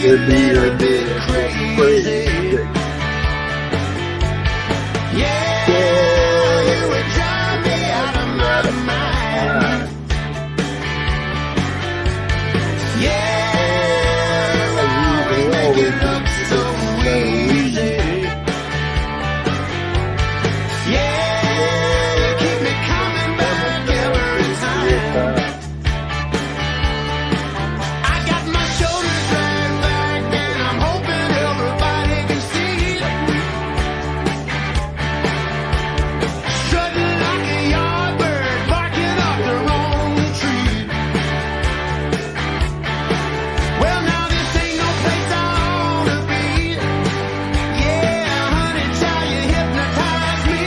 to be a little crazy. Yeah, you would drive me out of my mind. Yeah, you always make it look so easy. Yeah, you keep me coming back every time. I got my shoulders dragged back and I'm hoping everybody can see it. Strutting like a yardbird, barking up the wrong tree. Well, now this ain't no place I ought to be. Yeah, honey, child, you hypnotize me.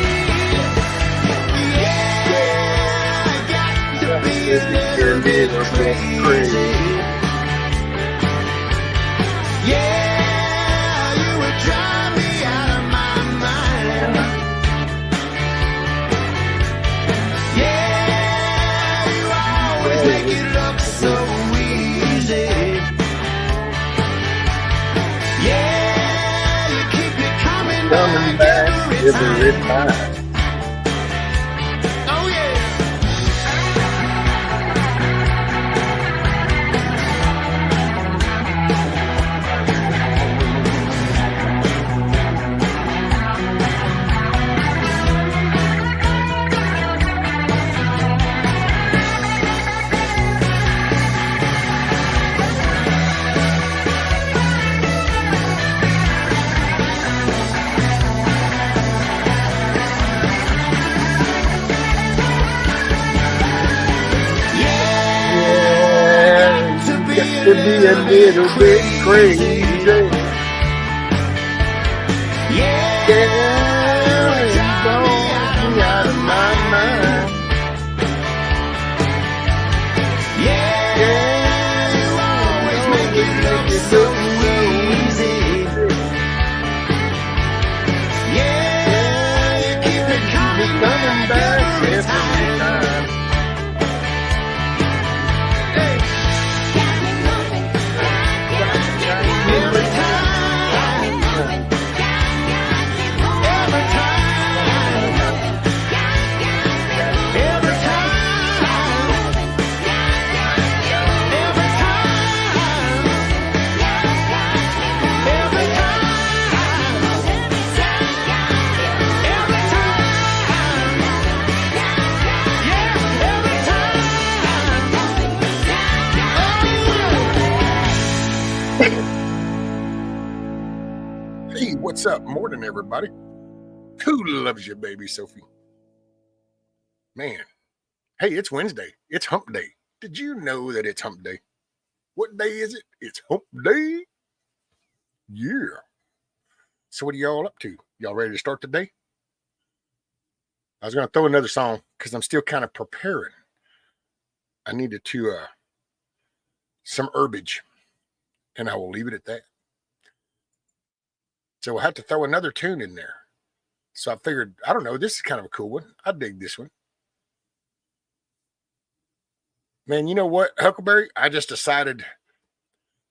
Yeah, I got to be a little crazy. Yeah, you would drive me out of my mind. Yeah, you always make it look so easy. Yeah, you keep me coming Coming back back every every time. time. Oh yeah. Yeah, To be to be a little bit crazy. Yeah, Yeah, you drive me out of my mind. Yeah, you always make it look so easy. Yeah, you keep it coming back every time. Hey. Every time. Every time. Every time. Every time. Every time. Every time. Yeah, every time. Hey, what's up? Morning, everybody. Who loves you, baby Sophie? Man, hey, it's Wednesday. It's Hump Day. Did you know that it's Hump Day? What day is it? It's Hump Day. Yeah. So what are y'all up to? Y'all ready to start the day? I was going to throw another song because I'm still kind of preparing. I needed to some herbage, and I will leave it at that. So we'll have to throw another tune in there. So I figured, I don't know, this is kind of a cool one. I dig this one. Man, you know what, Huckleberry? I just decided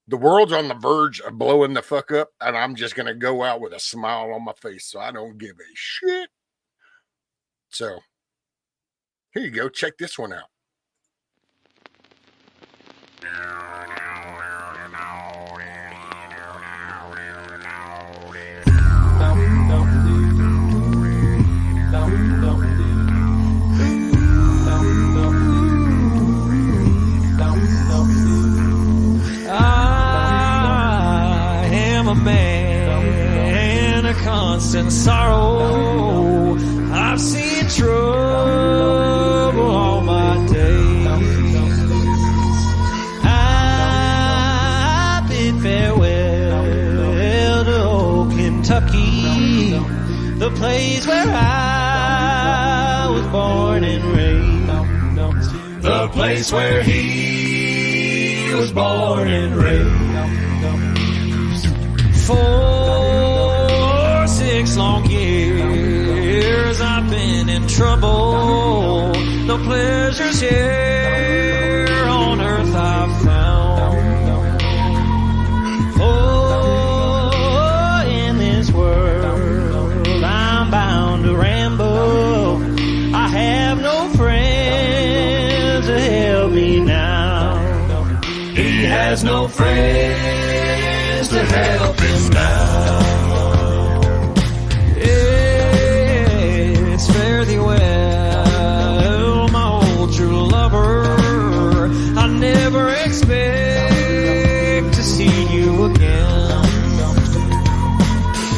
the world's on the verge of blowing the fuck up, and I'm just going to go out with a smile on my face, so I don't give a shit. So, here you go. Check this one out. I am a man of constant sorrow. I've seen trouble all my days. I bid farewell to old Kentucky, the place where I was born and raised. The place where he was born and raised. 4, 6 long years I've been in trouble. No pleasures here on earth I've found. has no friends to help him now. It's fare thee well, my old true lover. I never expect to see you again,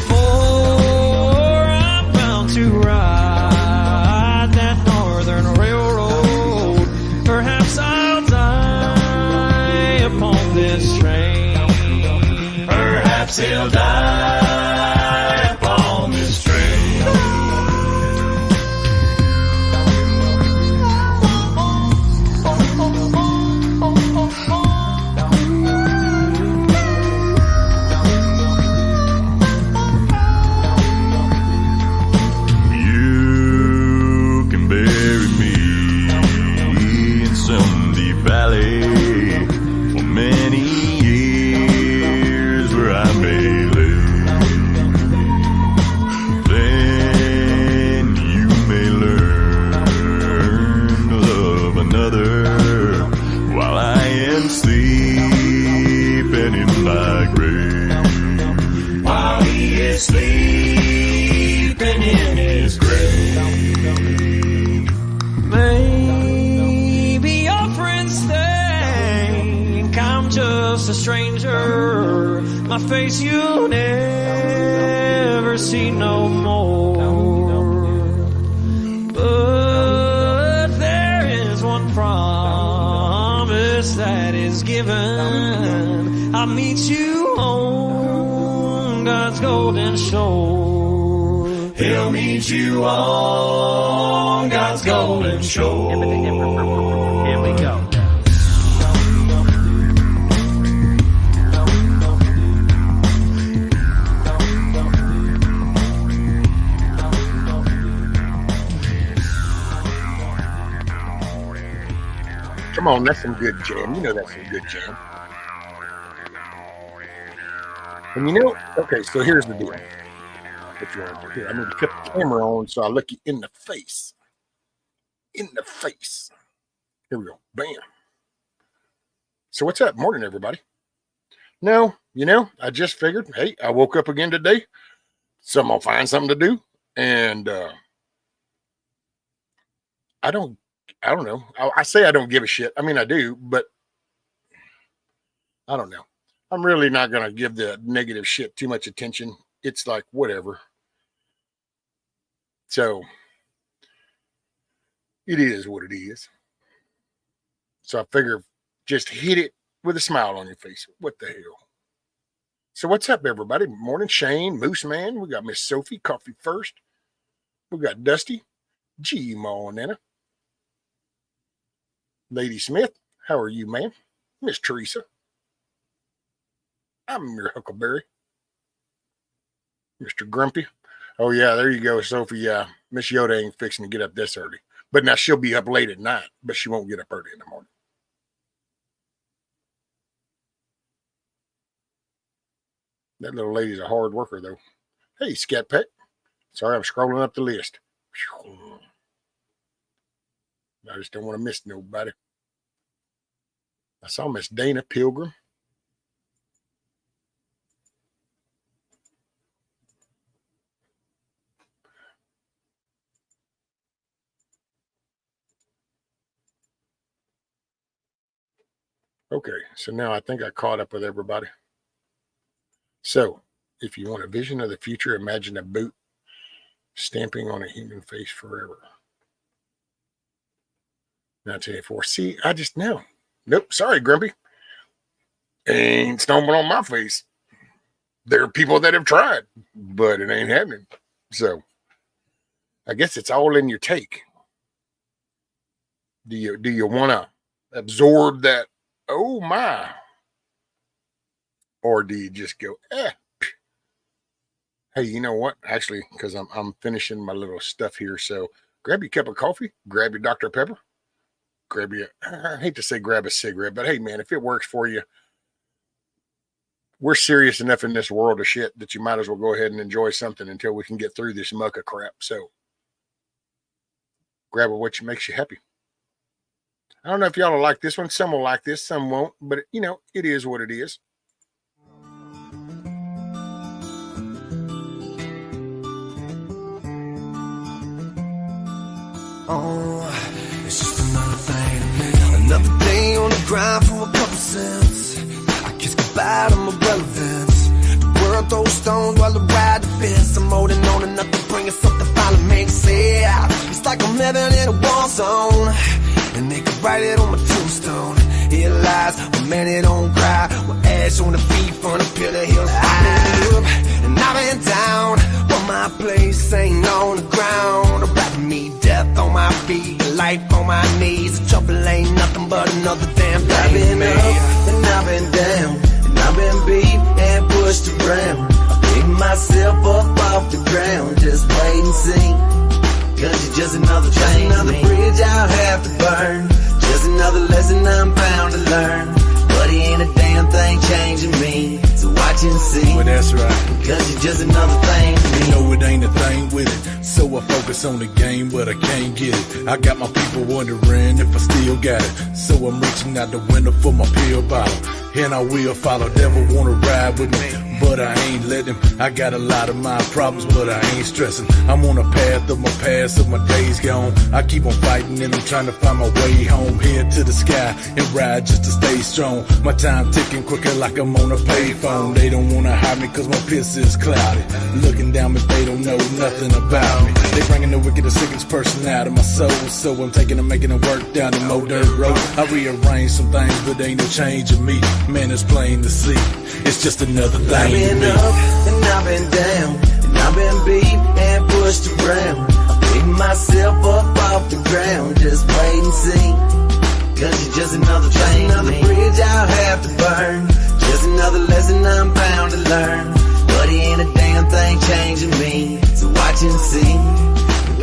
for I'm bound to ride that northern railroad. Perhaps I'll die upon this train. Perhaps he'll die upon this train. You can bury me in some deep valley for many years where I may live. Then you may learn to love another while I am sleeping in my grave. While he is sleeping in his grave. Maybe your friends think I'm just a stranger. My face you never see no more. But there is one promise that is given. I'll meet you on God's golden shore. He'll meet you on God's golden shore. Here we go. Come on, that's some good jam. You know that's some good jam. And you know, okay, so here's the deal. What you want to do here? I need to put the camera on so I look you in the face. In the face. Here we go. Bam. So what's up? Morning, everybody. No, you know, I just figured, hey, I woke up again today. So I'm gonna find something to do. And I don't know. I say I don't give a shit. I mean, I do, but I don't know. I'm really not going to give the negative shit too much attention. It's like, whatever. So it is what it is. So I figure just hit it with a smile on your face. What the hell? So what's up, everybody? Morning, Shane, Moose Man. We got Miss Sophie, Coffee First. We got Dusty, G Ma Nana. Lady Smith, how are you, ma'am? Miss Teresa. I'm your Huckleberry. Mr. Grumpy. Oh, yeah, there you go, Sophie. Yeah, Miss Yoda ain't fixing to get up this early. But now she'll be up late at night, but she won't get up early in the morning. That little lady's a hard worker, though. Hey, Scat Peck. Sorry, I'm scrolling up the list. I just don't want to miss nobody. I saw Miss Dana Pilgrim. Okay, so now I think I caught up with everybody. So, if you want a vision of the future, imagine a boot stamping on a human face forever. 1984. See, I just know. Nope, sorry, Grumpy. Ain't stomping on my face. There are people that have tried, but it ain't happening. So, I guess it's all in your take. Do you want to absorb that? Oh my! Or do you just go, Hey, you know what? Actually, because I'm finishing my little stuff here, so grab your cup of coffee, grab your Dr. Pepper, grab your, I hate to say grab a cigarette, but hey, man, if it works for you, we're serious enough in this world of shit that you might as well go ahead and enjoy something until we can get through this muck of crap. So grab what makes you happy. I don't know if y'all will like this one. Some will like this, some won't. But, you know, it is what it is. Oh, it's just another thing. Another day on the grind for a couple cents. I kiss goodbye to my relevance. The world throws stones while I ride the fence. I'm holding on to nothing, bringing something finally makes sense. It's like I'm living in a war zone, and they could write it on my tombstone. Here lies a man that don't cry, with ash on the feet from the pillar hills. I've been up and I've been down, but my place ain't on the ground. Rapping me death on my feet, life on my knees. The trouble ain't nothing but another damn thing. I've been up and I've been down, and I've been beat and pushed around. I pick myself up off the ground, just wait and see. Cause you're just another thing, just another bridge I'll have to burn. Just another lesson I'm bound to learn. But he ain't a damn thing changing me, so watch and see. Well, that's right. Cause you're just another thing to me. You know it ain't a thing with it, so I focus on the game, but I can't get it. I got my people wondering if I still got it, so I'm reaching out the window for my pill bottle. And I will follow, never wanna ride with me, but I ain't letting. I got a lot of my problems, but I ain't stressing. I'm on a path of my past, so my days gone. I keep on fighting and I'm trying to find my way home. Head to the sky and ride just to stay strong. My time ticking quicker like I'm on a payphone. They don't wanna hide me cause my piss is cloudy. Looking down but they don't know nothing about me. They bringing the wicked, the sickest person out of my soul. So I'm taking and making it work down the Mo Dirt Road. I rearrange some things, but ain't no change in me. Man, it's plain to see, it's just another thing I've been to me. up and I've been down, and I've been beat and pushed around. I pick myself up off the ground, just wait and see. Cause you're just another thing, just another bridge I'll have to burn. Just another lesson I'm bound to learn. But he ain't a damn thing changing me, so watch and see.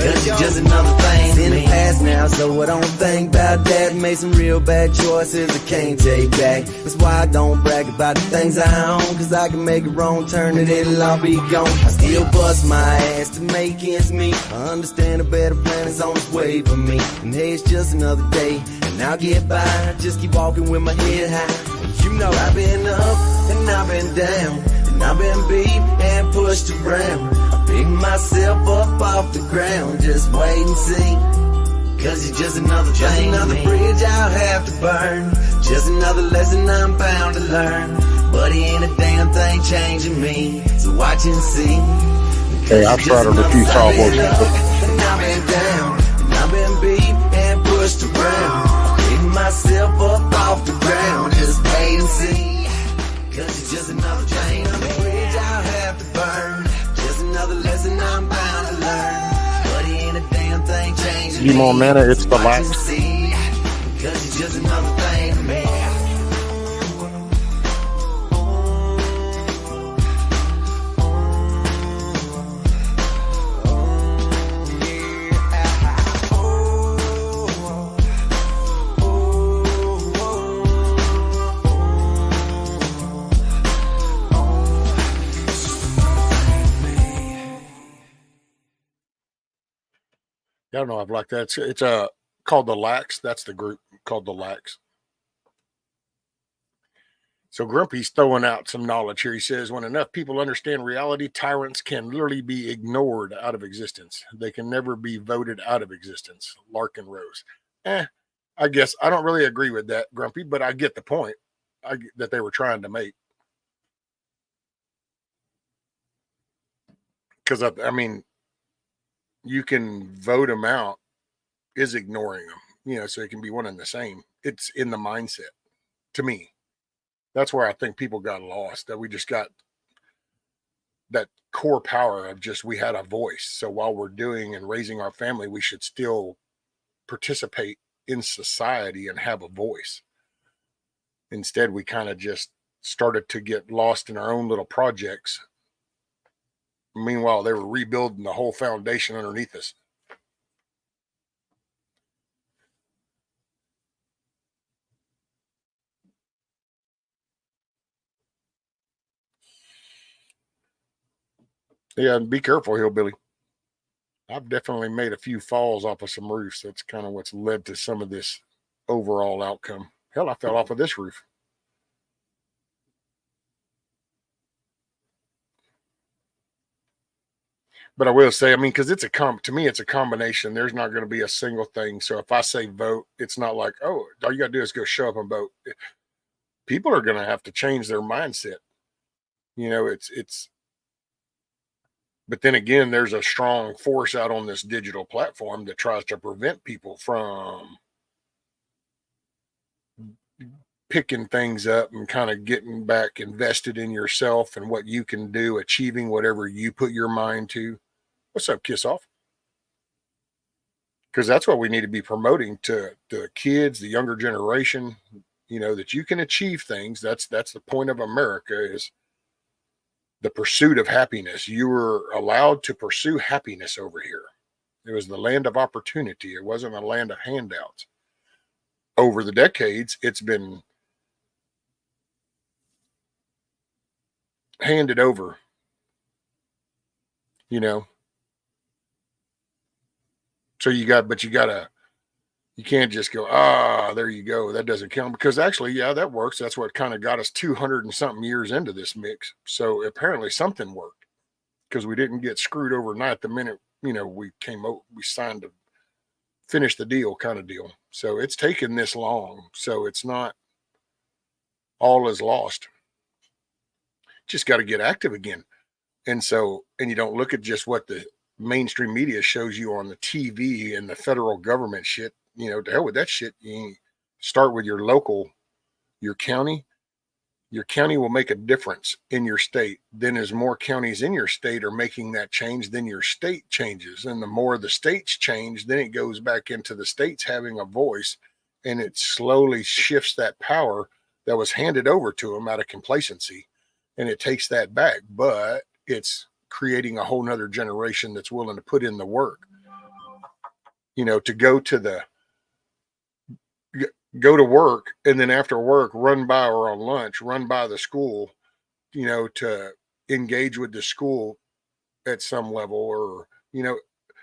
Cause you're just another thing to me. In the past now, so I don't think about that. Made some real bad choices I can't take back. That's why I don't brag about the things I own, cause I can make a wrong turn and it'll all be gone. I still bust my ass to make ends meet. I understand a better plan is on its way for me. And hey, it's just another day, and I'll get by. Just keep walking with my head high. You know I've been up and I've been down, and I've been beat and pushed around. I pick myself up off the ground, just wait and see. Cause you're just another thing, just another bridge I'll have to burn. Just another lesson I'm bound to learn. But he ain't a damn thing changing me, so watch and see. Hey, I try to repeat all words. And I've been down, and I've been beat and pushed around. I pick myself up off the ground, just wait and see. Cause you're just another thing, another bridge I'll have to burn. Just another lesson I'm bound to learn. But he ain't a damn thing changing You more me, mana, it's so the watch last. and see. Cause you're just another thing to me. Y'all know I've liked that. It's called the Lax. That's the group called the Lax. So Grumpy's throwing out some knowledge here. He says, when enough people understand reality, tyrants can literally be ignored out of existence. They can never be voted out of existence. Larkin Rose. I guess I don't really agree with that, Grumpy, but I get the point that they were trying to make. Because, I mean, you can vote them out is ignoring them, so it can be one and the same. It's in the mindset, to me. That's where I think people got lost, that we just got that core power of just, we had a voice. So while we're doing and raising our family, we should still participate in society and have a voice. Instead, we kind of just started to get lost in our own little projects. Meanwhile, they were rebuilding the whole foundation underneath us. Yeah, and be careful, hillbilly. I've definitely made a few falls off of some roofs. That's kind of what's led to some of this overall outcome. Hell, I fell off of this roof. But I will say, I mean, because to me, it's a combination. There's not going to be a single thing. So if I say vote, it's not like, oh, all you got to do is go show up and vote. People are going to have to change their mindset. But then again, there's a strong force out on this digital platform that tries to prevent people from picking things up and kind of getting back invested in yourself and what you can do, achieving whatever you put your mind to. What's up, Kiss Off? Because that's what we need to be promoting to the kids, the younger generation, that you can achieve things. That's the point of America, is the pursuit of happiness. You were allowed to pursue happiness over here. It was the land of opportunity. It wasn't a land of handouts. Over the decades, it's been handed over, so you can't just go, there you go. That doesn't count, because actually, yeah, that works. That's what kind of got us 200 and something years into this mix. So apparently something worked, because we didn't get screwed overnight the minute, we signed to finish the deal kind of deal. So it's taken this long. So it's not all is lost. Just got to get active again. And you don't look at just what the mainstream media shows you on the TV and the federal government shit. To hell with that shit. You start with your local, your county. Your county will make a difference in your state. Then as more counties in your state are making that change, then your state changes. And the more the states change, then it goes back into the states having a voice, and it slowly shifts that power that was handed over to them out of complacency. And it takes that back, but it's creating a whole nother generation that's willing to put in the work, to go to work, and then after work, run by, or on lunch, run by the school, to engage with the school at some level, or,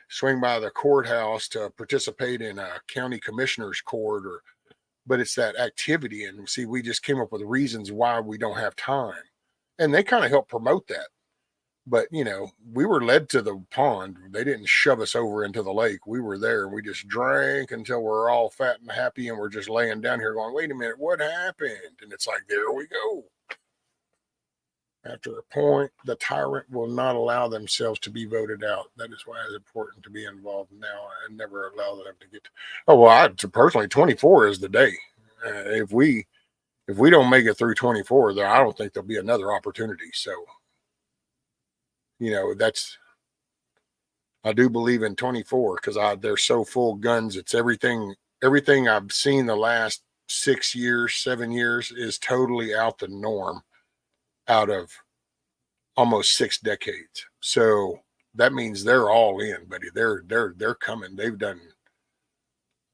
swing by the courthouse to participate in a county commissioner's court, but it's that activity. And see, we just came up with reasons why we don't have time. And they kind of help promote that. But, we were led to the pond. They didn't shove us over into the lake. We were there, and we just drank until we're all fat and happy, and we're just laying down here going, wait a minute, what happened? And it's like, there we go. After a point, the tyrant will not allow themselves to be voted out. That is why it's important to be involved now and never allow them to get personally, 24 is the day. If we don't make it through 24, then I don't think there'll be another opportunity. So, I do believe in 24, because they're so full guns. It's everything I've seen the last 6 years, 7 years is totally out the norm out of almost 6 decades. So that means they're all in, buddy. They're coming. They've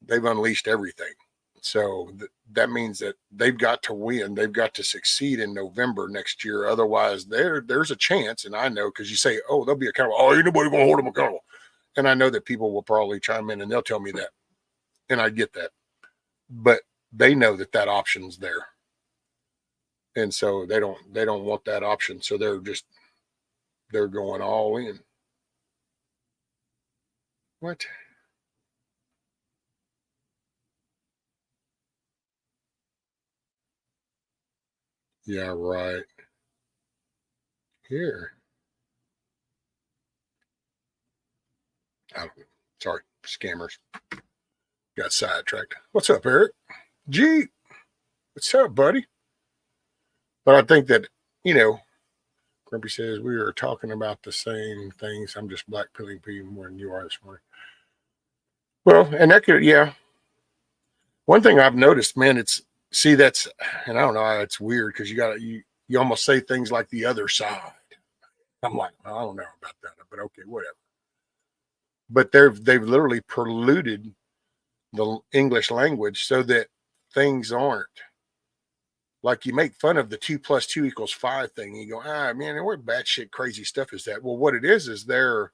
unleashed everything. So that means that they've got to win. They've got to succeed in November next year. Otherwise, there's a chance. And I know, because you say, oh, they'll be accountable. Oh, ain't nobody going to hold them accountable. And I know that people will probably chime in and they'll tell me that. And I get that. But they know that option's there. And so they don't want that option. So they're going all in. What? Yeah, right. Here. Sorry, scammers. Got sidetracked. What's up, Eric? G. What's up, buddy? But I think that, Grumpy says we are talking about the same things. I'm just blackpilling people more than you are this morning. Well, and that could, yeah. One thing I've noticed, man, and I don't know, it's weird, because you almost say things like the other side. I'm like, I don't know about that, but okay, whatever. But they've literally polluted the English language so that things aren't like, you make fun of the 2 + 2 = 5 thing. And you go, man, what batshit crazy stuff is that? Well, what it is they're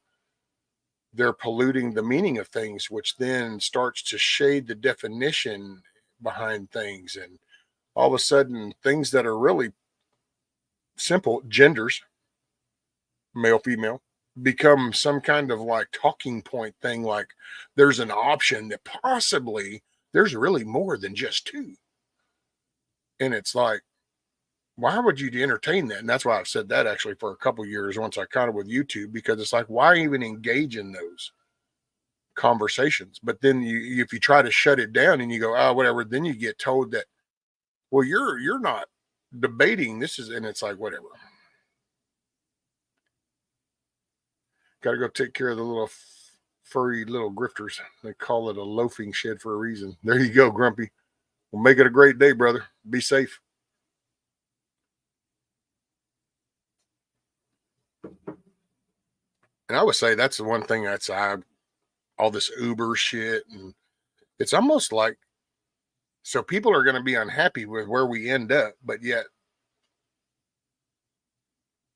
polluting the meaning of things, which then starts to shade the definition behind things, and all of a sudden things that are really simple, genders, male, female, become some kind of like talking point thing. Like there's an option that possibly there's really more than just two. And it's like, why would you entertain that? And that's why I've said that actually for a couple years once I caught it with YouTube, because it's like, why even engage in those conversations? But then if you try to shut it down and you go, oh, whatever, then you get told that, well, you're not debating. This is, and it's like, whatever. Got to go take care of the little furry little grifters. They call it a loafing shed for a reason. There you go, Grumpy. Well, make it a great day, brother. Be safe. And I would say that's the one thing that's all this Uber shit. And it's almost like, so people are going to be unhappy with where we end up, but yet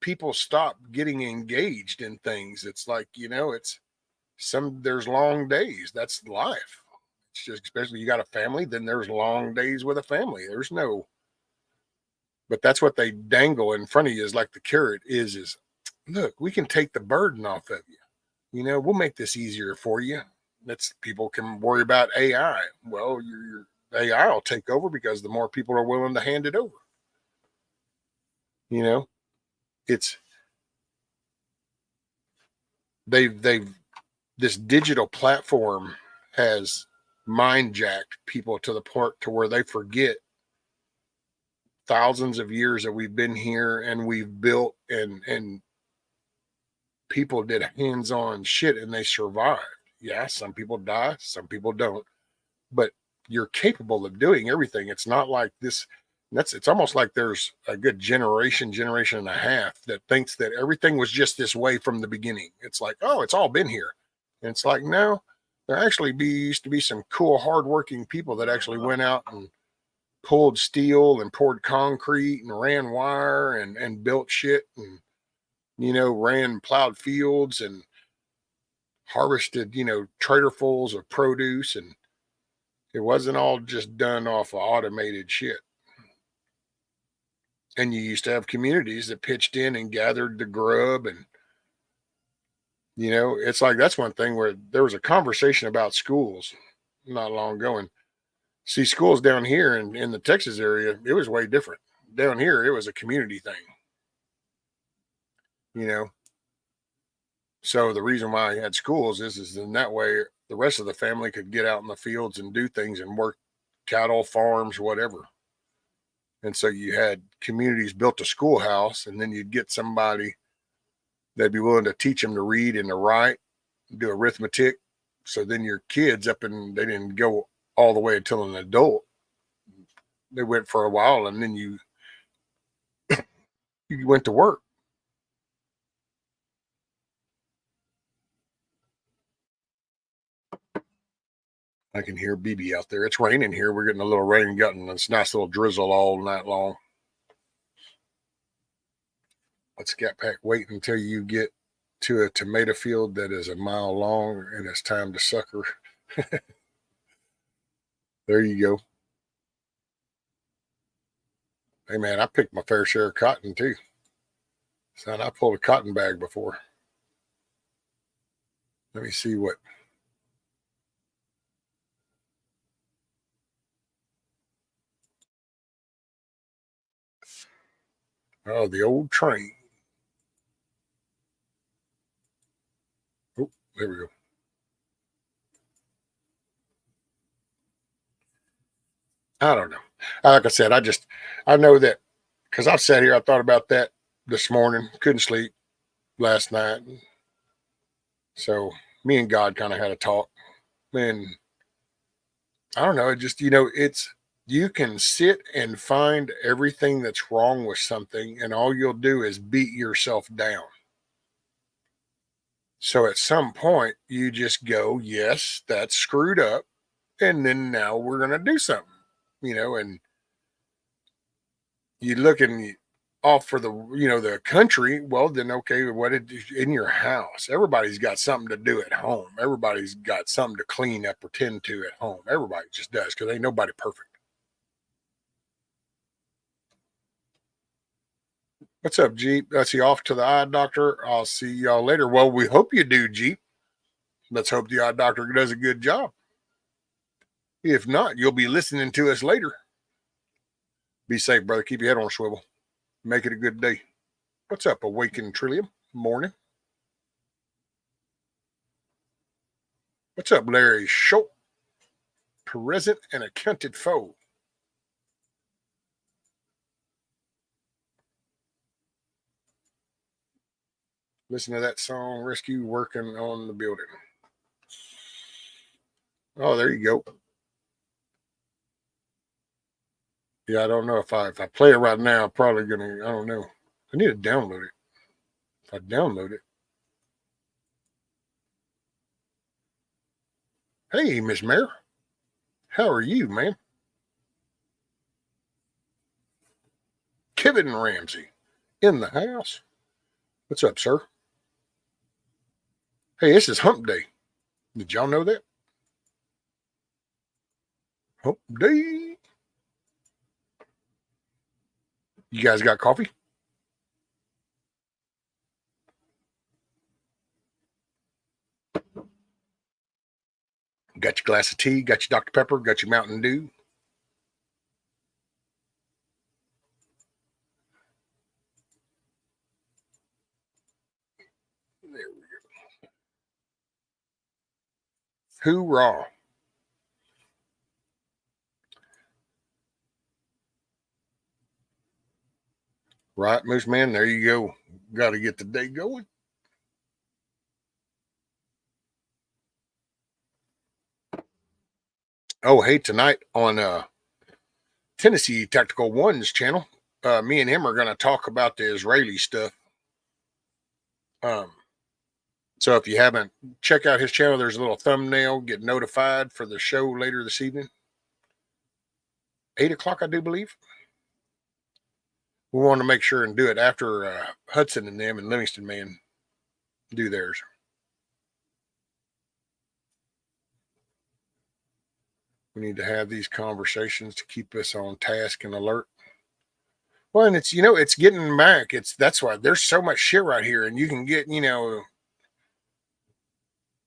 people stop getting engaged in things. It's like, it's there's long days. That's life. It's just, especially you got a family, then there's long days with a family. But that's what they dangle in front of you is like the carrot is look, we can take the burden off of you. We'll make this easier for you. People can worry about AI. Well, your AI will take over because the more people are willing to hand it over. It's this digital platform has mind jacked people to the point to where they forget thousands of years that we've been here and we've built and people did hands-on shit and they survived. Yeah, some people die, some people don't, but you're capable of doing everything. It's not like this. It's almost like there's a good generation and a half that thinks that everything was just this way from the beginning. It's like, oh, it's all been here. And it's like, no, there actually used to be some cool, hardworking people that actually went out and pulled steel and poured concrete and ran wire and built shit and, ran plowed fields and harvested, trailerfuls of produce. And it wasn't all just done off of automated shit. And you used to have communities that pitched in and gathered the grub. And, it's like, that's one thing where there was a conversation about schools not long ago. And see, schools down here in the Texas area, it was way different. Down here, it was a community thing, So the reason why I had schools is in that way, the rest of the family could get out in the fields and do things and work cattle, farms, whatever. And so you had communities built a schoolhouse, and then you'd get somebody that'd be willing to teach them to read and to write, do arithmetic. So then your kids they didn't go all the way until an adult. They went for a while, and then you went to work. I can hear BB out there. It's raining here. We're getting a little rain and it's a nice little drizzle all night long. Let's get back. Wait until you get to a tomato field that is a mile long and it's time to sucker. There you go. Hey man, I picked my fair share of cotton too. Son, I pulled a cotton bag before. Let me see what. Oh, the old train. Oh, there we go. I don't know. Like I said, I know that because I've sat here, I thought about that this morning, couldn't sleep last night. So me and God kind of had a talk. And I don't know, it just, you can sit and find everything that's wrong with something, and all you'll do is beat yourself down. So at some point, you just go, yes, that's screwed up. And then now we're going to do something, and you looking off for the country. Well, then, okay, in your house? Everybody's got something to do at home. Everybody's got something to clean up or tend to at home. Everybody just does because ain't nobody perfect. What's up, Jeep? That's you off to the eye doctor. I'll see y'all later. Well, we hope you do, Jeep. Let's hope the eye doctor does a good job. If not, you'll be listening to us later. Be safe, brother. Keep your head on a swivel. Make it a good day. What's up, Awakened Trillium? Morning. What's up, Larry Schultz? Present and accounted foe. Listen to that song, Rescue Working on the Building. Oh, there you go. Yeah, I don't know if I play it right now, I'm probably gonna, I don't know. I need to download it. If I download it. Hey, Miss Mayor. How are you, man? Kevin Ramsey in the house. What's up, sir? Hey, this is Hump Day. Did y'all know that? Hump Day. You guys got coffee? Got your glass of tea, got your Dr. Pepper, got your Mountain Dew. There we go. Hoorah. Right, Moose Man, there you go. Got to get the day going. Oh, hey, tonight on Tennessee Tactical One's channel, me and him are going to talk about the Israeli stuff. So if you haven't, check out his channel. There's a little thumbnail. Get notified for the show later this evening. 8 o'clock, I do believe. We want to make sure and do it after Hudson and them and Livingston Man do theirs. We need to have these conversations to keep us on task and alert. Well, and it's, you know, it's getting back. That's why there's so much shit right here, and you can get, you know,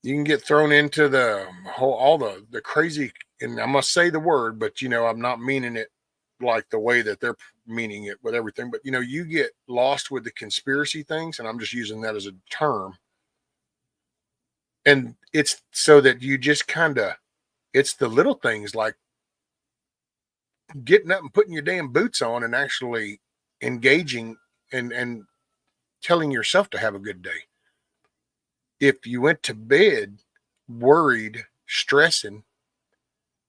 you can get thrown into the whole, all the crazy, and I must say the word, but, you know, I'm not meaning it like the way that they're meaning it with everything, but, you know, you get lost with the conspiracy things, and I'm just using that as a term. And it's so that you just kind of, it's the little things like getting up and putting your damn boots on and actually engaging and telling yourself to have a good day. If you went to bed worried, stressing,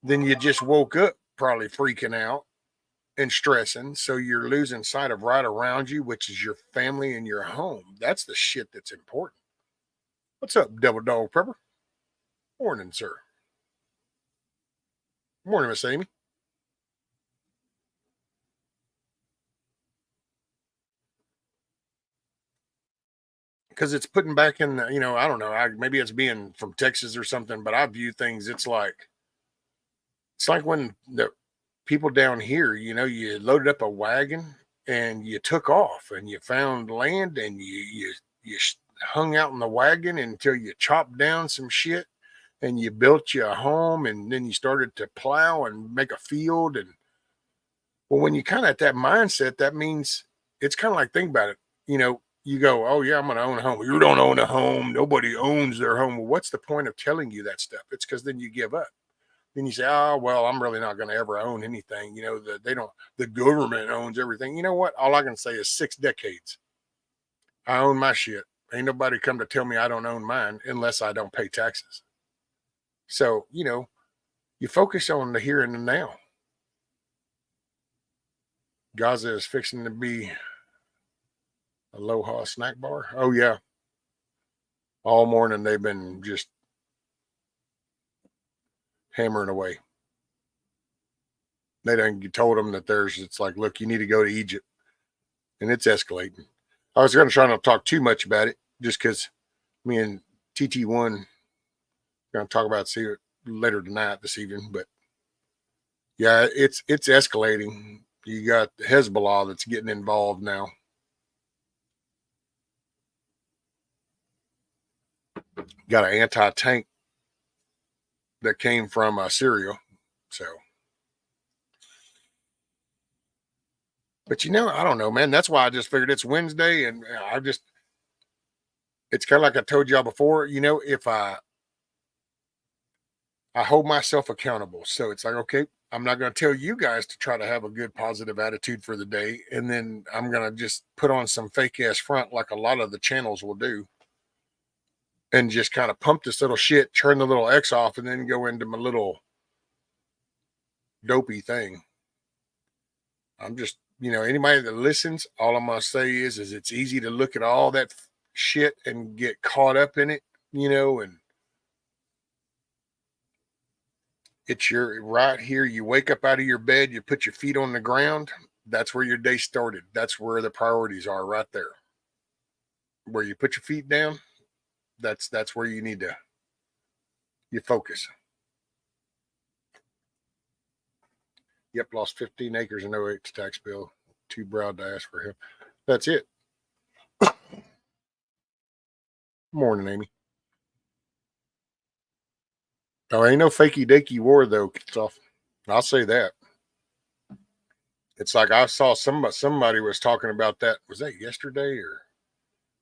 then you just woke up probably freaking out and stressing. So you're losing sight of right around you, which is your family and your home. That's the shit that's important. What's up, Double Dog Pepper? Morning, sir. Morning, Miss Amy. Because it's putting back in the, you know, I don't know, maybe it's being from Texas or something, but I view things, it's like when the people down here, you know, you loaded up a wagon and you took off and you found land and you hung out in the wagon until you chopped down some shit and you built you a home and then you started to plow and make a field. And well, when you kind of at that mindset, that means it's kind of like, think about it, you know, you go, oh yeah, I'm going to own a home. You don't own a home. Nobody owns their home. Well, what's the point of telling you that stuff? It's because then you give up. Then you say, oh, well, I'm really not going to ever own anything. You know, the government owns everything. You know what? All I can say is 6 decades. I own my shit. Ain't nobody come to tell me I don't own mine unless I don't pay taxes. So, you know, you focus on the here and the now. Gaza is fixing to be Aloha snack bar. Oh, yeah. All morning they've been just hammering away. They done told them that it's like, look, you need to go to Egypt. And it's escalating. I was going to try not to talk too much about it just because me and TT1 going to talk about it later tonight, this evening. But yeah, it's escalating. You got Hezbollah that's getting involved now. Got an anti-tank that came from cereal. So, but I don't know, man. That's why I just figured it's Wednesday, and it's kind of like I told y'all before. If I hold myself accountable, so it's like, okay, I'm not going to tell you guys to try to have a good positive attitude for the day, and then I'm going to just put on some fake ass front like a lot of the channels will do, and just kind of pump this little shit, turn the little X off, and then go into my little dopey thing. I'm just, anybody that listens, all I'm going to say is it's easy to look at all that shit and get caught up in it, and it's your right here. You wake up out of your bed, you put your feet on the ground. That's where your day started. That's where the priorities are, right there. Where you put your feet down, that's where you need to focus. Yep, lost 15 acres and no tax bill. Too proud to ask for him. That's it. Morning, Amy. Oh, ain't no fakey dakey war though. It's off. I'll say that. It's like I saw somebody was talking about that. Was that yesterday or?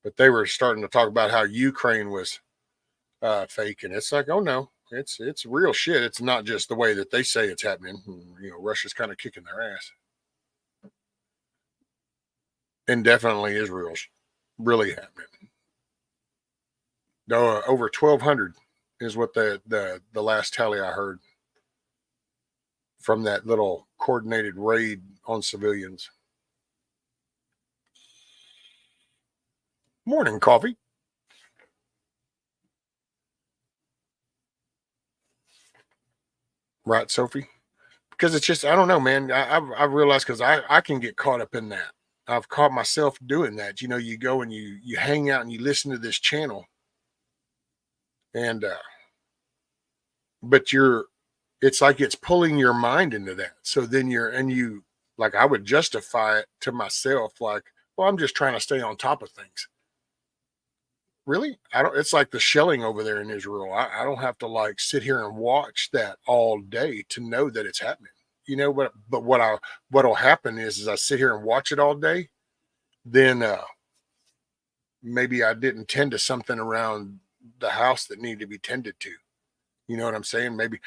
But they were starting to talk about how Ukraine was fake, and it's like, oh no, it's real shit. It's not just the way that they say it's happening. Russia's kind of kicking their ass, and definitely Israel's really happening. No, over 1,200 is what the last tally I heard from that little coordinated raid on civilians. Morning, coffee. Right, Sophie? Because it's just, I don't know, man. I've realized because I can get caught up in that. I've caught myself doing that. You go and you hang out and you listen to this channel, and but it's like it's pulling your mind into that. So then like I would justify it to myself, like, well, I'm just trying to stay on top of things. Really? I don't. It's like the shelling over there in Israel. I don't have to like sit here and watch that all day to know that it's happening. But what'll happen is I sit here and watch it all day, then maybe I didn't tend to something around the house that needed to be tended to. You know what I'm saying? Maybe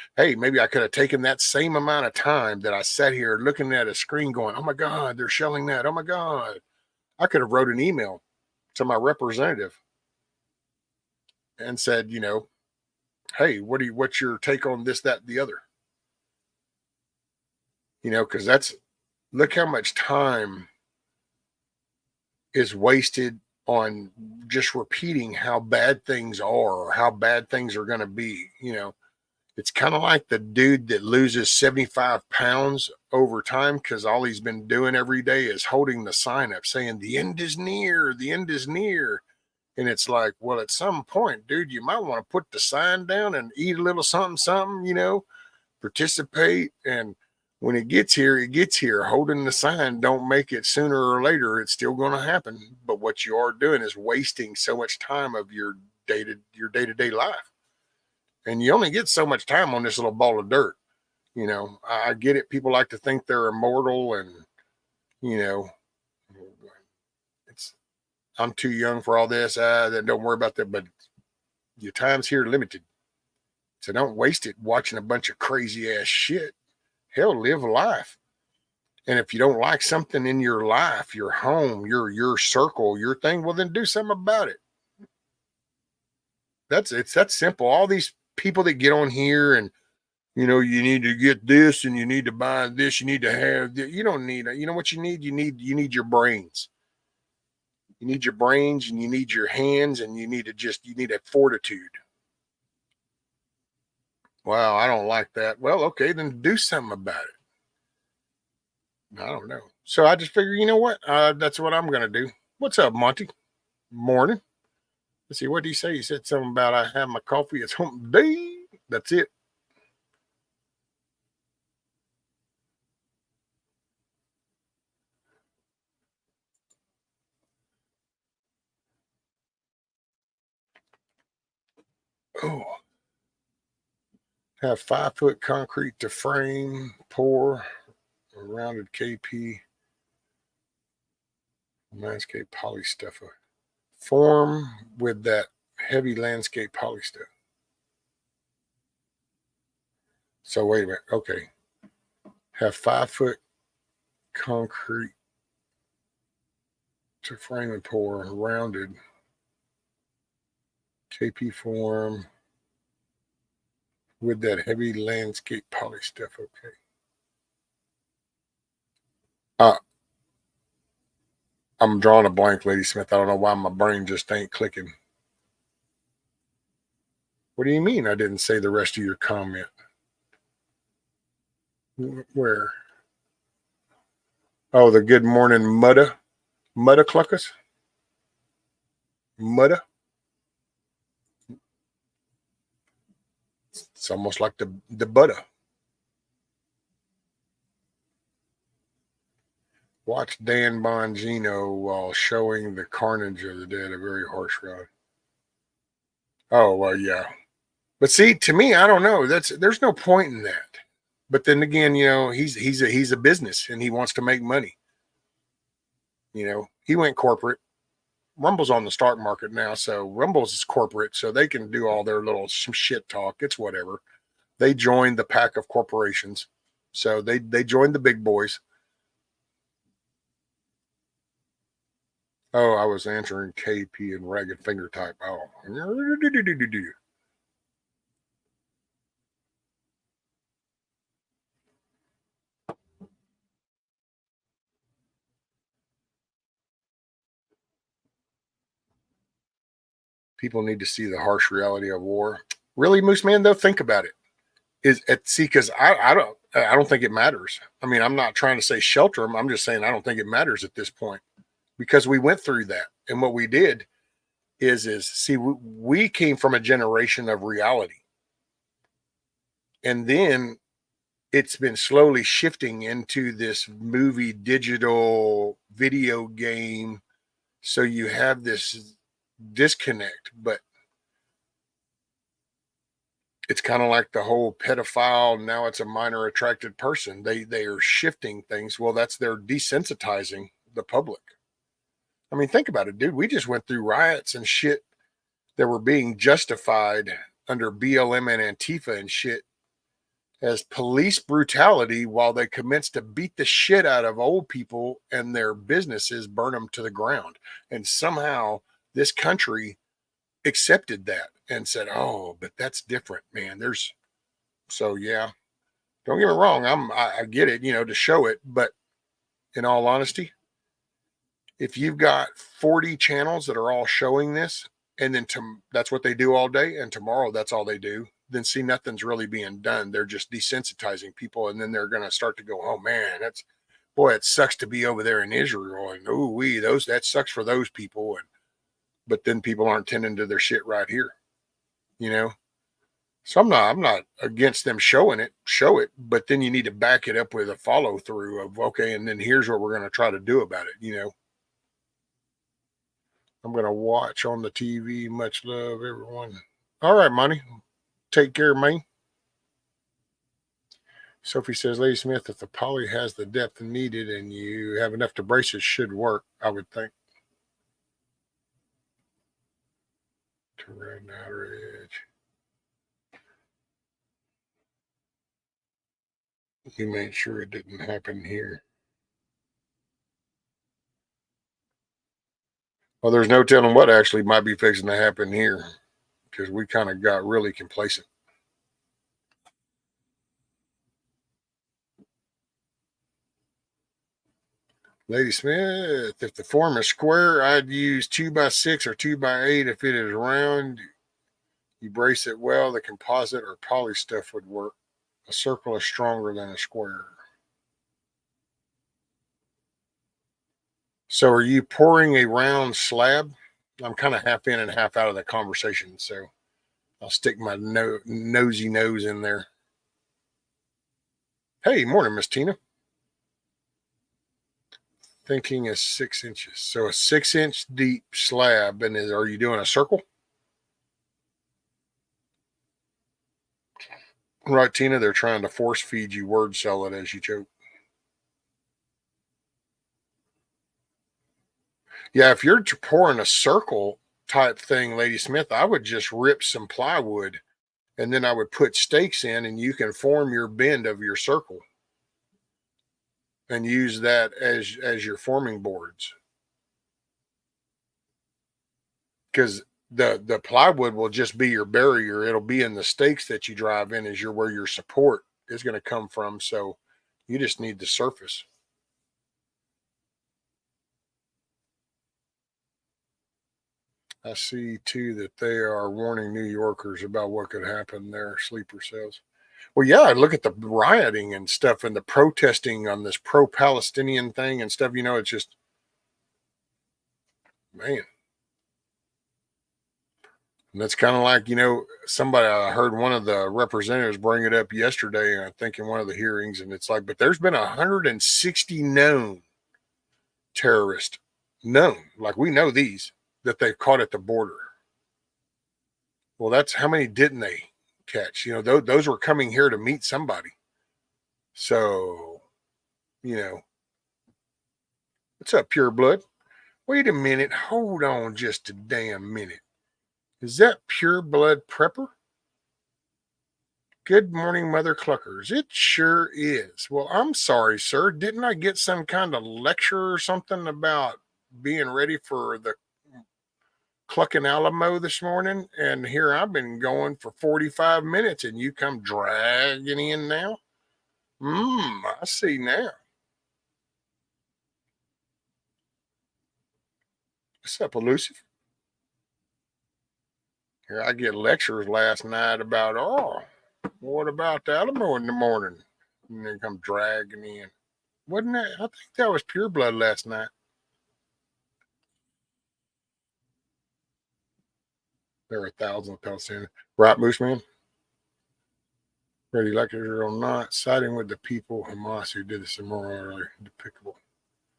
I could have taken that same amount of time that I sat here looking at a screen going, oh my God, they're shelling that. Oh my God. I could have wrote an email to my representative and said, hey, what's your take on this, that, the other? Because look how much time is wasted on just repeating how bad things are or how bad things are going to be. It's kind of like the dude that loses 75 pounds over time because all he's been doing every day is holding the sign up saying the end is near, the end is near. And it's like, well, at some point, dude, you might want to put the sign down and eat a little something, participate. And when it gets here, it gets here. Holding the sign don't make it sooner or later. It's still going to happen. But what you are doing is wasting so much time of your day-to-day life. And you only get so much time on this little ball of dirt. I get it. People like to think they're immortal and, I'm too young for all this. Don't worry about that. But your time's here limited. So don't waste it watching a bunch of crazy ass shit. Hell, live life. And if you don't like something in your life, your home, your circle, your thing, well, then do something about it. It's that simple. All these people that get on here and, you need to get this and you need to buy this, you need to have this. You don't need it. You know what you need? You need your brains. You need your brains and you need your hands and you need a fortitude. Wow, I don't like that. Well, okay, then do something about it. I don't know. So I just figure, you know what? That's what I'm going to do. What's up, Monty? Morning. Let's see, what did he say? He said something about I have my coffee. It's hump day. That's it. Oh. Have 5-foot concrete to frame, pour, a rounded KP, landscape poly stuff. Form with that heavy landscape poly stuff. So wait a minute. Okay. Have 5-foot concrete to frame and pour, rounded KP form with that heavy landscape poly stuff. Okay. I'm drawing a blank, Lady Smith. I don't know why my brain just ain't clicking. What do you mean I didn't say the rest of your comment? Where? Oh, the good morning Mutta Cluckers? Mutta? It's almost like the butter. Watch Dan Bongino while showing the carnage of the dead, a very harsh ride. Oh, well, yeah. But see, to me, I don't know. There's no point in that. But then again, you know, he's a business and he wants to make money. You know, he went corporate. Rumble's on the stock market now, so Rumble's is corporate, so they can do all their little shit talk. It's whatever. They joined the pack of corporations, so they joined the big boys. Oh, I was answering KP and ragged finger type. Oh. People need to see the harsh reality of war. Really, Moose Man, though, think about it. Because I don't think it matters. I mean, I'm not trying to say shelter them. I'm just saying I don't think it matters at this point because we went through that. And what we did is see, we came from a generation of reality. And then it's been slowly shifting into this movie, digital video game. So you have this disconnect, but it's kind of like the whole pedophile. Now it's a minor attracted person. They are shifting things. Well, they're desensitizing the public. I mean, think about it, dude. We just went through riots and shit that were being justified under BLM and Antifa and shit as police brutality while they commenced to beat the shit out of old people and their businesses, burn them to the ground. And somehow this country accepted that and said, oh, but that's different, man. So yeah, don't get me wrong. I get it, you know, to show it. But in all honesty, if you've got 40 channels that are all showing this, and then that's what they do all day, and tomorrow that's all they do, then see, nothing's really being done. They're just desensitizing people, and then they're going to start to go, oh man, it sucks to be over there in Israel, and that sucks for those people, but then people aren't tending to their shit right here, you know. So I'm not against them show it, but then you need to back it up with a follow through of, okay, and then here's what we're going to try to do about it, you know. I'm going to watch on the TV. Much love, everyone. All right, Money. Take care, man. Sophie says, Lady Smith, if the poly has the depth needed and you have enough to brace it, should work, I would think. To red outer edge. You made sure it didn't happen here. Well, there's no telling what actually might be fixing to happen here because we kind of got really complacent. Lady Smith, if the form is square, I'd use 2x6 or 2x8. If it is round, you brace it well. The composite or poly stuff would work. A circle is stronger than a square. So are you pouring a round slab? I'm kind of half in and half out of the conversation, so I'll stick my nosy nose in there. Hey, morning, Miss Tina. Thinking is 6 inches. So a 6-inch deep slab, and are you doing a circle? Right, Tina, they're trying to force feed you word salad as you choke. Yeah, if you're pouring a circle type thing, Lady Smith, I would just rip some plywood and then I would put stakes in and you can form your bend of your circle and use that as your forming boards. Because the plywood will just be your barrier. It'll be in the stakes that you drive in as where your support is going to come from. So you just need the surface. I see too that they are warning New Yorkers about what could happen there, sleeper cells. Well, yeah, look at the rioting and stuff and the protesting on this pro-Palestinian thing and stuff. It's just, man. And that's kind of like, somebody, I heard one of the representatives bring it up yesterday, I think in one of the hearings, and it's like, but there's been 160 known terrorists, like we know these, that they've caught at the border. Well, that's how many didn't they catch? Those were coming here to meet somebody. So, what's up, Pure Blood? Wait a minute. Hold on just a damn minute. Is that Pure Blood Prepper? Good morning, Mother Cluckers. It sure is. Well, I'm sorry, sir. Didn't I get some kind of lecture or something about being ready for the Cluckin Alamo this morning? And here I've been going for 45 minutes and you come dragging in now? I see now. What's up, Elusive? Here I get lectures last night about, what about the Alamo in the morning? And they come dragging in. Wasn't that? I think that was Pure Blood last night. There were thousands of Palestinians. Right, Moose Man? Whether you like it or not, siding with the people, Hamas, who did this immorally despicable.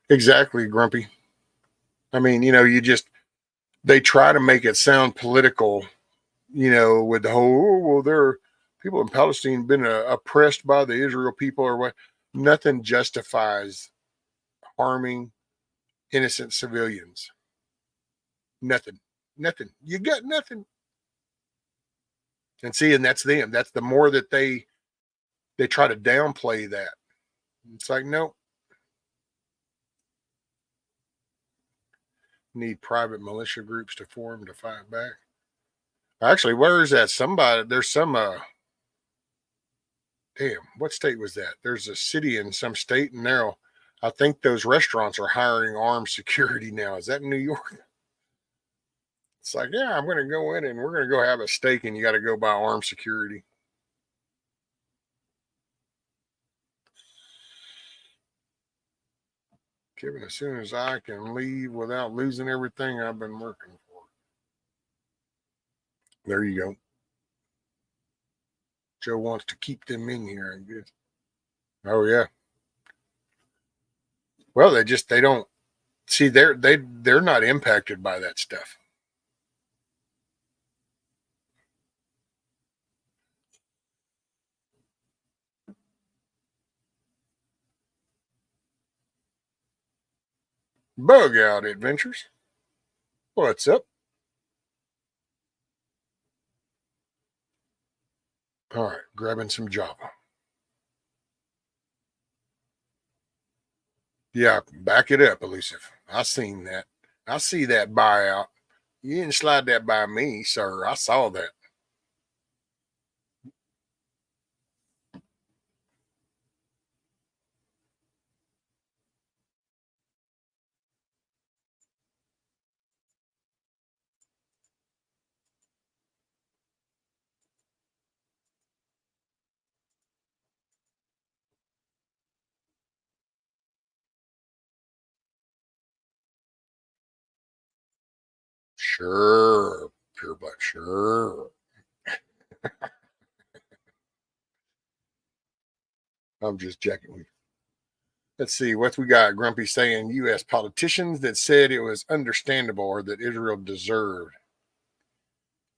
Exactly, Grumpy. I mean, they try to make it sound political, with the whole, there are people in Palestine been oppressed by the Israel people or what. Nothing justifies harming innocent civilians. Nothing. You got nothing. And see, and that's them. That's the more that they try to downplay that. It's like, nope. Need private militia groups to form to fight back. Actually, where is that? There's some damn, what state was that? There's a city in some state, and I think those restaurants are hiring armed security now. Is that in New York? It's like, yeah, I'm going to go in and we're going to go have a steak, and you got to go buy armed security. Kevin, as soon as I can leave without losing everything I've been working for. There you go. Joe wants to keep them in here, I guess. Oh yeah. Well, they don't see they're not impacted by that stuff. Bug Out Adventures. What's up? All right, grabbing some Java. Yeah, back it up, Elusive. I seen that. I see that buyout. You didn't slide that by me, sir. I saw that. Sure, Pure Blood, sure. I'm just checking with you. Let's see what we got. Grumpy saying U.S. politicians that said it was understandable or that Israel deserved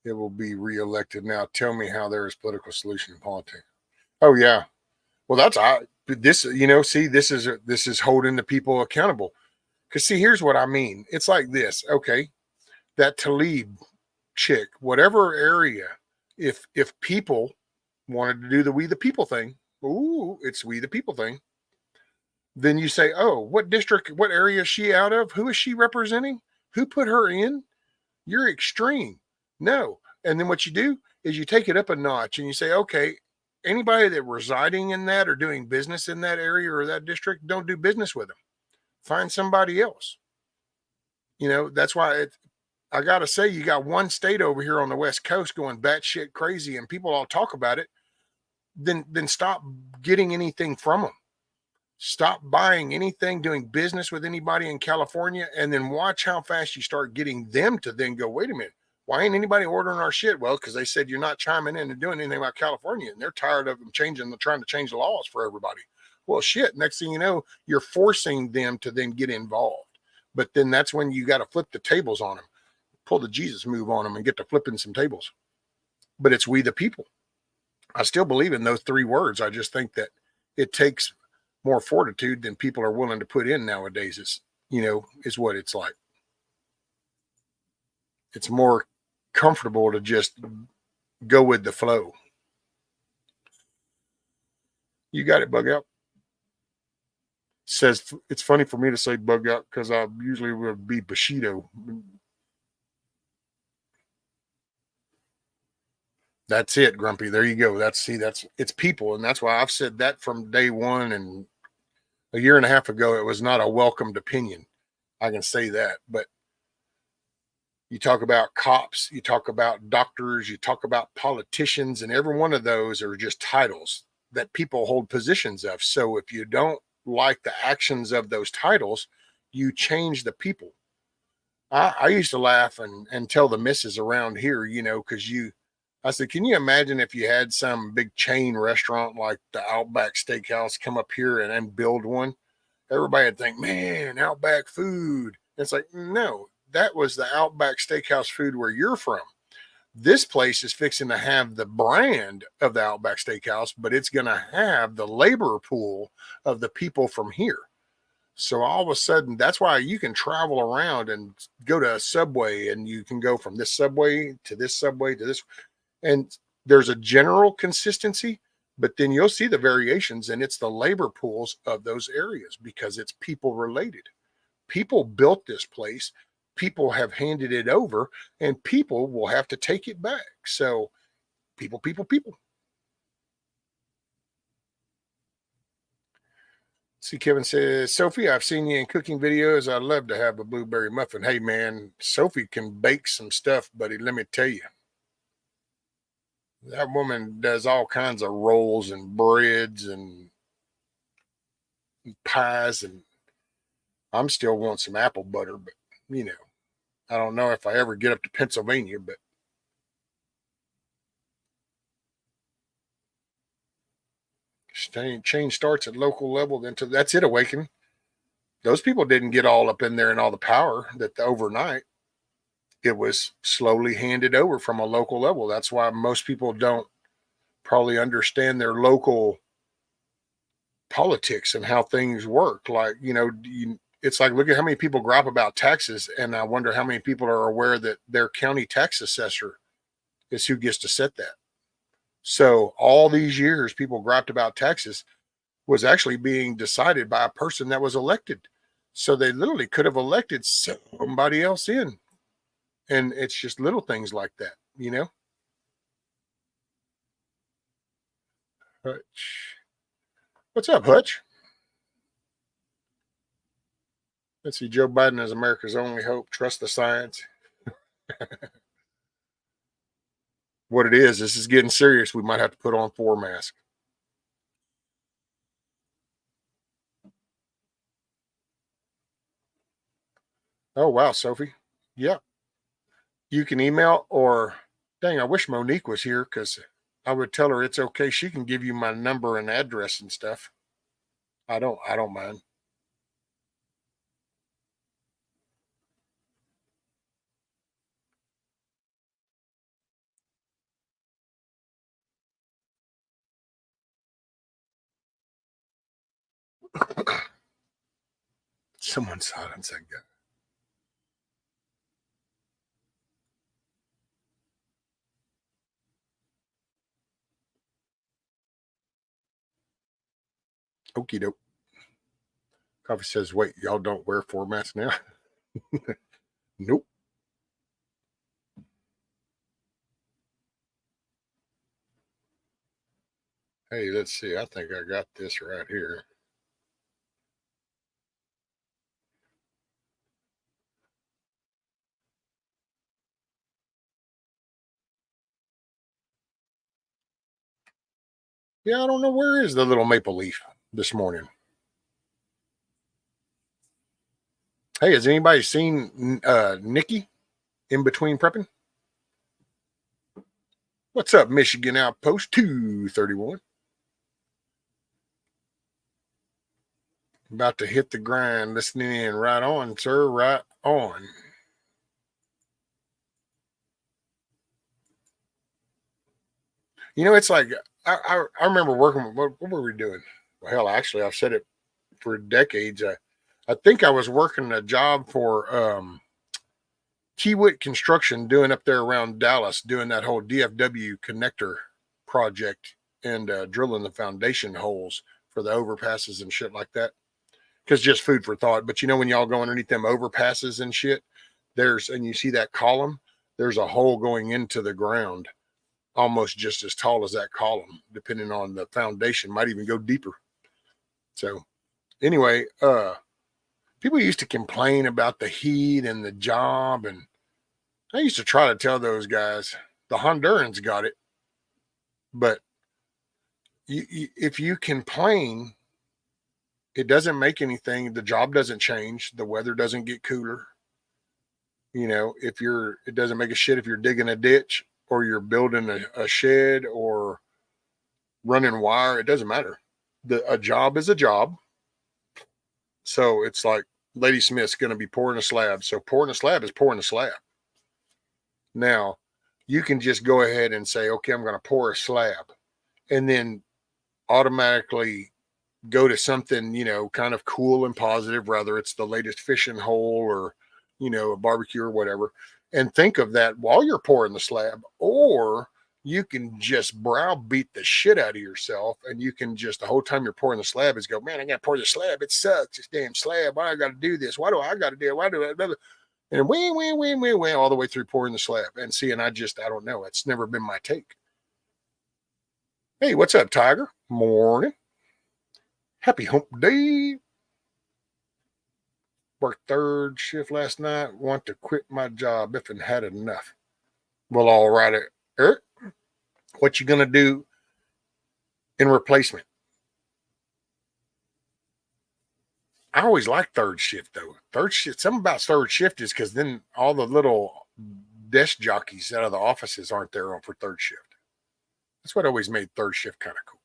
it will be reelected. Now tell me how there is political solution in politics. Oh yeah. Well, that's this. See, this is holding the people accountable. Because see, here's what I mean. It's like this. Okay, that Talib chick, whatever area, if people wanted to do the we the people thing, ooh, it's we the people thing. Then you say, oh, what district, what area is she out of? Who is she representing? Who put her in? You're extreme. No. And then what you do is you take it up a notch and you say, okay, anybody that residing in that or doing business in that area or that district, don't do business with them. Find somebody else. That's why I got to say, you got one state over here on the West Coast going batshit crazy and people all talk about it. Then stop getting anything from them. Stop buying anything, doing business with anybody in California, and then watch how fast you start getting them to then go, wait a minute, why ain't anybody ordering our shit? Well, because they said you're not chiming in and doing anything about California, and they're tired of them trying to change the laws for everybody. Well, shit, next thing you know, you're forcing them to then get involved. But then that's when you got to flip the tables on them, pull the Jesus move on them and get to flipping some tables. But it's we the people. I still believe in those three words. I just think that it takes more fortitude than people are willing to put in nowadays. Is what it's like. It's more comfortable to just go with the flow. You got it, Bug Out. Says it's funny for me to say Bug Out because I usually would be Bushido. That's it, Grumpy. There you go. That's it's people, and that's why I've said that from day one. And a year and a half ago, it was not a welcomed opinion. I can say that. But you talk about cops, you talk about doctors, you talk about politicians, and every one of those are just titles that people hold positions of. So if you don't like the actions of those titles, you change the people. I used to laugh and tell the missus around here, because I said, can you imagine if you had some big chain restaurant like the Outback Steakhouse come up here and build one? Everybody would think, man, Outback food. It's like, no, that was the Outback Steakhouse food where you're from. This place is fixing to have the brand of the Outback Steakhouse, but it's going to have the labor pool of the people from here. So all of a sudden, that's why you can travel around and go to a Subway and you can go from this Subway to this Subway to this. And there's a general consistency, but then you'll see the variations, and it's the labor pools of those areas because it's people related. People built this place, people have handed it over, and people will have to take it back. So people. See, Kevin says, Sophie, I've seen you in cooking videos. I'd love to have a blueberry muffin. Hey, man, Sophie can bake some stuff, buddy. Let me tell you. That woman does all kinds of rolls and breads and pies, and I'm still want some apple butter, but I don't know if I ever get up to Pennsylvania, but change starts at local level. Then that's it. Awakening. Those people didn't get all up in there and all the power that overnight. It was slowly handed over from a local level. That's why most people don't probably understand their local politics and how things work. Like, it's like, look at how many people gripe about taxes. And I wonder how many people are aware that their county tax assessor is who gets to set that. So all these years people griped about taxes was actually being decided by a person that was elected. So they literally could have elected somebody else in. And it's just little things like that. Hutch. What's up, Hutch? Let's see. Joe Biden is America's only hope. Trust the science. What it is, this is getting serious. We might have to put on 4 masks. Oh, wow, Sophie. Yeah. You can email or, dang, I wish Monique was here because I would tell her it's okay. She can give you my number and address and stuff. I don't mind. Someone silence that guy. Okie doke. Coffee says, wait, y'all don't wear formats now? Nope. Hey, let's see. I think I got this right here. Yeah, I don't know. Where is the little maple leaf this morning? Hey, has anybody seen Nikki in between prepping? What's up, Michigan Outpost 231? About to hit the grind, listening in. Right on, sir. Right on. You know, it's like I remember working. What were we doing? Well, hell, actually, I've said it for decades. I think I was working a job for Kiewit Construction, doing up there around Dallas, doing that whole DFW connector project and drilling the foundation holes for the overpasses and shit like that. Because just food for thought. But you know, when y'all go underneath them overpasses and shit, and you see that column, there's a hole going into the ground almost just as tall as that column, depending on the foundation, might even go deeper. So anyway, people used to complain about the heat and the job, and I used to try to tell those guys the Hondurans got it, but if you complain, it doesn't make anything. The job doesn't change. The weather doesn't get cooler. You know, it doesn't make a shit if you're digging a ditch or you're building a shed or running wire. It doesn't matter. A job is a job. So it's like Lady Smith's going to be pouring a slab. So pouring a slab is pouring a slab. Now, you can just go ahead and say, okay, I'm going to pour a slab, and then automatically go to something, you know, kind of cool and positive, whether it's the latest fishing hole or, you know, a barbecue or whatever, and think of that while you're pouring the slab. Or you can just browbeat the shit out of yourself, and you can just, the whole time you're pouring the slab, is go, man, I got to pour the slab. It sucks. This damn slab. Why I got to do this? Why do I got to do it? Why do I? And win, all the way through pouring the slab. And see, and I don't know. It's never been my take. Hey, what's up, Tiger? Morning. Happy hump day. Worked third shift last night. Want to quit my job if and had enough. Well, all right, Eric. What you gonna do in replacement? I always like third shift though. Third shift. Something about third shift is because then all the little desk jockeys out of the offices aren't there on for third shift. That's what always made third shift kind of cool.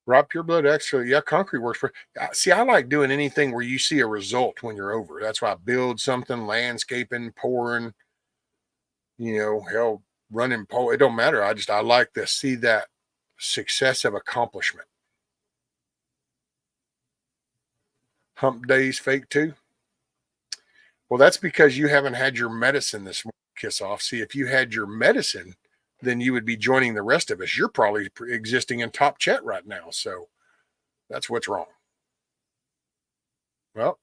Rob Pureblood, actually, yeah, concrete works for. See, I like doing anything where you see a result when you're over. That's why I build something, landscaping, pouring, you know, hell, running pole. It don't matter. I like to see that success of accomplishment. Hump days fake too. Well, that's because you haven't had your medicine this morning, Kiss Off. See, if you had your medicine, then you would be joining the rest of us. You're probably existing in top chat right now. So that's what's wrong. Well,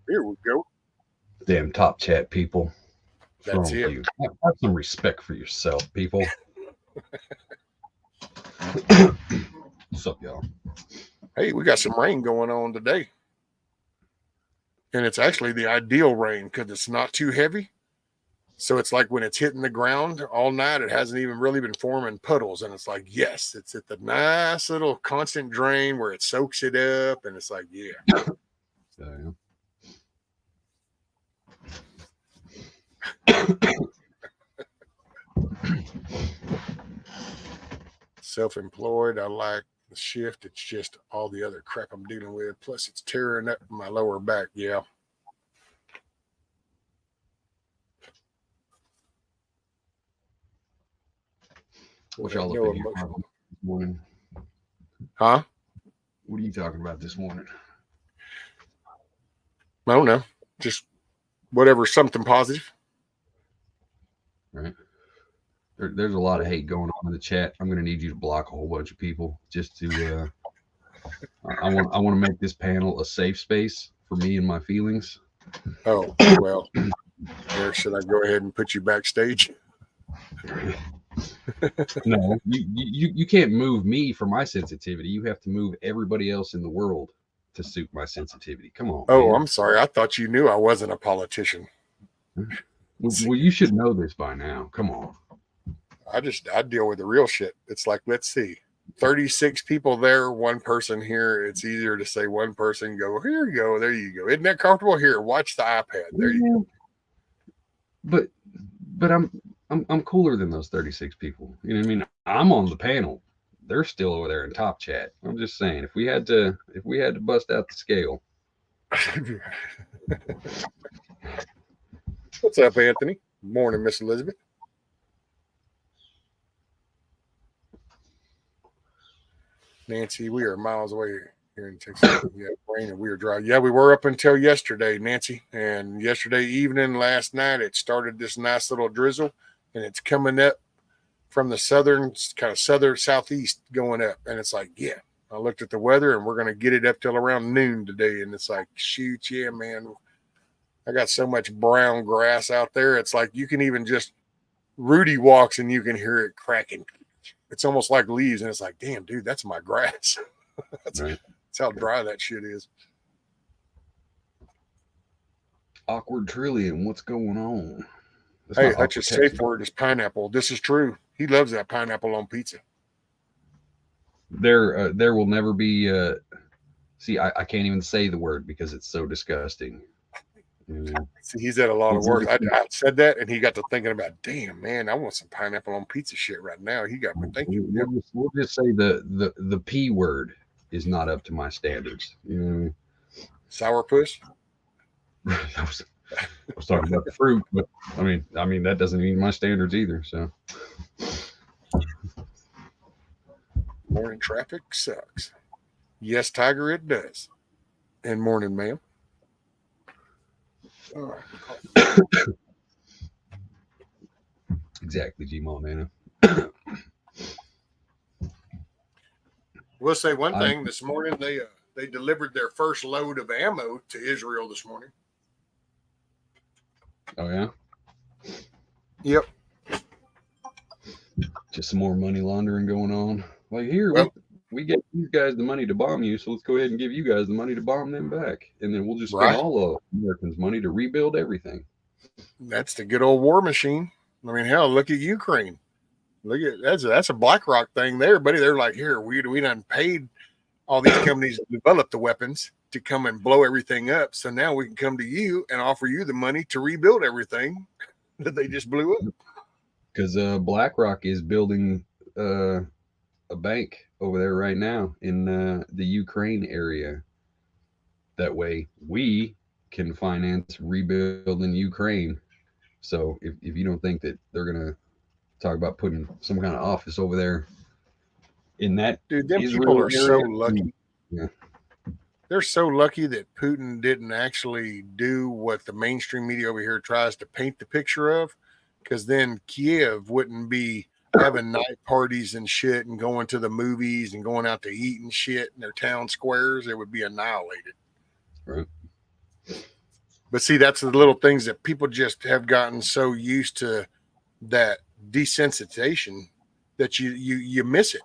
here we go. Damn top chat people. What's That's wrong it. with you? Have some respect for yourself, people. What's up, y'all? Hey, we got some rain going on today. And it's actually the ideal rain because it's not too heavy. So it's like when it's hitting the ground all night, it hasn't even really been forming puddles. And it's like, yes, it's at the nice little constant drain where it soaks it up. And it's like, yeah. Self-employed, I like the shift. It's just all the other crap I'm dealing with. Plus, it's tearing up my lower back. Yeah. What y'all No up in here emotion. this morning? Huh? What are you talking about this morning? I don't know. Just whatever, something positive. Right. There's a lot of hate going on in the chat. I'm going to need you to block a whole bunch of people just to. I want to make this panel a safe space for me and my feelings. Oh well. There, should I go ahead and put you backstage? No, you can't move me for my sensitivity. You have to move everybody else in the world to suit my sensitivity. Come on. Oh, man. I'm sorry. I thought you knew I wasn't a politician. Well, you should know this by now. Come on. I deal with the real shit. It's like, let's see, 36 people there, one person here. It's easier to say one person, go, here you go, there you go. Isn't that comfortable? Here, watch the iPad. There you go. But I'm cooler than those 36 people. You know what I mean? I'm on the panel. They're still over there in top chat. I'm just saying, if we had to bust out the scale. What's up, Anthony? Morning, Miss Elizabeth. Nancy, we are miles away here in Texas. Yeah, rain and we are dry. Yeah, we were up until yesterday, Nancy. And yesterday evening, last night, it started this nice little drizzle, and it's coming up from the southern southeast going up. And it's like, yeah, I looked at the weather and we're going to get it up till around noon today. And it's like, shoot, yeah, man. I got so much brown grass out there. It's like you can even just Rudy walks and you can hear it cracking. It's almost like leaves. And it's like, damn, dude, that's my grass. that's how dry that shit is. Awkward Trillion, what's going on? Hey, that's a safe word is pineapple. This is true. He loves that pineapple on pizza. There will never be. See, I can't even say the word because it's so disgusting. See, he's at a lot of work. I said that, and he got to thinking about, damn, man, I want some pineapple on pizza shit right now. He got me thinking. We'll just say the P word is not up to my standards. Sour puss. I was talking about the fruit, but I mean that doesn't meet my standards either. So morning traffic sucks. Yes, Tiger, it does. And morning, ma'am. All right. Exactly, G Montana. We'll say one thing. This morning they delivered their first load of ammo to Israel this morning. Oh yeah. Yep. Just some more money laundering going on. Like here, we get these guys the money to bomb you, so let's go ahead and give you guys the money to bomb them back, and then we'll just spend all of Americans' money to rebuild everything. That's the good old war machine. I mean, hell, look at Ukraine. Look at that's a BlackRock thing there, buddy. They're like, here, we done paid all these companies to develop the weapons to come and blow everything up. So now we can come to you and offer you the money to rebuild everything that they just blew up. Because BlackRock is building a bank over there right now in the Ukraine area. That way we can finance rebuilding Ukraine. So if you don't think that they're going to talk about putting some kind of office over there in that, dude, them Israel people are area, so lucky. Yeah. They're so lucky that Putin didn't actually do what the mainstream media over here tries to paint the picture of, because then Kiev wouldn't be having night parties and shit and going to the movies and going out to eat and shit in their town squares. It would be annihilated. Right. But see, that's the little things that people just have gotten so used to, that desensitization, that you miss it.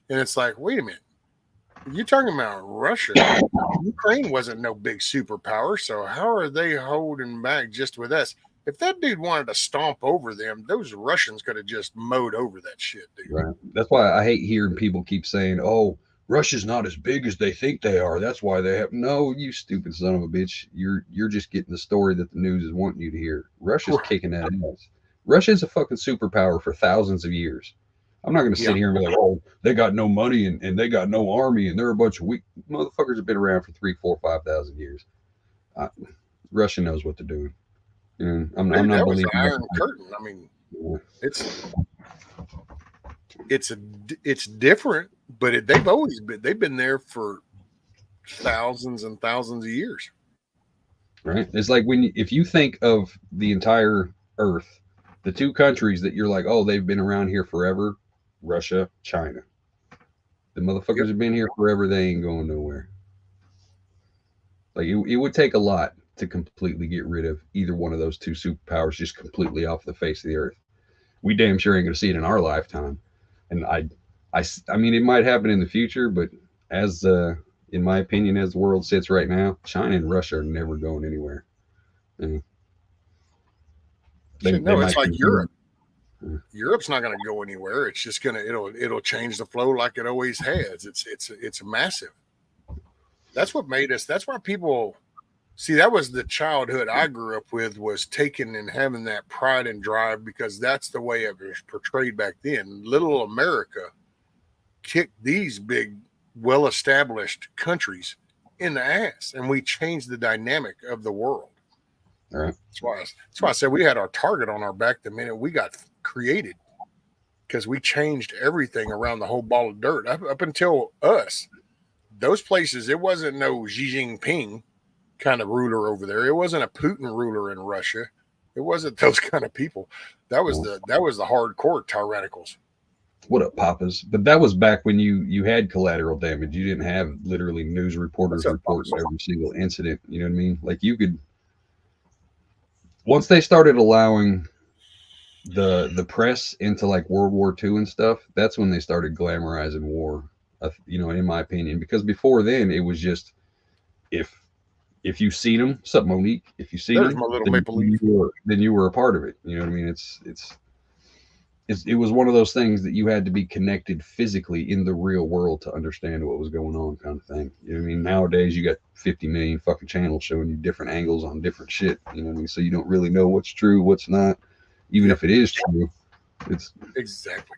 And it's like, wait a minute. You're talking about Russia. Ukraine wasn't no big superpower, so how are they holding back just with us? If that dude wanted to stomp over them, those Russians could have just mowed over that shit, dude. Right. That's why I hate hearing people keep saying, "Oh, Russia's not as big as they think they are. That's why they have." No, you stupid son of a bitch. You're just getting the story that the news is wanting you to hear. Russia's kicking that ass. Russia's a fucking superpower for thousands of years. I'm not going to sit here and be like, oh, they got no money and they got no army and they're a bunch of weak motherfuckers have been around for 3, 4, 5,000 years. Russia knows what they're doing. And I'm not believing Iron Curtain. I mean, it's it's different, but they've been there for thousands and thousands of years. Right. It's like if you think of the entire Earth, the two countries that you're like, oh, they've been around here forever, Russia, China. The motherfuckers have been here forever. They ain't going nowhere. Like it would take a lot to completely get rid of either one of those two superpowers just completely off the face of the earth. We damn sure ain't going to see it in our lifetime. And I mean, it might happen in the future, but as in my opinion, as the world sits right now, China and Russia are never going anywhere. And it's like Europe. Europe's not going to go anywhere. It's just it'll change the flow like it always has. It's massive. That's what made us. That's why people see. That was the childhood I grew up with, was taking and having that pride and drive, because that's the way it was portrayed back then. Little America kicked these big, well-established countries in the ass, and we changed the dynamic of the world. All right. That's why I said we had our target on our back the minute we got created, because we changed everything around the whole ball of dirt. Up until us, those places, it wasn't no Xi Jinping kind of ruler over there. It wasn't a Putin ruler in Russia. It wasn't those kind of people. That was the hardcore tyrannicals. What up, Papas? But that was back when you had collateral damage. You didn't have literally news reporters reporting every single incident. You know what I mean? Like you could. Once they started allowing the press into like World War II and stuff, that's when they started glamorizing war. You know, in my opinion, because before then it was just if you seen them, what's up, Monique? If you seen them, then you were a part of it. You know what I mean? It was one of those things that you had to be connected physically in the real world to understand what was going on, kind of thing. You know what I mean? Nowadays you got 50 million fucking channels showing you different angles on different shit. You know what I mean? So you don't really know what's true, what's not. Even if it is true, it's exactly.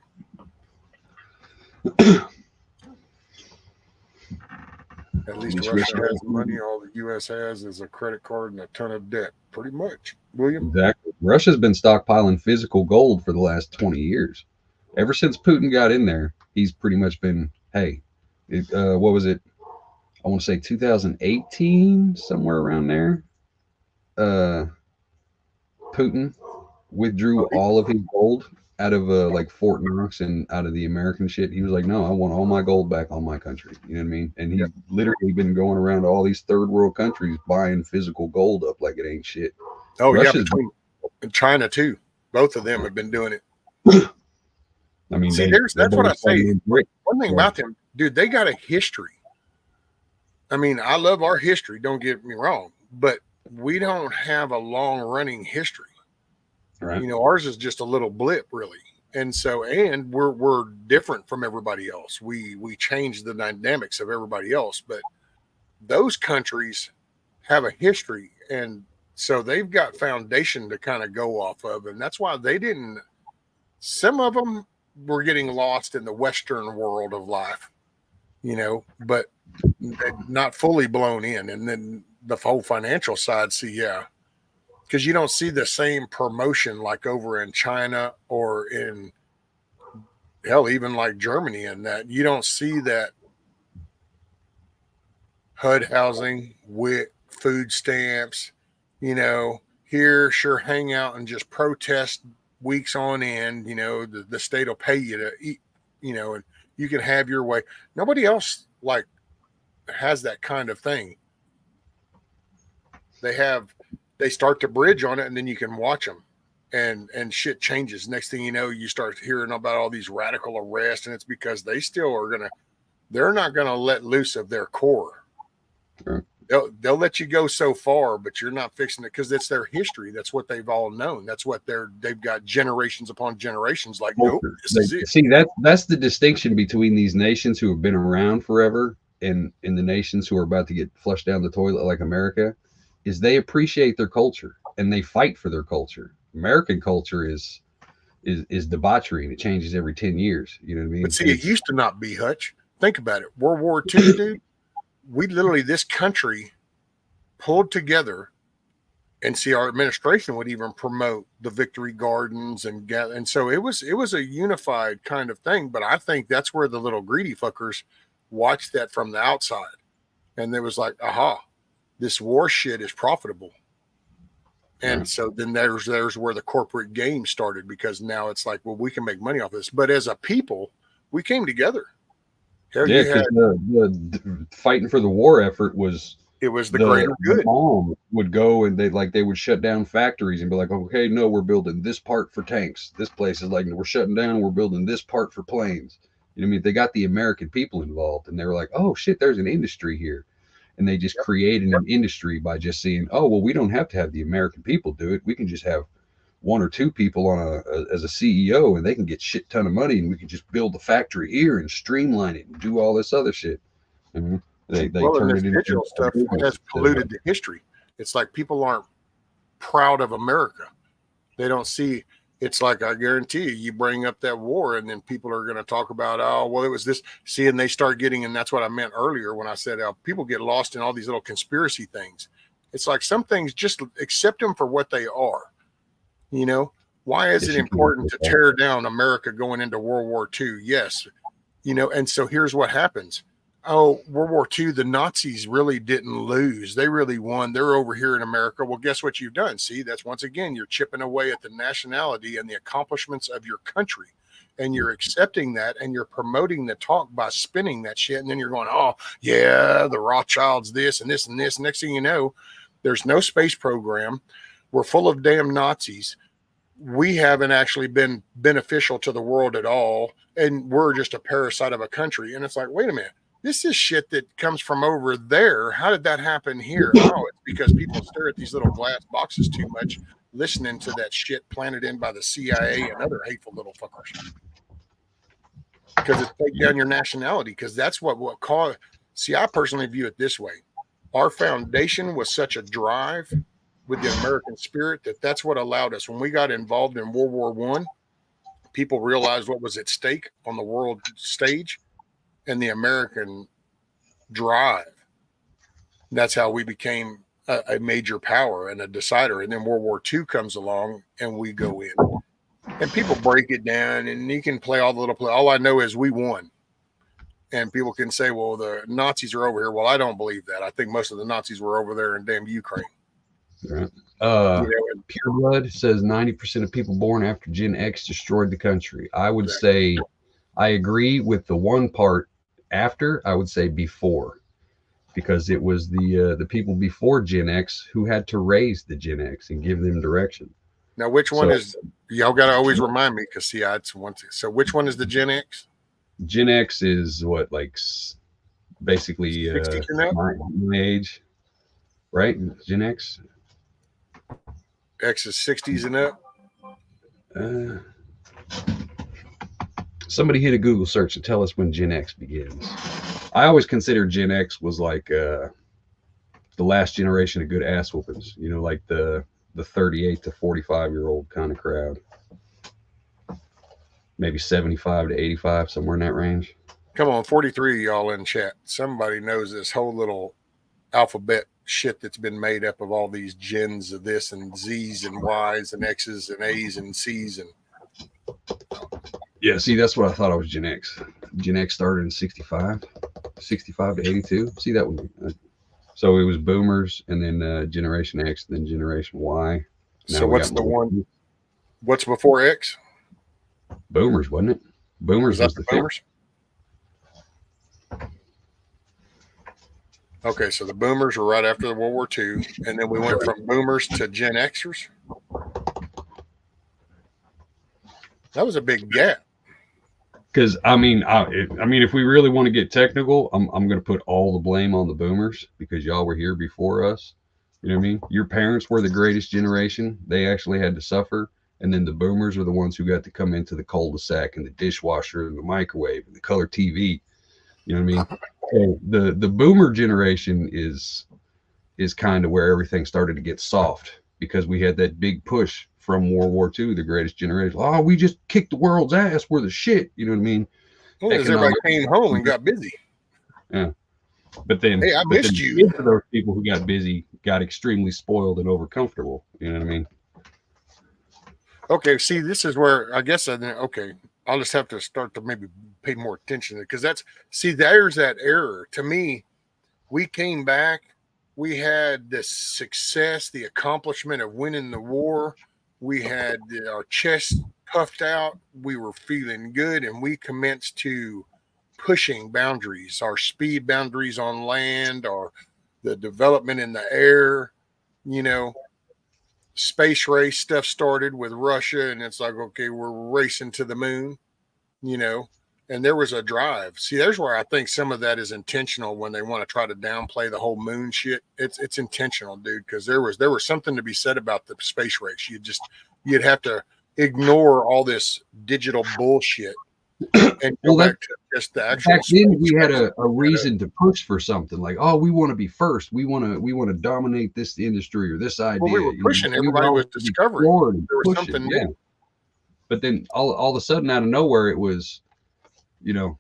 At least Russia has money. All the U.S. has is a credit card and a ton of debt, pretty much. William? Exactly. Russia's been stockpiling physical gold for the last 20 years. Ever since Putin got in there, he's pretty much been, what was it? I want to say 2018, somewhere around there. Putin withdrew all of his gold out of like Fort Knox and out of the American shit. He was like, no, I want all my gold back on my country. You know what I mean? And he's literally been going around to all these third world countries buying physical gold up like it ain't shit. Oh, Russia's and China too. Both of them have been doing it. I mean, that's what I say. One thing about them, dude, they got a history. I mean, I love our history, don't get me wrong, but we don't have a long running history. Right. You know, ours is just a little blip, really. And so, and we're different from everybody else. We change the dynamics of everybody else, but those countries have a history, and so they've got foundation to kind of go off of, and that's why they didn't. Some of them were getting lost in the Western world of life, you know, but not fully blown in. And then the whole financial side, because you don't see the same promotion like over in China or in hell, even like Germany, and that you don't see that HUD housing, WIC, food stamps, you know, here, sure, hang out and just protest weeks on end. You know, the state will pay you to eat, you know, and you can have your way. Nobody else like has that kind of thing. They start to bridge on it, and then you can watch them, and shit changes. Next thing you know, you start hearing about all these radical arrests, and it's because they still they're not gonna let loose of their core. Sure. They'll let you go so far, but you're not fixing it, because it's their history. That's what they've all known. That's what they've got generations upon generations. Like, nope, this is it. See, that's the distinction between these nations who have been around forever and the nations who are about to get flushed down the toilet like America. Is they appreciate their culture and they fight for their culture. American culture is debauchery, and it changes every 10 years. You know what I mean? But see, it used to not be, Hutch. Think about it. World War II, dude. This country pulled together And see, our administration would even promote the victory gardens and so it was a unified kind of thing. But I think that's where the little greedy fuckers watched that from the outside, and they was like, aha, this war shit is profitable. And so then there's where the corporate game started, because now it's like, well, we can make money off this. But as a people, we came together. Hell, yeah, because the fighting for the war effort was, it was the greater good. The bomb would go and they would shut down factories and be like, okay, no, we're building this part for tanks. This place is like, we're shutting down and we're building this part for planes. You know what I mean? They got the American people involved, and they were like, oh shit, there's an industry here. And they just created an industry by just seeing, oh, well, we don't have to have the American people do it. We can just have one or two people on as a CEO, and they can get shit ton of money, and we can just build the factory here and streamline it and do all this other shit. Mm-hmm. They turn it into digital stuff has polluted the history. It's like people aren't proud of America. They don't see. It's like, I guarantee you bring up that war, and then people are going to talk about, oh, well, it was this. See, and they start getting, and that's what I meant earlier when I said people get lost in all these little conspiracy things. It's like some things, just accept them for what they are. You know, why is it important to tear down America going into World War II? Yes. You know, and so here's what happens. Oh, World War II, the Nazis really didn't lose. They really won. They're over here in America. Well, guess what you've done? See, that's once again, you're chipping away at the nationality and the accomplishments of your country. And you're accepting that, and you're promoting the talk by spinning that shit. And then you're going, oh, yeah, the Rothschilds, this and this and this. Next thing you know, there's no space program. We're full of damn Nazis. We haven't actually been beneficial to the world at all. And we're just a parasite of a country. And it's like, wait a minute. This is shit that comes from over there. How did that happen here? Oh, it's because people stare at these little glass boxes too much, listening to that shit planted in by the CIA and other hateful little fuckers. Because it's take down your nationality. Because that's what caused. See, I personally view it this way. Our foundation was such a drive with the American spirit that's what allowed us. When we got involved in World War I, people realized what was at stake on the world stage. And the American drive. That's how we became a major power and a decider. And then World War II comes along, and we go in. And people break it down, and you can play all the little play. All I know is we won. And people can say, well, the Nazis are over here. Well, I don't believe that. I think most of the Nazis were over there in damn Ukraine. Right. Pure Blood says 90% of people born after Gen X destroyed the country. I would say I agree with the one part. After, I would say before, because it was the people before Gen X who had to raise the Gen X and give them direction. Now, which one is, y'all got to always remind me, because see, so which one is the Gen X? Gen X is what, like basically my age, right? Gen X. X is 60s and up. Somebody hit a Google search and tell us when Gen X begins. I always consider Gen X was like the last generation of good ass whoopings, you know, like the 38 to 45-year-old kind of crowd. Maybe 75 to 85, somewhere in that range. Come on, 43 of y'all in chat. Somebody knows this whole little alphabet shit that's been made up of all these gens of this and Z's and Y's and X's and A's and C's and yeah, see, that's what I thought I was Gen X. Gen X started in 65 to 82. See that one? So it was Boomers, and then Generation X, and then Generation Y. Now so what's the one? What's before X? Boomers, wasn't it? Boomers was the Boomers. Okay, so the Boomers were right after the World War II, and then we went from Boomers to Gen Xers. That was a big gap. Because I mean, if we really want to get technical, I'm going to put all the blame on the Boomers, because y'all were here before us. You know what I mean? Your parents were the greatest generation. They actually had to suffer. And then the Boomers are the ones who got to come into the cul-de-sac and the dishwasher and the microwave and the color TV. You know what I mean? So the Boomer generation is kind of where everything started to get soft, because we had that big push from World War II, the greatest generation. Oh, we just kicked the world's ass. We're the shit. You know what I mean? Well, everybody came home and got busy. Yeah. But then, Hey, I but missed then you. the kids of those people who got busy got extremely spoiled and overcomfortable. You know what I mean? Okay, see, this is where I guess okay, I'll just have to start to maybe pay more attention because there's that error. To me, we came back, we had the success, the accomplishment of winning the war. We had our chest puffed out. We were feeling good, and we commenced to pushing boundaries, our speed boundaries on land, or the development in the air. You know, space race stuff started with Russia, and it's like, okay, we're racing to the moon. You know, and there was a drive. See, there's where I think some of that is intentional when they want to try to downplay the whole moon shit. It's intentional, dude, because there was something to be said about the space race. You'd have to ignore all this digital bullshit and go Well, that back to just the actual back then space we had race. a reason to push for something like, oh, we want to be first. We want to dominate this industry or this Well, we idea. were You know, pushing. we Everybody was want to be discovering explored and there was pushing. something Yeah. new. But then all of a sudden out of nowhere it was, you know,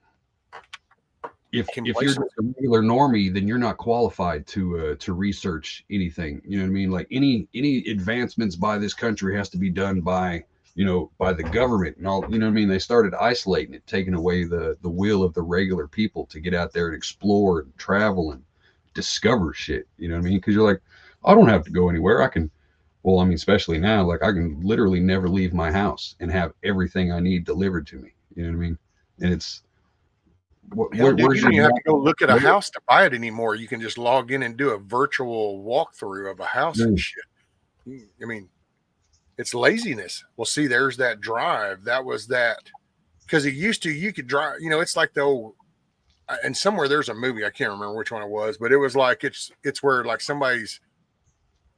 if you're just a regular normie, then you're not qualified to research anything. You know what I mean? Like any advancements by this country has to be done by, you know, by the government and all. You know what I mean? They started isolating it, taking away the will of the regular people to get out there and explore and travel and discover shit. You know what I mean? Because you're like, I don't have to go anywhere. I can. Well, I mean, especially now, like I can literally never leave my house and have everything I need delivered to me. You know what I mean? And it's Hell, dude, where's you your don't even have to go look at a house to buy it anymore. You can just log in and do a virtual walkthrough of a house and shit. I mean, it's laziness. Well, see, there's that drive. That was that because it used to, you could drive, you know, it's like the old, and somewhere there's a movie, I can't remember which one it was, but it was like, it's where like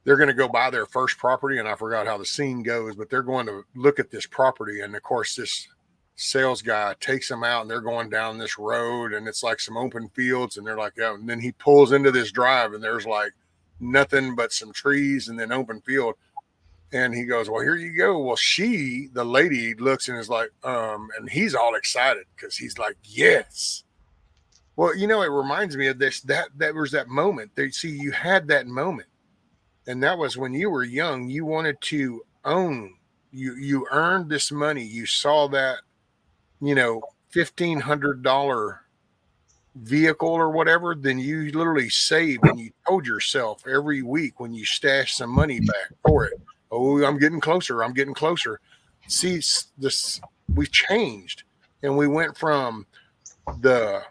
they're going to go buy their first property. And I forgot how the scene goes, but they're going to look at this property. And of course, this sales guy takes them out and they're going down this road and it's like some open fields. And they're like, yeah. And then he pulls into this drive and there's like nothing but some trees and then open field. And he goes, well, here you go. Well, the lady looks and is like, and he's all excited because he's like, yes. Well, you know, it reminds me of this, that was that moment. You had that moment. And that was when you were young, you wanted to own, you earned this money. You saw that, you know, $1,500 vehicle or whatever, then you literally saved and you told yourself every week when you stashed some money back for it, oh, I'm getting closer. I'm getting closer. See, we changed and we went from the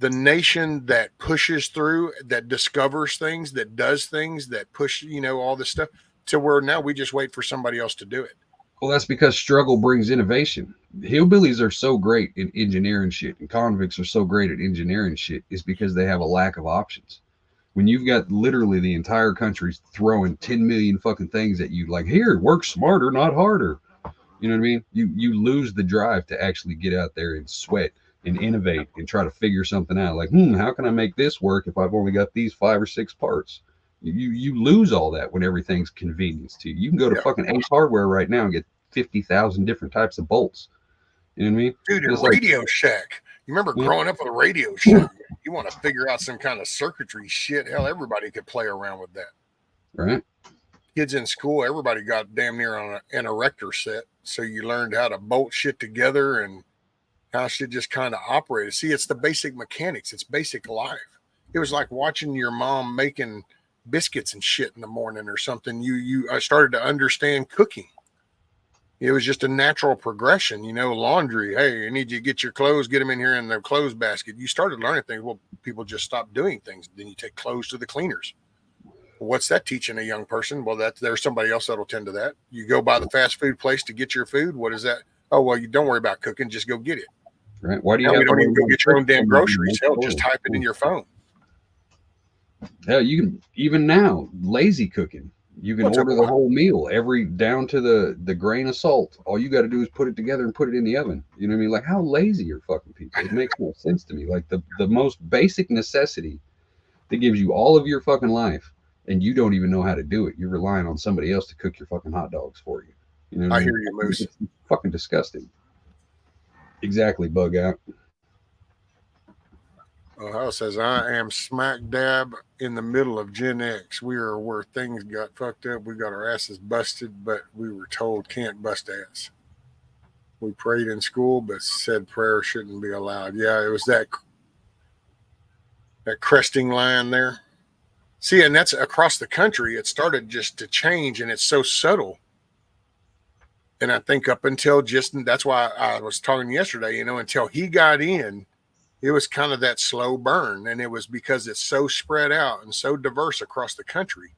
nation that pushes through, that discovers things, that does things, that push, you know, all this stuff to where now we just wait for somebody else to do it. Well, that's because struggle brings innovation. Hillbillies are so great in engineering shit, and convicts are so great at engineering shit, is because they have a lack of options. When you've got literally the entire country throwing 10 million fucking things at you, like, here, work smarter, not harder. You know what I mean? You lose the drive to actually get out there and sweat and innovate and try to figure something out. Like, how can I make this work if I've only got these 5 or 6 parts? You lose all that when everything's convenience to you. You can go to fucking Ace Hardware right now and get 50,000 different types of bolts. You know what I mean? Dude, a It's Radio Shack. You remember growing up with a Radio Shack? You want to figure out some kind of circuitry shit. Hell, everybody could play around with that. Right. Kids in school, everybody got damn near on an erector set. So you learned how to bolt shit together and how shit just kind of operated. See, it's the basic mechanics. It's basic life. It was like watching your mom making biscuits and shit in the morning or something. I started to understand cooking. It was just a natural progression, you know, laundry. Hey, I need you to get your clothes, get them in here in the clothes basket. You started learning things. Well, people just stopped doing things. Then you take clothes to the cleaners. Well, what's that teaching a young person? Well, there's somebody else that'll tend to that. You go by the fast food place to get your food. What is that? Oh, well, you don't worry about cooking. Just go get it. Right. Why do you Now have we don't to even go get your own damn groceries. Hell, just type it in your phone. Hell, you can even now lazy cooking. You can order the whole meal, down to the grain of salt. All you got to do is put it together and put it in the oven. You know what I mean? Like, how lazy are fucking people? It makes no sense to me. Like the most basic necessity that gives you all of your fucking life, and you don't even know how to do it. You're relying on somebody else to cook your fucking hot dogs for you. You know what I mean? Hear you, Moose. It's fucking disgusting. Exactly, bug out. Ohio says, I am smack dab in the middle of Gen X. We are where things got fucked up. We got our asses busted, but we were told can't bust ass. We prayed in school, but said prayer shouldn't be allowed. Yeah, it was that cresting line there. See, and that's across the country. It started just to change, and it's so subtle. And I think up until just that's why I was talking yesterday, until he got in, it was kind of that slow burn. And it was because it's so spread out and so diverse across the country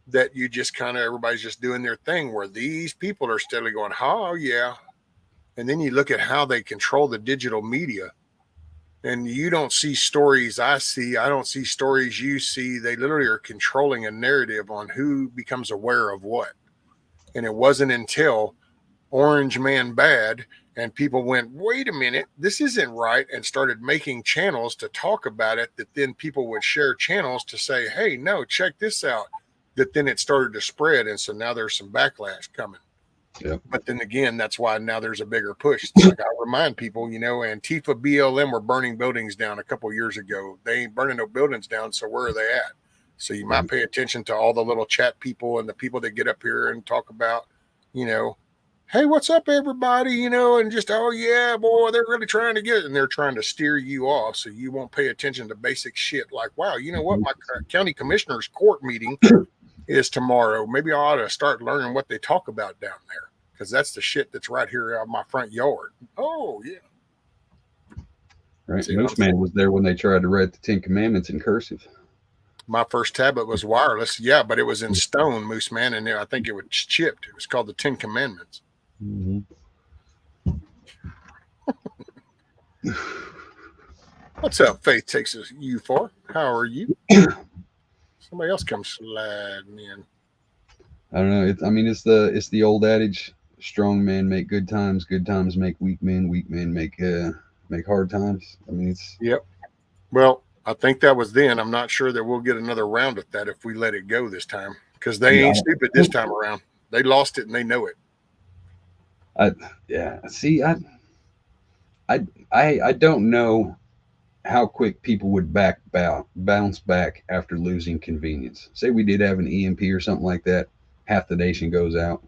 that you just kind of everybody's just doing their thing where these people are steadily going, oh, yeah. And then you look at how they control the digital media. And you don't see stories I see. I don't see stories you see. They literally are controlling a narrative on who becomes aware of what. And it wasn't until Orange Man Bad and people went, wait a minute, this isn't right, and started making channels to talk about it, that then people would share channels to say, hey, no, check this out, that then it started to spread. And so now there's some backlash coming. Yep. But then again, that's why now there's a bigger push. It's like I remind people, Antifa BLM were burning buildings down a couple of years ago. They ain't burning no buildings down, so where are they at? So you might pay attention to all the little chat people and the people that get up here and talk about, hey, what's up, everybody? And just, oh, yeah, boy, they're really trying to get it. And they're trying to steer you off so you won't pay attention to basic shit like, wow, you know what? My county commissioner's court meeting is tomorrow. Maybe I ought to start learning what they talk about down there, because that's the shit that's right here out my front yard. Oh, yeah. Right. Moose Man was there when they tried to write the 10 Commandments in cursive. My first tablet was wireless. Yeah, but it was in stone, Moose Man, and I think it was chipped. It was called the 10 Commandments. Mm-hmm. What's up, Faith takes us you for? How are you? Somebody else comes sliding in. I don't know. It's the old adage: strong men make good times make weak men make hard times. It's yep. Well, I think that was then. I'm not sure that we'll get another round at that if we let it go this time, because they ain't stupid this time around. They lost it and they know it. I don't know how quick people would bounce back after losing convenience. Say we did have an EMP or something like that, half the nation goes out.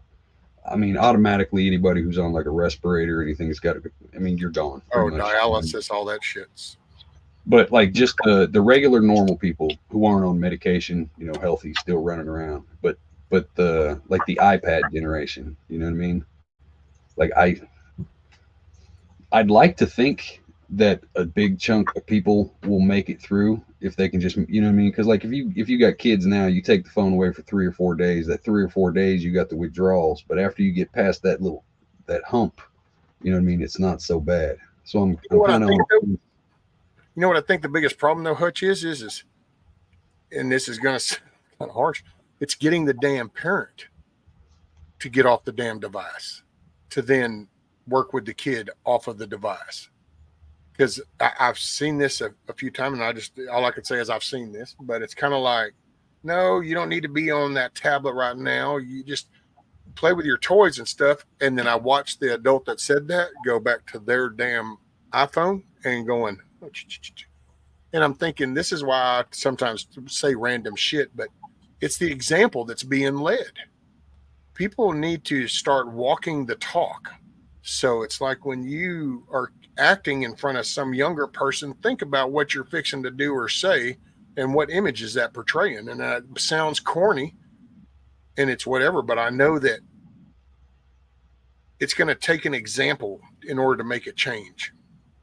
Automatically anybody who's on like a respirator or anything has got to. You're gone. Oh, dialysis, all that shit's. But like just the regular normal people who aren't on medication, healthy, still running around. But the like the iPad generation, you know what I mean? Like I'd like to think that a big chunk of people will make it through if they can just, you know what I mean? Because like if you got kids now, you take the phone away for 3 or 4 days. That 3 or 4 days you got the withdrawals, but after you get past that hump, you know what I mean? It's not so bad. So I'm kind of. You know what I think the biggest problem though, Hutch, is, and this is going to sound kind of harsh, it's getting the damn parent to get off the damn device, to then work with the kid off of the device. Because I've seen this a few times, and all I can say is I've seen this, but it's kind of like, no, you don't need to be on that tablet right now. You just play with your toys and stuff. And then I watched the adult that said that go back to their damn iPhone and going, and I'm thinking, this is why I sometimes say random shit, but it's the example that's being led. People need to start walking the talk. So it's like when you are acting in front of some younger person, think about what you're fixing to do or say and what image is that portraying. And that sounds corny and it's whatever, but I know that it's going to take an example in order to make it change.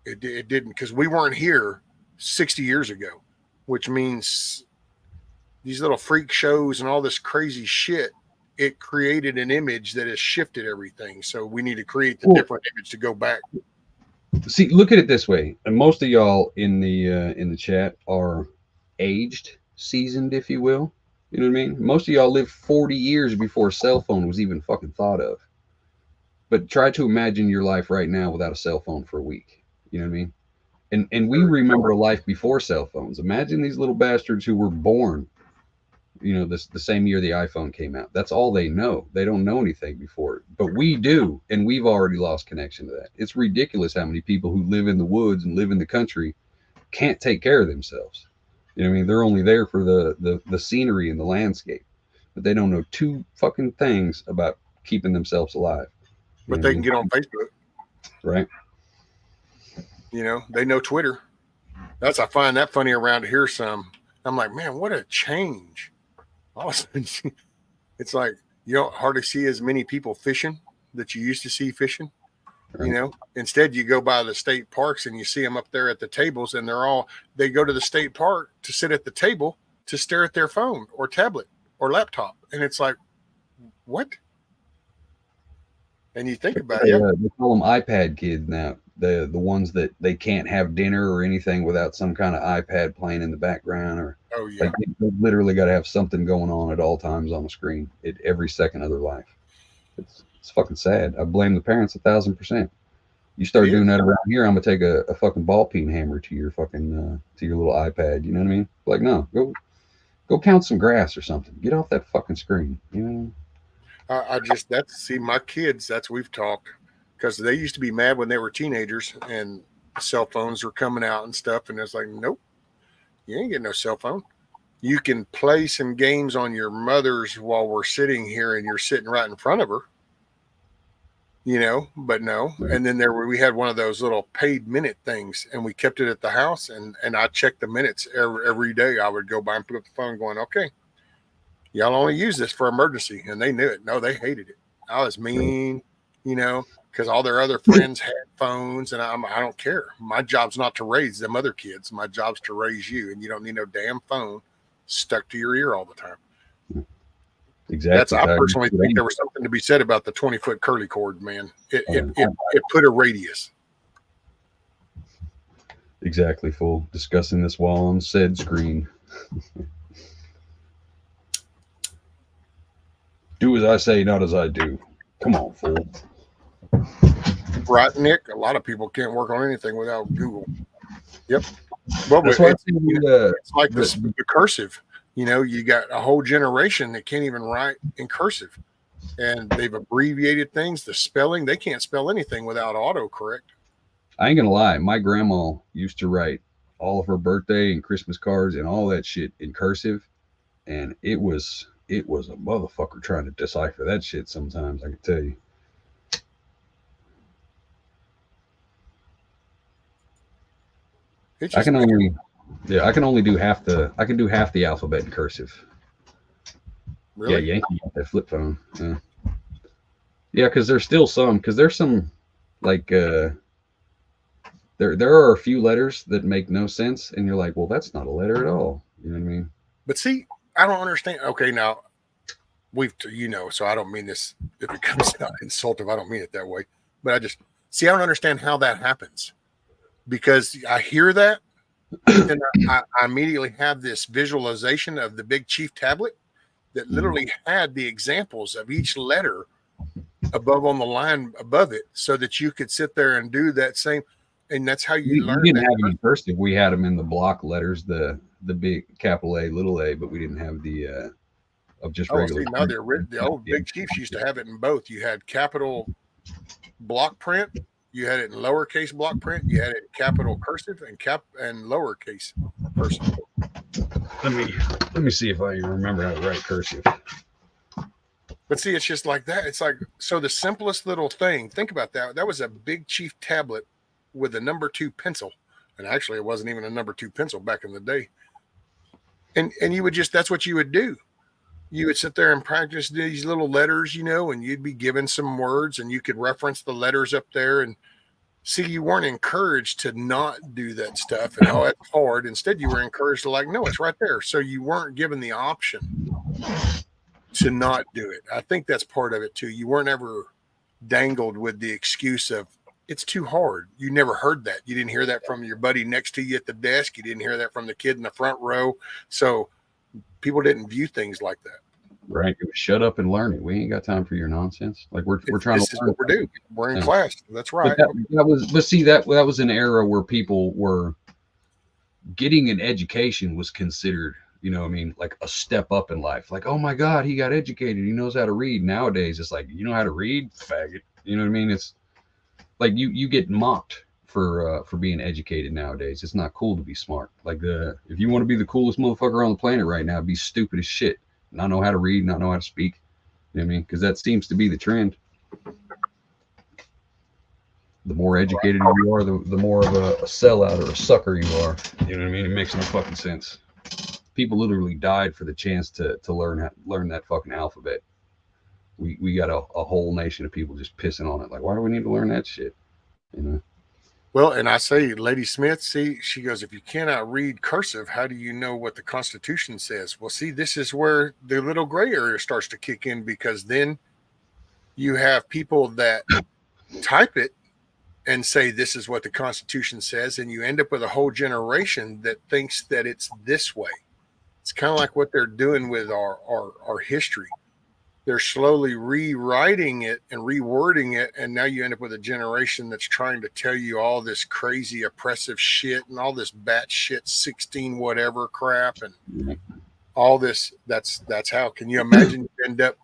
It didn't, because we weren't here 60 years ago, which means these little freak shows and all this crazy shit, it created an image that has shifted everything. So we need to create the different image to go back. See, look at it this way. And most of y'all in the chat are aged, seasoned, if you will. You know what I mean? Most of y'all lived 40 years before a cell phone was even fucking thought of. But try to imagine your life right now without a cell phone for a week. You know what I mean? And we remember a life before cell phones. Imagine these little bastards who were born, the same year the iPhone came out. That's all they know. They don't know anything before it. But we do, and we've already lost connection to that. It's ridiculous how many people who live in the woods and live in the country can't take care of themselves. You know what I mean? They're only there for the scenery and the landscape, but they don't know two fucking things about keeping themselves alive. But they can get on Facebook, right? You know, they know Twitter. I find that funny around here some. I'm like, man, what a change. All of a sudden, it's like you don't hardly see as many people fishing that you used to see fishing. Right. You know, instead you go by the state parks and you see them up there at the tables, and they go to the state park to sit at the table to stare at their phone or tablet or laptop. And it's like, what? And you think about it. They call them iPad kids now. The ones that they can't have dinner or anything without some kind of iPad playing in the background, or like they literally got to have something going on at all times on the screen at every second of their life. It's fucking sad. I blame the parents 1,000%. You start doing that around here, I'm gonna take a fucking ball peen hammer to your fucking to your little iPad. You know what I mean? Like, no, go count some grass or something. Get off that fucking screen. You know. See my kids. We've talked, because they used to be mad when they were teenagers and cell phones were coming out and stuff, and it's like, nope, you ain't getting no cell phone. You can play some games on your mother's while we're sitting here, and you're sitting right in front of her. You know, but no. And then we had one of those little paid minute things, and we kept it at the house, and I checked the minutes every day. I would go by and pick up the phone going, okay, y'all only use this for emergency. And they knew it. No, they hated it. I was mean, you know, because all their other friends had phones, and I don't care. My job's not to raise them other kids. My job's to raise you, and you don't need no damn phone stuck to your ear all the time. Exactly. I personally think there was something to be said about the 20-foot curly cord, man. It put a radius. Exactly, fool. Discussing this while on said screen. Do as I say, not as I do. Come on, fool. Right, Nick? A lot of people can't work on anything without Google. Yep. Well, it's like the cursive. You know, you got a whole generation that can't even write in cursive, and they've abbreviated things. The spelling, they can't spell anything without autocorrect. I ain't gonna lie. My grandma used to write all of her birthday and Christmas cards and all that shit in cursive, and it was a motherfucker trying to decipher that shit sometimes, I can tell you. I can only do half the alphabet in cursive. Really? Yeah, Yankee got that flip phone. Yeah, because there's still some, like there are a few letters that make no sense, and you're like, well, that's not a letter at all. You know what I mean? But see, I don't understand. Okay, now so I don't mean this. If it comes out insultive, I don't mean it that way. But I don't understand how that happens, because I hear that. Then I immediately have this visualization of the Big Chief tablet that literally had the examples of each letter above on the line above it, so that you could sit there and do that same. And that's how you learn. We didn't have any cursive. We had them in the block letters, the big capital A, little a, but we didn't have the of just regular. No, the old Big Chiefs used to have it in both. You had capital block print. You had it in lowercase block print. You had it in capital cursive and lowercase cursive. Let me see if I remember how to write cursive. But see, it's just like that. It's like, so the simplest little thing. Think about that. That was a Big Chief tablet with a number 2 pencil, and actually, it wasn't even a number 2 pencil back in the day. And you would that's what you would do. You would sit there and practice these little letters, you know, and you'd be given some words, and you could reference the letters up there. And see, you weren't encouraged to not do that stuff. And it's hard. Instead, you were encouraged to no, it's right there. So you weren't given the option to not do it. I think that's part of it too. You weren't ever dangled with the excuse of it's too hard. You never heard that. You didn't hear that from your buddy next to you at the desk. You didn't hear that from the kid in the front row. So people didn't view things like that. Right. Shut up and learn it. We ain't got time for your nonsense. Like we're trying to learn. This is what we're doing. We're in class. That's right. That was an era where people were getting an education was considered, you know, I mean, like a step up in life. Like, oh my God, he got educated. He knows how to read. Nowadays, it's like, you know how to read, faggot. You know what I mean? It's like you get mocked for being educated nowadays. It's not cool to be smart. Like if you want to be the coolest motherfucker on the planet right now, be stupid as shit, not know how to read, not know how to speak. You know what I mean? Because that seems to be the trend. The more educated you are, the more of a sellout or a sucker you are. You know what I mean? It makes no fucking sense. People literally died for the chance to learn that fucking alphabet. We got a whole nation of people just pissing on it. Like, why do we need to learn that shit? You know? Well, and I say, Lady Smith, see, she goes, if you cannot read cursive, how do you know what the Constitution says? Well, see, this is where the little gray area starts to kick in, because then you have people that type it and say this is what the Constitution says, and you end up with a whole generation that thinks that it's this way. It's kind of like what they're doing with our history. They're slowly rewriting it and rewording it, and now you end up with a generation that's trying to tell you all this crazy oppressive shit and all this batshit 16 whatever crap and all this. That's how. Can you imagine you end up,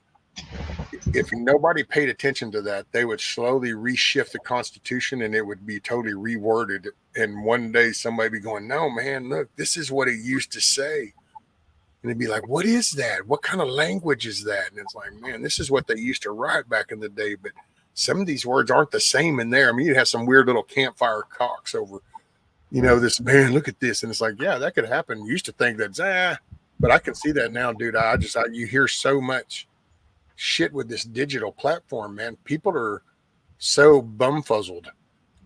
if nobody paid attention to that, they would slowly reshift the Constitution and it would be totally reworded, and one day somebody would be going, no man, look, this is what it used to say. And it'd be like, what is that? What kind of language is that? And it's like, man, this is what they used to write back in the day. But some of these words aren't the same in there. I mean, you have some weird little campfire cocks over, you know, this, man, look at this. And it's like, yeah, that could happen. You used to think that's, but I can see that now, dude. You hear so much shit with this digital platform, man. People are so bumfuzzled.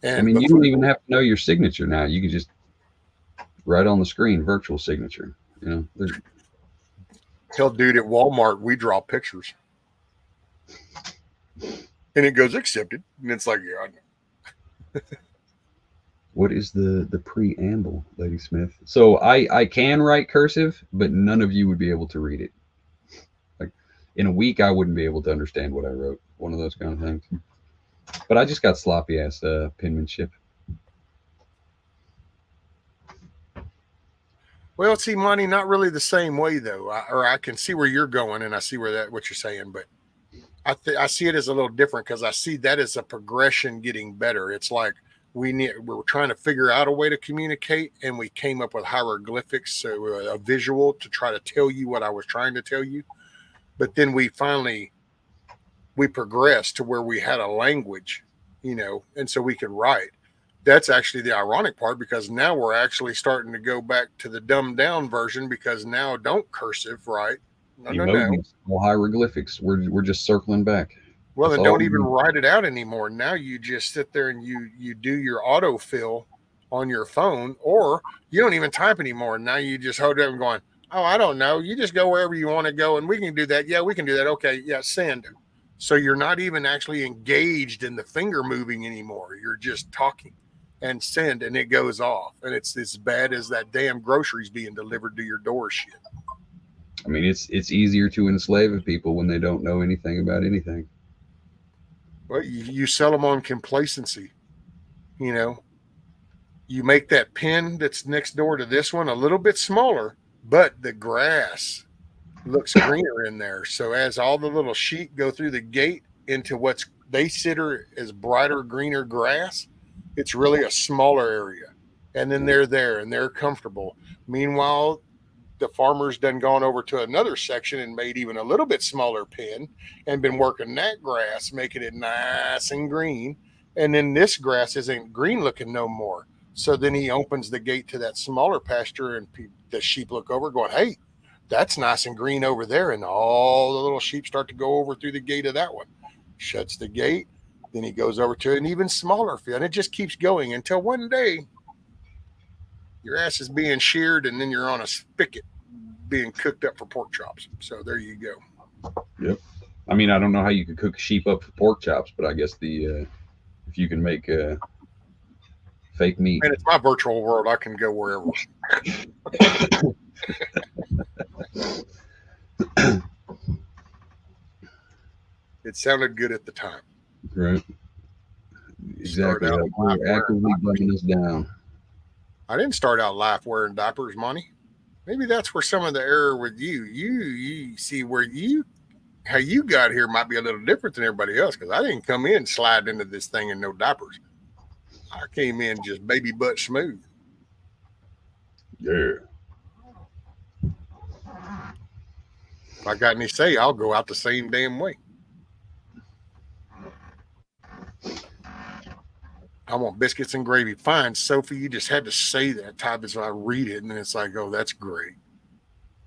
And I mean, you don't even have to know your signature now. You can just write on the screen, virtual signature. You know, hell, dude, at Walmart, we draw pictures. And it goes accepted. And it's like, yeah, I know. What is the preamble, Lady Smith? So I can write cursive, but none of you would be able to read it. Like in a week, I wouldn't be able to understand what I wrote. One of those kind of things. But I just got sloppy ass penmanship. Well, see, Monty, not really the same way though. I can see where you're going, and I see what you're saying, but I see it as a little different, because I see that as a progression getting better. It's like we're trying to figure out a way to communicate, and we came up with hieroglyphics, so a visual to try to tell you what I was trying to tell you. But then we progressed to where we had a language, you know, and so we could write. That's actually the ironic part, because now we're actually starting to go back to the dumbed down version, because now don't cursive, right? No. Well, hieroglyphics. We're just circling back. Well, then don't even write it out anymore. Now you just sit there and you do your autofill on your phone, or you don't even type anymore. Now you just hold it up and going, oh, I don't know. You just go wherever you want to go, and we can do that. Yeah, we can do that. Okay, yeah, send. So you're not even actually engaged in the finger moving anymore. You're just talking and send, and it goes off. And it's as bad as that damn groceries being delivered to your door shit. I mean, it's easier to enslave people when they don't know anything about anything. Well, you sell them on complacency. You know, you make that pen that's next door to this one a little bit smaller, but the grass looks greener in there. So as all the little sheep go through the gate into what's they consider as brighter, greener grass, it's really a smaller area. And then they're there and they're comfortable. Meanwhile, the farmer's done gone over to another section and made even a little bit smaller pen and been working that grass, making it nice and green. And then this grass isn't green looking no more. So then he opens the gate to that smaller pasture, and the sheep look over going, hey, that's nice and green over there. And all the little sheep start to go over through the gate of that one. Shuts the gate. Then he goes over to an even smaller field. And it just keeps going until one day your ass is being sheared, and then you're on a spigot being cooked up for pork chops. So there you go. Yep. I mean, I don't know how you could cook sheep up for pork chops, but I guess if you can make fake meat. And it's my virtual world. I can go wherever. It sounded good at the time. Right. Exactly. We're actively dumbing us down. I didn't start out life wearing diapers, Monty. Maybe that's where some of the error with you see where how you got here might be a little different than everybody else, because I didn't come in slide into this thing in no diapers. I came in just baby butt smooth. Yeah. If I got any say, I'll go out the same damn way. I want biscuits and gravy. Fine, Sophie, you just had to say that type as I read it, and then it's like, oh, that's great.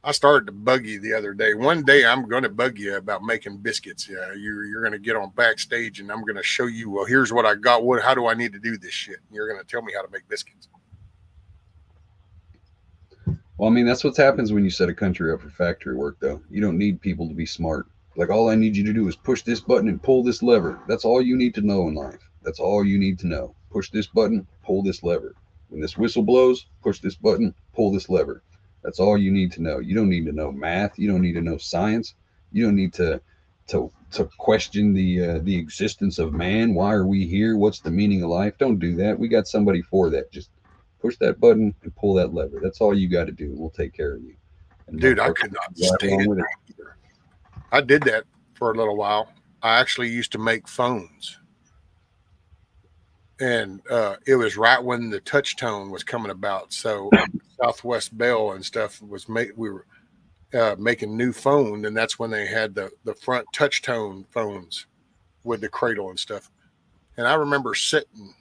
I started to bug you the other day. One day I'm going to bug you about making biscuits. Yeah, you're going to get on backstage, and I'm going to show you. Well, here's what I got. How do I need to do this shit? And you're going to tell me how to make biscuits. Well, I mean, that's what happens when you set a country up for factory work, though. You don't need people to be smart. Like, all I need you to do is push this button and pull this lever. That's all you need to know in life. That's all you need to know. Push this button, pull this lever. When this whistle blows, push this button, pull this lever. That's all you need to know. You don't need to know math. You don't need to know science. You don't need to question the existence of man. Why are we here? What's the meaning of life? Don't do that. We got somebody for that. Just push that button and pull that lever. That's all you got to do. We'll take care of you. And dude, I could not stand that either. I did that for a little while. I actually used to make phones. And it was right when the touch tone was coming about. So Southwest Bell and stuff was we were making new phone, and that's when they had the front touch tone phones with the cradle and stuff. And I remember sitting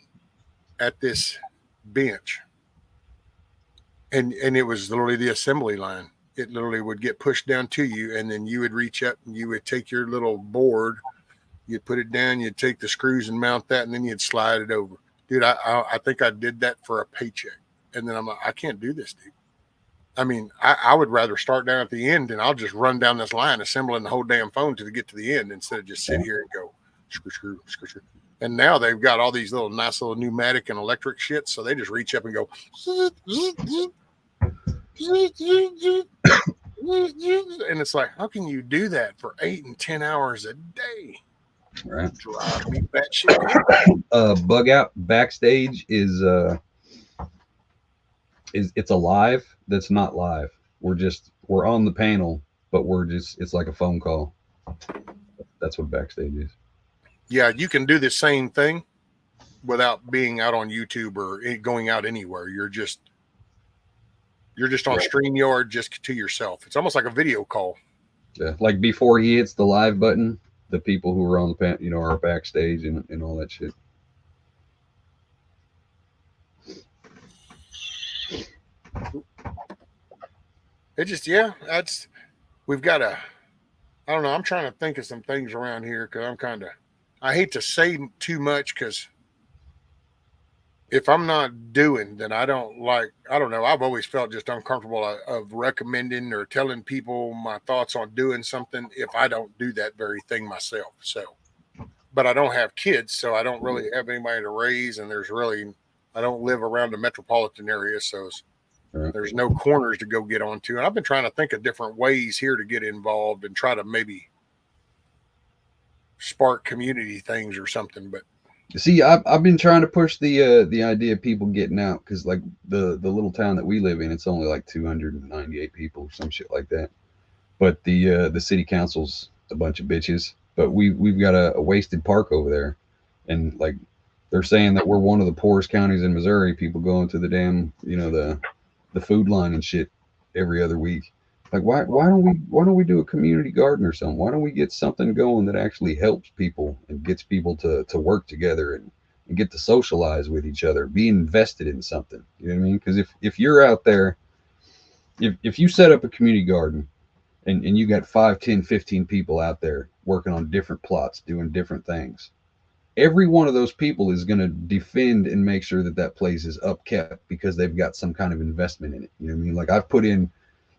at this bench, and it was literally the assembly line. It literally would get pushed down to you, and then you would reach up and you would take your little board. You'd put it down, you'd take the screws and mount that, and then you'd slide it over. Dude, I think I did that for a paycheck. And then I'm like, I can't do this, dude. I mean, I would rather start down at the end, and I'll just run down this line, assembling the whole damn phone to get to the end instead of just sit here and go, screw. And now they've got all these little nice little pneumatic and electric shit, so they just reach up and go, and it's like, how can you do that for 8 and 10 hours a day? Right. Drive me batshit. Bug out backstage is it's a live that's not live. We're on the panel, but it's like a phone call. That's what backstage is. Yeah, you can do the same thing without being out on YouTube or going out anywhere. You're just on StreamYard just to yourself. It's almost like a video call. Yeah, like before he hits the live button, the people who are on the panel, are backstage and all that shit. It just, we've got I don't know. I'm trying to think of some things around here because I hate to say too much because if I'm not doing, then I don't know. I've always felt just uncomfortable of recommending or telling people my thoughts on doing something if I don't do that very thing myself. So, but I don't have kids, so I don't really have anybody to raise, and I don't live around a metropolitan area, so there's no corners to go get onto. And I've been trying to think of different ways here to get involved and try to maybe spark community things or something, but see, I've been trying to push the idea of people getting out because like the little town that we live in, it's only like 298 people or some shit like that. But the city council's a bunch of bitches. But we've got a wasted park over there, and like they're saying that we're one of the poorest counties in Missouri. People going to the damn the food line and shit every other week. Like why don't we do a community garden or something? Why don't we get something going that actually helps people and gets people to work together and get to socialize with each other, be invested in something. You know what I mean? Because if you're out there, if you set up a community garden and you got 5, 10, 15 people out there working on different plots, doing different things, every one of those people is going to defend and make sure that place is upkept because they've got some kind of investment in it. You know what I mean? Like I've put in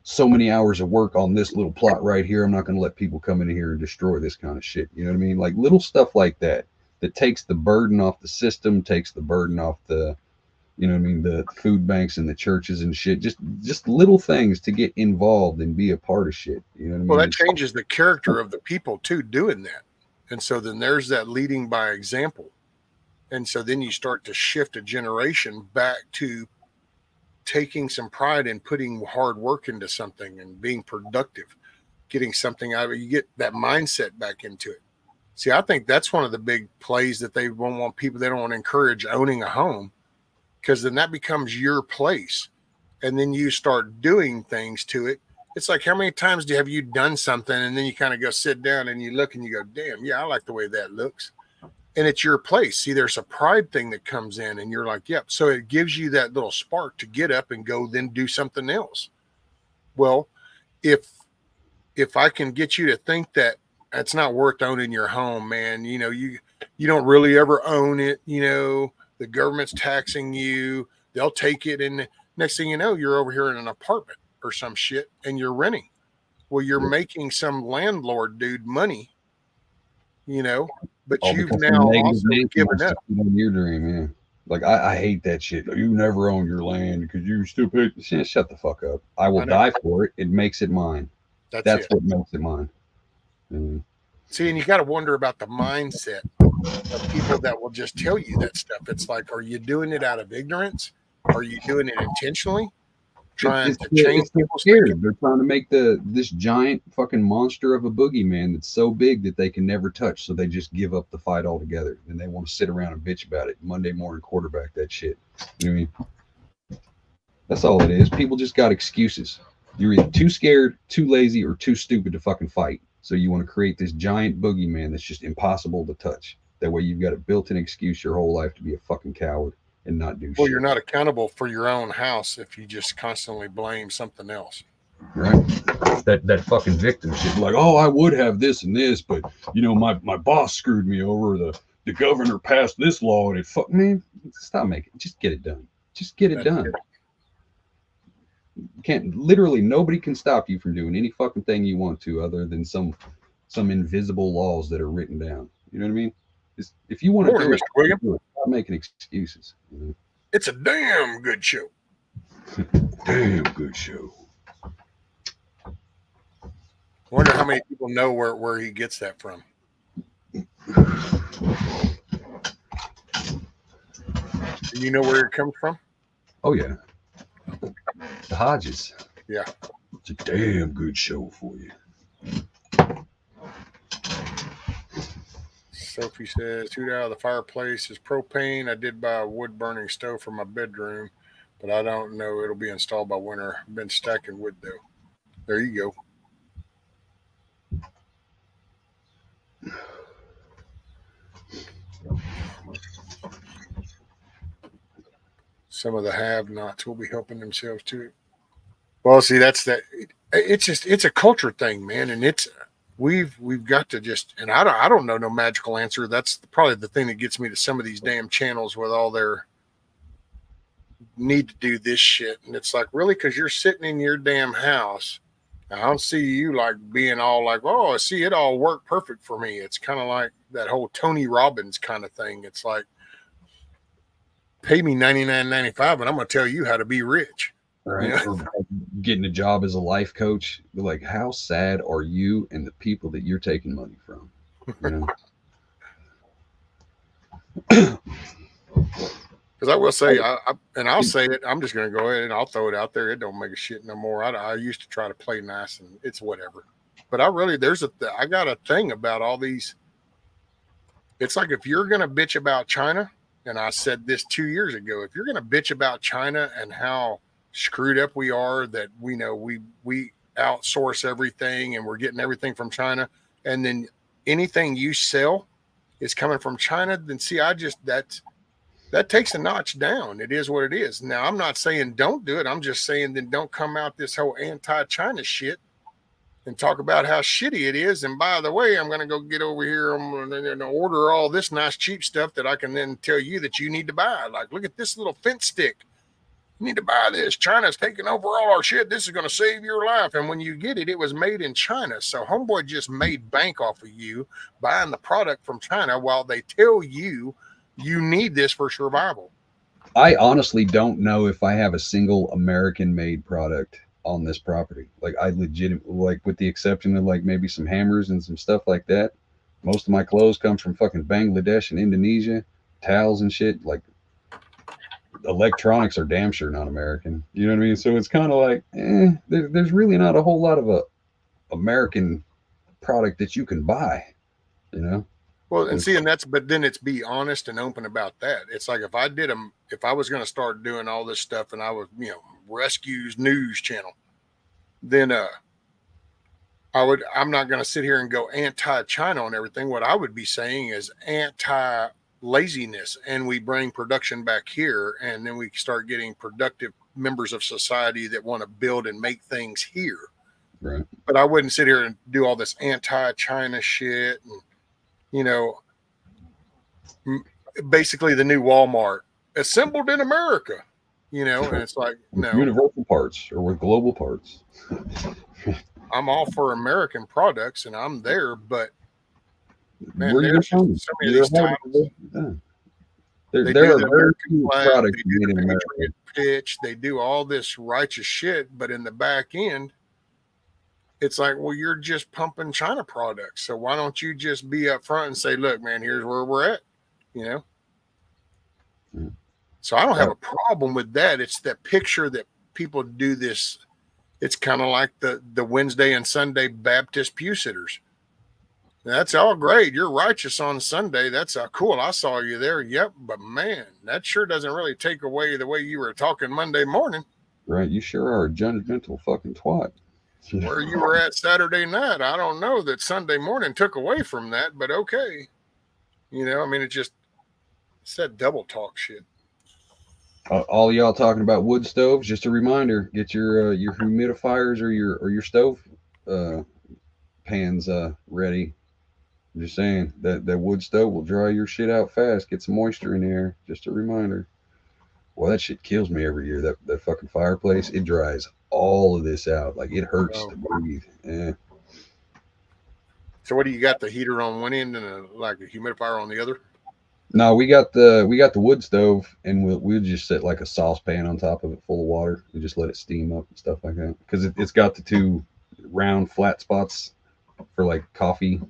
so many hours of work on this little plot right here. I'm not going to let people come in here and destroy this kind of shit. You know what I mean? Like little stuff like that takes the burden off the system, takes the burden off the, the food banks and the churches and shit. Just little things to get involved and be a part of shit. You know what I mean? Well, that changes the character of the people too doing that. And so then there's that leading by example. And so then you start to shift a generation back to taking some pride in putting hard work into something and being productive, getting something out of it. You get that mindset back into it. See, I think that's one of the big plays that they won't want people, they don't want to encourage owning a home, because then that becomes your place. And then you start doing things to it. It's like, how many times have you done something and then you kind of go sit down and you look and you go, damn, yeah, I like the way that looks. And it's your place. See, there's a pride thing that comes in and you're like, yep. So it gives you that little spark to get up and go then do something else. Well, if I can get you to think that it's not worth owning your home, man, you know, you don't really ever own it. You know, the government's taxing you. They'll take it. And next thing you know, you're over here in an apartment or some shit and you're renting. Well, you're making some landlord dude money, you know, but All you've because now some negative also Nancy given wants to up. feed on your dream, yeah. Like I hate that shit. Like, you never own your land because you stupid. Shut the fuck up. I will die for it. It makes it mine. That's what makes it mine. Mm. See, and you got to wonder about the mindset of people that will just tell you that stuff. It's like, are you doing it out of ignorance? Are you doing it intentionally? Trying to change people's thinking? They're trying to make this giant fucking monster of a boogeyman that's so big that they can never touch. So they just give up the fight altogether. And they want to sit around and bitch about it. Monday morning quarterback that shit. You know what I mean? That's all it is. People just got excuses. You're either too scared, too lazy, or too stupid to fucking fight. So you want to create this giant boogeyman that's just impossible to touch. That way you've got a built-in excuse your whole life to be a fucking coward and not do shit. Well, you're not accountable for your own house if you just constantly blame something else. Right? That fucking victim shit. Like, oh, I would have this and this, but you know, my boss screwed me over. The governor passed this law and it fuck man. Stop making it. Just get it done. Just get it done. Literally nobody can stop you from doing any fucking thing you want to other than some invisible laws that are written down. You know what I mean? If you want to do it, Mr. William, stop making excuses. You know? It's a damn good show. Damn good show. Wonder how many people know where he gets that from. Do you know where it comes from? Oh yeah. The Hodges. Yeah. It's a damn good show for you. Sophie says, "Hoot out of the fireplace is propane. I did buy a wood burning stove for my bedroom, but I don't know it'll be installed by winter. I've been stacking wood though." There you go. Some of the have-nots will be helping themselves too. Well, see, it's a culture thing, man, and we've got to just, and I don't know no magical answer. That's probably the thing that gets me to some of these damn channels with all their need to do this shit, and it's like, really, because you're sitting in your damn house. I don't see you like being all like, oh, see, it all worked perfect for me. It's kind of like that whole Tony Robbins kind of thing. It's like, pay me $99.95 and I'm going to tell you how to be rich. Right. You know? Or getting a job as a life coach. Like, how sad are you and the people that you're taking money from? You know? Because I will say, I'll say it, I'm just going to go ahead and I'll throw it out there. It don't make a shit no more. I used to try to play nice and it's whatever. But I got a thing about all these. It's like, if you're going to bitch about China, and I said this 2 years ago, if you're going to bitch about China and how screwed up we are, that we know we outsource everything and we're getting everything from China, and then anything you sell is coming from China, then see, that takes a notch down. It is what it is. Now, I'm not saying don't do it. I'm just saying then don't come out this whole anti-China shit and talk about how shitty it is. And by the way, I'm going to go get over here. I'm going to order all this nice cheap stuff that I can then tell you that you need to buy. Like, look at this little fence stick. You need to buy this. China's taking over all our shit. This is going to save your life. And when you get it, it was made in China. So homeboy just made bank off of you buying the product from China while they tell you you need this for survival. I honestly don't know if I have a single American-made product on this property. Like, I legitimately, like, with the exception of like maybe some hammers and some stuff like that, most of my clothes come from fucking Bangladesh and Indonesia, towels and shit. Like, electronics are damn sure not American. You know what I mean? So it's kind of like, there's really not a whole lot of a American product that you can buy, you know? Well, and see, and that's, but then it's be honest and open about that. It's like if I was going to start doing all this stuff and I was, rescues news channel, then I'm not going to sit here and go anti-China on everything. What I would be saying is anti-laziness, and we bring production back here, and then we start getting productive members of society that want to build and make things here. Right. But I wouldn't sit here and do all this anti-China shit and, basically the new Walmart assembled in America, and it's like, with no, universal parts or with global parts. I'm all for American products and I'm there, but man, Where you there's going? just so many of these times There they are do the very American few flag, products they do made the in America. Patriot pitch, they do all this righteous shit, but in the back end, it's like, well, you're just pumping China products. So why don't you just be up front and say, look, man, here's where we're at, So I don't have a problem with that. It's that picture that people do this. It's kind of like the Wednesday and Sunday Baptist pew sitters. That's all great. You're righteous on Sunday. That's cool. I saw you there. Yep. But man, that sure doesn't really take away the way you were talking Monday morning. Right. You sure are a judgmental fucking twat. Where you were at Saturday night, I don't know that Sunday morning took away from that, but okay. It's that double talk shit. All y'all talking about wood stoves, just a reminder, get your humidifiers or your stove pans ready. I'm just saying that wood stove will dry your shit out fast. Get some moisture in the air. Just a reminder. Well, that shit kills me every year. That fucking fireplace, it dries all of this out. Like, it hurts to breathe. Yeah. So what do you got? The heater on one end and a humidifier on the other? No, we got the wood stove, and we'll just set like a saucepan on top of it full of water. We just let it steam up and stuff like that, because it's got the two round flat spots for like coffee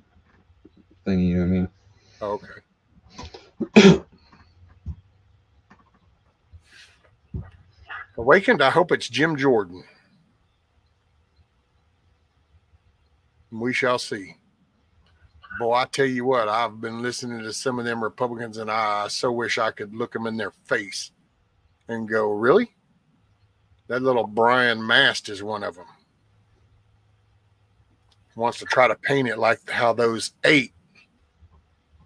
thing. You know what I mean? Oh, okay. Awakened. I hope it's Jim Jordan. We shall see. Boy, I tell you what, I've been listening to some of them Republicans, and I so wish I could look them in their face and go, really? That little Brian Mast is one of them. Wants to try to paint it like how those 8,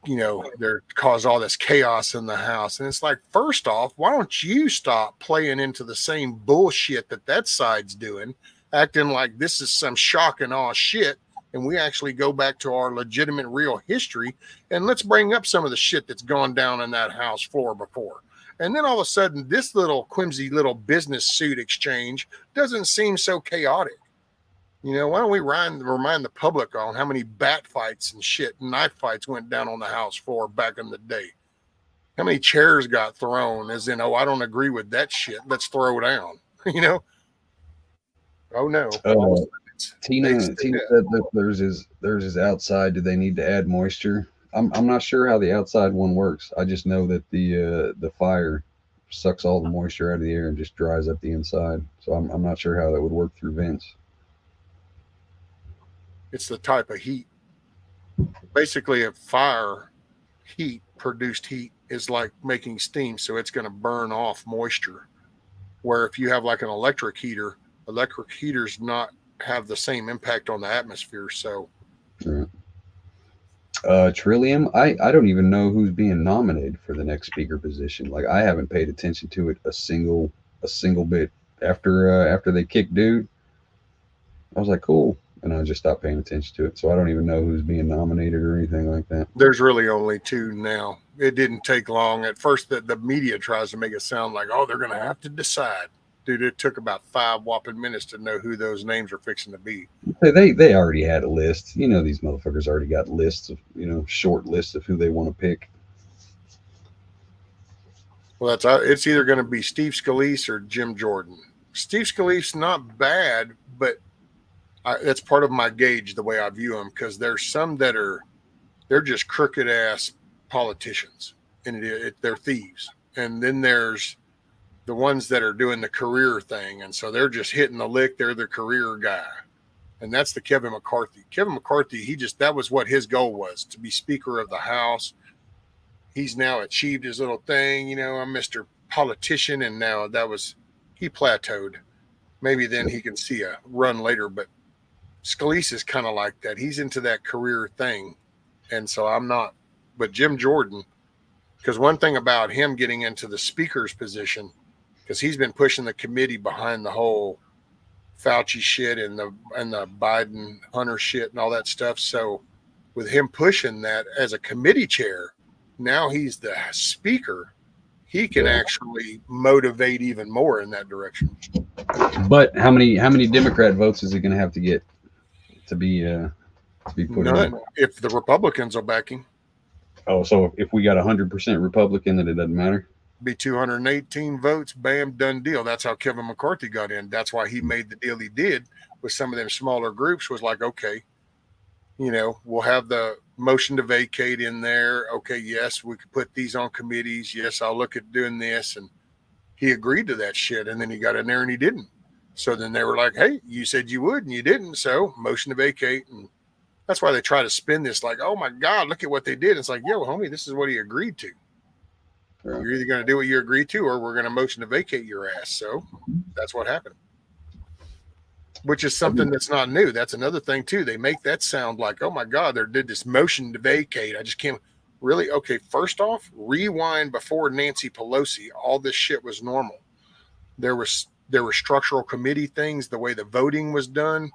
they're cause all this chaos in the house. And it's like, first off, why don't you stop playing into the same bullshit that side's doing, acting like this is some shock and awe shit. And we actually go back to our legitimate real history, and let's bring up some of the shit that's gone down in that house floor before. And then all of a sudden, this little whimsy little business suit exchange doesn't seem so chaotic. Why don't we remind the public on how many bat fights and shit and knife fights went down on the house floor back in the day? How many chairs got thrown as in, oh, I don't agree with that shit. Let's throw down, Oh, no. Tina said that theirs is outside. Do they need to add moisture? I'm not sure how the outside one works. I just know that the fire sucks all the moisture out of the air and just dries up the inside. So I'm not sure how that would work through vents. It's the type of heat. Basically, a fire produced heat is like making steam, so it's going to burn off moisture. Where if you have like an electric heaters not have the same impact on the atmosphere. So Trillium, I don't even know who's being nominated for the next speaker position. Like, I haven't paid attention to it a single bit. After they kicked dude, I was like, cool, and I just stopped paying attention to it. So I don't even know who's being nominated or anything like that. There's really only 2 now. It didn't take long. At first the media tries to make it sound like, oh, they're going to have to decide. Dude, it took about 5 whopping minutes to know who those names are fixing to be. They already had a list. These motherfuckers already got lists of, short lists of who they want to pick. Well, it's either going to be Steve Scalise or Jim Jordan. Steve Scalise, not bad, but that's part of my gauge, the way I view them, because there's some that they're just crooked ass politicians, and they're thieves. And then there's the ones that are doing the career thing, and so they're just hitting the lick. They're the career guy, And that's the Kevin McCarthy. Kevin McCarthy, that was what his goal was, to be Speaker of the House. He's now achieved his little thing. I'm Mr. Politician, and now he plateaued. Maybe then he can see a run later, but Scalise is kind of like that. He's into that career thing. And so I'm not. But Jim Jordan, because one thing about him getting into the speaker's position, because he's been pushing the committee behind the whole Fauci shit and the Biden Hunter shit and all that stuff. So with him pushing that as a committee chair, now he's the speaker. He can actually motivate even more in that direction. But how many Democrat votes is he going to have to get to be put None. in? If the Republicans will back him. Oh, so if we got 100% Republican, then it doesn't matter? Be 218 votes, bam, done deal. That's how Kevin McCarthy got in. That's why he made the deal he did with some of them smaller groups, was like, okay, we'll have the motion to vacate in there. Okay, yes, we could put these on committees. Yes, I'll look at doing this. And he agreed to that shit. And then he got in there and he didn't. So then they were like, hey, you said you would and you didn't. So motion to vacate. And that's why they try to spin this like, oh my God, look at what they did. It's like, yo, homie, this is what he agreed to. Yeah. You're either going to do what you agreed to, or we're going to motion to vacate your ass. So that's what happened. Which is something that's not new. That's another thing too. They make that sound like, oh my God, they did this motion to vacate. I just can't really. Okay, first off, rewind before Nancy Pelosi. All this shit was normal. There were structural committee things. The way the voting was done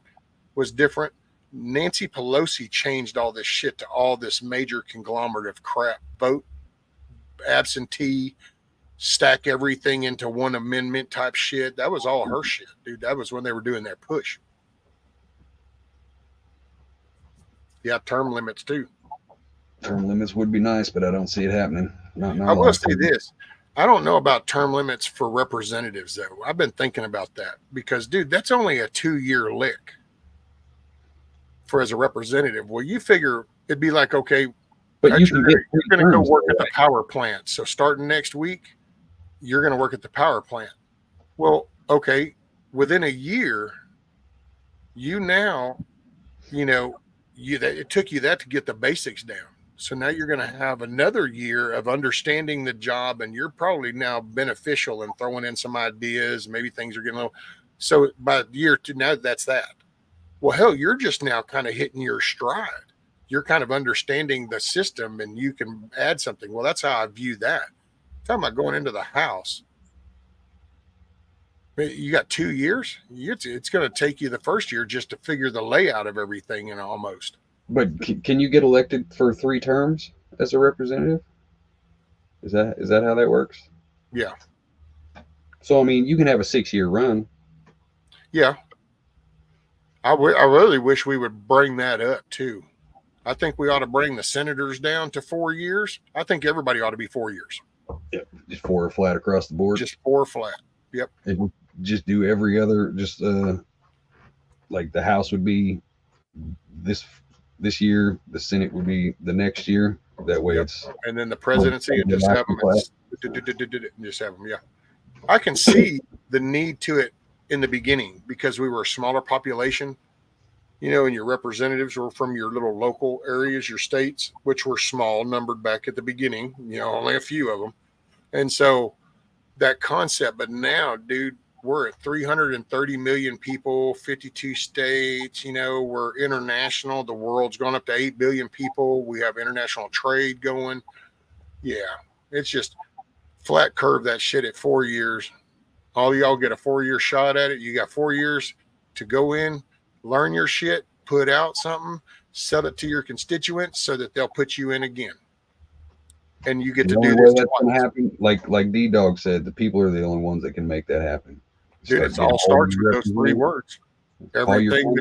was different. Nancy Pelosi changed all this shit to all this major conglomerate of crap. Vote absentee, stack everything into one amendment type shit. That was all her shit, dude. That was when they were doing that push. Yeah, term limits too. Term limits would be nice, but I don't see it happening. I will say this. I don't know about term limits for representatives, though. I've been thinking about that because, dude, that's only a 2-year lick for as a representative. Well, you figure it'd be like, okay, but you're going to go work at the power plant. So starting next week, you're going to work at the power plant. Well, okay, within a year, it took you that to get the basics down. So now you're going to have another year of understanding the job, and you're probably now beneficial in throwing in some ideas. Maybe things are getting a little. So by year 2, now that's that. Well, hell, you're just now kind of hitting your stride. You're kind of understanding the system, and you can add something. Well, that's how I view that. Talking about going into the House. You got 2 years. It's going to take you the first year just to figure the layout of everything in almost. But can you get elected for 3 terms as a representative? Is that how that works? Yeah. So, I mean, you can have a 6-year run. Yeah. I really wish we would bring that up too. I think we ought to bring the senators down to 4 years. I think everybody ought to be 4 years. Yep. Just 4 flat across the board. Just 4 flat. Yep. And just do every other, like the House would be this year, the Senate would be the next year. That way it's. And then the presidency and just have them. Just have them. Yeah. I can see the need to it in the beginning because we were a smaller population, and your representatives were from your little local areas, your states, which were small, numbered back at the beginning, only a few of them. And so that concept, but now, dude, we're at 330 million people, 52 states, we're international. The world's gone up to 8 billion people. We have international trade going. Yeah, it's just flat curve that shit at 4 years. All y'all get a 4-year shot at it. You got 4 years to go in, learn your shit, put out something, sell it to your constituents so that they'll put you in again. And you get to do this. That's going to happen. Like D-Dog said, the people are the only ones that can make that happen. Dude, it all starts with those 3 words. Everything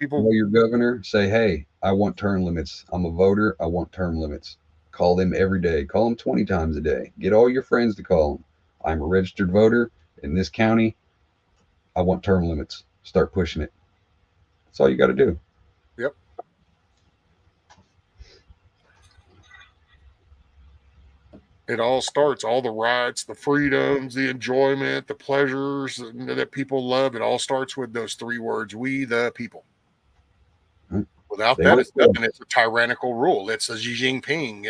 call your governor, say, hey, I want term limits. I'm a voter. I want term limits. Call them every day. Call them 20 times a day. Get all your friends to call them. I'm a registered voter in this county. I want term limits. Start pushing it. That's all you got to do. Yep. It all starts, all the rights, the freedoms, the enjoyment, the pleasures that people love. It all starts with those 3 words, we the people. Without that, it's nothing. It's a tyrannical rule. It's a Xi Jinping.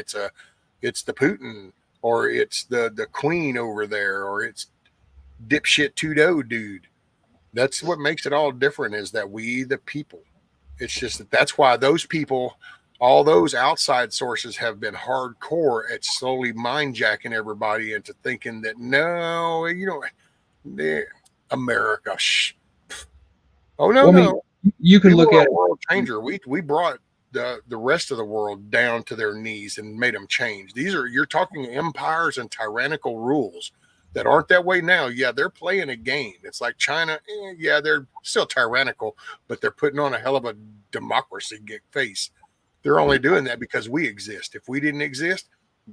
It's the Putin, or it's the Queen over there, or it's dipshit Trudeau dude. That's what makes it all different, is that we, the people. It's just that's why those people, all those outside sources, have been hardcore at slowly mind jacking everybody into thinking that no, America. Oh no, well, I mean, you can look at a world changer. We brought the rest of the world down to their knees and made them change. You're talking empires and tyrannical rules that aren't that way now. Yeah, they're playing a game. It's like China. Yeah, they're still tyrannical, but they're putting on a hell of a democracy face. They're only doing that because we exist. If we didn't exist,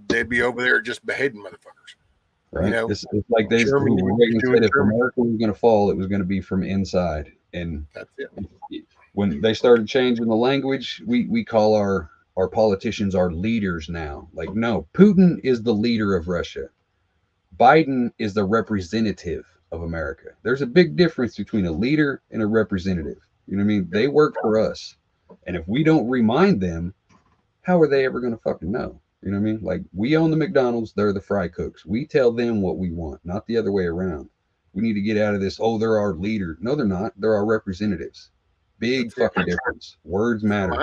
they'd be over there just beheading motherfuckers. Right. It's like they said, if America was going to fall, it was going to be from inside. And that's it. When they started changing the language, we call our politicians our leaders now. Like, no, Putin is the leader of Russia. Biden is the representative of America. There's a big difference between a leader and a representative. You know what I mean? They work for us. And if we don't remind them, how are they ever going to fucking know? You know what I mean? Like, we own the McDonald's, they're the fry cooks. We tell them what we want, not the other way around. We need to get out of this, oh, they're our leader. No, they're not. They're our representatives. Big fucking difference. Words matter.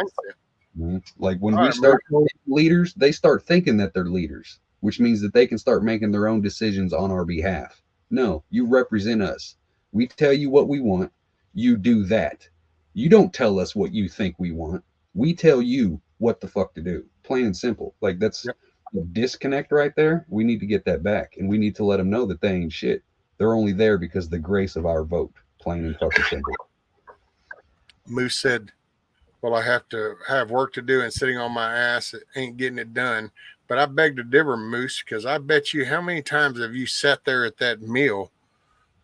Mm-hmm. Like, when we start leaders, they start thinking that they're leaders, which means that they can start making their own decisions on our behalf. No, you represent us. We tell you what we want. You do that. You don't tell us what you think we want. We tell you what the fuck to do. Plain and simple. Like, that's a disconnect right there. We need to get that back, and we need to let them know that they ain't shit. They're only there because of the grace of our vote. Plain and fucking simple. Moose said, well, I have to have work to do, and sitting on my ass, it ain't getting it done. But I beg to differ, Moose, because I bet you, how many times have you sat there at that meal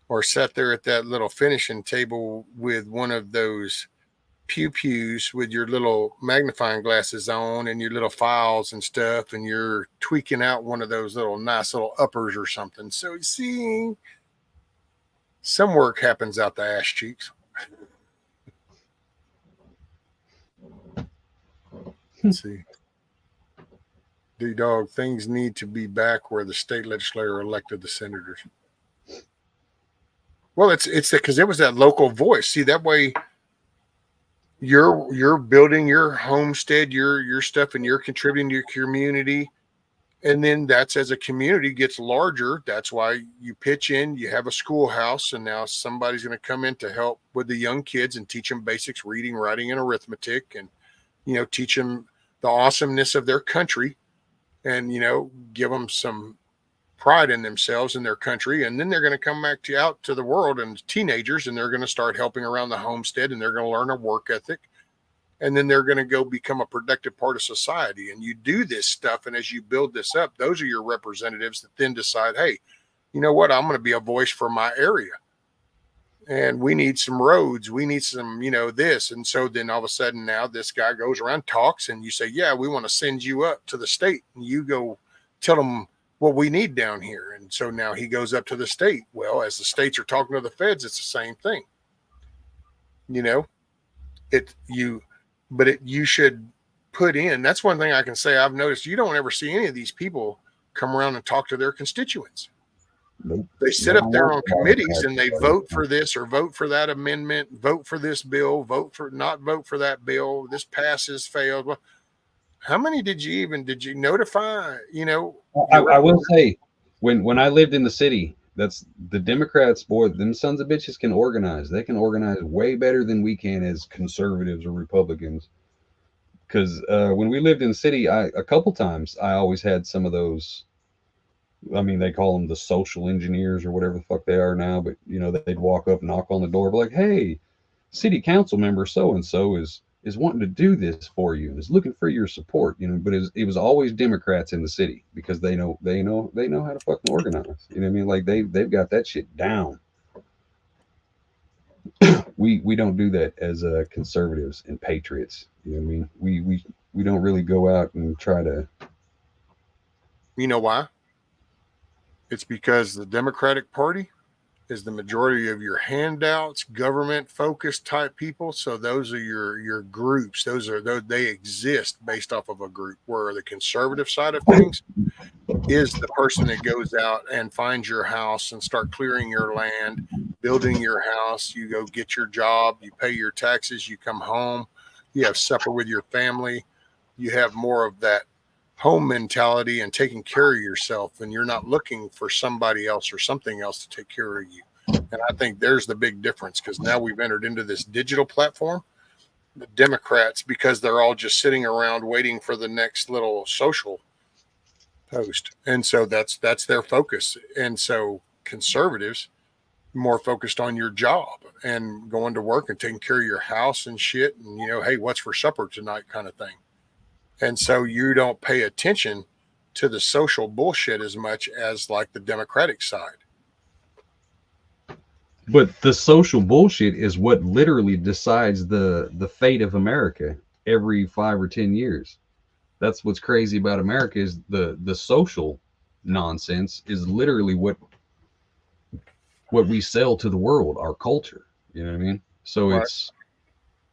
or sat there at that little finishing table with one of those pews with your little magnifying glasses on and your little files and stuff, and you're tweaking out one of those little nice little uppers or something. So you see, some work happens out the ass cheeks. Let's see. D-Dog, things need to be back where the state legislature elected the senators. Well, it's because it was that local voice. See, that way you're building your homestead, your stuff, and you're contributing to your community. And then that's, as a community gets larger, that's why you pitch in, you have a schoolhouse, and now somebody's going to come in to help with the young kids and teach them basics, reading, writing, and arithmetic, and, teach them the awesomeness of their country, and, give them some pride in themselves and their country. And then they're going to come back out to the world and teenagers, and they're going to start helping around the homestead, and they're going to learn a work ethic. And then they're going to go become a productive part of society. And you do this stuff. And as you build this up, those are your representatives that then decide, hey, you know what? I'm going to be a voice for my area. And we need some roads. We need some, this. And so then all of a sudden now this guy goes around, talks, and you say, yeah, we want to send you up to the state. And you go tell them what we need down here. And so now he goes up to the state. Well, as the states are talking to the feds, it's the same thing. You should put in. That's one thing I can say. I've noticed you don't ever see any of these people come around and talk to their constituents. Nope. They sit up there on committees and they vote for this or vote for that amendment, vote for this bill, not vote for that bill. This passes, fails. Well, how many did you notify? I will say, when I lived in the city, that's the Democrats, boy, them sons of bitches can organize. They can organize way better than we can as conservatives or Republicans. Because when we lived in the city, a couple times, I always had some of those. I mean, they call them the social engineers or whatever the fuck they are now. But, they'd walk up, knock on the door, be like, hey, city council member so-and-so is wanting to do this for you and is looking for your support, but it was always Democrats in the city because they know how to fucking organize. You know what I mean? Like they've got that shit down. we don't do that as conservatives and patriots. You know what I mean? We don't really go out and try to. You know why? It's because the Democratic Party is the majority of your handouts, government focused type people. So those are your groups. They exist based off of a group. Where the conservative side of things is the person that goes out and finds your house and start clearing your land, building your house. You go get your job, you pay your taxes, you come home, you have supper with your family. You have more of that home mentality and taking care of yourself, and you're not looking for somebody else or something else to take care of you. And I think there's the big difference, because now we've entered into this digital platform. The Democrats, because they're all just sitting around waiting for the next little social post, and so that's their focus. And so conservatives more focused on your job and going to work and taking care of your house and shit, and hey, what's for supper tonight kind of thing. And so you don't pay attention to the social bullshit as much as like the Democratic side. But the social bullshit is what literally decides the fate of America every 5 or 10 years. That's what's crazy about America, is the social nonsense is literally what we sell to the world, our culture. You know what I mean? So Right. it's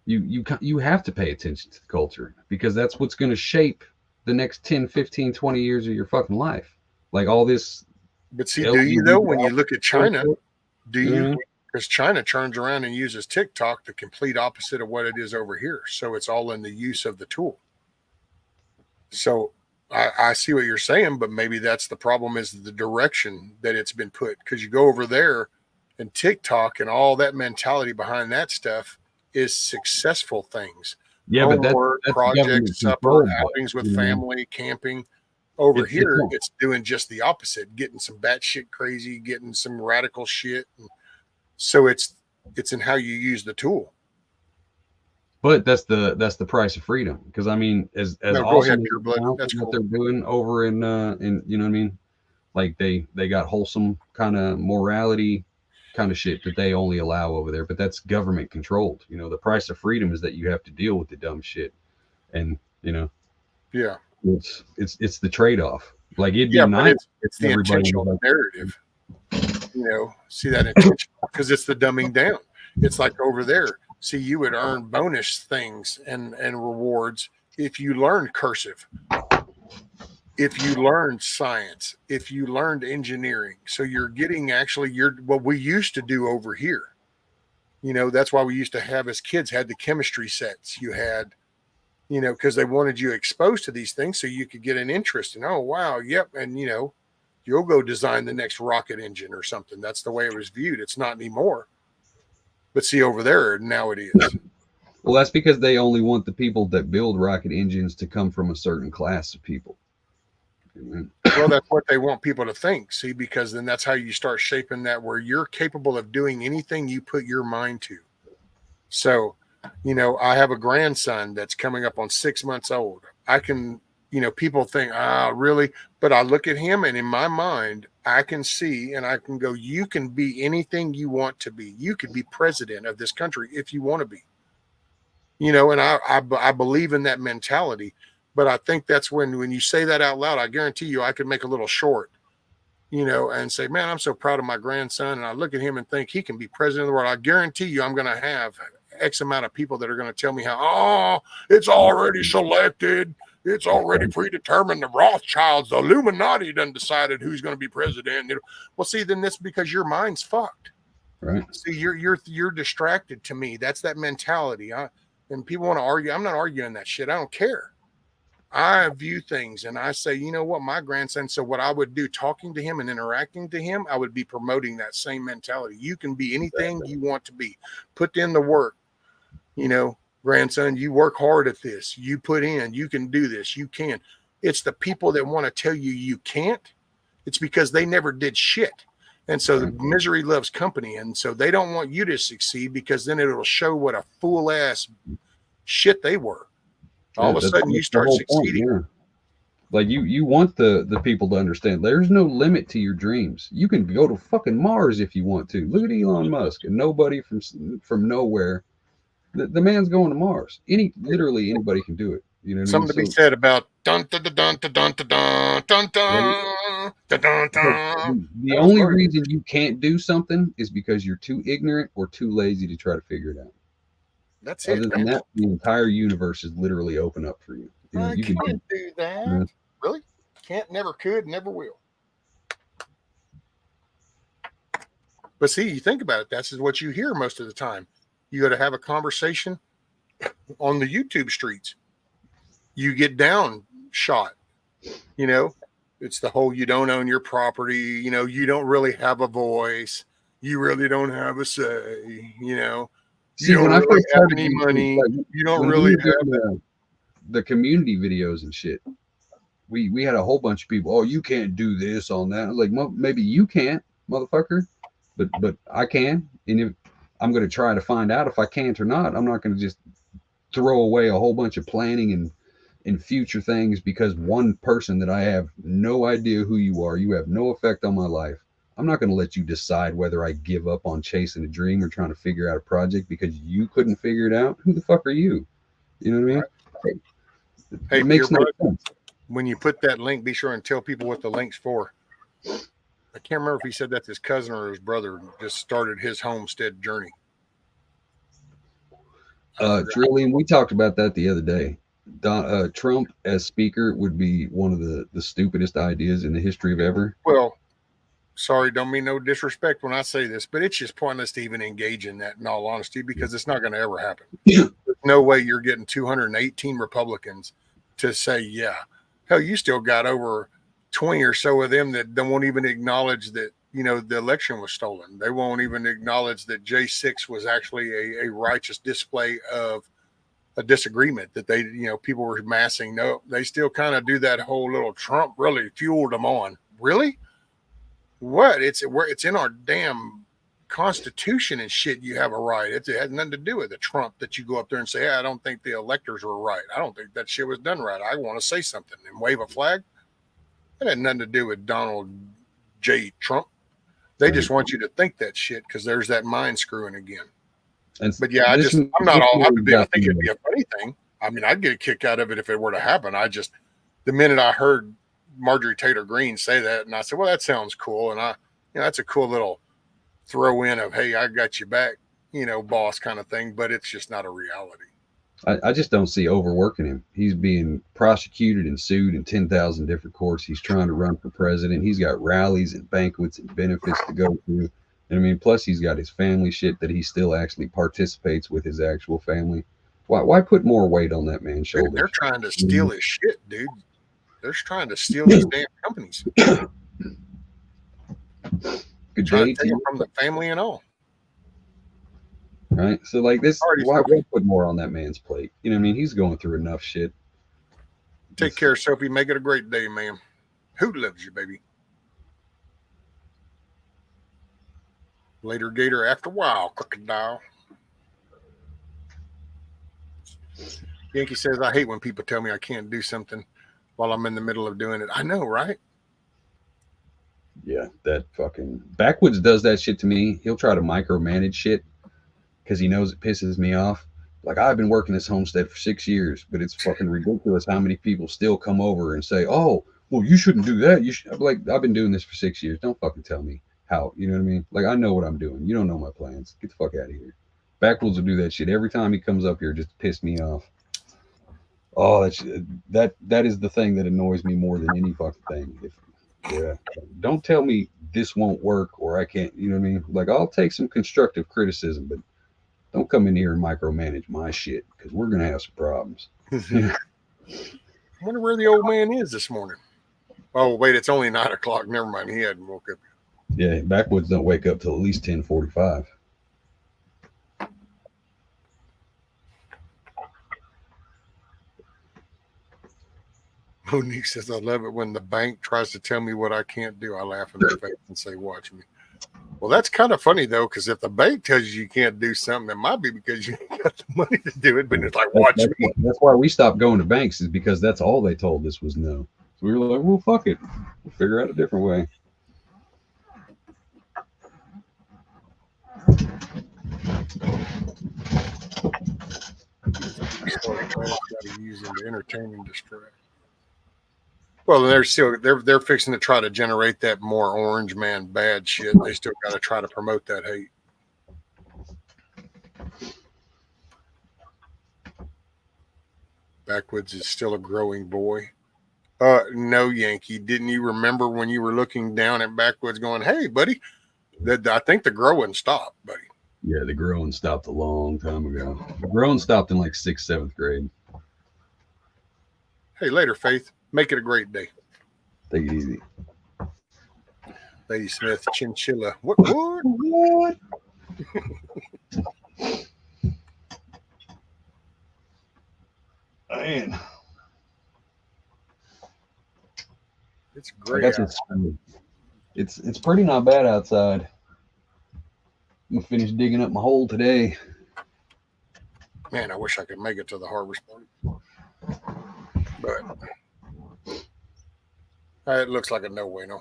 you have to pay attention to the culture, because that's what's going to shape the next 10, 15, 20 years of your fucking life. Like all this. But see, do you though, when you look at China, do you? Mhm. Because China turns around and uses TikTok, the complete opposite of what it is over here. So it's all in the use of the tool. So I see what you're saying, but maybe that's the problem, is the direction that it's been put. Because you go over there and TikTok and all that mentality behind that stuff is successful things. Yeah, but Homework, that's government projects, supper, control, outings with you know? family, camping. Over It's here, not. it's doing just the opposite, getting some batshit crazy, getting some radical shit. So it's in how you use the tool. But that's the price of freedom. Because I mean, as No, go awesome ahead, as pure blood. That's what cool. they're doing over in you know what I mean, like they got wholesome kind of morality kind of shit that they only allow over there, but that's government controlled. The price of freedom is that you have to deal with the dumb shit, and Yeah. it's the trade-off. Like it'd be Yeah, but nice it's if the everybody was intentional like, narrative. See that intention, because it's the dumbing down. It's like over there. See, you would earn bonus things and rewards if you learned cursive, if you learned science, if you learned engineering. So you're getting what we used to do over here. That's why we used to have, as kids, had the chemistry sets. You had, because they wanted you exposed to these things so you could get an interest. And oh wow, yep, and you'll go design the next rocket engine or something. That's the way it was viewed. It's not anymore. But see, over there now it is. well, that's because they only want the people that build rocket engines to come from a certain class of people. Well, that's what they want people to think. See, because then that's how you start shaping that, where you're capable of doing anything you put your mind to. So, I have a grandson that's coming up on 6 months old. I can, people think, really? But I look at him, and in my mind, I can see and I can go, you can be anything you want to be. You could be president of this country if you want to be. And I believe in that mentality. But I think that's when you say that out loud, I guarantee you I could make a little short, and say, man, I'm so proud of my grandson. And I look at him and think he can be president of the world. I guarantee you I'm going to have X amount of people that are going to tell me how, it's already selected. It's already predetermined. The Rothschilds, the Illuminati done decided who's going to be president. Well, see, then that's because your mind's fucked. Right. See, you're distracted to me. That's that mentality. And people want to argue. I'm not arguing that shit. I don't care. I view things and I say, you know what, my grandson. So what I would do, talking to him and interacting to him, I would be promoting that same mentality. You can be anything you want to be. Put in the work. Grandson, you work hard at this. You put in, you can do this. You can. It's the people that want to tell you can't. It's because they never did shit. And so misery loves company. And so they don't want you to succeed, because then it'll show what a fool ass shit they were. All of a sudden you start succeeding. Point, yeah. Like you want the people to understand there's no limit to your dreams. You can go to fucking Mars if you want to. Look at Elon Musk, and nobody from nowhere. The man's going to Mars. Literally anybody can do it. You know what Something I to mean? be said about dun dun dun dun dun dun dun dun dun dun dun dun. The That was only Mario. reason you can't do something is because you're too ignorant or too lazy to try to figure it out. That's Other it, than man. that, the entire universe is literally open up for you. You know, I you can can't do that. Mhm. Really? Can't, never could, never will. But see, you think about it, that's what you hear most of the time. You got to have a conversation on the YouTube streets. You get down shot, you know, it's the whole you don't own your property, you know, you don't really have a voice, you really don't have a say, you know, you see don't when I really first have started any YouTube, money, like you don't when we really were have doing the community videos and shit. We had a whole bunch of people. Oh, you can't do this on that. I was like, maybe you can't, motherfucker, but I can. And if I'm going to try to find out if I can't or not, I'm not going to just throw away a whole bunch of planning and future things because one person that I have no idea who you are, you have no effect on my life. I'm not going to let you decide whether I give up on chasing a dream or trying to figure out a project because you couldn't figure it out. Who the fuck are you? You know what I mean? right. Hey, It Beer makes no Bud, sense. when you put that link, be sure and tell people what the link's for. I can't remember if he said that his cousin or his brother just started his homestead journey. I forgot. Trillian, we talked about that the other day. Trump as speaker would be one of the stupidest ideas in the history of ever. Well, sorry, don't mean no disrespect when I say this, but it's just pointless to even engage in that in all honesty because it's not going to ever happen. Yeah. There's no way you're getting 218 Republicans to say, yeah. Hell, you still got over 20 or so of them that won't even acknowledge that, you know, the election was stolen. They won't even acknowledge that J6 was actually a righteous display of a disagreement that they, you know, people were massing. No, they still kind of do that whole little Trump really fueled them on. Really? What? It's in our damn constitution and shit. You have a right. It has nothing to do with the Trump that you go up there and say, hey, I don't think the electors were right. I don't think that shit was done right. I want to say something and wave a flag. It had nothing to do with Donald J. Trump. They just want you to think that shit because there's that mind screwing again. And But yeah, I'm not all. I think it'd be a funny thing. I mean, I'd get a kick out of it if it were to happen. The minute I heard Marjorie Taylor Greene say that, and I said, well, that sounds cool. And that's a cool little throw in of, hey, I got you back, you know, boss kind of thing, but it's just not a reality. I just don't see overworking him. He's being prosecuted and sued in 10,000 different courts. He's trying to run for president. He's got rallies and banquets and benefits to go through. And I mean, plus he's got his family shit that he still actually participates with his actual family. Why put more weight on that man's shoulders? Dude, they're trying to steal his shit, dude. They're trying to steal these damn companies. Good Trying day to take it from the family and all. Right? So like this, Alrighty, why Sophie. put more on that man's plate? You know what I mean? He's going through enough shit. Take care, Sophie. Make it a great day, ma'am. Who loves you, baby? Later, Gator. After a while, crocodile. Yankee says, I hate when people tell me I can't do something while I'm in the middle of doing it. I know, right? Yeah, that fucking Backwoods does that shit to me. He'll try to micromanage shit because he knows it pisses me off. Like, I've been working this homestead for 6 years, but it's fucking ridiculous how many people still come over and say, oh, well, you shouldn't do that. You should. I'm like, I've been doing this for 6 years. Don't fucking tell me how. You know what I mean? Like, I know what I'm doing. You don't know my plans. Get the fuck out of here. Backwoods will do that shit every time he comes up here just to piss me off. Oh, that is the thing that annoys me more than any fucking thing. Yeah, don't tell me this won't work or I can't. You know what I mean? Like, I'll take some constructive criticism, but don't come in here and micromanage my shit because we're gonna have some problems. I wonder where the old man is this morning. Oh, wait, it's only 9 o'clock. Never mind. He hadn't woke up. Yeah, Backwoods don't wake up till at least 10:45. Monique says, I love it when the bank tries to tell me what I can't do. I laugh in their face and say, watch me. Well, that's kind of funny, though, because if the bank tells you can't do something, it might be because you ain't got the money to do it. But it's like, watch me. That's why we stopped going to banks, is because that's all they told us was no. So we were like, well, fuck it. We'll figure out a different way. Got to use them to entertain and distract. Well, they're fixing to try to generate that more orange man bad shit. They still got to try to promote that hate. Backwoods is still a growing boy. No, Yankee. Didn't you remember when you were looking down at Backwoods going, hey, buddy, I think the growing stopped, buddy. Yeah, the growing stopped a long time ago. The growing stopped in like 6th, 7th grade. Hey, later, Faith. Make it a great day. Take it easy. Lady Smith, chinchilla. What? Man. It's great. It's pretty not bad outside. I'm gonna finish digging up my hole today. Man, I wish I could make it to the harvest party. But it looks like a no way, no.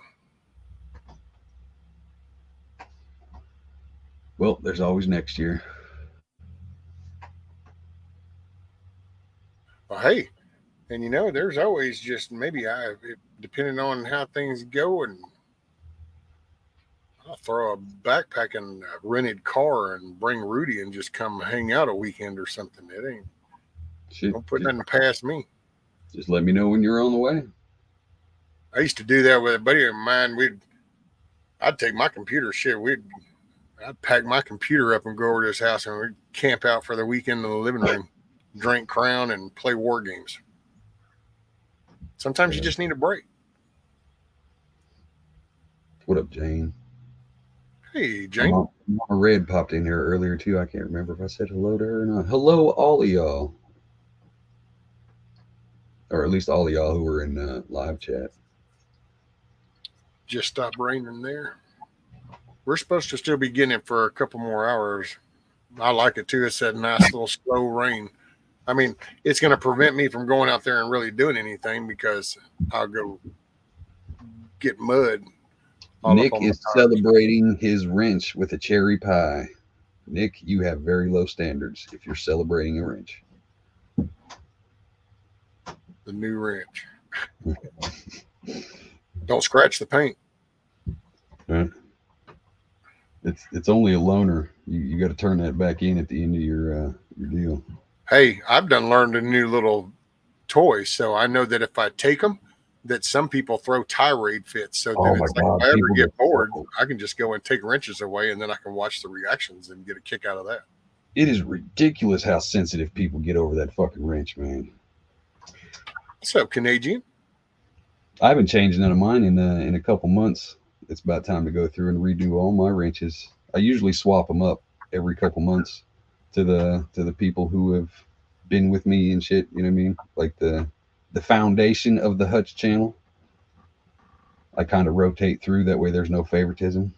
Well, there's always next year. Well, hey, and there's always just depending on how things go, and I'll throw a backpack in a rented car and bring Rudy and just come hang out a weekend or something. It ain't. Don't put nothing past me. Just let me know when you're on the way. I used to do that with a buddy of mine. I'd take my computer I'd pack my computer up and go over to his house and we'd camp out for the weekend in the living room, drink Crown and play war games. Sometimes you just need a break. What up, Jane? Hey, Jane. Mama Red popped in here earlier too. I can't remember if I said hello to her or not. Hello, all of y'all. Or at least all of y'all who were in live chat. Just stopped raining there. We're supposed to still be getting it for a couple more hours. I like it too. It's that nice little slow rain. I mean, it's going to prevent me from going out there and really doing anything because I'll go get mud. Nick is celebrating his wrench with a cherry pie. Nick, you have very low standards if you're celebrating a wrench. The new wrench. Don't scratch the paint. It's only a loaner. You got to turn that back in at the end of your deal. Hey, I've learned a new little toy, so I know that if I take them, that some people throw tirade fits. So then it's like if I ever get bored, I can just go and take wrenches away, and then I can watch the reactions and get a kick out of that. It is ridiculous how sensitive people get over that fucking wrench, man. What's up, Canadian? I haven't changed none of mine in a couple months. It's about time to go through and redo all my wrenches. I usually swap them up every couple months to the people who have been with me and shit. You know what I mean? Like the foundation of the Hutch channel. I kind of rotate through, that way there's no favoritism.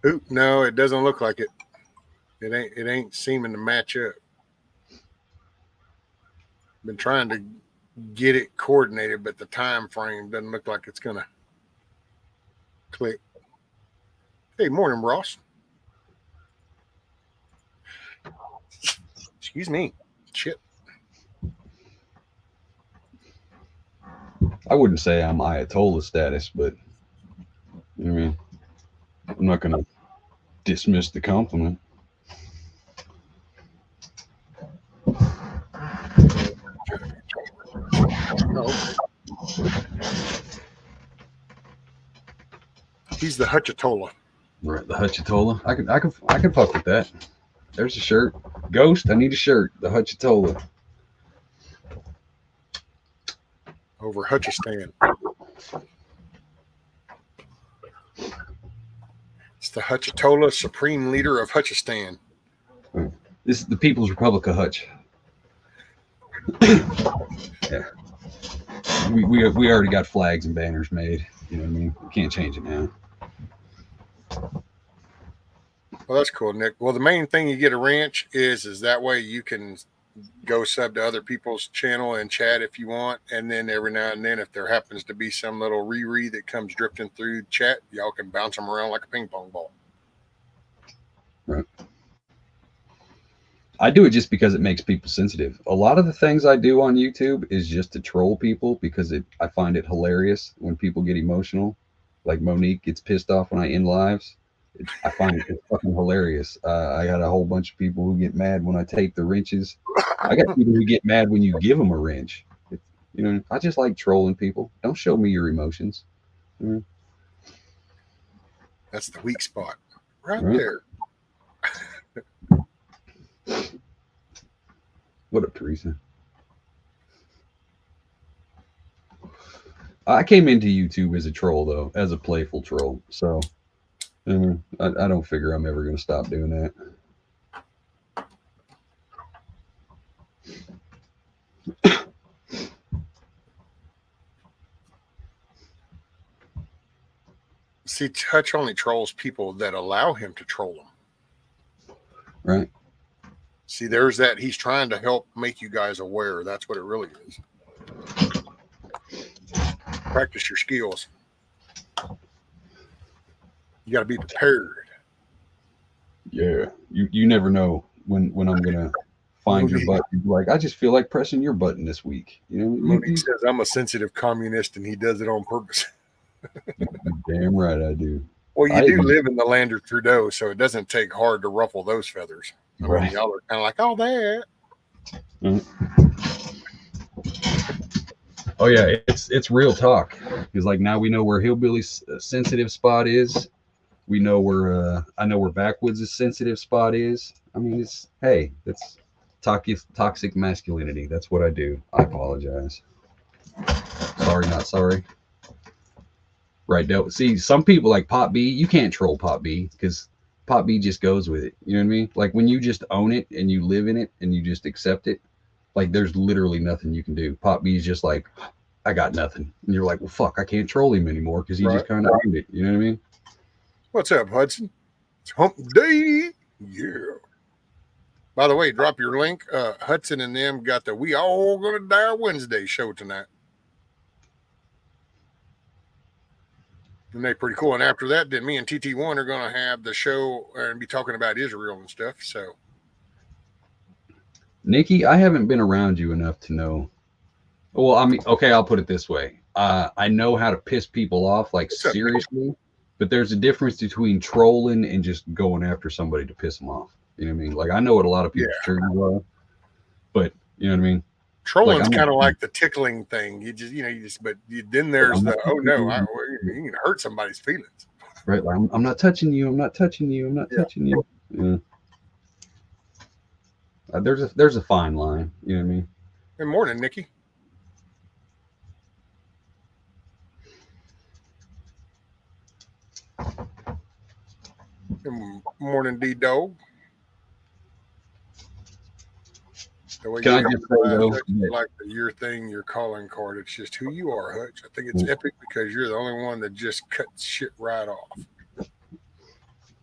Ooh, no, it doesn't look like it. It ain't seeming to match up. Been trying to get it coordinated, but the time frame doesn't look like it's gonna click. Hey, morning, Ross. Excuse me. Shit. I wouldn't say I'm Ayatollah status, but you know what I mean, I'm not gonna dismiss the compliment. He's the Hutchatola. Right, the Hutchatola. I can fuck with that. There's a shirt. Ghost, I need a shirt. The Hutchatola. Over Hutchistan. It's the Hutchatola, Supreme Leader of Hutchistan. This is the People's Republic of Hutch. Yeah. We already got flags and banners made. You know what I mean? We can't change it now. Well, that's cool, Nick. Well, the main thing you get a ranch is that way you can go sub to other people's channel and chat if you want. And then every now and then, if there happens to be some little Riri that comes drifting through chat, y'all can bounce them around like a ping pong ball. Right. I do it just because it makes people sensitive. A lot of the things I do on YouTube is just to troll people because I find it hilarious when people get emotional. Like Monique gets pissed off when I end lives. I find it fucking hilarious. I got a whole bunch of people who get mad when I tape the wrenches. I got people who get mad when you give them a wrench. You know, I just like trolling people. Don't show me your emotions. Mm, That's the weak spot right right? there. What up, Teresa? I came into YouTube as a troll, though, as a playful troll. So I don't figure I'm ever going to stop doing that. See, Touch only trolls people that allow him to troll them. Right? See, there's that. He's trying to help make you guys aware. That's what it really is. Practice your skills. You got to be prepared. Yeah. You never know when I'm going to find your button. You're like, I just feel like pressing your button this week. You know, Monique says I'm a sensitive communist and he does it on purpose. Damn right I do. Well, you do live in the land of Trudeau, so it doesn't take hard to ruffle those feathers. I mean, y'all are kind of like, oh, that. Oh yeah, it's real talk. Because like now we know where Hillbilly's sensitive spot is. We know where I know where Backwoods' sensitive spot is. I mean, it's toxic masculinity. That's what I do. I apologize. Sorry, not sorry. Right, Del. See, some people like Pop B, you can't troll Pop B because Pop B just goes with it. You know what I mean? Like when you just own it and you live in it and you just accept it, like there's literally nothing you can do. Pop B is just like, I got nothing. And you're like, well, fuck, I can't troll him anymore because he just kind of owned it. You know what I mean? What's up, Hudson? It's Hump Day. Yeah. By the way, drop your link. Hudson and them got the We All Gonna Die Wednesday show tonight. And they pretty cool. And after that, then me and TT1 are going to have the show and be talking about Israel and stuff. So, Nikki, I haven't been around you enough to know. Well, I mean, okay, I'll put it this way. I know how to piss people off, like seriously, but there's a difference between trolling and just going after somebody to piss them off. You know what I mean? Like, I know what a lot of people's triggers are, but you know what I mean? Trolling's kind of like the tickling thing. Then there's the, oh no, you can hurt somebody's feelings. Right. Like, I'm not touching you. I'm not touching you. I'm not touching you. Yeah. There's a fine line. You know what I mean? Good morning, Nikki. Good morning, D-Dog. The way Can I just say, though, like your thing, your calling card, it's just who you are, Hutch. I think it's epic because you're the only one that just cuts shit right off.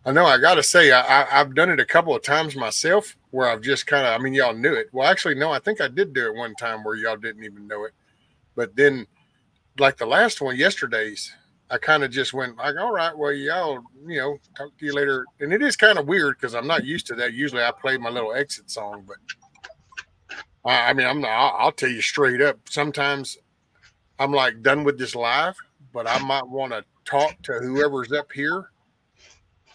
I know, I got to say, I've done it a couple of times myself where I've just kind of, I mean, y'all knew it. Well, actually, no, I think I did do it one time where y'all didn't even know it. But then, like the last one, yesterday's, I kind of just went like, all right, well, y'all, talk to you later. And it is kind of weird because I'm not used to that. Usually I play my little exit song, but I mean, I'll tell you straight up. Sometimes I'm like done with this live, but I might want to talk to whoever's up here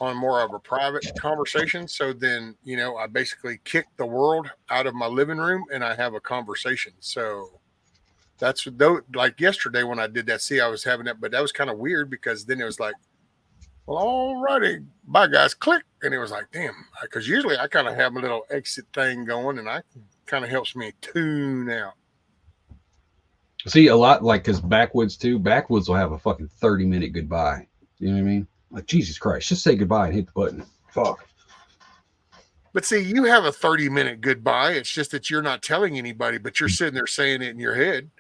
on more of a private conversation. So then, I basically kick the world out of my living room and I have a conversation. So that's like yesterday when I did that. See, I was having that, but that was kind of weird because then it was like, well, all righty, bye guys, click. And it was like, damn, because usually I kind of have a little exit thing going and I kind of helps me tune out. See, a lot like because Backwoods will have a fucking 30-minute goodbye. You know what I mean? Like, Jesus Christ, just say goodbye and hit the button. Fuck. But see, you have a 30-minute goodbye. It's just that you're not telling anybody, but you're sitting there saying it in your head.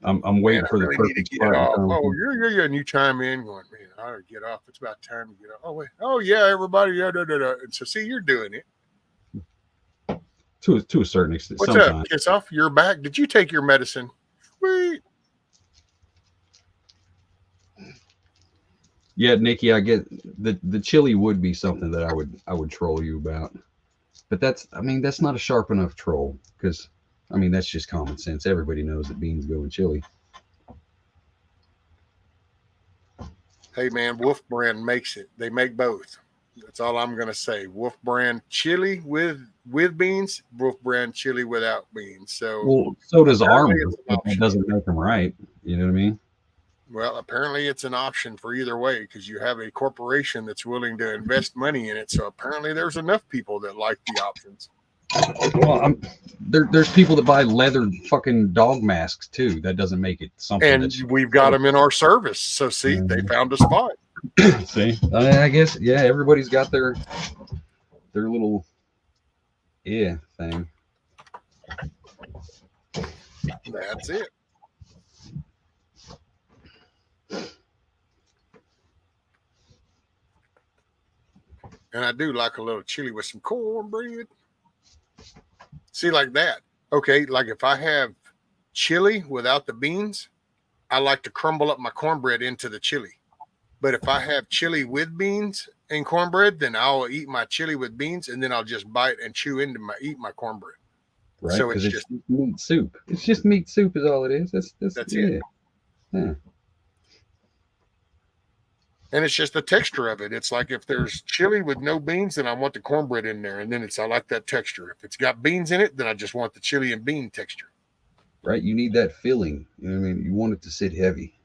I'm waiting for the perfect spot. Oh, yeah. And you chime in going, man, I ought to get off. It's about time to get off. Oh, wait. Oh, yeah, everybody. Yeah, And so, see, you're doing it. To a certain extent. What's up, Kiss Off? You're back. Did you take your medicine? Sweet. Yeah, Nikki, I get the chili would be something that I would troll you about. But that's not a sharp enough troll because, that's just common sense. Everybody knows that beans go in chili. Hey man, Wolf Brand makes it. They make both. That's all I'm gonna say. Wolf Brand chili with beans, Wolf Brand chili without beans. So Well, so does apparently Armor, it's an but that option. doesn't make them right. You know what I mean? Well, apparently it's an option for either way because you have a corporation that's willing to invest money in it. So apparently there's enough people that like the options. Well, there's people that buy leather fucking dog masks too. That doesn't make it something. And that's we've got them in our service. So see, they found a spot. See, I guess everybody's got their little thing. That's it. And I do like a little chili with some cornbread. See, like that. Okay, like if I have chili without the beans, I like to crumble up my cornbread into the chili. But if I have chili with beans and cornbread, then I'll eat my chili with beans and then I'll just bite and chew into eat my cornbread. Right, So because it's just meat soup. It's just meat soup is all it is. That's it. Yeah. And it's just the texture of it. It's like if there's chili with no beans, then I want the cornbread in there. And then I like that texture. If it's got beans in it, then I just want the chili and bean texture. Right. You need that filling. You know what I mean? You want it to sit heavy.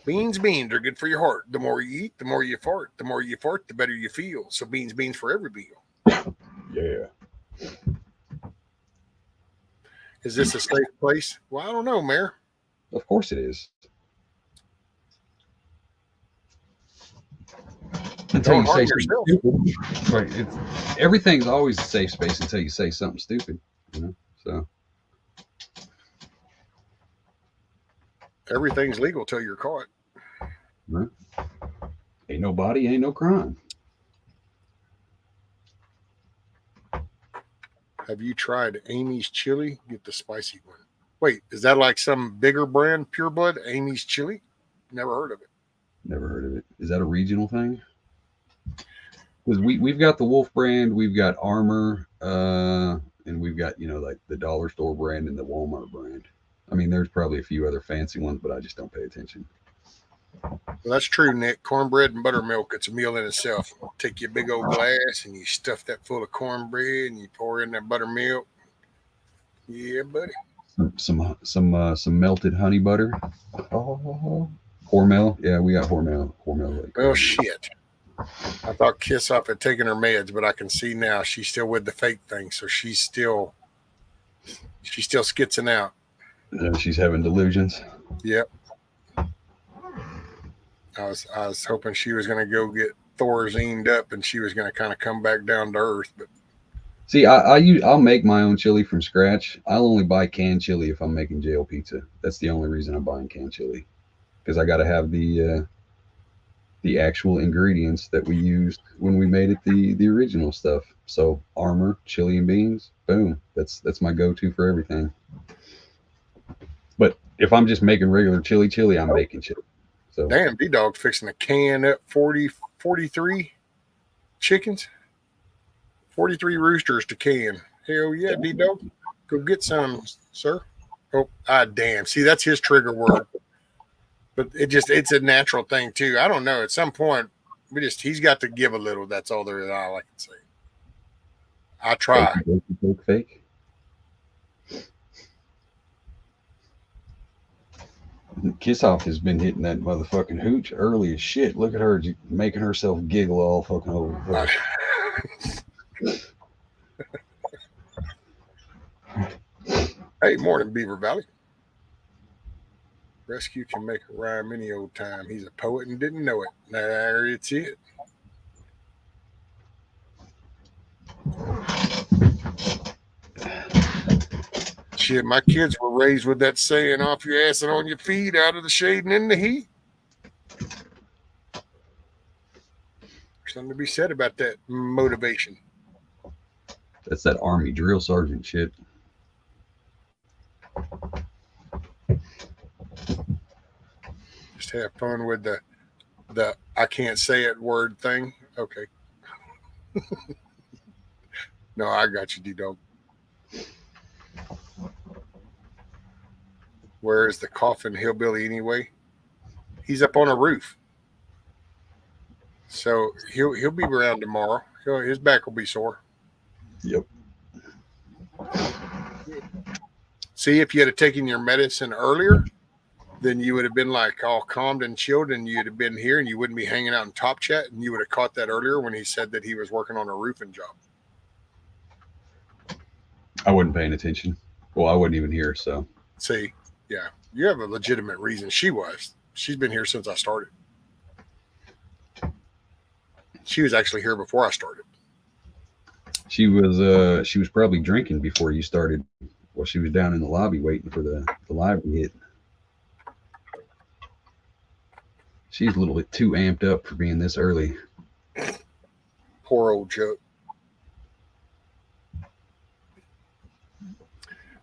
Beans are good for your heart. The more you eat, the more you fart. The more you fart, the better you feel. So beans for every meal. Yeah. Is this a safe place? Well, I don't know, Mayor. Of course it is. Until you say something stupid. Right. Everything's always a safe space until you say something stupid. You know? So everything's legal till you're caught. Right. Ain't no body, ain't no crime. Have you tried Amy's chili? Get the spicy one. Wait, is that like some bigger brand, Pure Blood? Amy's chili? Never heard of it. Never heard of it. Is that a regional thing? Because we've got the Wolf brand, we've got Armor, and we've got like the dollar store brand and the Walmart brand. There's probably a few other fancy ones, but I just don't pay attention. Well, that's true, Nick. Cornbread and buttermilk, it's a meal in itself. Take your big old glass and you stuff that full of cornbread and you pour in that buttermilk. Yeah, buddy. Some melted honey butter. Oh, Hormel. Yeah, we got Hormel. Well, shit. I thought Kiss Off had taken her meds, but I can see now she's still with the fake thing, so she's still skitzing out. She's having delusions. Yep. I was hoping she was going to go get Thorazined up and she was going to kind of come back down to earth. But see, I'll make my own chili from scratch. I'll only buy canned chili if I'm making jail pizza. That's the only reason I'm buying canned chili, because I got to have the actual ingredients that we used when we made it the original stuff. So Armor, chili and beans, boom. That's my go-to for everything. But if I'm just making regular chili, I'm making chili. So damn, D-Dog's fixing a can up 43 chickens, 43 roosters to can. Hell yeah, D-Dog. Go get some, sir. Oh, damn. See, that's his trigger word. But it's a natural thing too. I don't know. At some point, he's got to give a little. That's all there is. All I can say. I try. Fake. Kiss Off has been hitting that motherfucking hooch early as shit. Look at her making herself giggle all fucking over. Hey, morning, Beaver Valley. Rescue can make a rhyme any old time. He's a poet and didn't know it. There it's it. Shit, my kids were raised with that saying, off your ass and on your feet, out of the shade and in the heat. There's something to be said about that motivation. That's that Army drill sergeant shit. Just have fun with the I can't say it word thing. Okay. No, I got you, D-Dog. Where is the coffin hillbilly anyway? He's up on a roof. So he'll be around tomorrow. His back will be sore. Yep. See, if you had taken your medicine earlier, then you would have been like all calmed and chilled, and you'd have been here, and you wouldn't be hanging out in Top Chat, and you would have caught that earlier when he said that he was working on a roofing job. I wasn't paying attention. Well, I wasn't even here, so. See, yeah, you have a legitimate reason. She's been here since I started. She was actually here before I started. She was probably drinking before you started. Well, she was down in the lobby waiting for the live to hit. She's a little bit too amped up for being this early. Poor old Chuck.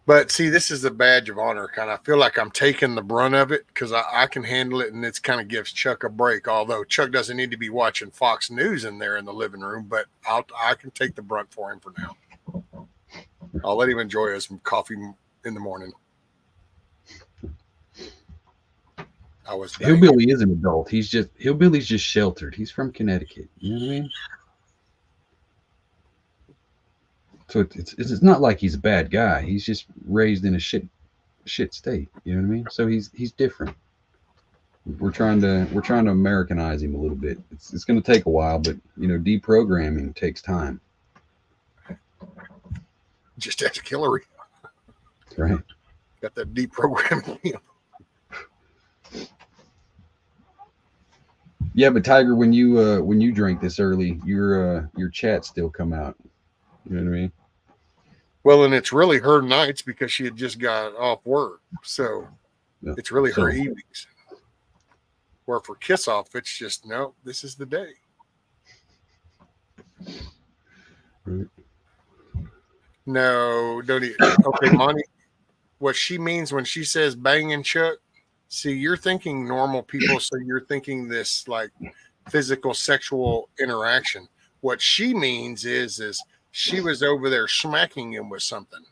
But see, this is a badge of honor. Kind of, I feel like I'm taking the brunt of it because I can handle it, and it's kind of gives Chuck a break. Although Chuck doesn't need to be watching Fox News in there in the living room, but I can take the brunt for him for now. I'll let him enjoy some coffee in the morning. Hillbilly is an adult. Hillbilly's just sheltered. He's from Connecticut. You know what I mean? So it's not like he's a bad guy. He's just raised in a shit state. You know what I mean? So he's different. We're trying to Americanize him a little bit. It's going to take a while, but deprogramming takes time. Just ask Hillary. Right. Got that deprogramming. Yeah, but Tiger, when you drink this early, your chats still come out. You know what I mean? Well, and it's really her nights because she had just got off work, so it's really her evenings. Where for Kiss Off, it's just no. This is the day. Right. No, don't eat. Okay, Monty. What she means when she says banging Chuck, see, you're thinking normal people, so you're thinking this like physical sexual interaction. What she means is she was over there smacking him with something.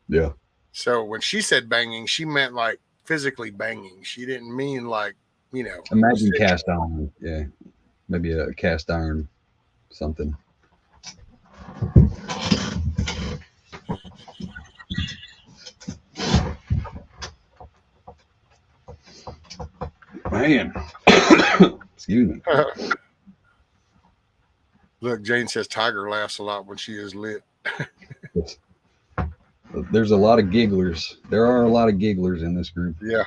Yeah. So when she said banging, she meant like physically banging. She didn't mean like, Imagine cast iron. Yeah. Maybe a cast iron something. Man. Excuse me. Look, Jane says Tiger laughs a lot when she is lit. There's a lot of gigglers. There are a lot of gigglers in this group. Yeah.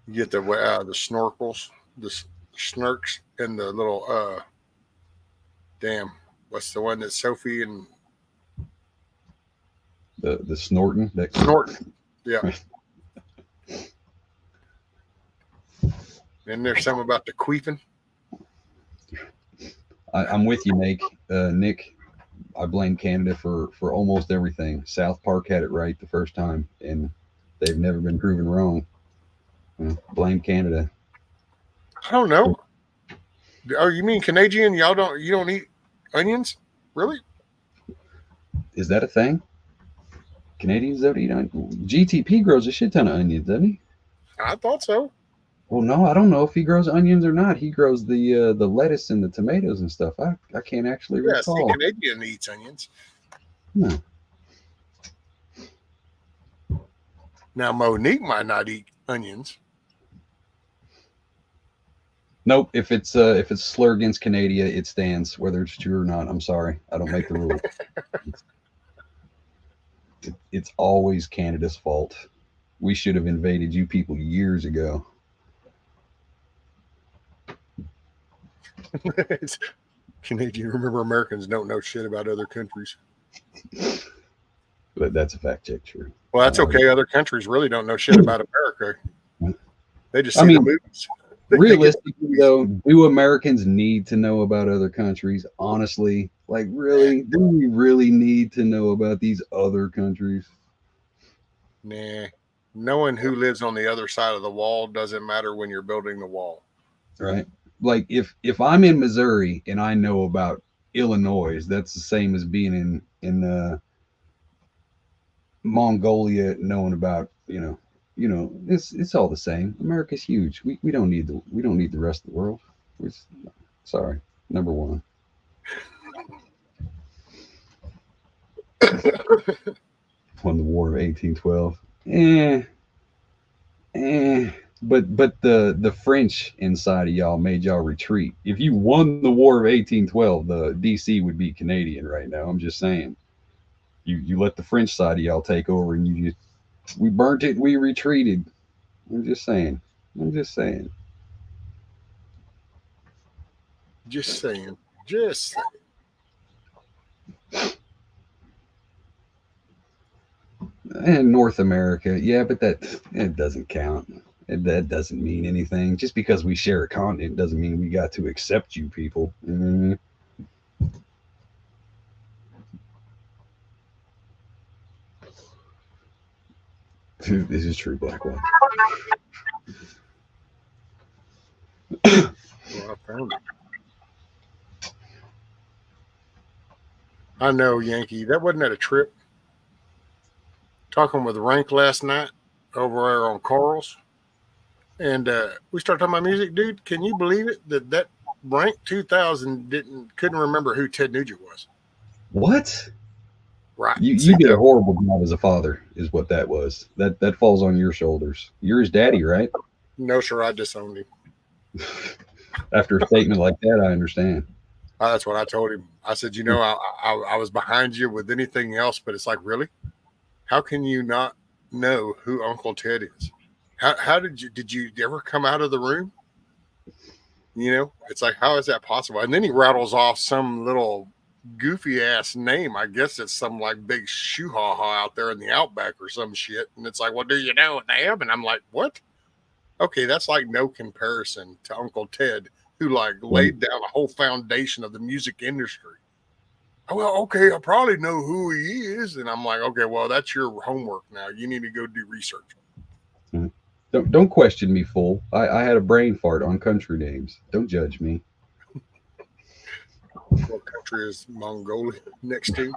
You get the snorkels, the snurks, and the little what's the one that Sophie and the snorting? Snorting. Yeah. And there's something about the queefing. I'm with you, Nick. Nick, I blame Canada for almost everything. South Park had it right the first time, and they've never been proven wrong. Blame Canada. I don't know. Oh, you mean Canadian? You don't eat onions? Really? Is that a thing? Canadians don't eat onions. GTP grows a shit ton of onions, doesn't he? I thought so. Well, no, I don't know if he grows onions or not. He grows the lettuce and the tomatoes and stuff. I can't actually recall. See, Canadian eats onions. No. Now Monique might not eat onions. Nope. If it's a slur against Canada, it stands, whether it's true or not. I'm sorry. I don't make the rules. It's always Canada's fault. We should have invaded you people years ago. Canadian. Remember, Americans don't know shit about other countries. But that's a fact check, true. Well, that's okay. Other countries really don't know shit about America. They just see the movies. Realistically, though, do Americans need to know about other countries? Honestly, like, really? Do we really need to know about these other countries? Nah. knowing who lives on the other side of the wall doesn't matter when you're building the wall. Right. Like if I'm in Missouri and I know about Illinois, that's the same as being in Mongolia knowing about, it's all the same. America's huge. We don't need the rest of the world. Sorry, number one. Won the War of 1812. But the French inside of y'all made y'all retreat. If you won the War of 1812, the DC would be Canadian right now. I'm just saying. You let the French side of y'all take over, and we burnt it. We retreated. I'm just saying. Just saying. And North America, yeah, but it doesn't count. That doesn't mean anything. Just because we share a continent doesn't mean we got to accept you people. This is true, Black One. Well, I found it. I know, Yankee. That wasn't at a trip. Talking with Rank last night over there on Carl's, and we started talking about music, dude. Can you believe it that Rank 2000 couldn't remember who Ted Nugent was? What? Right. You did a horrible job as a father, is what that was. That falls on your shoulders. You're his daddy, right? No, sir. I disowned him. After a statement like that, I understand. That's what I told him. I said, I was behind you with anything else, but it's like, really? How can you not know who Uncle Ted is? How did you ever come out of the room? It's like, how is that possible? And then he rattles off some little goofy ass name. I guess it's some like big shoe ha out there in the outback or some shit. And it's like, well, do you know them? And I'm like, what? Okay, that's like no comparison to Uncle Ted, who like laid down a whole foundation of the music industry. Oh, well, okay, I probably know who he is. And I'm like, okay, well, that's your homework now. You need to go do research. Don't question me, fool. I had a brain fart on country names. Don't judge me. What country is Mongolia next to?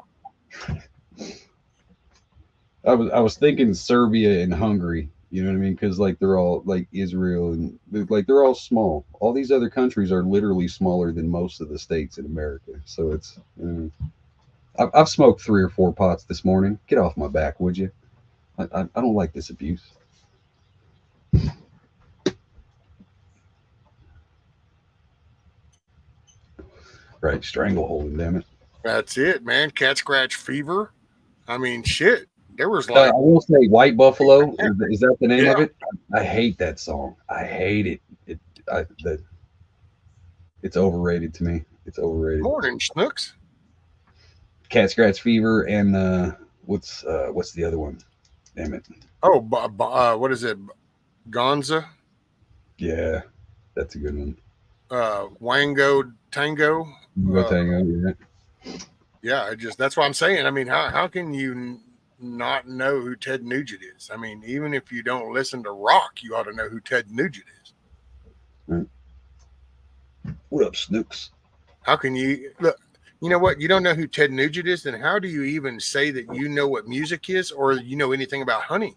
I was thinking Serbia and Hungary. You know what I mean? Because like they're all like Israel and like they're all small. All these other countries are literally smaller than most of the states in America. So it's I've smoked 3 or 4 pots this morning. Get off my back, would you? I don't like this abuse. Right, stranglehold him, damn it. That's it, man. Cat scratch fever. I mean, shit. There was like I will say White Buffalo. Is that the name of it? I hate that song. I hate it. It's overrated to me. It's overrated. Morning, Snooks. Cat Scratch Fever and what's the other one? Damn it. Oh, what is it? Gonza? Yeah, that's a good one. Wango Tango. Tango, yeah. Yeah, that's what I'm saying. I mean, how can you not know who Ted Nugent is? I mean, even if you don't listen to rock, you ought to know who Ted Nugent is. Right. What up, Snooks? How can you look? You know what? You don't know who Ted Nugent is, then how do you even say that you know what music is or you know anything about honey?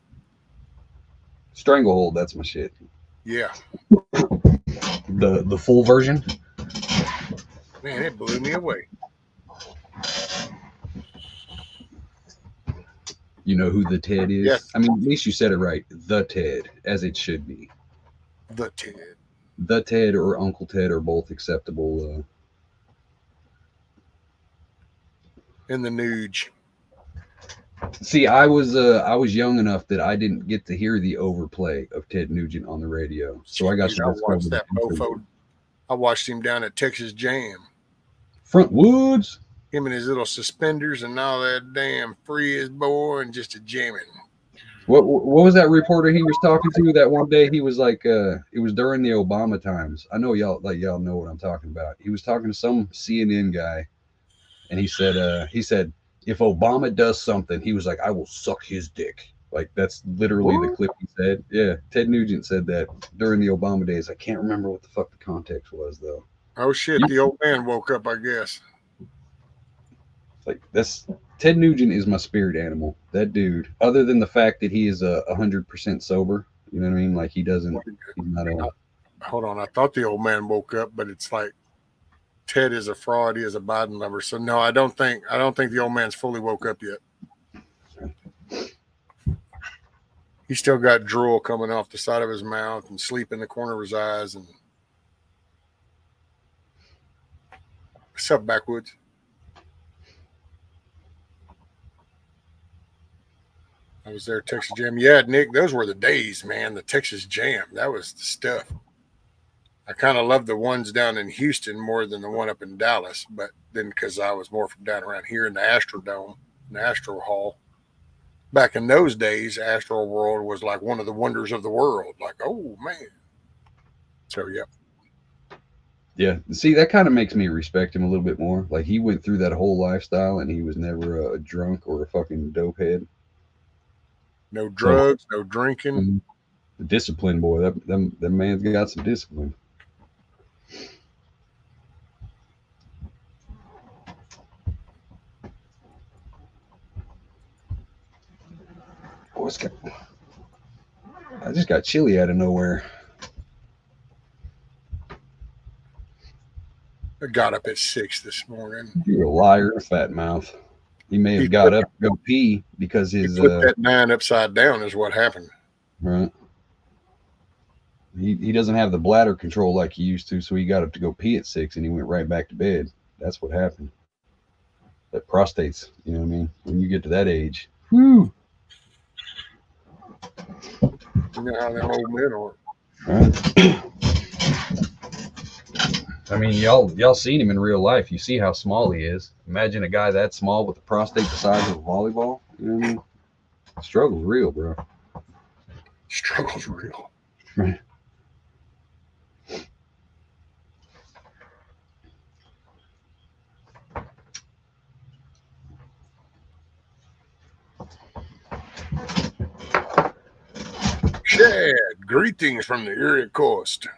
Stranglehold, that's my shit. Yeah. The full version? Man, it blew me away. You know who the Ted is? Yes. I mean, at least you said it right. The Ted, as it should be. The Ted. The Ted or Uncle Ted are both acceptable. In the Nuge. See, I was young enough that I didn't get to hear the overplay of Ted Nugent on the radio, so I got to watch that mofo. I watched him down at Texas Jam. Front Woods. Him and his little suspenders and all that damn free as boy and just a jamming. What was that reporter he was talking to that one day? He was like, it was during the Obama times. I know y'all know what I'm talking about. He was talking to some CNN guy, and he said if Obama does something, he was like, I will suck his dick. Like that's literally the clip he said. Yeah, Ted Nugent said that during the Obama days. I can't remember what the fuck the context was though. Oh shit! The old man woke up, I guess. Like that's Ted Nugent is my spirit animal. That dude. Other than the fact that he is 100% sober, you know what I mean? Like he doesn't. He's not a. Hold on, I thought the old man woke up, but it's like Ted is a fraud. He is a Biden lover. So no, I don't think the old man's fully woke up yet. He's still got drool coming off the side of his mouth and sleep in the corner of his eyes. And what's up, Backwoods? I was there, Texas Jam. Yeah, Nick, those were the days, man. The Texas Jam, that was the stuff. I kind of loved the ones down in Houston more than the one up in Dallas, but then because I was more from down around here in the Astrodome, in the Astro Hall. Back in those days, Astro World was like one of the wonders of the world. Like, oh, man. So, yeah. Yeah. See, that kind of makes me respect him a little bit more. Like, he went through that whole lifestyle, and he was never a drunk or a fucking dope head. No drugs, no drinking. The discipline, boy. That man's got some discipline. I just got chilly out of nowhere. I got up at 6 this morning. You're a liar, a fat mouth. He may have got up to go pee because his he put that 9 upside down is what happened. Right. He doesn't have the bladder control like he used to, so he got up to go pee at 6 and he went right back to bed. That's what happened. That prostate's, you know what I mean? When you get to that age, whew. You know how them old men are. Right. I mean, y'all seen him in real life. You see how small he is. Imagine a guy that small with a prostate the size of a volleyball. You know what I mean? Struggle's real, bro. Struggle's real. Right. Chad, greetings from the Erie Coast.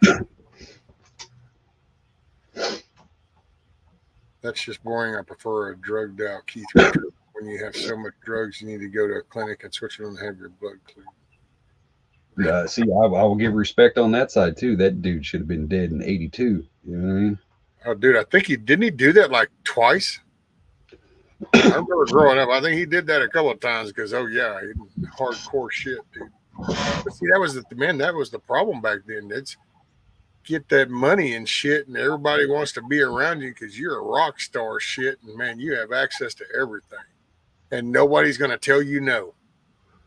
That's just boring. I prefer a drugged out Keith Richards. When you have so much drugs, you need to go to a clinic and switch it on and have your blood cleared. See, I will give respect on that side too. That dude should have been dead in '82. You know what I mean? Oh, dude, I think he do that like twice. I remember growing up. I think he did that a couple of times because, oh yeah, hardcore shit, dude. But see, that was the problem back then. It's get that money and shit, and everybody wants to be around you because you're a rock star shit, and man, you have access to everything, and nobody's gonna tell you no.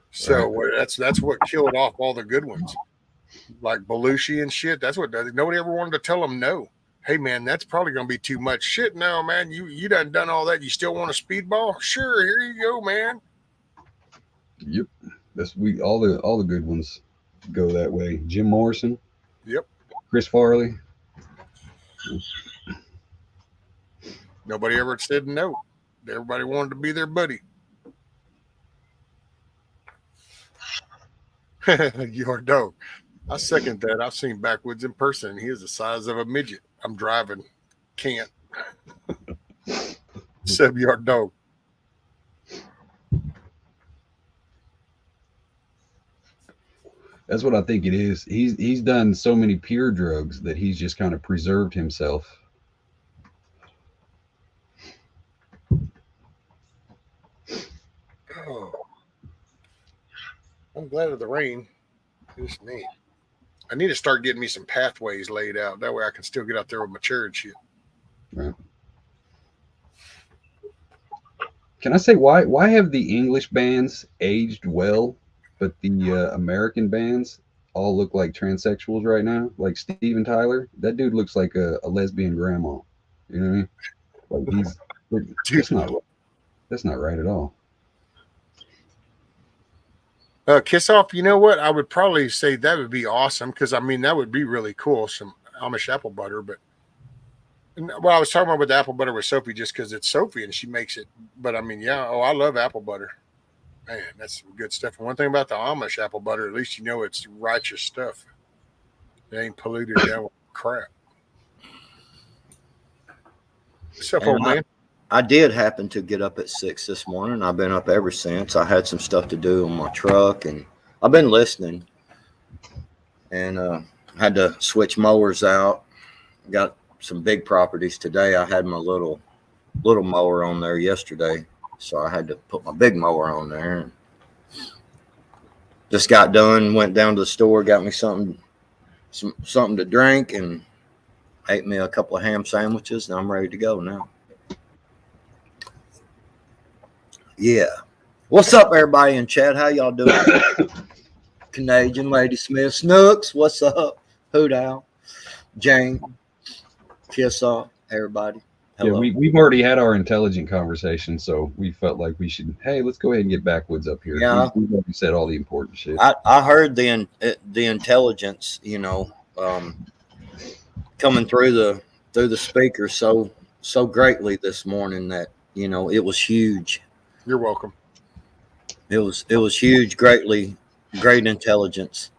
So that's what killed off all the good ones, like Belushi and shit. That's what does it. Nobody ever wanted to tell them no. Hey man, that's probably gonna be too much shit now, man. You done all that. You still want a speedball? Sure, here you go, man. Yep. All the good ones go that way. Jim Morrison. Yep. Chris Farley. Nobody ever said no. Everybody wanted to be their buddy. Your dog. I second that. I've seen Backwoods in person. He is the size of a midget. I'm driving. Can't. Sub-yard dog. That's what I think it is. He's done so many pure drugs that he's just kind of preserved himself. Oh. I'm glad of the rain. It's me. I need to start getting me some pathways laid out. That way I can still get out there with my chair and shit. Right. Can I say why have the English bands aged well, but the American bands all look like transsexuals right now? Like Steven Tyler, that dude looks like a lesbian grandma. You know what I mean? Like that's not right at all. Kiss Off, you know what? I would probably say that would be awesome because, I mean, that would be really cool. Some Amish apple butter. But, well, I was talking about with the apple butter with Sophie just because it's Sophie and she makes it. But, I mean, yeah, I love apple butter. Man, that's some good stuff. And one thing about the Amish apple butter, at least you know it's righteous stuff. It ain't polluted down with crap. What's up, And old man? I did happen to get up at 6 this morning. I've been up ever since. I had some stuff to do on my truck, and I've been listening. And had to switch mowers out. Got some big properties today. I had my little mower on there yesterday, so I had to put my big mower on there. Just got done, went down to the store, got me something to drink, and ate me a couple of ham sandwiches, and I'm ready to go now. Yeah. What's up, everybody in chat? How y'all doing? Canadian Lady Smith, Snooks, what's up? Hoot Owl, Jane, Kiss Off, everybody. Hello. Yeah, we've already had our intelligent conversation, so we felt like we should, hey, let's go ahead and get backwoods up here. Yeah. We've already said all the important shit. I heard the intelligence, coming through the speaker so greatly this morning that it was huge. You're welcome. It was huge, great intelligence.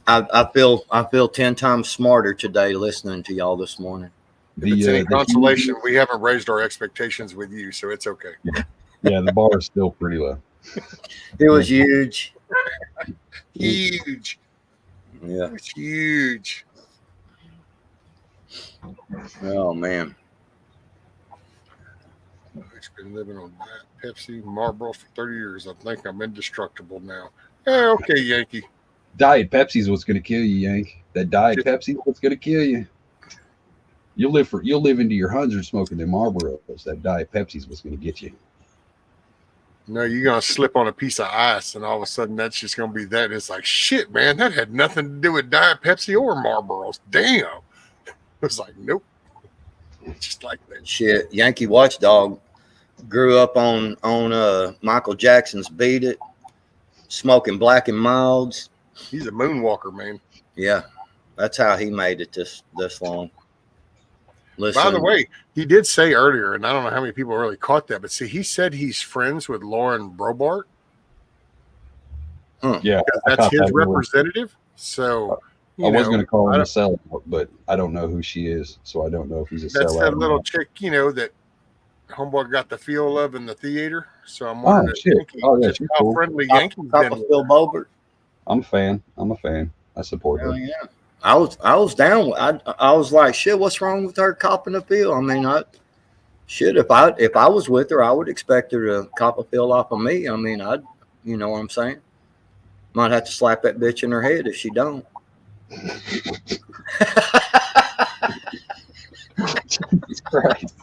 I feel 10 times smarter today listening to y'all this morning. If it's any consolation, we haven't raised our expectations with you, so it's okay. Yeah, the bar is still pretty low. It was huge. Huge. Yeah. It was huge. Oh man. I've been living on that Pepsi Marlboro for 30 years. I think I'm indestructible now. Yeah, okay, Yankee. Diet Pepsi's what's going to kill you, Yank. That Diet Pepsi's what's going to kill you. You'll live into your hundreds smoking them Marlboros. That Diet Pepsi's what's going to get you. No, you're going to slip on a piece of ice, and all of a sudden that's just going to be that. It's like, shit, man, that had nothing to do with Diet Pepsi or Marlboros. Damn. It's like, nope. Just like that. Shit. Yankee Watchdog grew up on Michael Jackson's Beat It, smoking Black and Milds. He's a moonwalker, man. Yeah. That's how he made it this long. Listen, by the way, he did say earlier, and I don't know how many people really caught that, but see, he said he's friends with Lauren Brobart. Yeah, that's his representative. So I was going to call him a sellout, but I don't know who she is, so I don't know if he's a sellout. That's that little chick, that homeboy got the feel of in the theater. So I'm wondering she's how cool. friendly Yankee's been with Phil Bobert. I'm a fan. I support her. Yeah. I was down. I was like, shit, what's wrong with her copping a pill? I mean, if I was with her, I would expect her to cop a pill off of me. I mean, you know what I'm saying? Might have to slap that bitch in her head if she don't. Jesus Christ.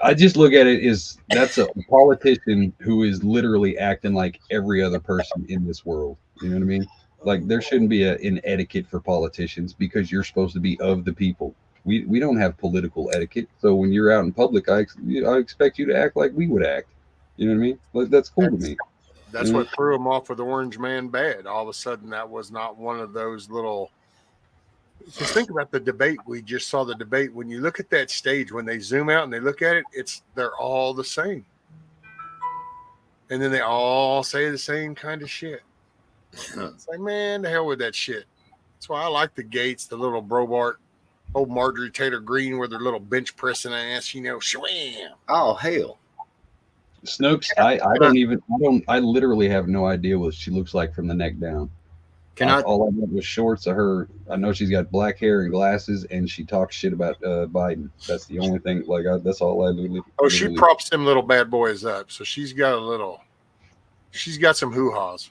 I just look at it as that's a politician who is literally acting like every other person in this world. You know what I mean? Like there shouldn't be an etiquette for politicians because you're supposed to be of the people. We don't have political etiquette. So when you're out in public, I expect you to act like we would act. You know what I mean? Like that's cool to me. That's what threw him off with Orange Man Bad. All of a sudden, that was not one of those little. Just think about the debate. We just saw the debate. When you look at that stage, when they zoom out and they look at it, they're all the same. And then they all say the same kind of shit. It's like, man, the hell with that shit. That's why I like the Gates, the little Brobart, old Marjorie Taylor Greene with their little bench pressing ass, shwam. Oh, hell. Snooks, I literally have no idea what she looks like from the neck down. All I know was shorts of her. I know she's got black hair and glasses, and she talks shit about Biden. That's the only thing. That's all I literally. Oh, she props them little bad boys up. So she's got some hoo-haws,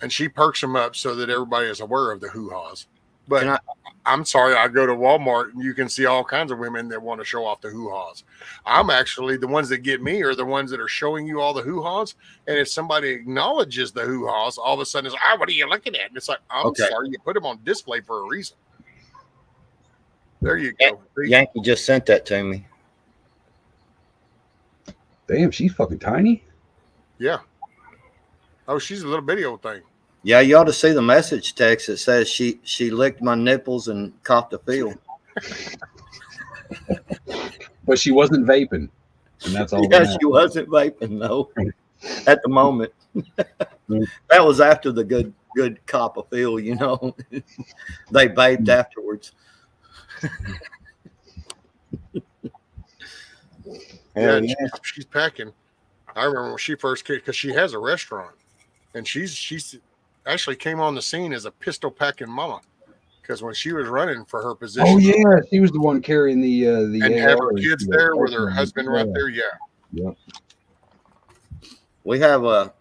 and she perks them up so that everybody is aware of the hoo-haws. But I'm sorry, I go to Walmart and you can see all kinds of women that want to show off the hoo-haws. I'm actually the ones that get me are the ones that are showing you all the hoo-haws. And if somebody acknowledges the hoo-haws, all of a sudden it's like, what are you looking at? And it's like, I'm sorry, you put them on display for a reason. There you go. Yankee just sent that to me. Damn, she's fucking tiny. Yeah. Oh, she's a little bitty old thing. Yeah, you ought to see the message text that says she licked my nipples and copped a feel. But she wasn't vaping, and that's all. Yeah, she wasn't vaping, no, at the moment. That was after the good cop of feel, you know. They vaped afterwards. Yeah, Yeah, she's packing. I remember when she first came because she has a restaurant, and she's actually came on the scene as a pistol packing mama. Because when she was running for her position, Oh yeah, she was the one carrying the and have her kids there with her husband right there. Yeah, Yep. we have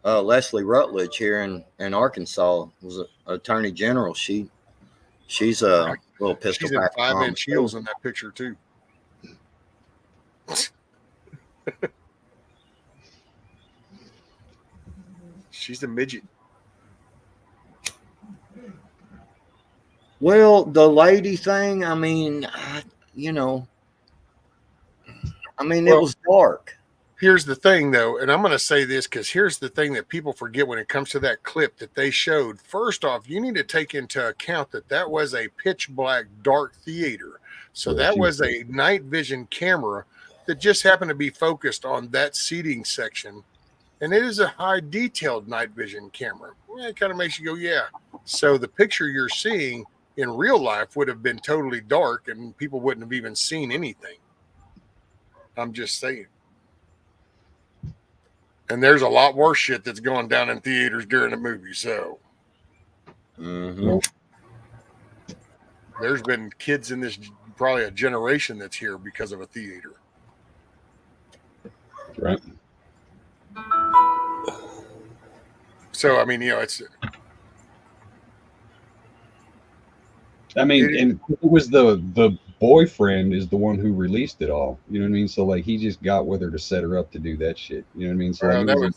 Leslie Rutledge here in Arkansas, was an attorney general. She's a little pistol she's in pack 5-inch heels in that picture too. She's a midget. Well, the lady thing, I mean, you know, I mean, it was dark. Here's the thing, though, and I'm going to say this because here's the thing that people forget when it comes to that clip that they showed. First off, you need to take into account that was a pitch black, dark theater. So that was a night vision camera that just happened to be focused on that seating section. And it is a high detailed night vision camera. Well, it kind of makes you go, yeah. So the picture you're seeing in real life would have been totally dark and people wouldn't have even seen anything. I'm just saying. And there's a lot worse shit that's going down in theaters during the movie. So there's been kids in this, probably a generation that's here because of a theater. Right. So, I mean, you know, it's. I mean, and it was the boyfriend is the one who released it all. You know what I mean? So like he just got with her to set her up to do that shit. You know what I mean? So like,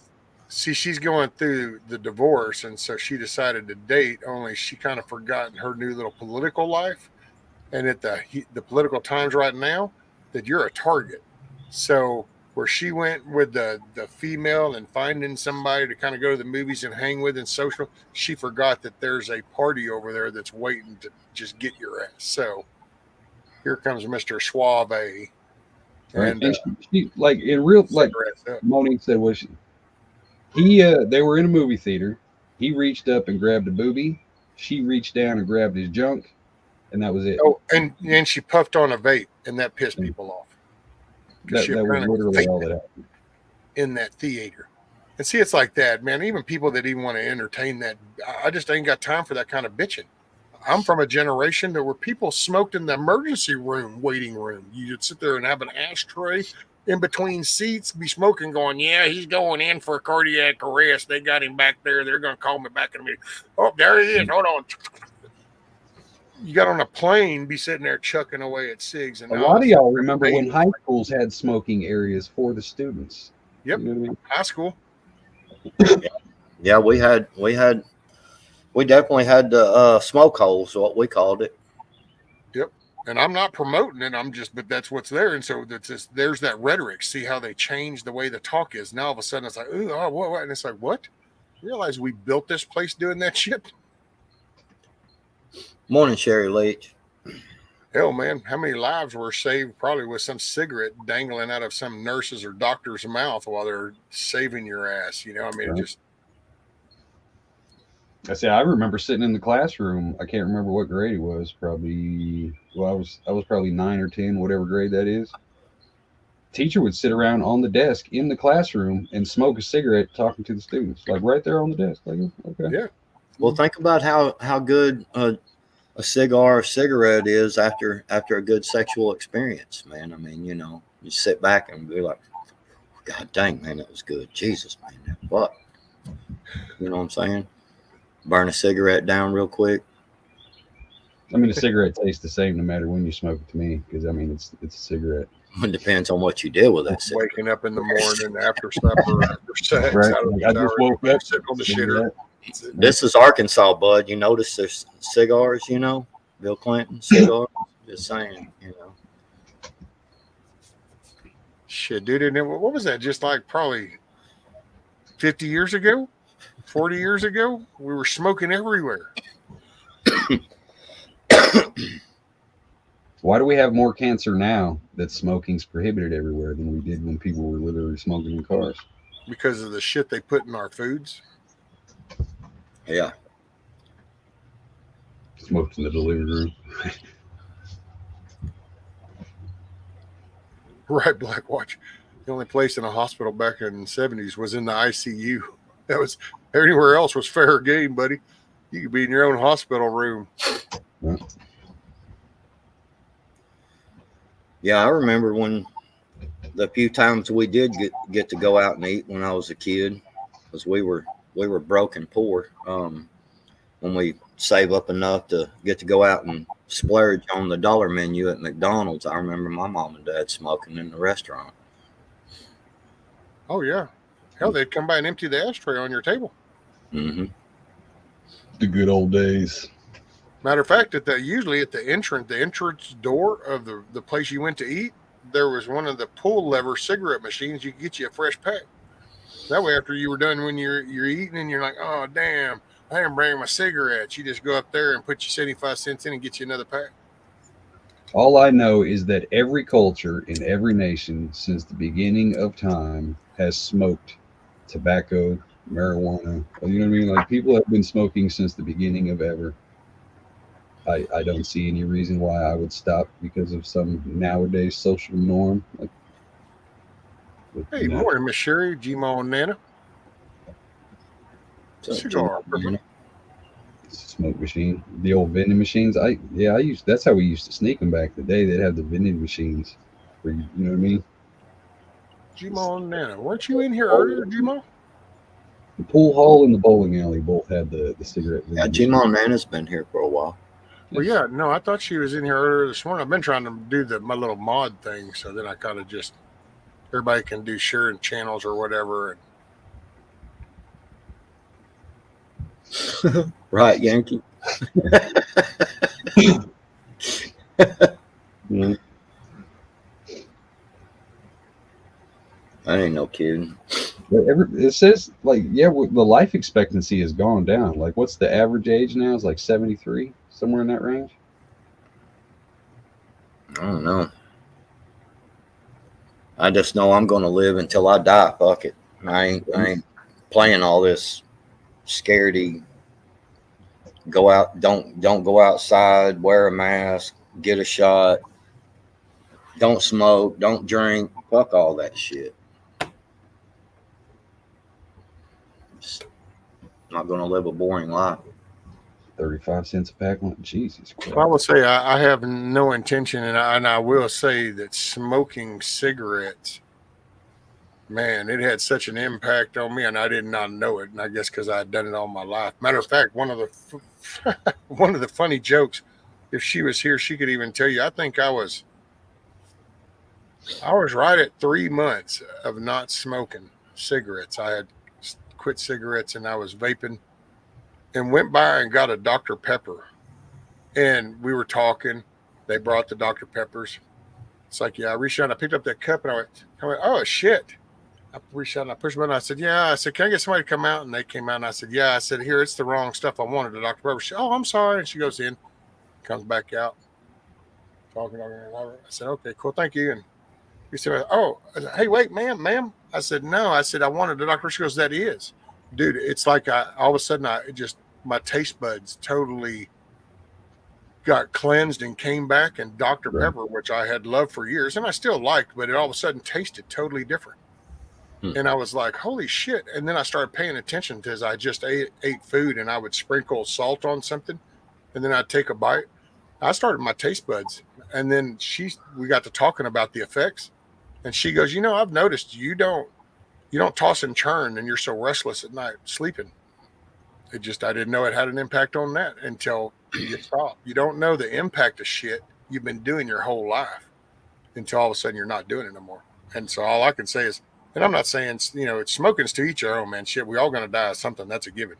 see, she's going through the divorce, and so she decided to date. Only she kind of forgotten her new little political life, and at the political times right now, that you're a target. So where she went with the female and finding somebody to kind of go to the movies and hang with and social, she forgot that there's a party over there that's waiting to just get your ass. So here comes Mr. Suave. And she like in real, like Monique said, was they were in a movie theater. He reached up and grabbed a booby. She reached down and grabbed his junk, and that was it. Oh, and she puffed on a vape, and that pissed people off. That was literally all that happened in that theater. And see, it's like that, man. Even people that even want to entertain that, I just ain't got time for that kind of bitching. I'm from a generation that where people smoked in the emergency room, waiting room. You'd sit there and have an ashtray in between seats, be smoking, going, yeah, he's going in for a cardiac arrest. They got him back there. They're going to call me back in a minute. Oh, there he is. Hold on. You got on a plane, be sitting there chucking away at cigs. And a lot of y'all remember when high schools had smoking areas for the students. Yep, you know what I mean? High school. Yeah, we definitely had the smoke holes, what we called it. Yep, and I'm not promoting it. But that's what's there. And so there's that rhetoric. See how they change the way the talk is. Now all of a sudden it's like, oh, what? And it's like, what? You realize we built this place doing that shit? Morning, Sherry Leach. Hell, man, how many lives were saved probably with some cigarette dangling out of some nurse's or doctor's mouth while they're saving your ass? You know, I mean, right. I remember sitting in the classroom. I can't remember what grade it was. Probably, well, I was probably 9 or 10, whatever grade that is. Teacher would sit around on the desk in the classroom and smoke a cigarette, talking to the students, like right there on the desk. Like, okay, yeah. Well, think about how good a cigar or cigarette is after a good sexual experience, man. I mean, you know, you sit back and be like, God dang, man, that was good. Jesus, man, what? You know what I'm saying? Burn a cigarette down real quick. I mean, a cigarette tastes the same no matter when you smoke it to me, because I mean, it's a cigarette. It depends on what you did with that cigarette. Waking up in the morning after supper, after sex, right. I just woke up, sitting on the shitter. This is Arkansas, bud. You notice there's cigars, you know, Bill Clinton cigars. Just saying, you know. Shit, dude. And what was that? Just like probably 50 years ago, 40 years ago, we were smoking everywhere. Why do we have more cancer now that smoking's prohibited everywhere than we did when people were literally smoking in cars? Because of the shit they put in our foods. Yeah. Smoked in the delivery room. Right, Black Watch. The only place in a hospital back in the 70s was in the ICU. That was everywhere else was fair game, buddy. You could be in your own hospital room. Yeah. Yeah, I remember when the few times we did get to go out and eat when I was a kid, because we were broke and poor. When we save up enough to get to go out and splurge on the dollar menu at McDonald's, I remember my mom and dad smoking in the restaurant. Oh, yeah. Hell, they'd come by and empty the ashtray on your table. Mm-hmm. The good old days. Matter of fact, usually at the entrance door of the place you went to eat, there was one of the pull lever cigarette machines. You could get you a fresh pack. That way, after you were done when you're eating and you're like, oh, damn, I didn't bring my cigarettes. You just go up there and put your 75 cents in and get you another pack. All I know is that every culture in every nation since the beginning of time has smoked tobacco, marijuana. You know what I mean? Like, people have been smoking since the beginning of ever. I don't see any reason why I would stop because of some nowadays social norm. Like, Hey, morning, Miss Sherry, G-Ma and Nana. Cigar. Smoke machine, the old vending machines. That's how we used to sneak them back in the day. They'd have the vending machines where you know what I mean? G-Ma and Nana. Weren't you in here earlier, G-Ma? The pool hall and the bowling alley both had the cigarette. Yeah, G-Ma and Nana's been here for a while. Well, yeah, no, I thought she was in here earlier this morning. I've been trying to do my little mod thing, so then I kind of just, everybody can do sharing channels or whatever. Right, Yankee. Mm-hmm. I ain't no kidding. It says, like, yeah, the life expectancy has gone down. Like, what's the average age now? It's like 73, somewhere in that range. I don't know. I just know I'm going to live until I die. Fuck it. I ain't playing all this scaredy. Go out. Don't go outside. Wear a mask. Get a shot. Don't smoke. Don't drink. Fuck all that shit. Just not going to live a boring life. 35 cents a pack. Jesus Christ. I will say I have no intention, and I will say that smoking cigarettes, man, it had such an impact on me, and I did not know it. And I guess because I had done it all my life. Matter of fact, one of the funny jokes, if she was here, she could even tell you. I think I was right at 3 months of not smoking cigarettes. I had quit cigarettes, and I was vaping, and went by and got a Dr. Pepper. And we were talking. They brought the Dr. Peppers. It's like, yeah, I reached out and I picked up that cup and I went, oh, shit. I reached out and I pushed the button. I said, yeah. I said, can I get somebody to come out? And they came out and I said, yeah. I said, here, it's the wrong stuff I wanted, the Dr. Pepper. She said, oh, I'm sorry. And she goes in, comes back out, talking. I said, okay, cool. Thank you. And he said, oh, I said, hey, wait, ma'am. I said, no. I said, I wanted the Dr. She goes, that is. Dude, it's like all of a sudden my taste buds totally got cleansed and came back, and Dr. Pepper, which I had loved for years and I still liked, but it all of a sudden tasted totally different. And I was like, holy shit. And then I started paying attention because I just ate food and I would sprinkle salt on something and then I'd take a bite. I started my taste buds, and then we got to talking about the effects, and she goes, I've noticed you don't toss and churn and you're so restless at night sleeping. I didn't know it had an impact on that until you stop. You don't know the impact of shit you've been doing your whole life until all of a sudden you're not doing it no more. And so all I can say is, and I'm not saying, it's smoking's to each their own, man. Shit, we all going to die of something. That's a given.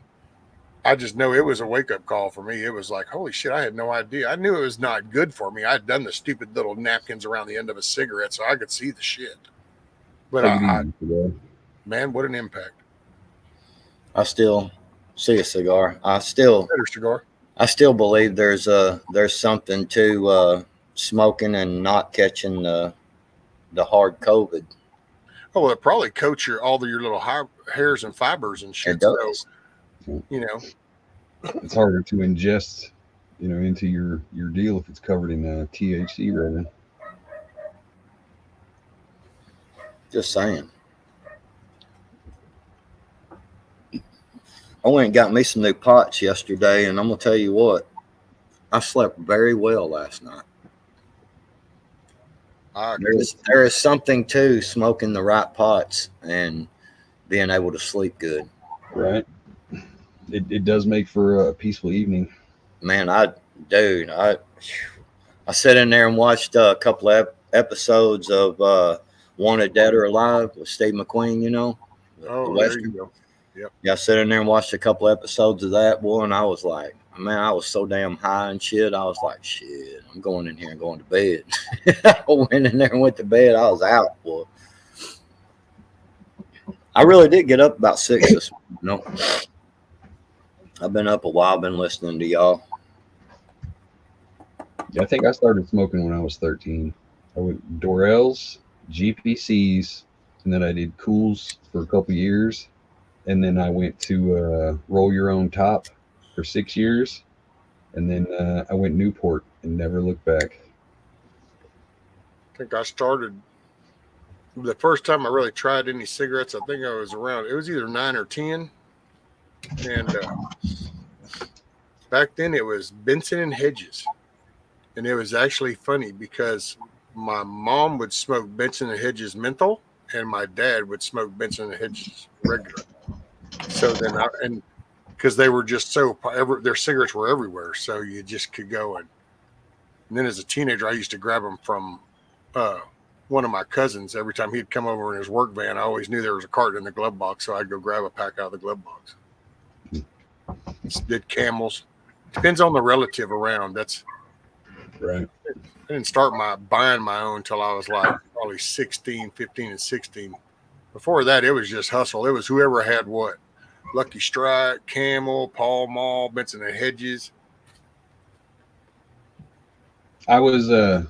I just know it was a wake-up call for me. It was like, holy shit, I had no idea. I knew it was not good for me. I had done the stupid little napkins around the end of a cigarette so I could see the shit. But man, what an impact. I still see a cigar. I still believe there's something to smoking and not catching the hard COVID. Oh, well, it probably coats all your little hairs and fibers and shit. It does. So, you know, It's harder to ingest, into your deal if it's covered in THC rather. Just saying. I went and got me some new pots yesterday, and I'm gonna tell you what, I slept very well last night. There is something to smoking the right pots and being able to sleep good. Right. It does make for a peaceful evening. Man, I sat in there and watched a couple of episodes of Wanted Dead or Alive with Steve McQueen, Oh, there you go. Yep. Yeah, I sat in there and watched a couple of episodes of that, boy, and I was like, man, I was so damn high and shit. I was like, shit, I'm going in here and going to bed. I went in there and went to bed. I was out, boy. I really did get up about 6 this morning. I've been up a while, been listening to y'all. Yeah, I think I started smoking when I was 13. I went Dorels, GPCs, and then I did Cools for a couple years. And then I went to Roll Your Own Top for 6 years. And then I went Newport and never looked back. I think I started the first time I really tried any cigarettes. I think I was around, it was either 9 or 10. And back then it was Benson and Hedges. And it was actually funny because my mom would smoke Benson and Hedges menthol and my dad would smoke Benson and Hedges regular. So then because they were just their cigarettes were everywhere. So you just could go and then as a teenager, I used to grab them from one of my cousins. Every time he'd come over in his work van, I always knew there was a carton in the glove box. So I'd go grab a pack out of the glove box. Did Camels. Depends on the relative around. That's right. I didn't start buying my own until I was like probably 15 and 16. Before that, it was just hustle. It was whoever had what. Lucky Strike, Camel, Pall Mall, Benson and Hedges. I was I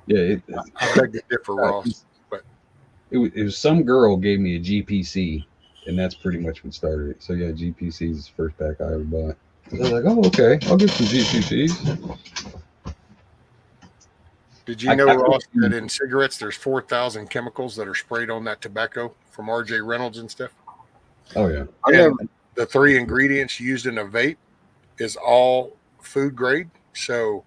beg to differ, Ross. But it was some girl gave me a GPC, and that's pretty much what started it. So yeah, GPC is the first pack I ever bought. I was like, oh, okay, I'll get some GPCs. Did you know, Ross, that in cigarettes there's 4,000 chemicals that are sprayed on that tobacco from R.J. Reynolds and stuff? Oh yeah. And the 3 ingredients used in a vape is all food grade. So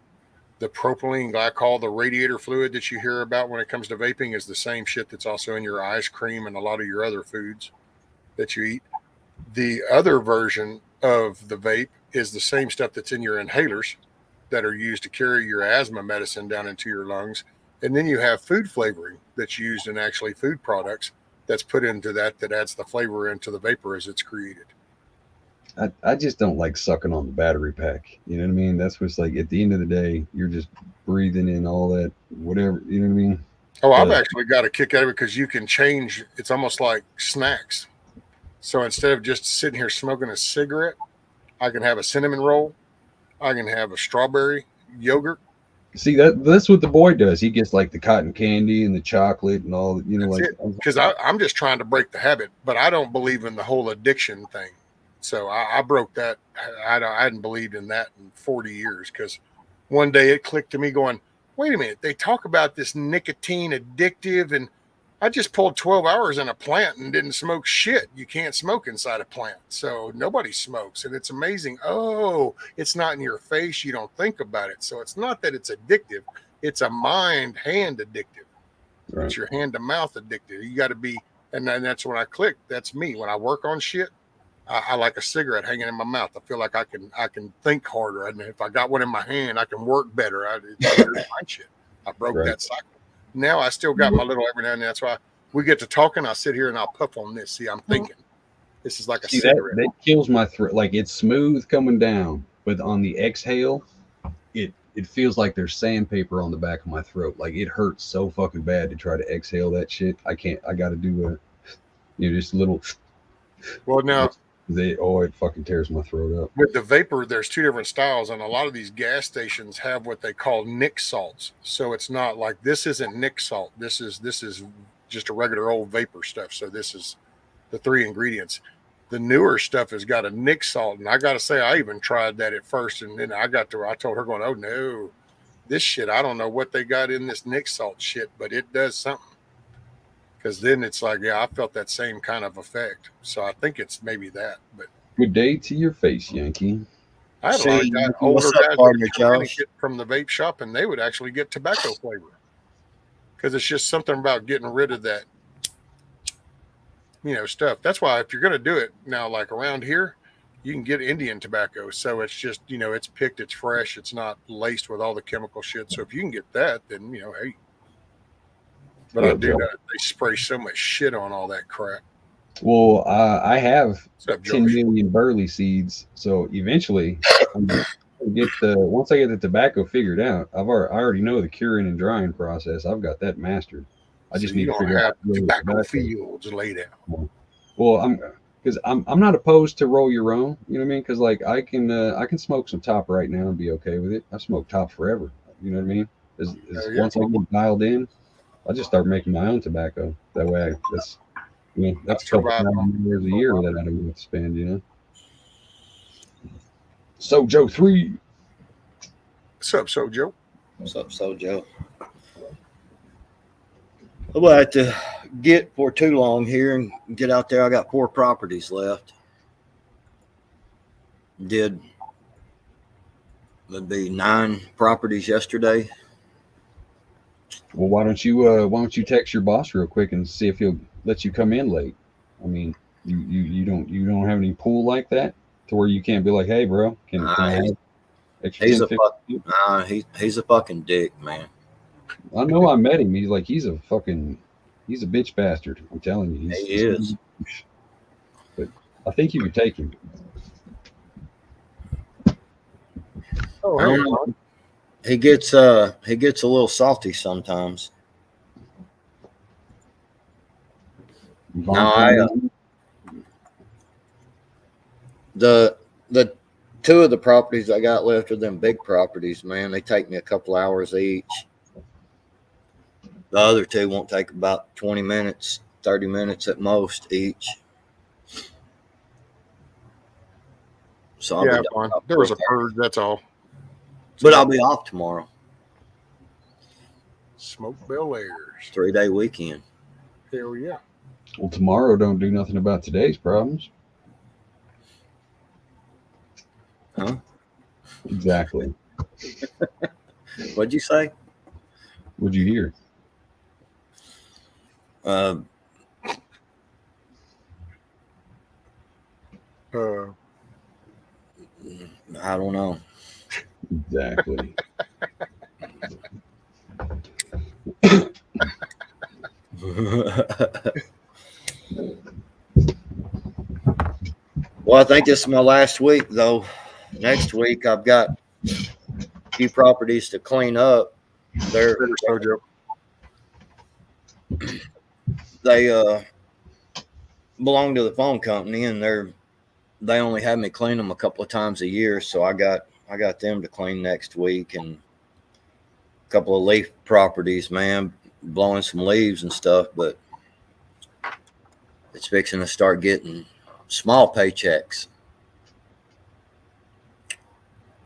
the propylene glycol, the radiator fluid that you hear about when it comes to vaping, is the same shit that's also in your ice cream and a lot of your other foods that you eat. The other version of the vape is the same stuff that's in your inhalers that are used to carry your asthma medicine down into your lungs. And then you have food flavoring that's used in actually food products that's put into that adds the flavor into the vapor as it's created. I just don't like sucking on the battery pack. You know what I mean? That's what's like at the end of the day, you're just breathing in all that, whatever, you know what I mean? Oh, I've actually got a kick out of it because you can change. It's almost like snacks. So instead of just sitting here smoking a cigarette, I can have a cinnamon roll. I can have a strawberry yogurt. See, that's what the boy does. He gets like the cotton candy and the chocolate and all, Because I'm just trying to break the habit, but I don't believe in the whole addiction thing. So I broke that. I hadn't believed in that in 40 years because one day it clicked to me going, wait a minute, they talk about this nicotine addictive, and I just pulled 12 hours in a plant and didn't smoke shit. You can't smoke inside a plant. So nobody smokes. And it's amazing. Oh, it's not in your face. You don't think about it. So it's not that it's addictive. It's a mind-hand addictive. Right. It's your hand-to-mouth addictive. You got to be, and that's when I clicked. That's me. When I work on shit, I like a cigarette hanging in my mouth. I feel like I can think harder. And if I got one in my hand, I can work better. It's my shit. I broke that cycle. Now I still got my little every now and then. That's why we get to talking. I'll sit here and I'll puff on this. See, I'm thinking. This is like a cigarette. That kills my throat. Like it's smooth coming down, but on the exhale, it feels like there's sandpaper on the back of my throat. Like it hurts so fucking bad to try to exhale that shit. I can't. I got to do just a little. Well, now It fucking tears my throat up. With the vapor, there's two different styles, and a lot of these gas stations have what they call Nick salts. So it's not like this isn't Nick salt. This is just a regular old vapor stuff. So this is the 3 ingredients. The newer stuff has got a Nick salt, and I got to say, I even tried that at first, and then I told her going, oh no, this shit, I don't know what they got in this Nick salt shit, but it does something. Because then it's like, yeah, I felt that same kind of effect. So I think it's maybe that. But good day to your face, Yankee. I had a lot of guys, older guys that would get from the vape shop, and they would actually get tobacco flavor. Because it's just something about getting rid of that, stuff. That's why if you're going to do it now, like around here, you can get Indian tobacco. So it's just, it's picked, it's fresh, it's not laced with all the chemical shit. So if you can get that, then, hey. But I do know they spray so much shit on all that crap. Well, I have 10 million burley seeds. So eventually, once I get the tobacco figured out, I already know the curing and drying process. I've got that mastered. I just need to figure out tobacco fields laid out. Well, I'm not opposed to roll your own. You know what I mean? Because like I can smoke some top right now and be okay with it. I've smoked top forever. You know what I mean? Once I get dialed in, I just start making my own tobacco. That way, that's a couple $1,000 a year that I don't have to spend. So Joe 3. What's up, So Joe? What's up, So Joe? I'm going to have to get for too long here and get out there. I got 4 properties left. Would be 9 properties yesterday. Well, why don't you text your boss real quick and see if he'll let you come in late? I mean, you don't have any pool like that to where you can't be like, hey, bro, can I have extra? He's a fucking dick, man. I know. I met him. He's a bitch bastard. I'm telling you, he is. But I think you could take him. Oh, hey. He gets a little salty sometimes. No, the 2 of the properties I got left are them big properties, man. They take me a couple hours each. The other 2 won't take about 20 minutes, 30 minutes at most each. So yeah, there was a purge, that's all. But I'll be off tomorrow. Smoke Bel Airs. 3-day weekend. Hell yeah. Well, tomorrow don't do nothing about today's problems. Huh? Exactly. What'd you say? What'd you hear? I don't know. Exactly. Well, I think this is my last week, though. Next week, I've got a few properties to clean up. They belong to the phone company, and they only have me clean them a couple of times a year. So I got them to clean next week, and a couple of leaf properties, man, blowing some leaves and stuff. But it's fixing to start getting small paychecks.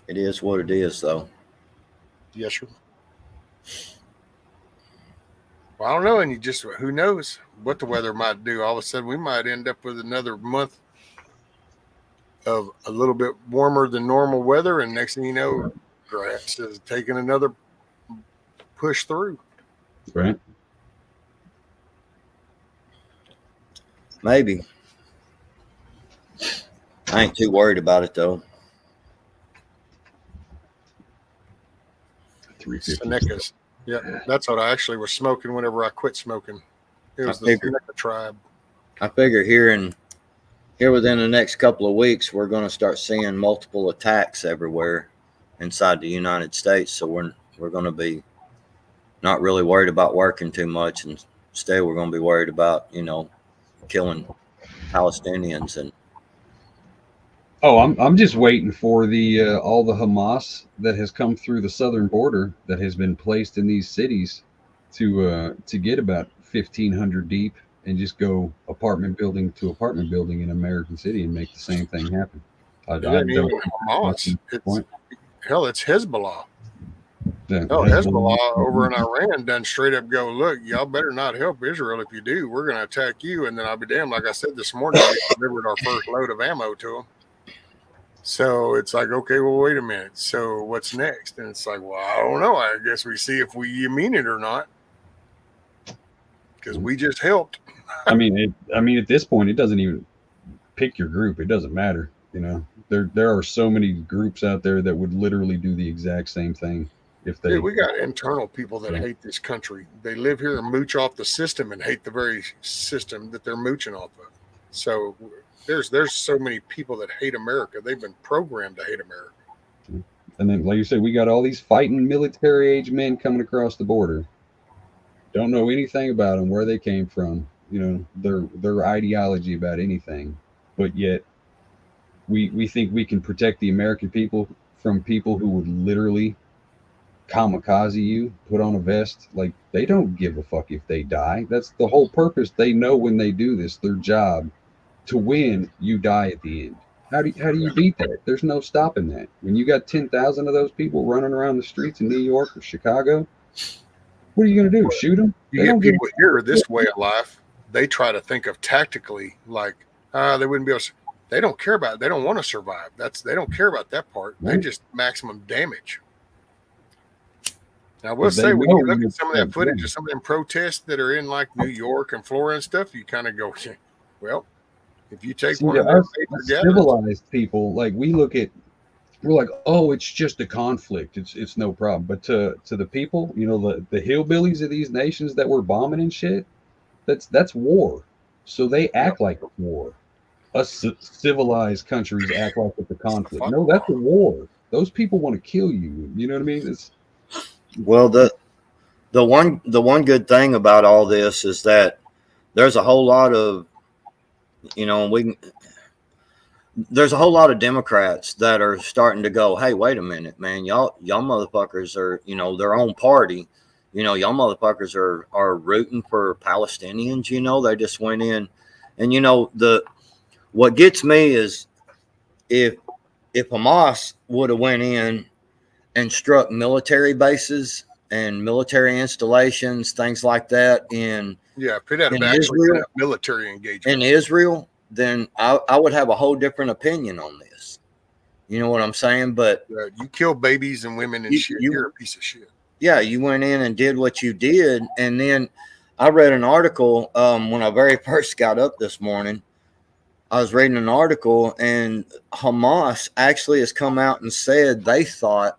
It is what it is, though. Yes, sir. Well, I don't know, and who knows what the weather might do. All of a sudden, we might end up with another month of a little bit warmer than normal weather, and next thing you know, grass is taking another push through. Right. Maybe. I ain't too worried about it, though. Senecas. Yeah, that's what I actually was smoking whenever I quit smoking. It was the Seneca tribe. I figure here within the next couple of weeks, we're going to start seeing multiple attacks everywhere inside the United States. So we're going to be not really worried about working too much, and instead we're going to be worried about, killing Palestinians and Oh, I'm just waiting for the all the Hamas that has come through the southern border that has been placed in these cities to get about 1,500 deep and just go apartment building to apartment building in American City and make the same thing happen. I It ain't don't even think that's Hamas. the It's point. hell, it's Hezbollah. Yeah, Hell, Hezbollah. Hezbollah over in Iran done straight up go, look, y'all better not help Israel. If you do, we're going to attack you. And then I'll be damned. Like I said this morning, we delivered our first load of ammo to them. So it's like, okay, well, wait a minute. So what's next? And it's like, well, I don't know. I guess we see if you mean it or not, because we just helped. I mean, at this point, it doesn't even pick your group. It doesn't matter. You know, there are so many groups out there that would literally do the exact same thing if they. Dude, we got internal people that Yeah. hate this country. They live here and mooch off the system and hate the very system that they're mooching off of. So there's so many people that hate America. They've been programmed to hate America. And then, like you said, we got all these fighting military age men coming across the border. Don't know anything about them, where they came from, you know, their ideology about anything. But yet, we think we can protect the American people from people who would literally kamikaze you, put on a vest. Like, they don't give a fuck if they die. That's the whole purpose. They know when they do this, their job to win, you die at the end. How do you beat that? There's no stopping that. When you got 10,000 of those people running around the streets in New York or Chicago, what are you going to do? Shoot them? You get people here this way of life. They try to think of tactically, like they wouldn't be able to. They don't care about it. They don't want to survive. They don't care about that part. They just maximum damage. Now, we'll say when you look at some of that footage of some of them protests that are in like New York and Florida and stuff, you kind of go, well, if you take one of those civilized people, like we're like, oh, it's just a conflict. It's no problem. But to the people, you know, the hillbillies of these nations that were bombing and shit, that's war. So they act like it's war. Us civilized countries act like it's a conflict. No, that's a war. Those people want to kill you. You know what I mean? Well, the one good thing about all this is that there's a whole lot of, you know, there's a whole lot of Democrats that are starting to go, hey, wait a minute, man, y'all motherfuckers are, you know, their own party, you know, y'all motherfuckers are rooting for Palestinians. You know, they just went in, and you know, what gets me is if Hamas would have went in and struck military bases and military installations, things like that in if it had actually been a military engagement in Israel, then I would have a whole different opinion on this. You know what I'm saying? But you kill babies and women and shit, you're a piece of shit. Yeah, you went in and did what you did, and then I read an article when I very first got up this morning. I was reading an article, and Hamas actually has come out and said they thought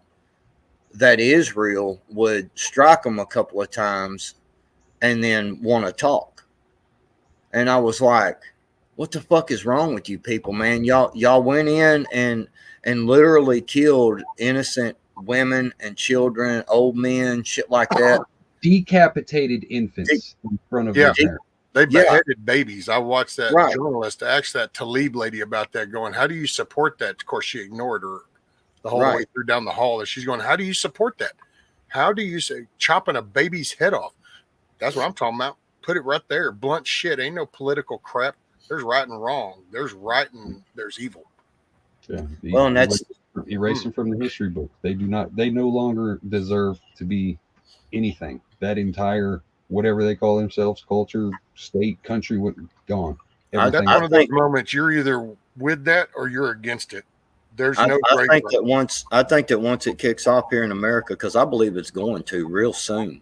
that Israel would strike them a couple of times and then want to talk. And I was like, what the fuck is wrong with you people, man? Y'all went in and literally killed innocent women and children, old men, shit like that. Decapitated infants in front of their parents. They beheaded babies. I watched that journalist ask that Talib lady about that, going, how do you support that? Of course, she ignored her the whole way through down the hall. And she's going, how do you support that? How do you say chopping a baby's head off? That's what I'm talking about. Put it right there. Blunt shit. Ain't no political crap. There's right and wrong. There's right and there's evil. Yeah. Well, and that's erasing from the history book. They no longer deserve to be anything. That entire whatever they call themselves, culture, state, country, gone. That's one of those moments you're either with that or you're against it. There's no I think that once it kicks off here in America, because I believe it's going to real soon.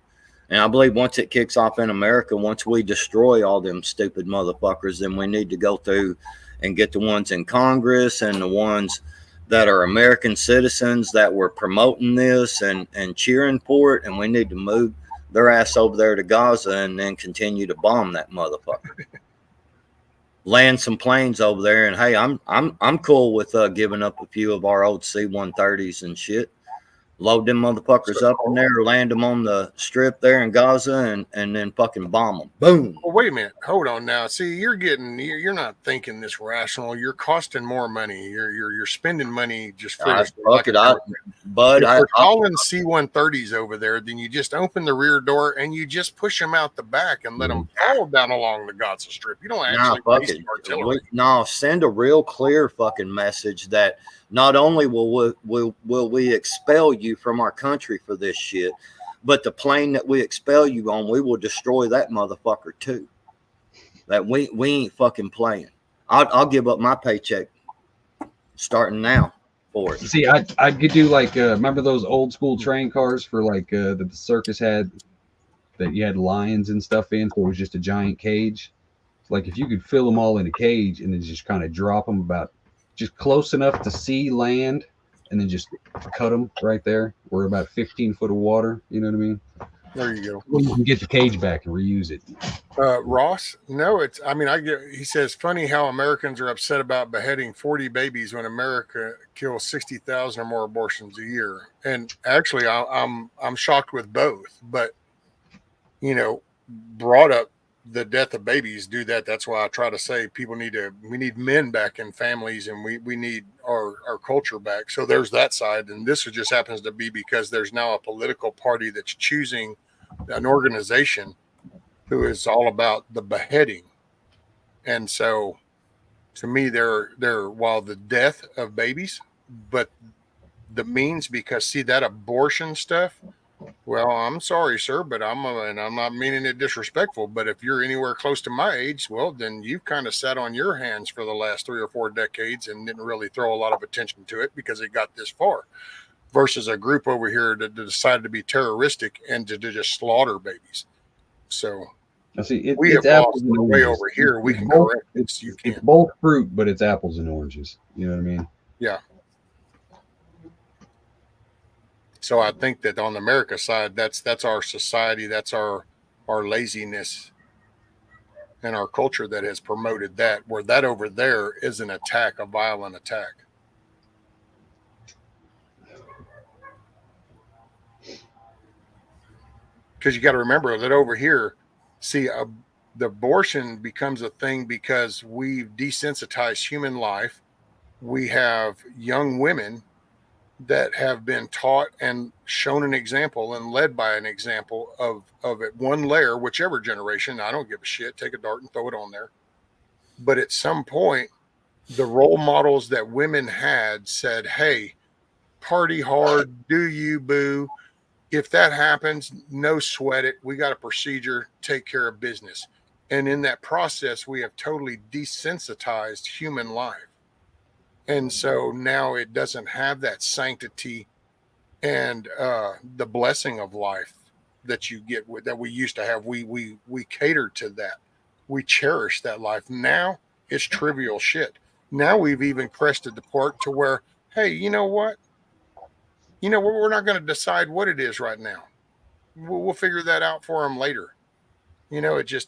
And I believe once it kicks off in America, once we destroy all them stupid motherfuckers, then we need to go through and get the ones in Congress and the ones that are American citizens that were promoting this and cheering for it. And we need to move their ass over there to Gaza and then continue to bomb that motherfucker. Land some planes over there, and hey, I'm cool with giving up a few of our old C-130s and shit. load them motherfuckers up in there, land them on the strip there in Gaza, and then fucking bomb them. Boom. Well, wait a minute. Hold on now. See, you're not thinking this rational. You're costing more money. You're spending money just frivolously. Bud, if we're calling C-130s over there, then you just open the rear door and you just push them out the back and let them fall down along the Gaza Strip. You don't actually waste artillery. Send a real clear fucking message that not only will we expel you from our country for this shit, but the plane that we expel you on, we will destroy that motherfucker too. That we ain't fucking playing. I'll give up my paycheck starting now for it. See, I could do like remember those old school train cars for like that the circus had, that you had lions and stuff in, so it was just a giant cage. Like if you could fill them all in a cage and then just kind of drop them about just close enough to see land, and then just cut them right there. We're about 15 foot of water. You know what I mean? There you go. Well, you can get the cage back and reuse it. Ross, no, he says, funny how Americans are upset about beheading 40 babies when America kills 60,000 or more abortions a year. And actually, I'm shocked with both. But, brought up the death of babies, do that. That's why I try to say we need men back in families, and we need our culture back. So there's that side. And this just happens to be because there's now a political party that's choosing an organization who is all about the beheading. And so to me, they're while the death of babies, but the means, because see that abortion stuff, well, I'm sorry, sir, but I'm not meaning it disrespectful, but if you're anywhere close to my age, well, then you've kind of sat on your hands for the last 3 or 4 decades and didn't really throw a lot of attention to it because it got this far, versus a group over here that decided to be terroristic and to just slaughter babies. So see, we have lost the way over here. We can correct it. It's both fruit, but it's apples and oranges. You know what I mean? Yeah. So I think that on the America side, that's our society, that's our laziness and our culture that has promoted that, where that over there is an attack, a violent attack. Because you got to remember that over here, see, the abortion becomes a thing because we've desensitized human life. We have young women that have been taught and shown an example and led by an example of it, one layer, whichever generation, I don't give a shit, take a dart and throw it on there. But at some point, the role models that women had said, hey, party hard, do you, boo. If that happens, no sweat it. We got a procedure, take care of business. And in that process, we have totally desensitized human life. And so now it doesn't have that sanctity and the blessing of life that you get that we used to have. We cater to that. We cherish that life. Now it's trivial shit. Now we've even crested the part to where, hey, you know what? We're not going to decide what it is right now. We'll figure that out for them later. It's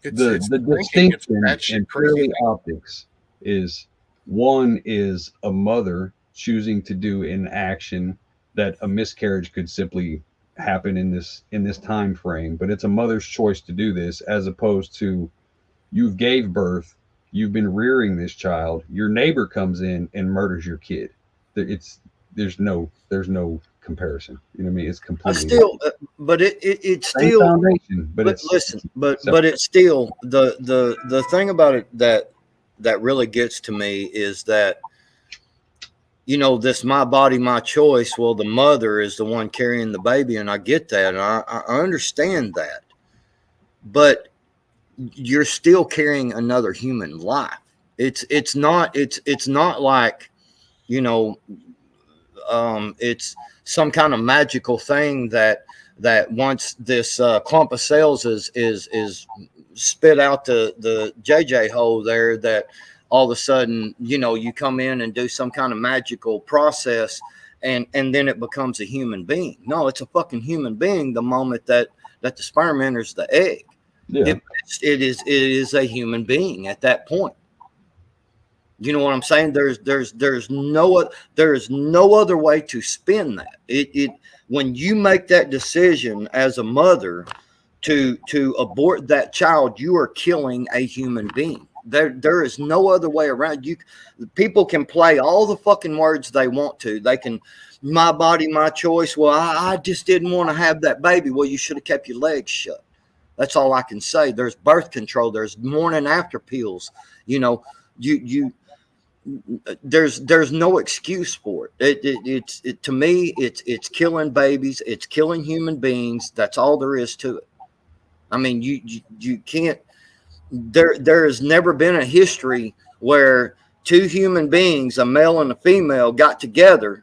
the distinction in purely optics is, one is a mother choosing to do an action that a miscarriage could simply happen in this time frame, but it's a mother's choice to do this, as opposed to you've gave birth, you've been rearing this child, your neighbor comes in and murders your kid. There's no comparison. You know what I mean? It's completely but it's still foundation. But it's still the thing about it that really gets to me is that, this my body, my choice. Well, the mother is the one carrying the baby, and I get that, and I understand that. But you're still carrying another human life. It's not like, it's some kind of magical thing that once this clump of cells is spit out the JJ hole there, that all of a sudden, you come in and do some kind of magical process and then it becomes a human being. No, it's a fucking human being the moment that the sperm enters the egg. Yeah. It is a human being at that point. You know what I'm saying? There's no other way to spin that. It when you make that decision as a mother to abort that child, you are killing a human being. There is no other way around. People can play all the fucking words they want to. They can, my body, my choice. Well, I just didn't want to have that baby. Well, you should have kept your legs shut. That's all I can say. There's birth control. There's morning after pills. You know, there's no excuse for it. To me, it's killing babies. It's killing human beings. That's all there is to it. I mean, you can't. There has never been a history where two human beings, a male and a female, got together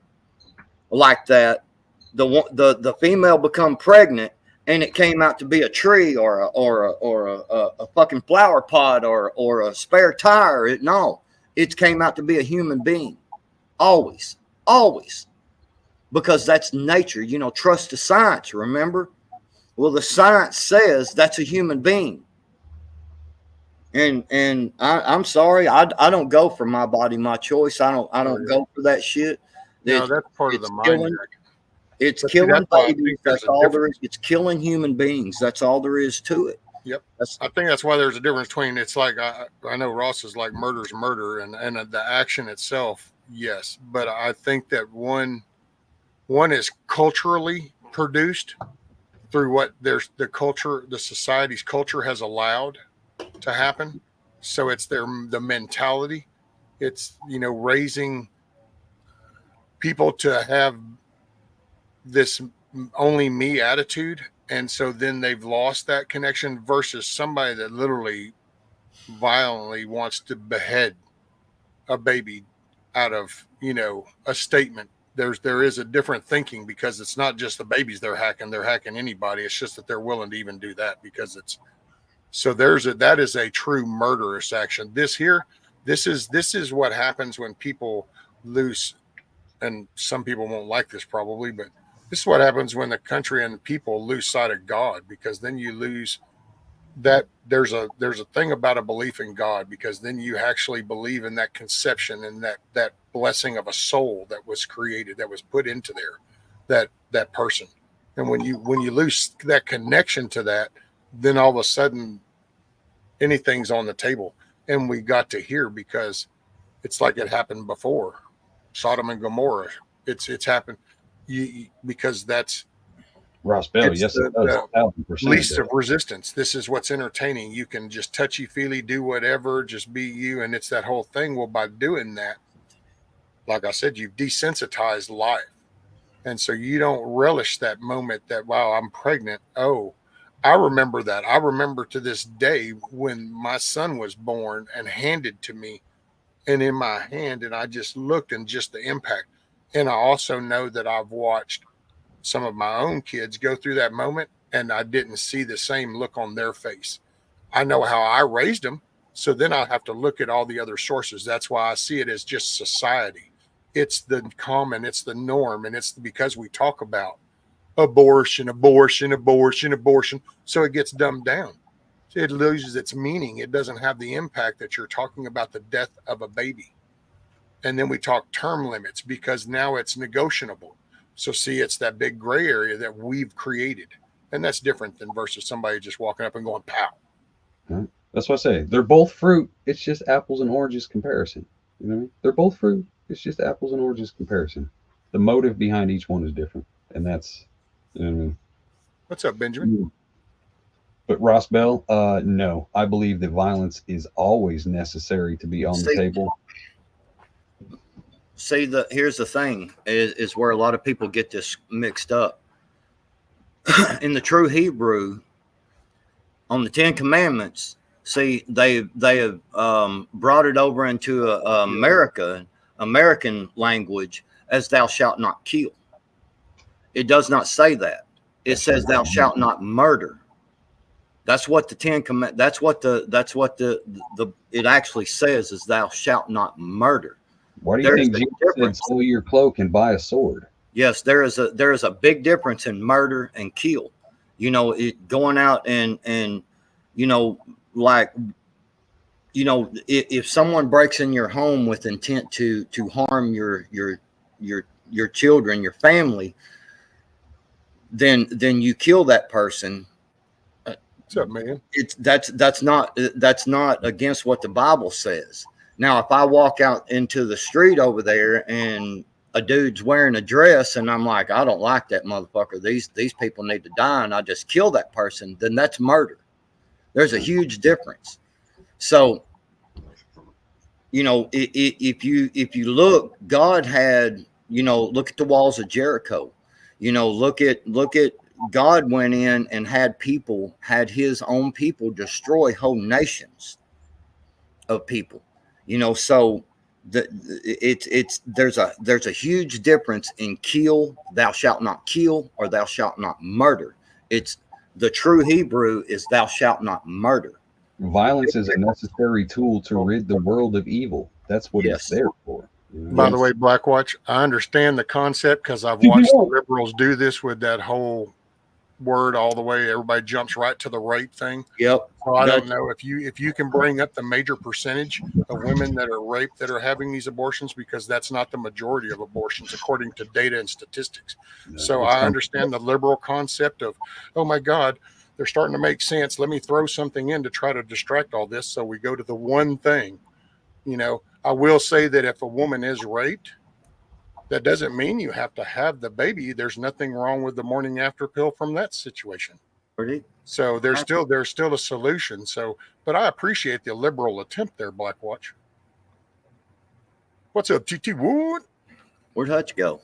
like that. The female become pregnant, and it came out to be a tree or a fucking flower pot or a spare tire. No, it came out to be a human being. Always, because that's nature. You know, trust the science. Remember. Well, the science says that's a human being. And I'm sorry, I don't go for my body, my choice. I don't go for that shit. No, that's part of the mind. It's killing babies. That's all there is. It's killing human beings. That's all there is to it. Yep. I think that's why there's a difference between, it's like, I know Ross is like murder's murder and the action itself. Yes. But I think that one is culturally produced through what there's the culture, the society's culture has allowed to happen. So it's the mentality. It's, you know, raising people to have this only me attitude. And so then they've lost that connection versus somebody that literally violently wants to behead a baby out of, you know, a statement. There is a different thinking because it's not just the babies they're hacking anybody. It's just that they're willing to even do that because it's so that is a true murderous action. This is what happens when people lose, and some people won't like this probably, but this is what happens when the country and the people lose sight of God, because then you lose that there's a thing about a belief in God, because then you actually believe in that conception and that blessing of a soul that was created, that was put into there, that person. And when you lose that connection to that, then all of a sudden anything's on the table. And we got to hear, because it's like it happened before Sodom and Gomorrah. It's happened because that's Ross Bell. Yes, it does. 1000%. Least of resistance. This is what's entertaining. You can just touchy feely do whatever, just be you. And it's that whole thing. Well, by doing that, like I said, you've desensitized life. And so you don't relish that moment that, wow, I'm pregnant. Oh, I remember that. I remember to this day when my son was born and handed to me and in my hand, and I just looked and just the impact. And I also know that I've watched some of my own kids go through that moment, and I didn't see the same look on their face. I know how I raised them. So then I have to look at all the other sources. That's why I see it as just society. It's the common, it's the norm. And it's because we talk about abortion. So it gets dumbed down. So it loses its meaning. It doesn't have the impact that you're talking about the death of a baby. And then we talk term limits because now it's negotiable. So see, it's that big gray area that we've created. And that's different than versus somebody just walking up and going, pow. Right. That's what I say. They're both fruit. It's just apples and oranges comparison. You know what I mean? They're both fruit. It's just apples and oranges comparison. The motive behind each one is different. And that's, you know what I mean? What's up, Benjamin? But Ross Bell, no. I believe that violence is always necessary to be on the table. See, here's the thing, is where a lot of people get this mixed up. In the true Hebrew, on the Ten Commandments, see, they have brought it over into American language as "thou shalt not kill." It does not say that. It says "thou shalt not murder." That's what the Ten Commandments. That's what it actually says is "thou shalt not murder." Why do you think Jesus said, "Sell your cloak and buy a sword"? Yes, there is a big difference in murder and kill. You know, it going out and you know, like you know, if someone breaks in your home with intent to harm your children, your family, then you kill that person. What's up, man? That's not against what the Bible says. Now, if I walk out into the street over there and a dude's wearing a dress and I'm like, I don't like that motherfucker, these people need to die, and I just kill that person, then that's murder. There's a huge difference. So, you know, if you look, God had, you know, look at the walls of Jericho. You know, look at God went in and had his own people destroy whole nations of people. You know, so there's a huge difference in kill, thou shalt not kill, or thou shalt not murder. It's the true Hebrew is thou shalt not murder. Violence is a necessary tool to rid the world of evil. That's what it's Yes. there for. You know? By the way, Blackwatch, I understand the concept because I've watched the liberals do this with that whole word all the way. Everybody jumps right to the rape thing. Yep. So I don't know if you can bring up the major percentage of women that are raped that are having these abortions, because that's not the majority of abortions according to data and statistics. So I understand the liberal concept of, oh my God, they're starting to make sense. Let me throw something in to try to distract all this. So we go to the one thing. You know, I will say that if a woman is raped, that doesn't mean you have to have the baby. There's nothing wrong with the morning after pill from that situation. So there's still a solution. So, but I appreciate the liberal attempt there, Blackwatch. What's up, TT Wood? Where'd Hutch go?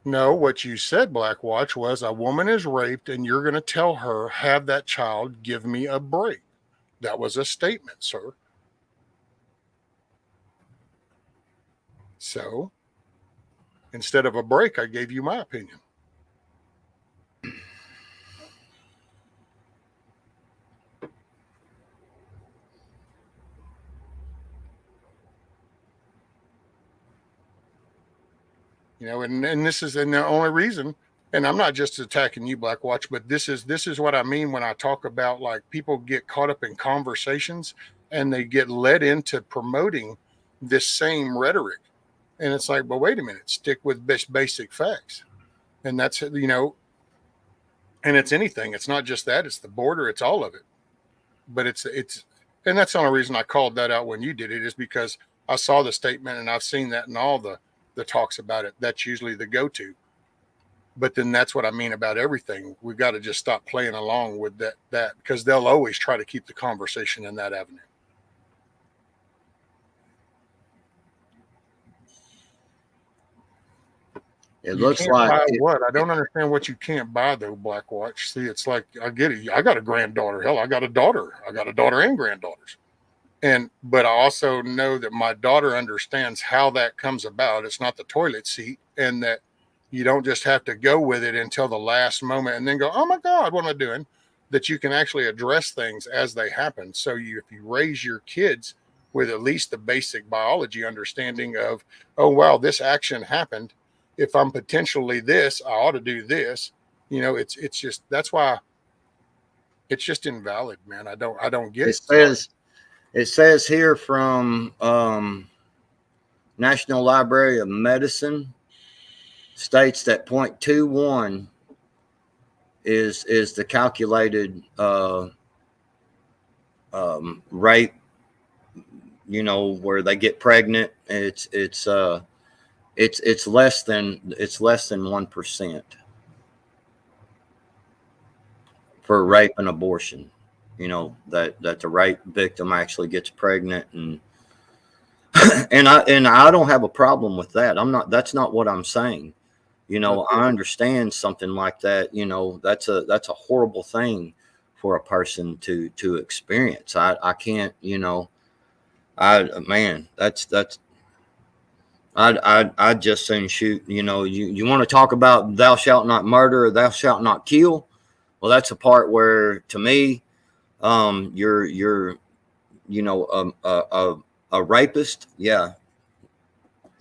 No, what you said, Blackwatch, was a woman is raped and you're going to tell her, have that child, give me a break. That was a statement, sir. So instead of a break, I gave you my opinion. You know, and this is the only reason, and I'm not just attacking you, Blackwatch, but this is what I mean when I talk about, like, people get caught up in conversations and they get led into promoting this same rhetoric. And it's like, but wait a minute, stick with basic facts. And that's, you know, and it's anything. It's not just that, it's the border, it's all of it. But it's, and that's the only reason I called that out when you did it, is because I saw the statement and I've seen that in all the talks about it. That's usually the go-to. But then that's what I mean about everything. We've got to just stop playing along with that because they'll always try to keep the conversation in that avenue. It looks like what? I don't understand what you can't buy though, Blackwatch. See, it's like, I get it. I got a granddaughter. Hell, I got a daughter. I got a daughter and granddaughters. But I also know that my daughter understands how that comes about. It's not the toilet seat, and that you don't just have to go with it until the last moment and then go, oh my God, what am I doing? That you can actually address things as they happen. So if you raise your kids with at least the basic biology understanding of, oh, wow, this action happened. If I'm potentially this, I ought to do this. You know, it's just, that's why it's just invalid, man. I don't get it. It says here from National Library of Medicine, states that 0.21 is the calculated rate, you know, where they get pregnant. It's less than 1% for rape and abortion. You know, that the rape victim actually gets pregnant, and I don't have a problem with that. That's not what I'm saying. You know, I understand something like that. You know, that's a horrible thing for a person to experience. I can't, you know, I'd just soon shoot. You know, you want to talk about thou shalt not murder or thou shalt not kill. Well, that's a part where, to me, you're you know, a rapist. Yeah,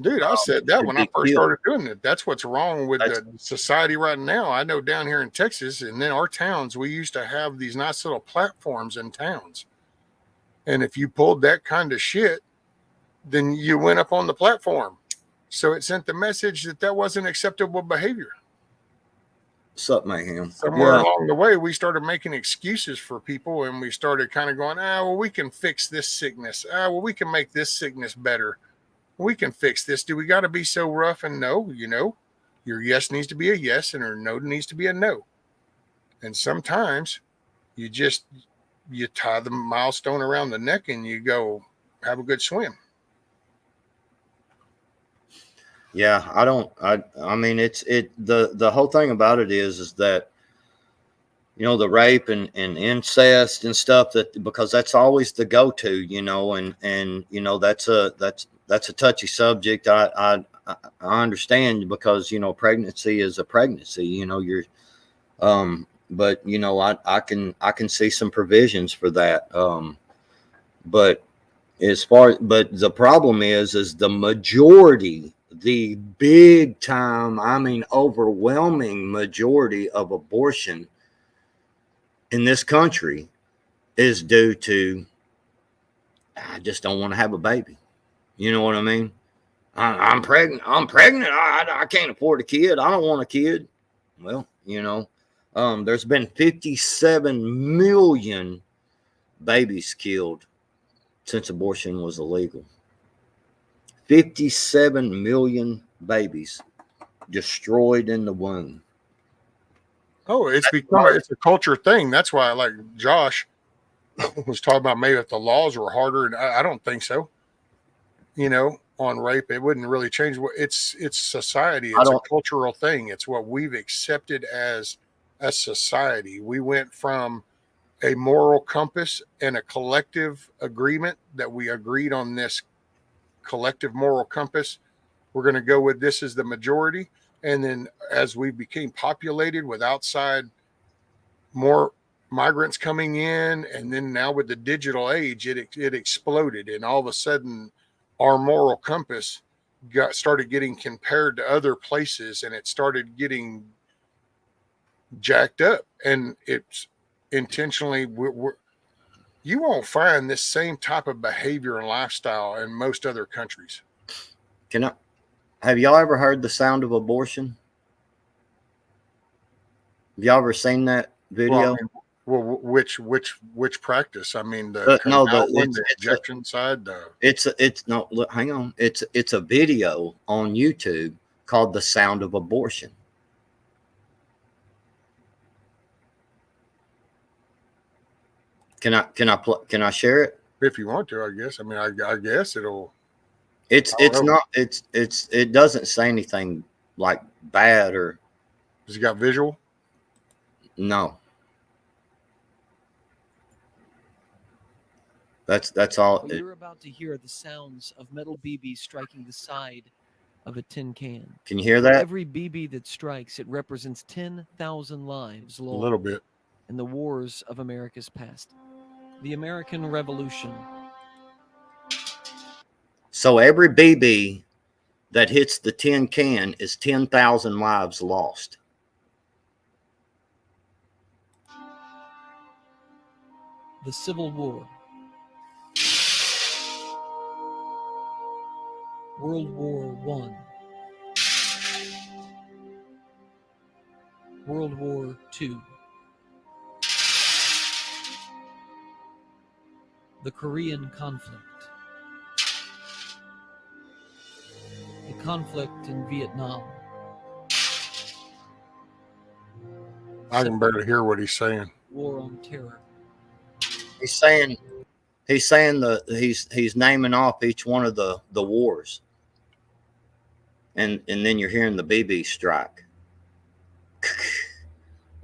Dude, I said that to when be I first killed. started doing it. That's what's wrong with That's- the society right now. I know down here in Texas and then our towns, we used to have these nice little platforms in towns. And if you pulled that kind of shit, then you went up on the platform. So it sent the message that that wasn't acceptable behavior. What's up, Mayhem? Somewhere Yeah. along the way, we started making excuses for people and we started kind of going, well, we can fix this sickness. Well, we can make this sickness better. We can fix this. Do we got to be so rough? And no, your yes needs to be a yes and your no needs to be a no. And sometimes you tie the milestone around the neck and you go have a good swim. Yeah, I mean the whole thing about it is that the rape and incest and stuff, that because that's always the go-to, and that's a touchy subject. I understand because pregnancy is a pregnancy, you're but I can see some provisions for that, but the problem is the majority, the big time, I mean overwhelming majority of abortion in this country is due to, I just don't want to have a baby. You know what I mean? I'm pregnant. I can't afford a kid. I don't want a kid. Well, there's been 57 million babies killed since abortion was illegal. 57 million babies destroyed in the womb. Oh, it's a culture thing. That's why, like Josh was talking about, maybe if the laws were harder, and I don't think so. On rape, it wouldn't really change. It's society. It's a cultural thing. It's what we've accepted as a society. We went from a moral compass and a collective agreement that we agreed on this collective moral compass. We're going to go with this as the majority. And then as we became populated with outside more migrants coming in, and then now with the digital age, it exploded. And all of a sudden, our moral compass started getting compared to other places, and it started getting jacked up. And it's intentionally, you won't find this same type of behavior and lifestyle in most other countries. Have y'all ever heard the sound of abortion? Have y'all ever seen that video? Which practice? I mean, the injection side. Look, hang on. It's a video on YouTube called "The Sound of Abortion." Can I share it? If you want to, I guess. I mean, I guess it'll. It doesn't say anything like bad or. Has it got visual? No. That's all. Well, you're about to hear the sounds of metal BBs striking the side of a tin can. Can you hear that? Every BB that strikes, it represents 10,000 lives lost. A little bit. In the wars of America's past. The American Revolution. So every BB that hits the tin can is 10,000 lives lost. The Civil War. World War I. World War II. The Korean conflict. The conflict in Vietnam. I can barely hear what he's saying. War on terror. He's naming off each one of the wars. And then you're hearing the BB strike.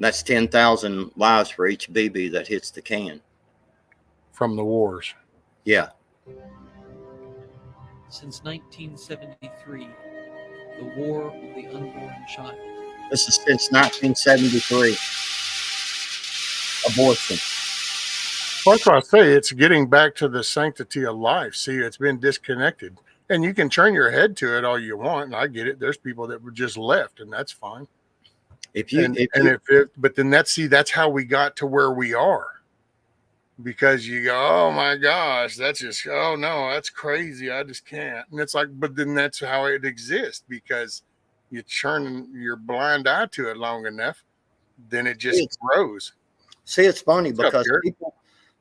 That's 10,000 lives for each BB that hits the can. From the wars. Yeah. Since 1973, the War of the Unborn Child. This is since 1973. Abortion. Well, that's what I say. It's getting back to the sanctity of life. See, it's been disconnected. And you can turn your head to it all you want, and I get it. There's people that were just left, and that's fine. But then that's how we got to where we are. Because you go, oh my gosh, that's just, oh no, that's crazy. I just can't. And it's like, but then that's how it exists, because you turn your blind eye to it long enough, then it just grows. See, it's funny because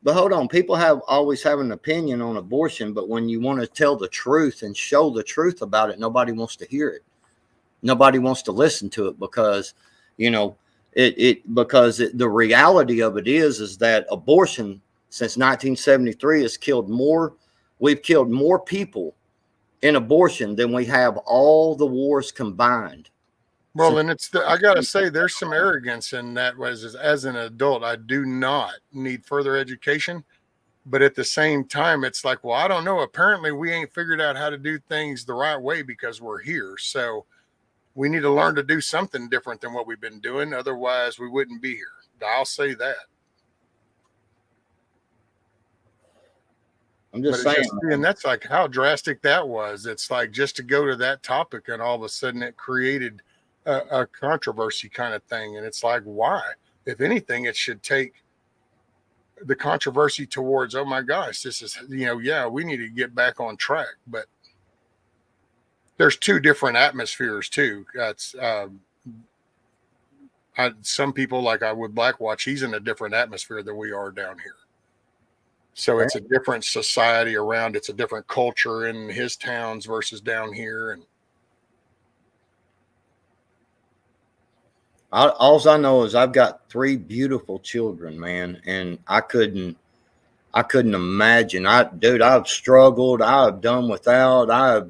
but hold on, people always have an opinion on abortion, but when you want to tell the truth and show the truth about it, nobody wants to hear it. Nobody wants to listen to it because, you know, the reality of it is that abortion since 1973 we've killed more people in abortion than we have all the wars combined. Well, and I got to say, there's some arrogance in that. As an adult, I do not need further education. But at the same time, it's like, well, I don't know. Apparently, we ain't figured out how to do things the right way because we're here. So we need to learn to do something different than what we've been doing. Otherwise, we wouldn't be here. I'll say that. I'm just saying. And that's like how drastic that was. It's like just to go to that topic, and all of a sudden it created a controversy kind of thing. And it's like, why? If anything, it should take the controversy towards, oh my gosh, this is, yeah, we need to get back on track. But there's two different atmospheres too. That's some people, like I would Blackwatch, he's in a different atmosphere than we are down here. So it's a different society around. It's a different culture in his towns versus down here. And all I know is I've got 3 beautiful children, man, and I couldn't imagine. I've struggled. I've done without. I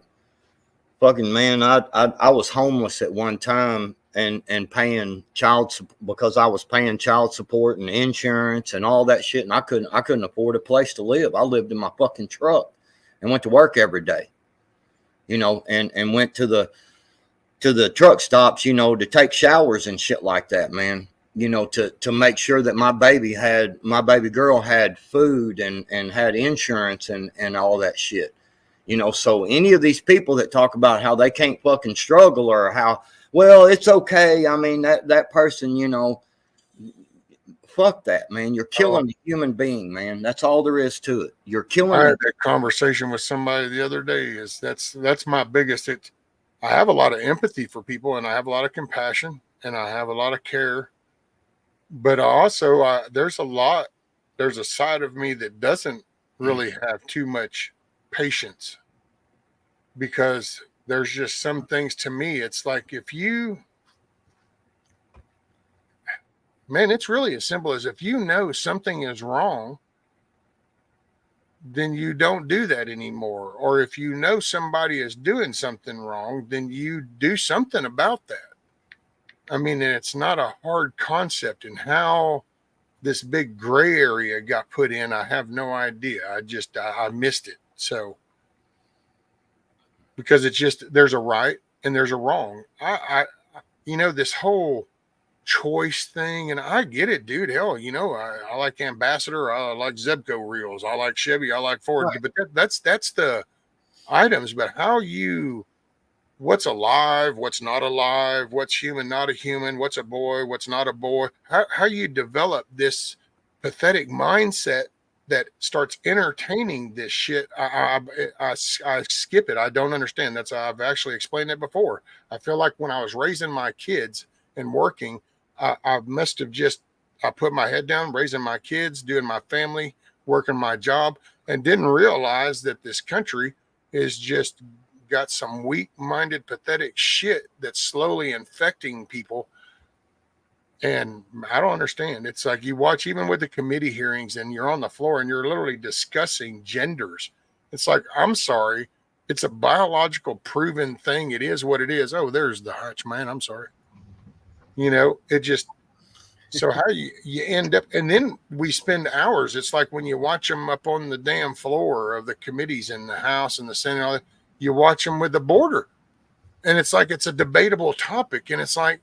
was homeless at one time and paying because I was paying child support and insurance and all that shit, and I couldn't afford a place to live. I lived in my fucking truck and went to work every day, and went to the truck stops, to take showers and shit like that, man. To make sure that my baby girl had food and had insurance and all that shit. So any of these people that talk about how they can't fucking struggle or how, well, it's okay. I mean, that person, fuck that, man. You're killing a human being, man. That's all there is to it. You're killing. I had that conversation with somebody the other day. That's my biggest. I have a lot of empathy for people, and I have a lot of compassion, and I have a lot of care. But also, there's a side of me that doesn't really have too much patience, because there's just some things to me. It's like, it's really as simple as if you know something is wrong, then you don't do that anymore. Or if you know somebody is doing something wrong, then you do something about that. I mean, it's not a hard concept, and how this big gray area got put in, I have no idea. I missed it. So, because it's just, there's a right and there's a wrong. This whole choice thing, and I get it, dude. Hell, I like Ambassador, I like Zebco reels, I like Chevy, I like Ford, right. But that's the items. But what's alive, what's not alive, what's human, not a human, what's a boy, what's not a boy, how you develop this pathetic mindset that starts entertaining this shit. I skip it. I don't understand. I've actually explained it before. I feel like when I was raising my kids and working, I must have I put my head down, raising my kids, doing my family, working my job, and didn't realize that this country is just got some weak-minded, pathetic shit that's slowly infecting people. And I don't understand. It's like you watch, even with the committee hearings, and you're on the floor and you're literally discussing genders. It's like, I'm sorry. It's a biological proven thing. It is what it is. Oh, there's the hutch, man. I'm sorry. It just, so how you end up, and then we spend hours. It's like when you watch them up on the damn floor of the committees in the House and the Senate, you watch them with the border, and it's like, it's a debatable topic. And it's like,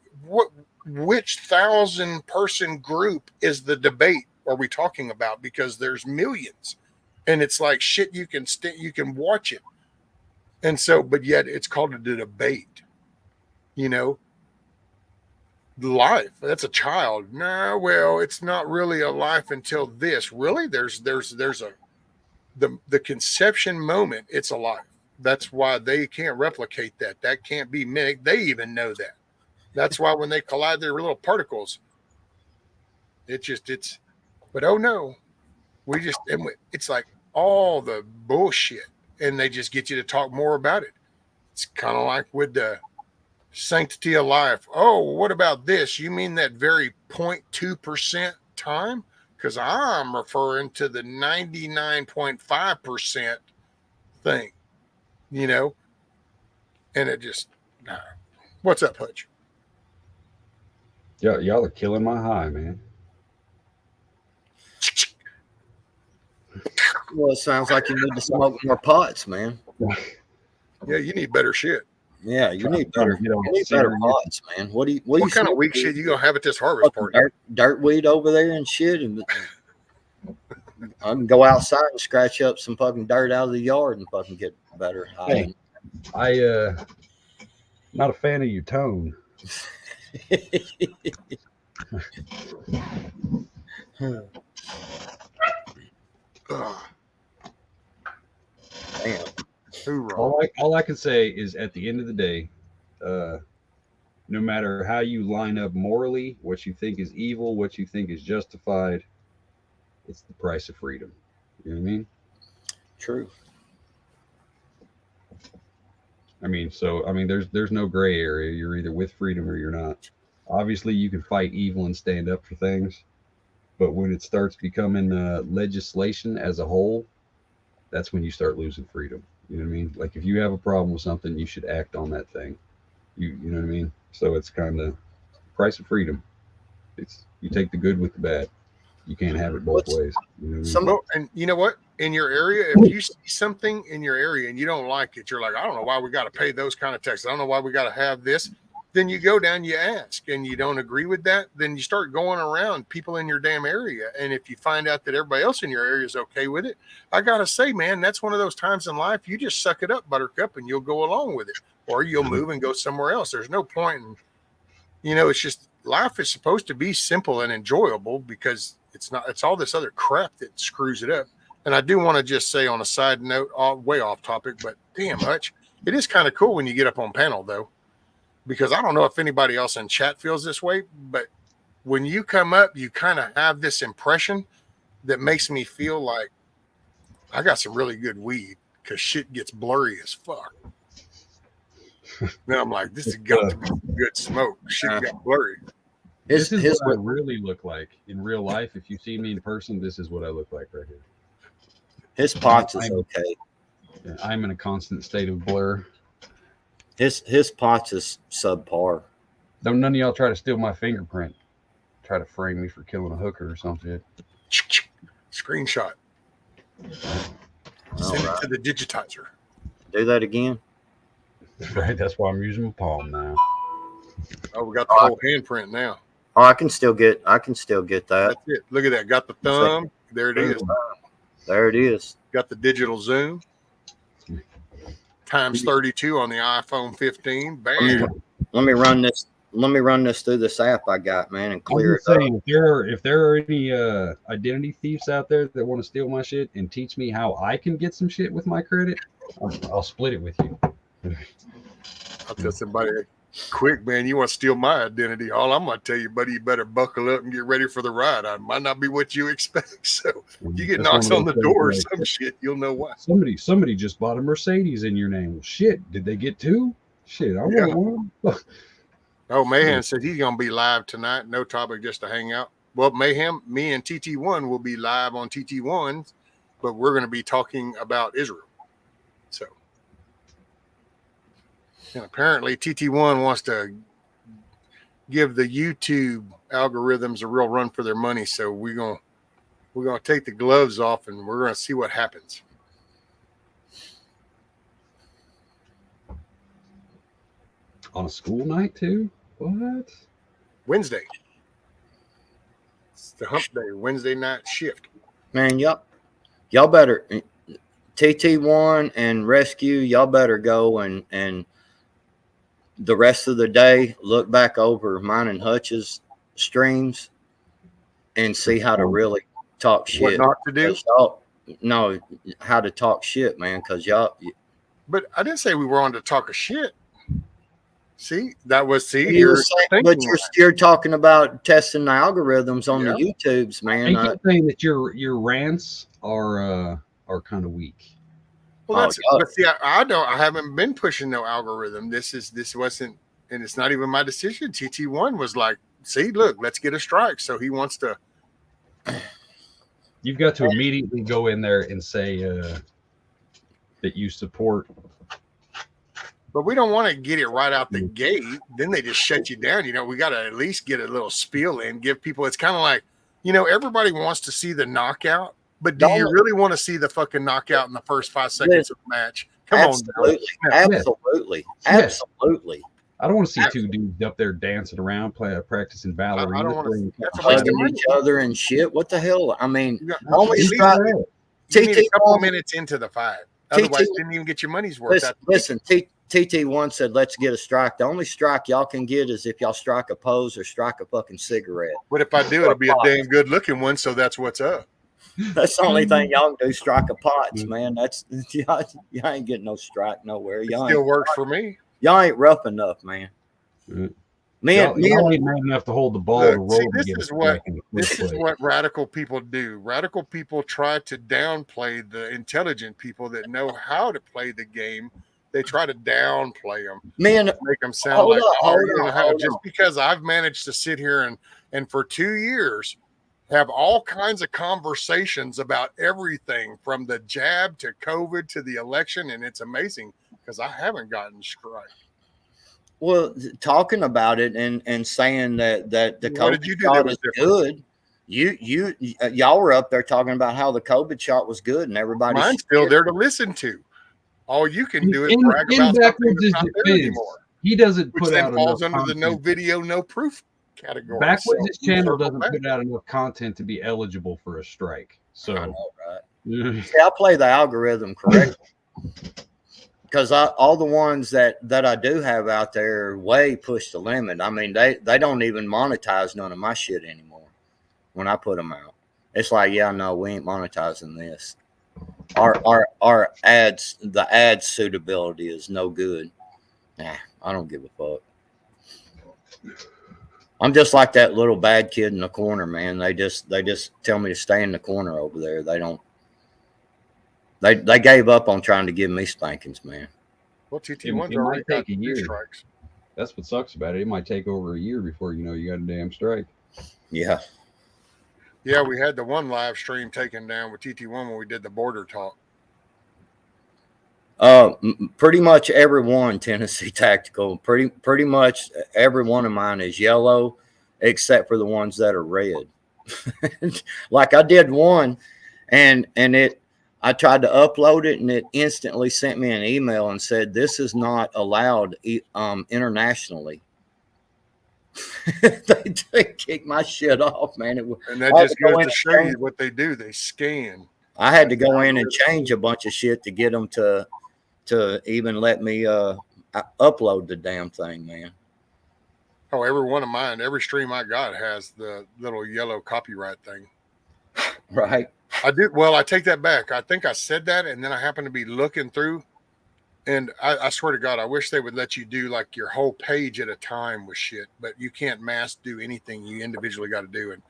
which 1,000-person group is the debate are we talking about? Because there's millions, and it's like shit. You can watch it, And so, but yet it's called a debate, you know, life. That's a child. No, well, it's not really a life until this. Really? There's a, the conception moment, it's a life. That's why they can't replicate that. That can't be mimicked. They even know that. That's why when they collide their little particles, it's, but oh no, it's like all the bullshit, and they just get you to talk more about it. It's kind of like with the sanctity of life. Oh, what about this? You mean that very 0.2% time? Because I'm referring to the 99.5% thing, you know? And it just, what's up, Hutch? Yeah, y'all are killing my high, man. Well, it sounds like you need to smoke more pots, man. Yeah, you need better shit. Yeah, you need Trying to better. get on You need center better pots, man. What do you? What What kind of weak shit you gonna have at this harvest party? Dirt weed over there and shit, and I can go outside and scratch up some fucking dirt out of the yard and fucking get better. Hey, not a fan of your tone. Damn. All I can say is at the end of the day, no matter how you line up morally, what you think is evil, what you think is justified, it's the price of freedom. You know what I mean? True. I mean, there's no gray area. You're either with freedom or you're not. Obviously, you can fight evil and stand up for things, but when it starts becoming legislation as a whole, that's when you start losing freedom. You know what I mean? Like if you have a problem with something, you should act on that thing. You know what I mean? So it's kind of price of freedom. It's you take the good with the bad. You can't have it both ways. You know what I mean? Well, and you know what? In your area, if you see something in your area and you don't like it, you're like, I don't know why we got to pay those kind of taxes. I don't know why we got to have this. Then you go down, you ask, and you don't agree with that. Then you start going around people in your damn area. And if you find out that everybody else in your area is okay with it, I got to say, man, that's one of those times in life you just suck it up, buttercup, and you'll go along with it. Or you'll move and go somewhere else. There's no point in, it's just life is supposed to be simple and enjoyable because it's all this other crap that screws it up. And I do want to just say on a side note, way off topic, but damn, Hutch, it is kind of cool when you get up on panel though, because I don't know if anybody else in chat feels this way, but when you come up, you kind of have this impression that makes me feel like I got some really good weed because shit gets blurry as fuck. Then I'm like, this has got to be good smoke. Shit got blurry. This is what I really look like in real life. If you see me in person, this is what I look like right here. His pots is okay. I'm in a constant state of blur. His pots is subpar. Don't none of y'all try to steal my fingerprint. Try to frame me for killing a hooker or something. Screenshot. Send it to the digitizer. Do that again. Right, that's why I'm using my palm now. Oh, we got the whole handprint now. Oh, I can still get that. That's it. Look at that. Got the thumb. There it is. There it is. Got the digital zoom. Times 32 on the iPhone 15. Bam. Let me run this. Let me run this through this app I got, man, and clear it up. If there are any identity thieves out there that want to steal my shit and teach me how I can get some shit with my credit, I'll split it with you. I'll tell somebody, quick, man, you want to steal my identity. All I'm going to tell you, buddy, you better buckle up and get ready for the ride. I might not be what you expect. So you get knocks on the door or some shit, you'll know why. Somebody just bought a Mercedes in your name. Well, shit, did they get two? Shit, I want one. Oh, Mayhem said he's going to be live tonight. No topic, just to hang out. Well, Mayhem, me and TT1 will be live on TT1, but we're going to be talking about Israel. So, and apparently TT1 wants to give the YouTube algorithms a real run for their money. So we're going to take the gloves off and we're going to see what happens. On a school night too? What? Wednesday. It's the hump day, Wednesday night shift. Man, y'all better TT1 and Rescue, y'all better go and the rest of the day look back over mine and Hutch's streams and see how to really talk What shit. not to do? 'Cause y'all know how to talk shit, man. Because y'all, But I didn't say we were on to talk a shit. See, that was you were saying, but you're still talking about testing the algorithms on the YouTubes, man. I keep saying that your rants are kind of weak. Well, that's but see, I haven't been pushing no algorithm. This wasn't, and it's not even my decision. TT1 was like, see, look, let's get a strike. So he wants to. You've got to immediately go in there and say that you support. But we don't want to get it right out the gate. Then they just shut you down. You know, we got to at least get a little spiel in, give people. It's kind of like, you know, everybody wants to see the knockout, but do you really want to see the fucking knockout in the first 5 seconds of the match? Come on, absolutely. I don't want to see two dudes up there dancing around, practicing ballerina. I don't want to hugging each other and shit. What the hell? I mean, only a couple minutes into the fight. Otherwise, you didn't even get your money's worth. Listen, TT1 said, let's get a strike. The only strike y'all can get is if y'all strike a pose or strike a fucking cigarette. But if I do, it'll be a damn good looking one. So that's what's up. That's the only thing y'all can do, strike a pots, man. That's y'all ain't getting no strike nowhere. Y'all still works for me. Y'all ain't rough enough, man. Y'all ain't man enough to hold the ball to roll. This is what radical people do. Radical people try to downplay the intelligent people that know how to play the game. They try to downplay them, make them sound like just because I've managed to sit here and for 2 years have all kinds of conversations about everything from the jab to COVID to the election, and it's amazing because I haven't gotten strike. Well, talking about it and saying that the COVID shot is good. Y'all were up there talking about how the COVID shot was good, and everybody's mine's still there to listen to. All you can do is brag about something that's not there anymore. He doesn't put out falls under the no video, no proof category. Backwards, his channel doesn't put out enough content to be eligible for a strike. So I know, right? See, I play the algorithm correctly. Because all the ones that I do have out there way push the limit. I mean, they don't even monetize none of my shit anymore when I put them out. It's like, yeah, no, we ain't monetizing this. Our ads, the ad suitability is no good. Nah, I don't give a fuck. I'm just like that little bad kid in the corner, man. They just tell me to stay in the corner over there. They don't. They gave up on trying to give me spankings, man. Well, TT1's already got 2 strikes. That's what sucks about it. It might take over a year before you know you got a damn strike. Yeah. Yeah, we had the one live stream taken down with TT1 when we did the border talk. Pretty much every one, Tennessee Tactical. Pretty much every one of mine is yellow, except for the ones that are red. Like I did one, and I tried to upload it, and it instantly sent me an email and said, this is not allowed internationally. they kicked my shit off, man. And that just goes to show you what they do. They scan. I had to go in and change a bunch of shit to get them to even let me upload the damn thing, man. Oh, every one of mine, every stream I got has the little yellow copyright thing. Right. I did. Well, I take that back. I think I said that, and then I happened to be looking through, and I swear to God, I wish they would let you do like your whole page at a time with shit, but you can't mass do anything. You individually got to do. And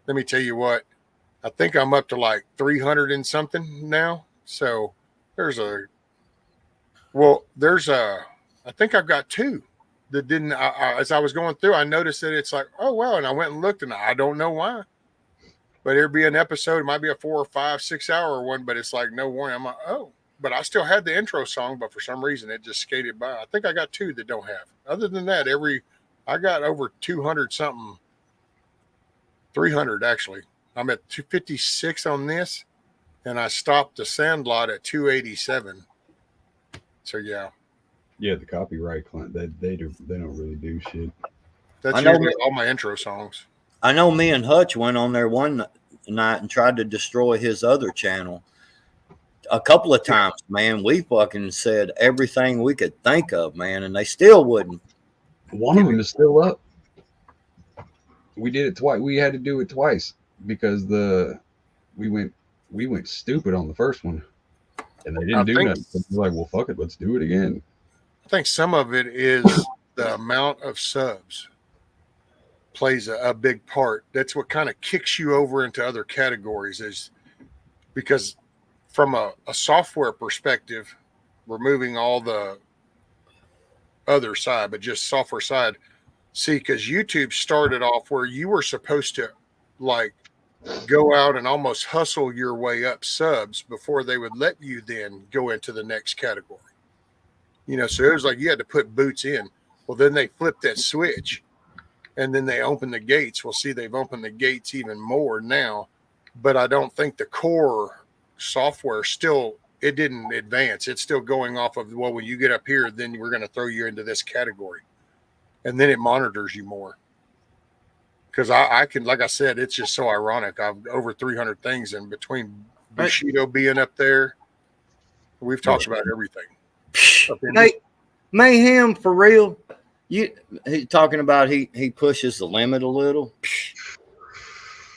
let me tell you what, I think I'm up to like 300 and something now. So I think I've got 2 that didn't. As I was going through, I noticed that it's like, oh wow, and I went and looked, and I don't know why. But it'd be an episode. It might be a 4 or 5, 6 hour one, but it's like no warning. I'm like, oh, but I still had the intro song, but for some reason it just skated by. I think I got 2 that don't have. Other than that, I got over 200 something, 300 actually. I'm at 256 on this, and I stopped the Sandlot at 287. So yeah. Yeah, the copyright client, they don't really do shit. That's usually all my intro songs. I know me and Hutch went on there one night and tried to destroy his other channel a couple of times, man, we fucking said everything we could think of, man, and they still wouldn't. One of them is still up. We did it twice. We had to do it twice because we went stupid on the first one, and they didn't do nothing. So we're like, well, fuck it, let's do it again. I think some of it is the amount of subs plays a big part. That's what kind of kicks you over into other categories, is because from a software perspective, removing all the other side, but just software side. See, because YouTube started off where you were supposed to like go out and almost hustle your way up subs before they would let you then go into the next category. You know, so it was like you had to put boots in. Well, then they flipped that switch and then they opened the gates. Well, see, they've opened the gates even more now, but I don't think the core software still, it didn't advance. It's still going off of, well, when you get up here, then we're going to throw you into this category. And then it monitors you more. Because I can, like I said, it's just so ironic. I've over 300 things in between Bushido being up there. We've talked about everything. Mayhem, for real. He's talking about he pushes the limit a little.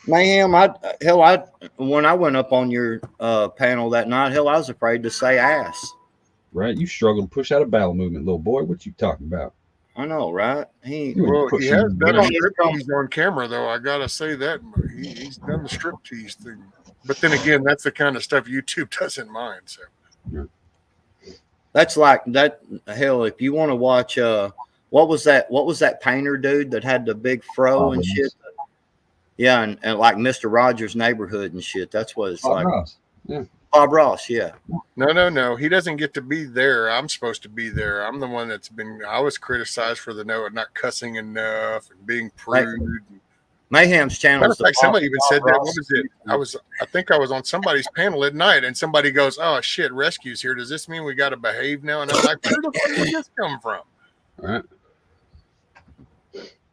Mayhem, when I went up on your panel that night, I was afraid to say ass. Right, you struggle to push out a bowel movement, little boy. What you talking about? I know, right? He has done a striptease on camera, though. I gotta say that he's done the striptease thing. But then again, that's the kind of stuff YouTube doesn't mind. So that's like that. Hell, if you want to watch, what was that painter dude that had the big fro and shit? Yeah, and like Mr. Rogers' Neighborhood and shit. That's what it's like. Ross. Yeah. Bob Ross, yeah. No. He doesn't get to be there. I'm supposed to be there. I'm the one I was criticized for not cussing enough and being prude. Mayhem's channel. Matter of fact, somebody even said that. What was it? I think I was on somebody's panel at night and somebody goes, "Oh shit, rescue's here. Does this mean we got to behave now?" And I'm like, where the fuck did this come from? All right.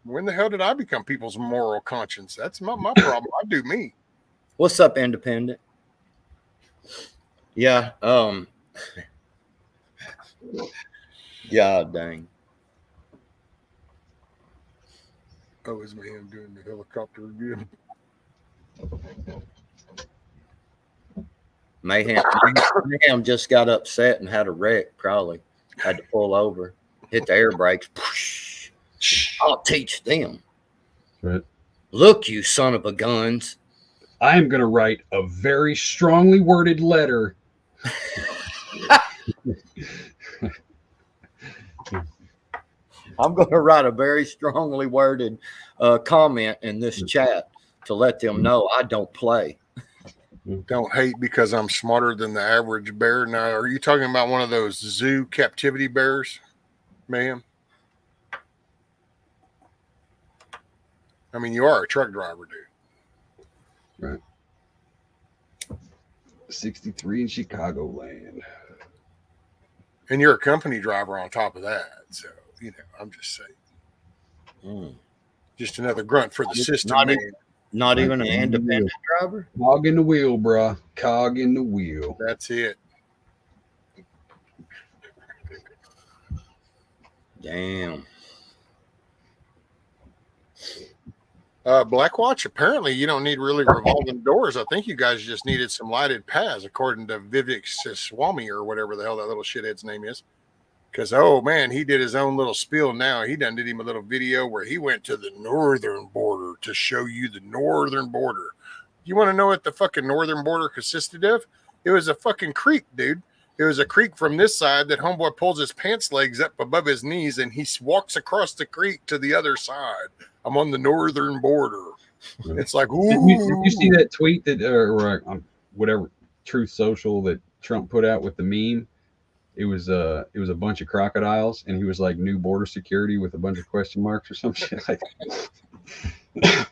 When the hell did I become people's moral conscience? That's my problem. I do me. What's up, Independent? Yeah. God dang. Oh, is man doing the helicopter again? Mayhem just got upset and had a wreck. Probably had to pull over, hit the air brakes. I'll teach them. Right. Look, you son of a guns. I am going to write a very strongly worded letter. I'm going to write a very strongly worded comment in this chat to let them know I don't play. Don't hate because I'm smarter than the average bear. Now, are you talking about one of those zoo captivity bears, ma'am? I mean, you are a truck driver, dude. Right. 63 in Chicagoland. And you're a company driver on top of that. So, you know, I'm just saying. Just another grunt for the system. Not even an independent driver? Cog in the wheel, bruh. Cog in the wheel. That's it. Damn. Black Watch, apparently you don't need really revolving doors. I think you guys just needed some lighted paths, according to Vivek Swami or whatever the hell that little shithead's name is. Because, oh, man, he did his own little spiel now. He done did him a little video where he went to the northern border to show you the northern border. You want to know what the fucking northern border consisted of? It was a fucking creek, dude. It was a creek from this side that homeboy pulls his pants legs up above his knees and he walks across the creek to the other side. I'm on the northern border. It's like, ooh. Did you see that tweet that, or whatever, Truth Social that Trump put out with the meme? It was a bunch of crocodiles, and he was like new border security with a bunch of question marks or some shit like that.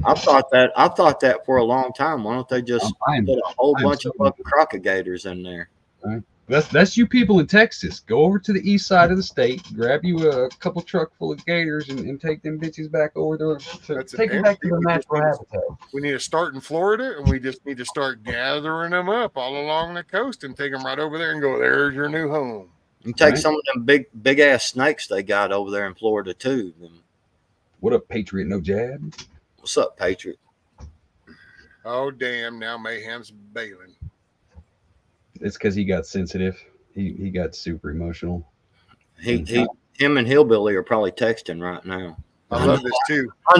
I thought that for a long time. Why don't they just put a whole bunch of fucking crocodigators in there? Right. That's you people in Texas. Go over to the east side of the state, grab you a couple truck full of gators, and take them bitches back over there. That's Take them back to their we just natural need habitat. we need to start in Florida, and we just need to start gathering them up all along the coast and take them right over there and go, there's your new home. You take Right. some of them big ass snakes they got over there in Florida too. What up, Patriot? No jab. What's up, Patriot? Oh, damn. Now Mayhem's bailing. It's because he got sensitive. He got super emotional. Him and Hillbilly are probably texting right now. I love this too. I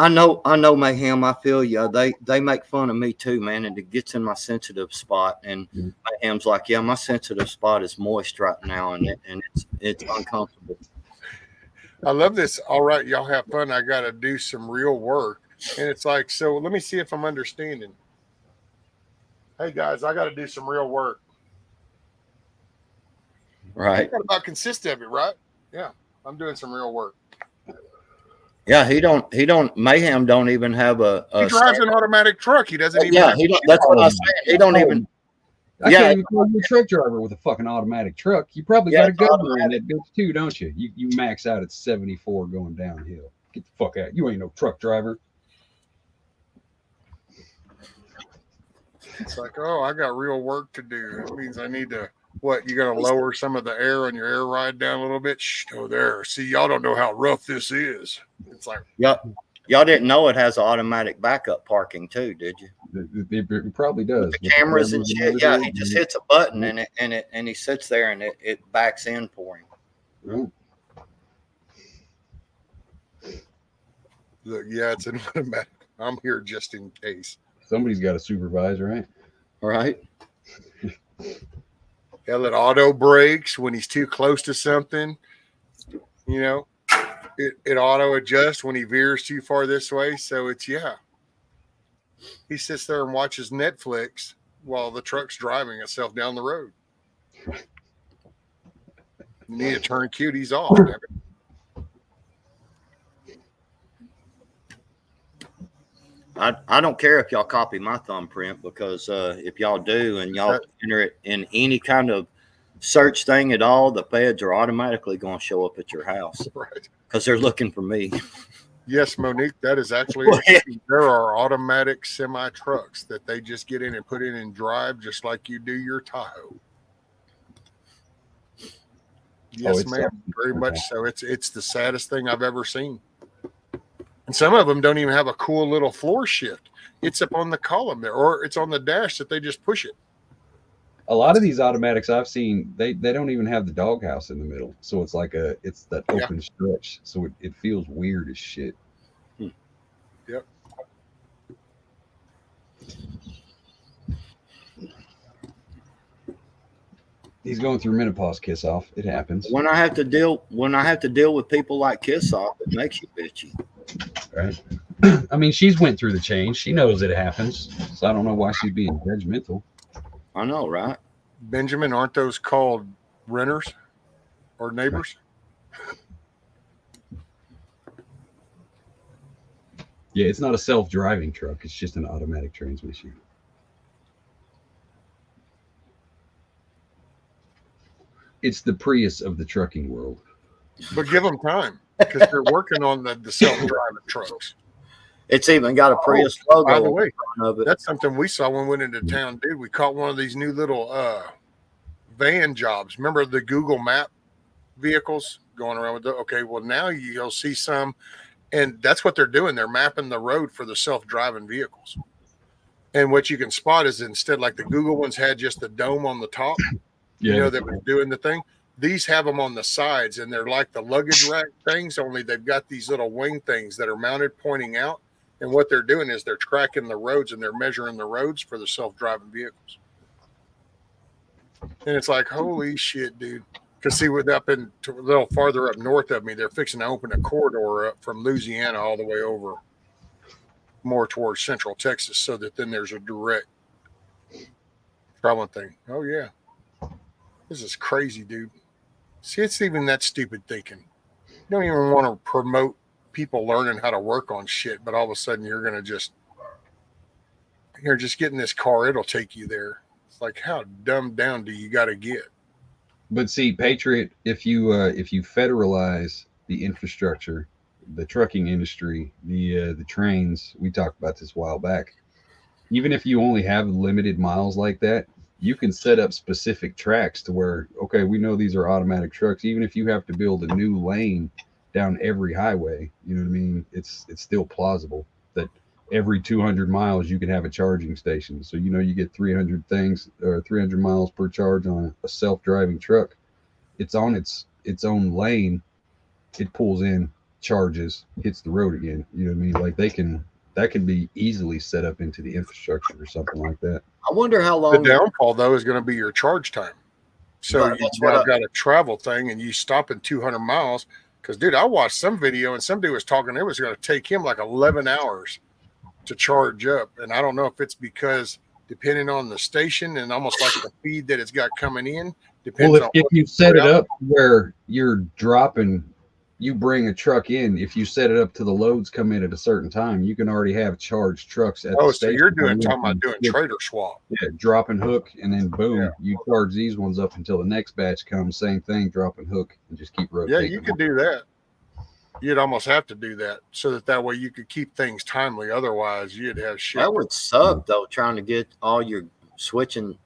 know, Mayhem. I feel you. They make fun of me too, man, and it gets in my sensitive spot. And Mayhem's like, yeah, my sensitive spot is moist right now, and it's uncomfortable. I love this. All right, y'all have fun. I got to do some real work. And it's like, so let me see if I'm understanding. Hey, guys, I got to do some real work. Right. What about consist of it, right? Yeah, I'm doing some real work. Yeah, Mayhem don't even have a he drives an automatic truck. He doesn't even. Yeah, that's what I'm saying. He don't even. I can't even call you a truck driver with a fucking automatic truck. You probably got a governor in that bitch too, don't you? You max out at 74 going downhill. Get the fuck out. You ain't no truck driver. It's like, oh, I got real work to do. It means I need to, what, you got to lower some of the air on your air ride down a little bit? Shh, oh, there. See, y'all don't know how rough this is. It's like, y'all didn't know it has automatic backup parking too, did you? It probably does. With the cameras and shit. Yeah, he just hits a button and he sits there and it backs in for him. Oh. Look, yeah, it's an automatic. I'm here just in case. Somebody's got to supervise, right? Right. Hell, it auto brakes when he's too close to something. You know, it auto adjusts when he veers too far this way. So it's, yeah. He sits there and watches Netflix while the truck's driving itself down the road. You need to turn cuties off. Damn it. I don't care if y'all copy my thumbprint because if y'all do and y'all enter it in any kind of search thing at all, the feds are automatically going to show up at your house. Right. Because they're looking for me. Yes, Monique, that is actually, there are automatic semi trucks that they just get in and put in and drive just like you do your Tahoe. Yes, ma'am. Very much so. It's the saddest thing I've ever seen. And some of them don't even have a cool little floor shift. It's up on the column there, or it's on the dash that they just push it. A lot of these automatics I've seen, they don't even have the doghouse in the middle. So it's like it's that open stretch. So it feels weird as shit. Yep. He's going through menopause kiss off. It happens. When I have to deal with people like Kiss Off, it makes you bitchy. Right. I mean, she's went through the change. She knows it happens. So I don't know why she's being judgmental. I know, right? Benjamin, aren't those called renters or neighbors? Yeah, it's not a self-driving truck. It's just an automatic transmission. It's the Prius of the trucking world. But give them time because they're working on the self-driving trucks. It's even got a Prius logo. By the way, of it. That's something we saw when we went into town, dude. We caught one of these new little van jobs. Remember the Google Map vehicles going around with okay, well, now you'll see some, and that's what they're doing. They're mapping the road for the self-driving vehicles. And what you can spot is instead, like the Google ones had just the dome on the top, that was doing the thing. These have them on the sides, and they're like the luggage rack things, only they've got these little wing things that are mounted pointing out. And what they're doing is they're tracking the roads and they're measuring the roads for the self-driving vehicles. And it's like, holy shit, dude. Because see, with up in a little farther up north of me, they're fixing to open a corridor up from Louisiana all the way over more towards central Texas so that then there's a direct traveling thing. Oh, yeah. This is crazy, dude. See, it's even that stupid thinking. You don't even want to promote people learning how to work on shit, but all of a sudden you're just getting this car, it'll take you there. It's like, how dumbed down do you got to get? But see, Patriot, if you federalize the infrastructure, the trucking industry, the trains, we talked about this a while back. Even if you only have limited miles like that, you can set up specific tracks to where, okay, we know these are automatic trucks. Even if you have to build a new lane down every highway, you know what I mean? It's still plausible that every 200 miles you can have a charging station. So, you know, you get 300 things or 300 miles per charge on a self-driving truck. It's on its own lane. It pulls in, charges, hits the road again. You know what I mean? Like that can be easily set up into the infrastructure or something like that. I wonder how The long. downfall, though, is going to be your charge time. So Right, you've that's what now I- got a travel thing and you stop in 200 miles. Because, dude, I watched some video and some dude was talking. It was going to take him like 11 hours to charge up. And I don't know if it's because depending on the station and almost like the feed that it's got coming in, depends Well, on if what you set it up where you're dropping, you bring a truck in. If you set it up to the loads come in at a certain time, you can already have charged trucks at the so station. you're talking about doing trader swap. Yeah, drop and hook, and then boom, Yeah. you charge these ones up until the next batch comes. Same thing, drop and hook, and just keep Yeah, rotating. you could do that. You'd almost have to do that so that way you could keep things timely. Otherwise, you'd have shit. That would suck though, trying to get all your switching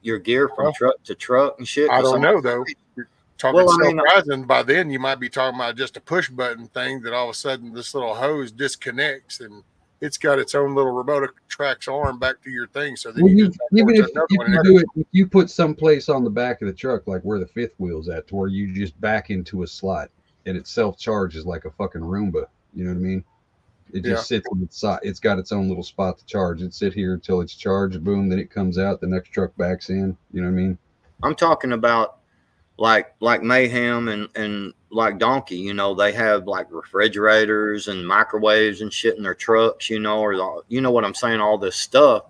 your gear from Well, truck to truck and shit. I 'cause don't know though. You're talking Well, I mean, self-rising. By then, you might be talking about just a push button thing that all of a sudden this little hose disconnects and it's got its own little remote tracks arm back to your thing. So then Well, you you, just even if, another if one. you do it, if you put some place on the back of the truck, like where the fifth wheel's at, to where you just back into a slot and it self charges like a fucking Roomba. You know what I mean? It just sits on its side. It's got its own little spot to charge. It sit here until it's charged. Boom, then it comes out. The next truck backs in. You know what I mean? I'm talking about like Mayhem and like Donkey. You know, they have like refrigerators and microwaves and shit in their trucks. You know, or you know what I'm saying? All this stuff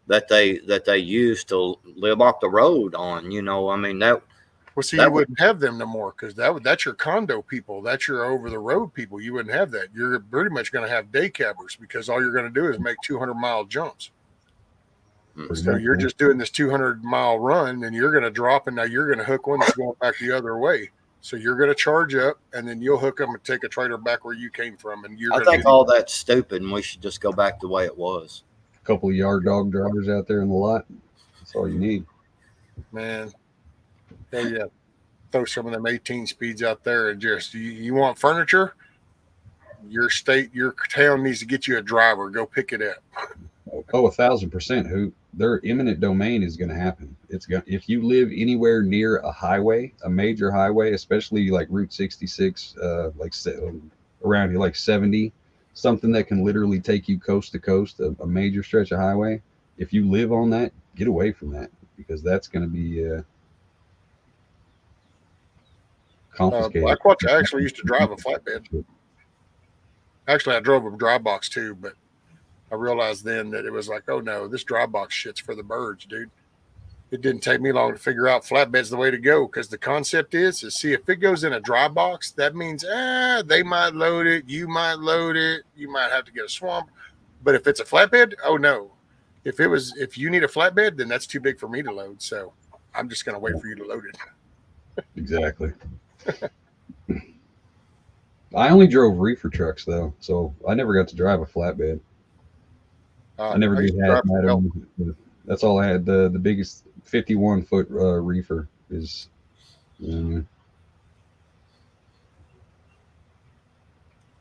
that they use to live off the road on. You know, I mean that. Well, see, that you wouldn't have them no more because that's your condo people. That's your over the road people. You wouldn't have that. You're pretty much going to have day cabbers because all you're going to do is make 200-mile jumps. So you're just doing this 200-mile run and you're going to drop and now you're going to hook one that's going back the other way. So you're going to charge up and then you'll hook them and take a trailer back where you came from. And I think all that's stupid and we should just go back the way it was. A couple of yard dog drivers out there in the lot. That's all you need. Man. Yeah. Throw some of them 18 speeds out there and just, you want furniture? Your state, your town needs to get you a driver. Go pick it up. Oh, 1,000%. Who their eminent domain is going to happen. It's going if you live anywhere near a highway, a major highway, especially like Route 66, around here, like 70, something that can literally take you coast to coast, a major stretch of highway. If you live on that, get away from that because that's going to be confiscated. Blackwatch, I actually used to drive a flatbed. Actually, I drove a dry box too, but I realized then that it was like, oh no, this dry box shit's for the birds, dude. It didn't take me long to figure out flatbed's the way to go because the concept is see if it goes in a dry box, that means they might load it, you might load it, you might have to get a swamp. But if it's a flatbed, oh no. If you need a flatbed, then that's too big for me to load. So I'm just gonna wait for you to load it. Exactly. I only drove reefer trucks though, so I never got to drive a flatbed. I never did have that. That's all I had. The biggest 51-foot reefer is.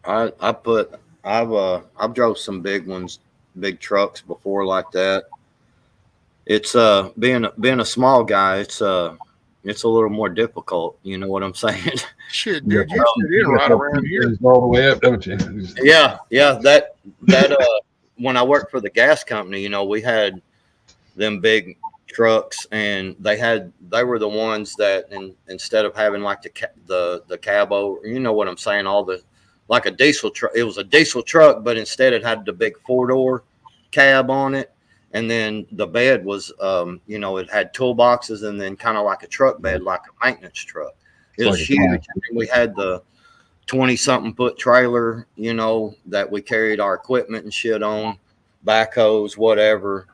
I've drove some big ones, big trucks before like that. It's being a small guy, it's a little more difficult. You know what I'm saying? Shit, dude, you sit in right around here all the way up, don't you? Yeah. That when I worked for the gas company, you know, we had them big trucks, and they were the ones that, and instead of having like the cabo, you know what I'm saying, like a diesel truck. It was a diesel truck, but instead it had the big 4-door cab on it. And then the bed was, it had toolboxes and then kind of like a truck bed, like a maintenance truck. It was huge. We had the 20-something foot trailer, you know, that we carried our equipment and shit on, backhoes, whatever.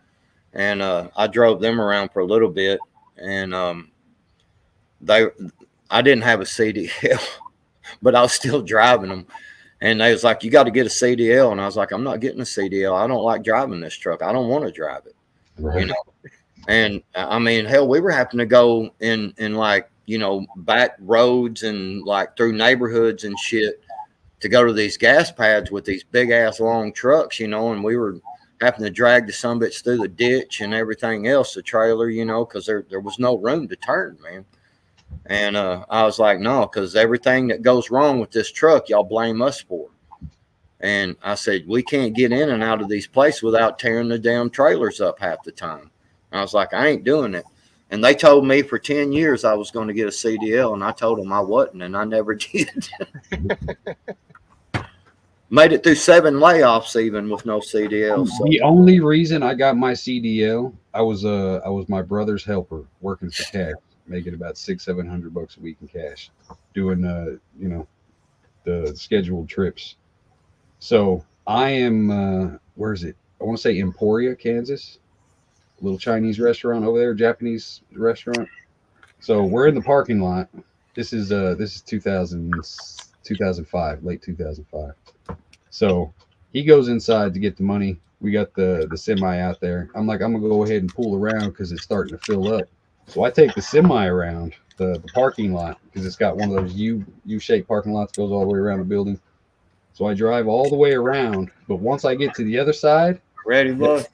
and I drove them around for a little bit, and I didn't have a CDL, but I was still driving them. And they was like, you got to get a CDL. And I was like, I'm not getting a CDL. I don't like driving this truck. I don't want to drive it. Right. You know? And I mean, hell, we were having to go in like, you know, back roads and like through neighborhoods and shit to go to these gas pads with these big ass long trucks, you know, and we were having to drag the sumbitch through the ditch and everything else, the trailer, you know, because there was no room to turn, man. And I was like, no, because everything that goes wrong with this truck, y'all blame us for. And I said, we can't get in and out of these places without tearing the damn trailers up half the time. And I was like, I ain't doing it. And they told me for 10 years I was going to get a CDL, and I told them I wasn't, and I never did. Made it through 7 layoffs even with no CDL. So. The only reason I got my CDL, I was my brother's helper working for cash, making about $600-700 a week in cash, doing you know, the scheduled trips. So I am where is it? I want to say Emporia, Kansas, a little Chinese restaurant over there, Japanese restaurant. So we're in the parking lot. This is 2005, late 2005. So he goes inside to get the money. We got the semi out there. I'm like, I'm gonna go ahead and pull around because it's starting to fill up. So I take the semi around the parking lot because it's got one of those U-shaped parking lots that goes all the way around the building. So I drive all the way around, but once I get to the other side, ready, boy?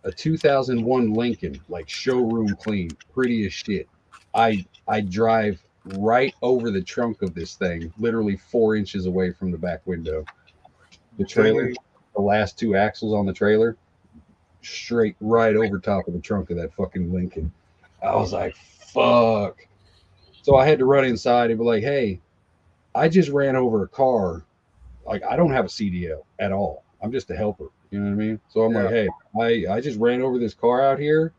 A 2001 Lincoln, like showroom clean, pretty as shit. I drive right over the trunk of this thing, literally 4 inches away from the back window. The trailer, the last 2 axles on the trailer, straight right over top of the trunk of that fucking Lincoln. I was like, fuck. So I had to run inside and be like, hey, I just ran over a car. Like, I don't have a CDL at all. I'm just a helper. You know what I mean? So I'm like, hey, I just ran over this car out here.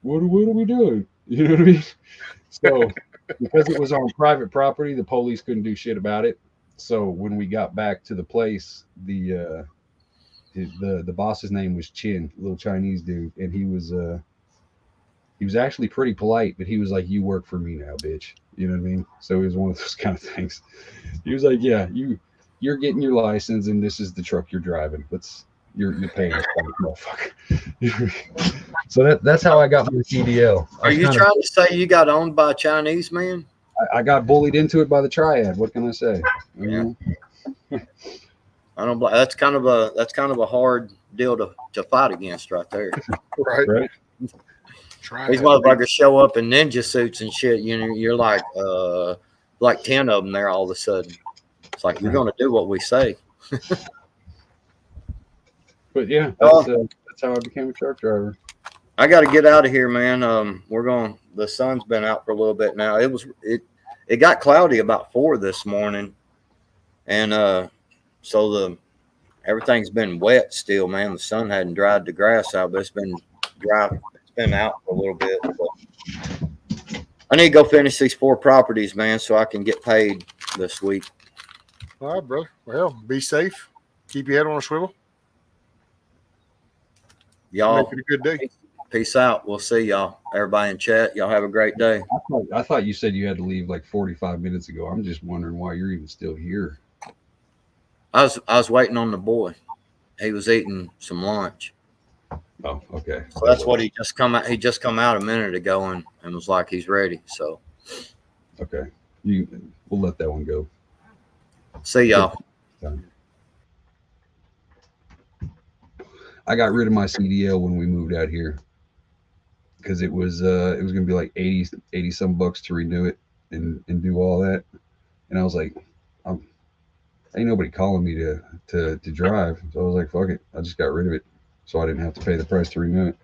What are we doing? You know what I mean? So because it was on private property, the police couldn't do shit about it. So when we got back to the place, the boss's name was Chin, little Chinese dude, and he was actually pretty polite, but he was like, "You work for me now, bitch." You know what I mean? So it was one of those kind of things. He was like, "Yeah, you're getting your license, and this is the truck you're driving. You're paying us, motherfucker." So that's how I got my CDL. Are you trying to say you got owned by a Chinese man? I got bullied into it by the triad. What can I say? Yeah. I don't. That's kind of a hard deal to fight against right there. Right. These motherfuckers show up in ninja suits and shit. You know, you're like 10 of them there all of a sudden. It's like you're going to do what we say. But yeah, that's how I became a truck driver. I got to get out of here, man. The sun's been out for a little bit now. It got cloudy about 4 this morning, and so everything's been wet still, man. The sun hadn't dried the grass out, but it's been dry. It's been out for a little bit. But I need to go finish these 4 properties, man, so I can get paid this week. All right, brother. Well, be safe. Keep your head on a swivel. Y'all, make it a good day. Peace out. We'll see y'all. Everybody in chat, y'all have a great day. I thought you said you had to leave like 45 minutes ago. I'm just wondering why you're even still here. I was waiting on the boy. He was eating some lunch. Oh, okay. So that's what he just come out. He just come out a minute ago and was like he's ready. So okay, we'll let that one go. See y'all. I got rid of my CDL when we moved out here because it was gonna be like 80 some bucks to renew it and do all that, and I was like, ain't nobody calling me to drive, so I was like, fuck it, I just got rid of it so I didn't have to pay the price to renew it.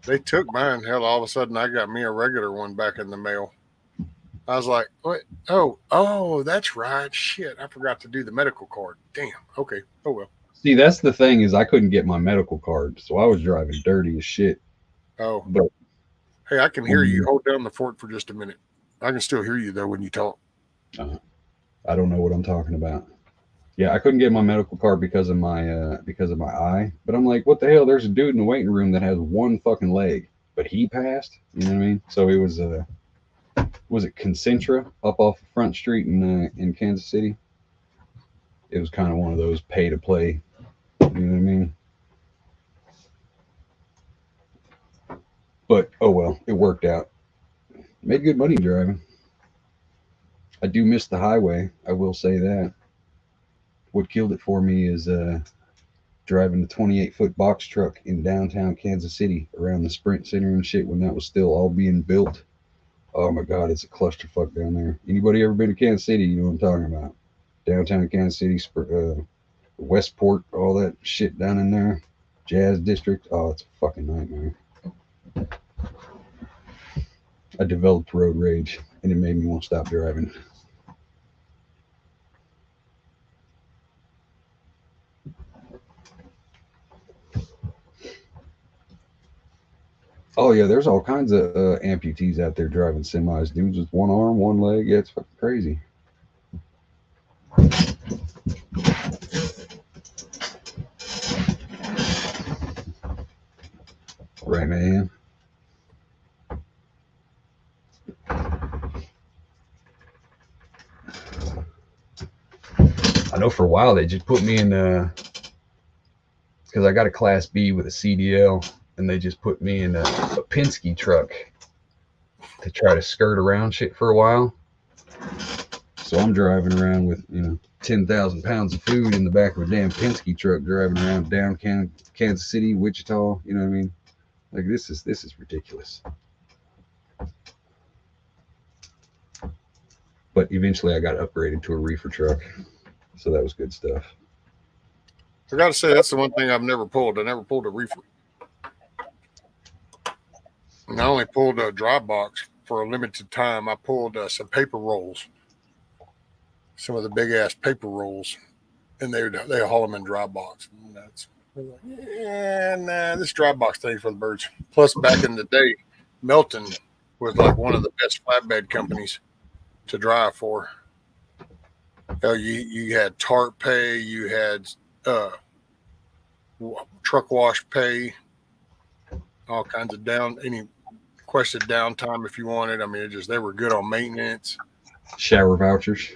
They took mine. Hell, all of a sudden I got me a regular one back in the mail. I was like, what? Oh, that's right. Shit, I forgot to do the medical card. Damn. Okay. Oh well. See, that's the thing is I couldn't get my medical card, so I was driving dirty as shit. Oh, but hey, I can hear you. Hold down the fort for just a minute. I can still hear you though when you talk. I don't know what I'm talking about. Yeah, I couldn't get my medical card because of my eye. But I'm like, what the hell? There's a dude in the waiting room that has one fucking leg, but he passed. You know what I mean? So it was it Concentra up off of Front Street in Kansas City? It was kind of one of those pay to play. You know what I mean? But oh well, it worked out. Made good money driving. I do miss the highway. I will say that. What killed it for me is driving the 28-foot box truck in downtown Kansas City around the Sprint Center and shit when that was still all being built. Oh my God, it's a clusterfuck down there. Anybody ever been to Kansas City? You know what I'm talking about. Downtown Kansas City, Westport, all that shit down in there. Jazz District. Oh, it's a fucking nightmare. I developed road rage and it made me want to stop driving. Oh yeah, there's all kinds of amputees out there driving semis. Dudes with one arm, one leg. Yeah, it's fucking crazy. Right, man. I know for a while they just put me in because I got a Class B with a CDL, and they just put me in a Penske truck to try to skirt around shit for a while. So I'm driving around with 10,000 pounds of food in the back of a damn Penske truck, driving around down Kansas City, Wichita. You know what I mean? Like this is ridiculous. But eventually I got upgraded to a reefer truck, so that was good stuff. I got to say, that's the one thing I've never pulled. I never pulled a reefer. And I only pulled a dry box for a limited time. I pulled some paper rolls, some of the big ass paper rolls, and they haul them in dry box. And that's yeah, nah, this dry box thing for the birds. Plus, back in the day, Melton was like one of the best flatbed companies to drive for. You had tarp pay, you had truck wash pay, all kinds of any requested downtime if you wanted. I mean, they were good on maintenance. Shower vouchers.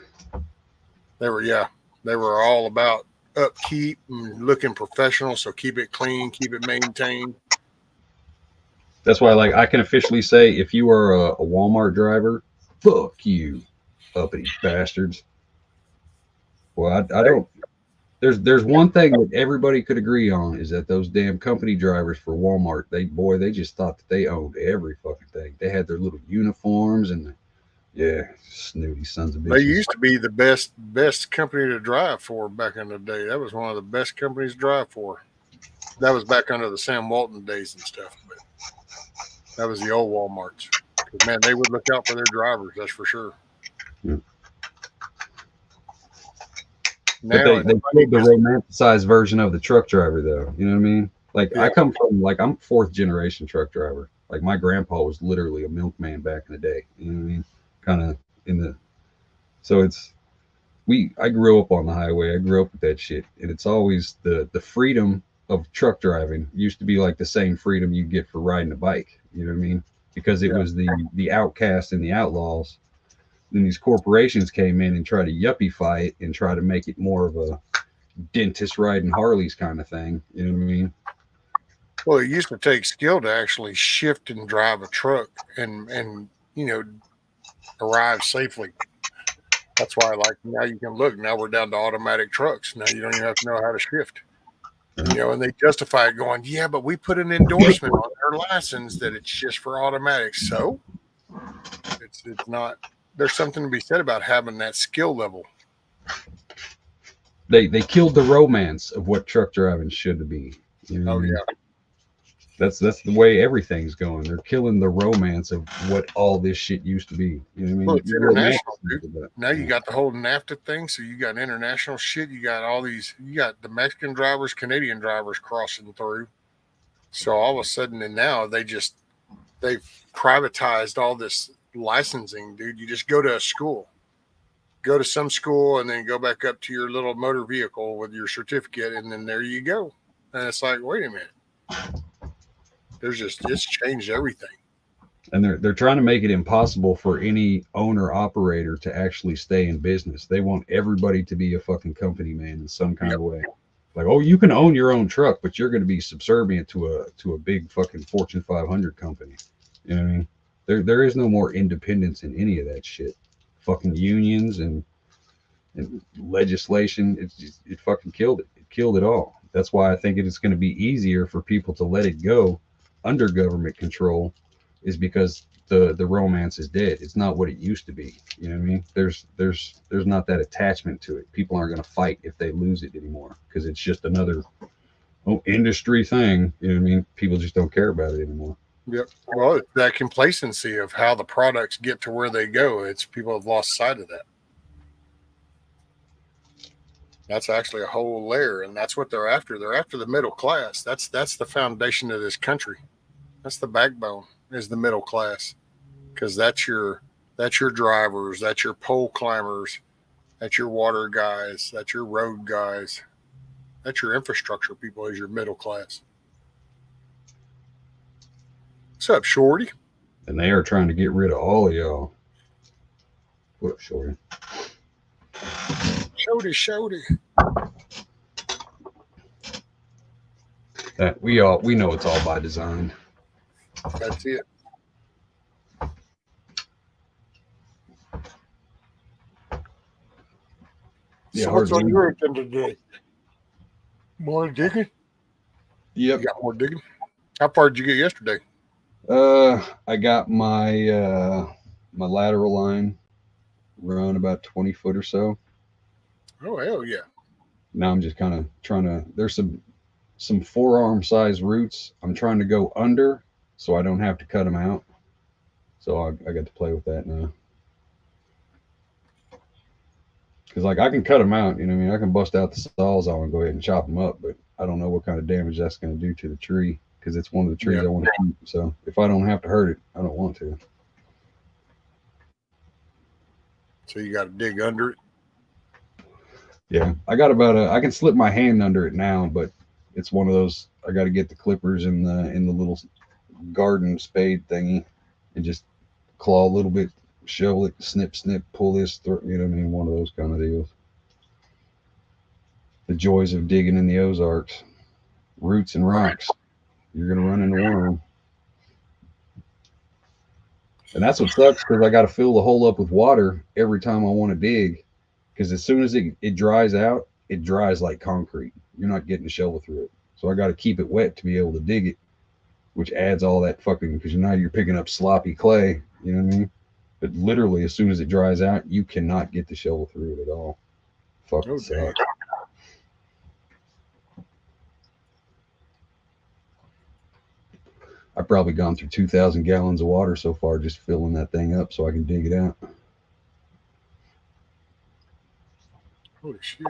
They were all about upkeep and looking professional. So keep it clean, keep it maintained. That's why, like, I can officially say, if you are a Walmart driver, fuck you, uppity bastards. Well, I don't. There's one thing that everybody could agree on is that those damn company drivers for Walmart, they just thought that they owned every fucking thing. They had their little uniforms and snooty sons of bitches. They used to be the best company to drive for back in the day. That was one of the best companies to drive for. That was back under the Sam Walton days and stuff. But that was the old Walmarts. Man, they would look out for their drivers. That's for sure. Yeah. But they played the romanticized version of the truck driver, though. You know what I mean? Like, yeah. I come from, like, I'm 4th generation truck driver. Like, my grandpa was literally a milkman back in the day. You know what I mean? Kind of in the. So I grew up on the highway. I grew up with that shit. And it's always the freedom of truck driving used to be like the same freedom you get for riding a bike. You know what I mean? Because it was the outcasts and the outlaws. Then these corporations came in and tried to yuppie-fy it and try to make it more of a dentist riding Harleys kind of thing. You know what I mean? Well, it used to take skill to actually shift and drive a truck and arrive safely. That's why, like, now you can look. Now we're down to automatic trucks. Now you don't even have to know how to shift. And they justify it going, yeah, but we put an endorsement on our license that it's just for automatic. So it's not. There's something to be said about having that skill level. They killed the romance of what truck driving should be. You know what I mean? That's the way everything's going. They're killing the romance of what all this shit used to be. You know what I mean? Well, it's international, dude. Now you got the whole NAFTA thing, so you got international shit. You got all these. You got the Mexican drivers, Canadian drivers crossing through. So all of a sudden, and now they've privatized all this licensing, dude. You just go to a school go to some school, and then go back up to your little motor vehicle with your certificate, and then there you go. And it's like, wait a minute. It's changed everything. And they're trying to make it impossible for any owner operator to actually stay in business. They want everybody to be a fucking company man in some kind of way. Like, oh, you can own your own truck, but you're going to be subservient to a big fucking Fortune 500 company. You know what I mean? There is no more independence in any of that shit. Fucking unions and legislation, it fucking killed it. It killed it all. That's why I think it is going to be easier for people to let it go under government control, is because the romance is dead. It's not what it used to be. You know what I mean? There's not that attachment to it. People aren't going to fight if they lose it anymore, because it's just another industry thing. You know what I mean? People just don't care about it anymore. Yep. Well, it's that complacency of how the products get to where they go. It's people have lost sight of that. That's actually a whole layer, and that's what they're after. They're after the middle class. That's the foundation of this country. That's the backbone, is the middle class, because that's your drivers, that's your pole climbers, that's your water guys, that's your road guys, that's your infrastructure people, is your middle class. What's up, Shorty? And they are trying to get rid of all of y'all. What up, Shorty? Shorty. That we know it's all by design. That's it. Yeah, so what's on your agenda today? More digging? Yep. You got more digging? How far did you get yesterday? I got my my lateral line run about 20 foot or so. Oh, hell yeah. Now I'm just kind of trying to, there's some forearm size roots I'm trying to go under so I don't have to cut them out. So I got to play with that now. Because like I can cut them out, you know what I mean? I can bust out the sawzall and go ahead and chop them up, but I don't know what kind of damage that's going to do to the tree, because it's one of the trees I want to keep. So if I don't have to hurt it, I don't want to. So you got to dig under it? Yeah, I got I can slip my hand under it now, but it's one of those, I got to get the clippers in the little garden spade thingy and just claw a little bit, shovel it, snip, pull this through, you know what I mean? One of those kind of deals. The joys of digging in the Ozarks. Roots and rocks. You're going to run into one of them. And that's what sucks, because I got to fill the hole up with water every time I want to dig. Because as soon as it dries out, it dries like concrete. You're not getting a shovel through it. So I got to keep it wet to be able to dig it, which adds all that fucking, because now you're picking up sloppy clay, you know what I mean? But literally, as soon as it dries out, you cannot get the shovel through it at all. Fucking sucks. I've probably gone through 2,000 gallons of water so far just filling that thing up so I can dig it out. Holy shit.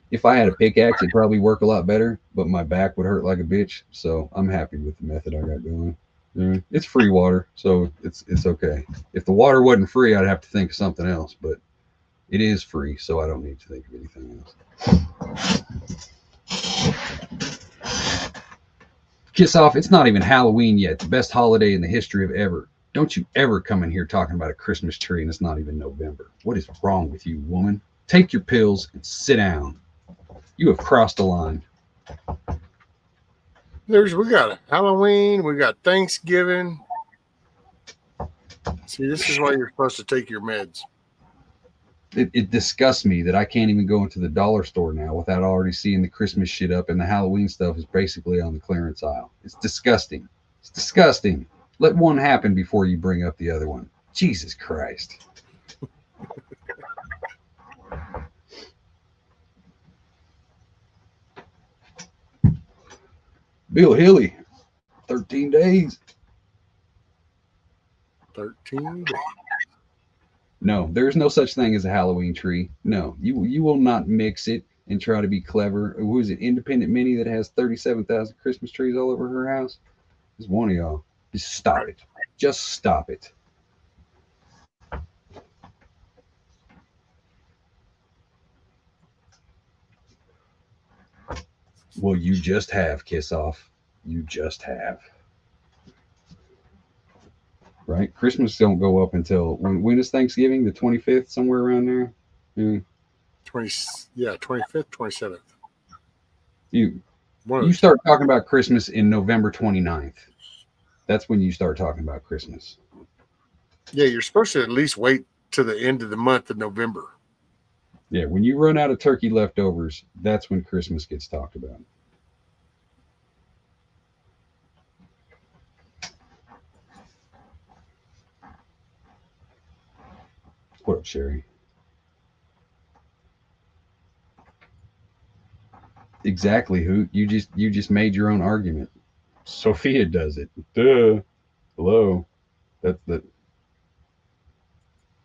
If I had a pickaxe, it'd probably work a lot better, but my back would hurt like a bitch. So I'm happy with the method I got going. It's free water, so it's okay. If the water wasn't free, I'd have to think of something else, but it is free, so I don't need to think of anything else. Kiss off, it's not even Halloween yet. It's the best holiday in the history of ever. Don't you ever come in here talking about a Christmas tree and it's not even November. What is wrong with you, woman? Take your pills and sit down. You have crossed the line. We got Halloween, we got Thanksgiving. See, this is why you're supposed to take your meds. It disgusts me that I can't even go into the dollar store now without already seeing the Christmas shit up, and the Halloween stuff is basically on the clearance aisle. It's disgusting. It's disgusting. Let one happen before you bring up the other one. Jesus Christ. Bill Hilly, 13 days. 13 days. No, there's no such thing as a Halloween tree. No, you will not mix it and try to be clever. Who is it? Independent Minnie that has 37,000 Christmas trees all over her house? It's one of y'all. Just stop it. Just stop it. Well, you just have, Kiss Off. You just have. Right? Christmas don't go up until when is Thanksgiving? The 25th, somewhere around there? Yeah. 25th, 27th. You start talking about Christmas in November 29th. That's when you start talking about Christmas. Yeah, you're supposed to at least wait to the end of the month of November. Yeah, when you run out of turkey leftovers, that's when Christmas gets talked about. What up, Sherry? Exactly, Hoot. You just made your own argument. Sophia does it. Duh. Hello.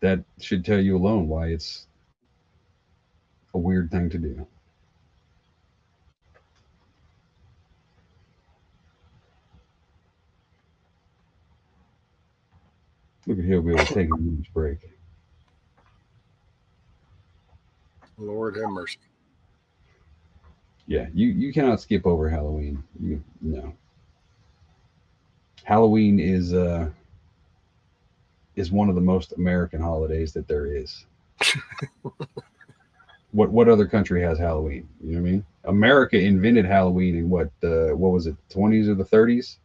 That should tell you alone why it's a weird thing to do. Look at Hillbilly taking a huge break. Lord have mercy. Yeah, you cannot skip over Halloween. No. Halloween is one of the most American holidays that there is. What other country has Halloween? You know what I mean? America invented Halloween in what was it, 20s or the 30s?